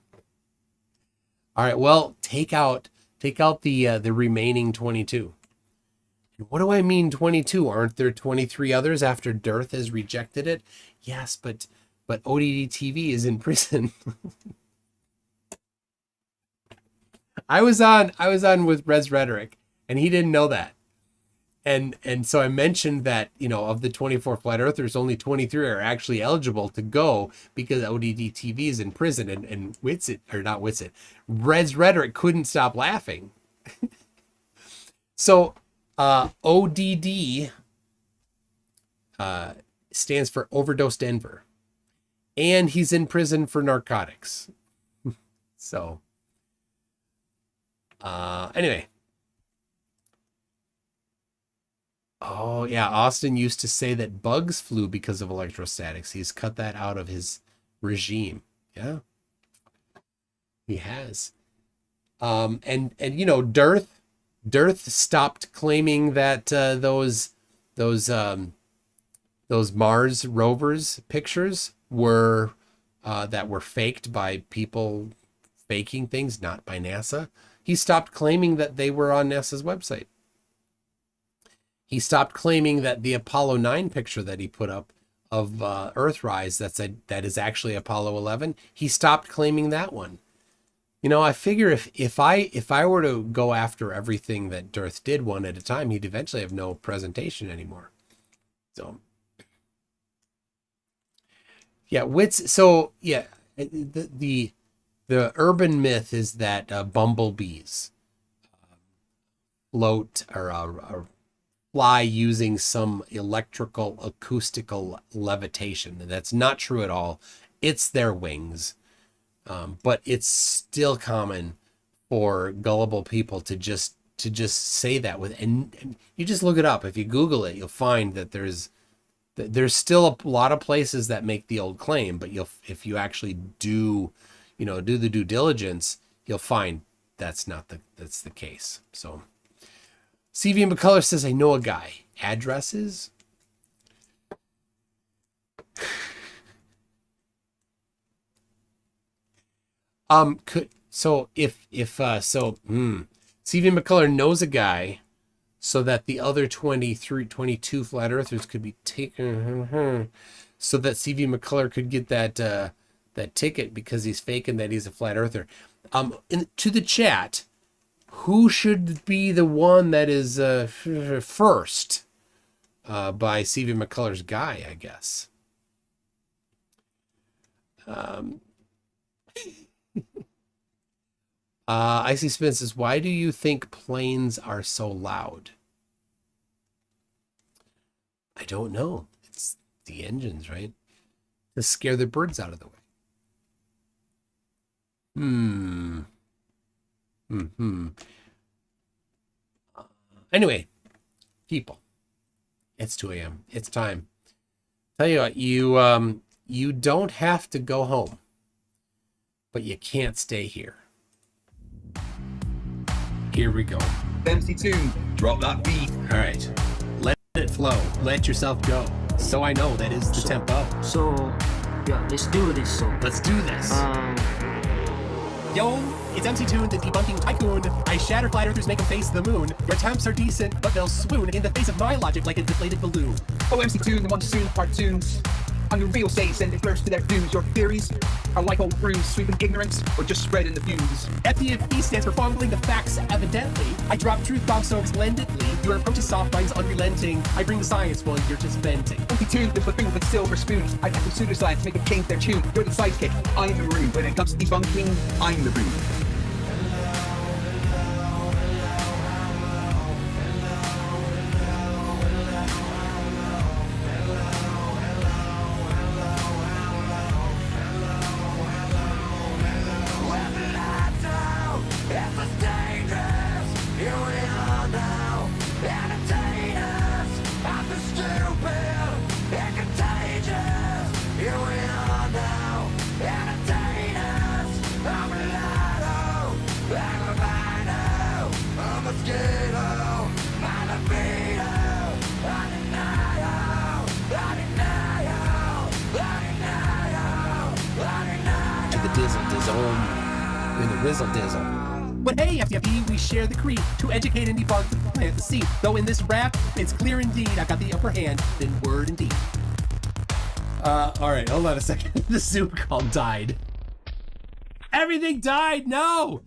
All right. Well, take out the remaining 22. What do I mean 22? Aren't there 23 others after Dearth has rejected it? Yes, but ODD TV is in prison. I was on with Res Rhetoric, and he didn't know that. And so I mentioned that, you know, of the 24 flat earthers, only 23 are actually eligible to go because ODD TV is in prison, and WItsit, or not WItsit, Res Rhetoric couldn't stop laughing. So ODD stands for Overdose Denver, and he's in prison for narcotics. So anyway. Oh, yeah. Austin used to say that bugs flew because of electrostatics. He's cut that out of his regime. Yeah, he has. And you know, Dearth stopped claiming that those Mars rovers pictures were that were faked by people faking things, not by NASA. He stopped claiming that they were on NASA's website. He stopped claiming that the Apollo 9 picture that he put up of Earthrise that is actually Apollo 11. He stopped claiming that one. You know, I figure if I were to go after everything that Dearth did one at a time, he'd eventually have no presentation anymore. So yeah, so yeah, the urban myth is that bumblebees float or fly using some electrical acoustical levitation. That's not true at all. It's their wings. But it's still common for gullible people to just say that and you just look it up. If you Google it, you'll find that there's still a lot of places that make the old claim, but if you actually do the due diligence, you'll find that's the case. So CV McCullough says, I know a guy. Addresses? CV McCullough knows a guy so that the other 22 flat earthers could be taken, so that CV McCullough could get that ticket because he's faking that he's a flat earther. To the chat, who should be the one that is first by CV McCullough's guy, I guess. Icy Spin says, why do you think planes are so loud? I don't know. It's the engines, right? To scare the birds out of the way. Anyway, people, it's 2 a.m. It's time. Tell you what, you don't have to go home, but you can't stay here. Here we go. MC2, drop that beat. All right, let it flow. Let yourself go. So I know that is the tempo. So, yeah, let's do this. So, let's do this. Yo, it's MC2, the debunking tycoon. I shatter flat earthers, make them face the moon. Your attempts are decent, but they'll swoon in the face of my logic like a deflated balloon. Oh, MC2, the one soon cartoons. On your real say, send it first to their views. Your theories are like old brews, sweeping ignorance or just spreading the views. FDFE stands for fumbling the facts, evidently. I drop truth bombs so splendidly. Your approach is soft, mine's unrelenting. I bring the science while you're just venting. MC2, the buffoon with silver spoon. I have the pseudoscience, make them change their tune. You're the sidekick, I'm the maroon. When it comes to debunking, I'm the boon. Dizzle, dizzle. You're the rizzle dizzle. But hey, FTFE, we share the creed to educate and debunk to plant the seed. Though in this rap, it's clear indeed I've got the upper hand, then word indeed. Alright, hold on a second. The Zoom call died. Everything died! No!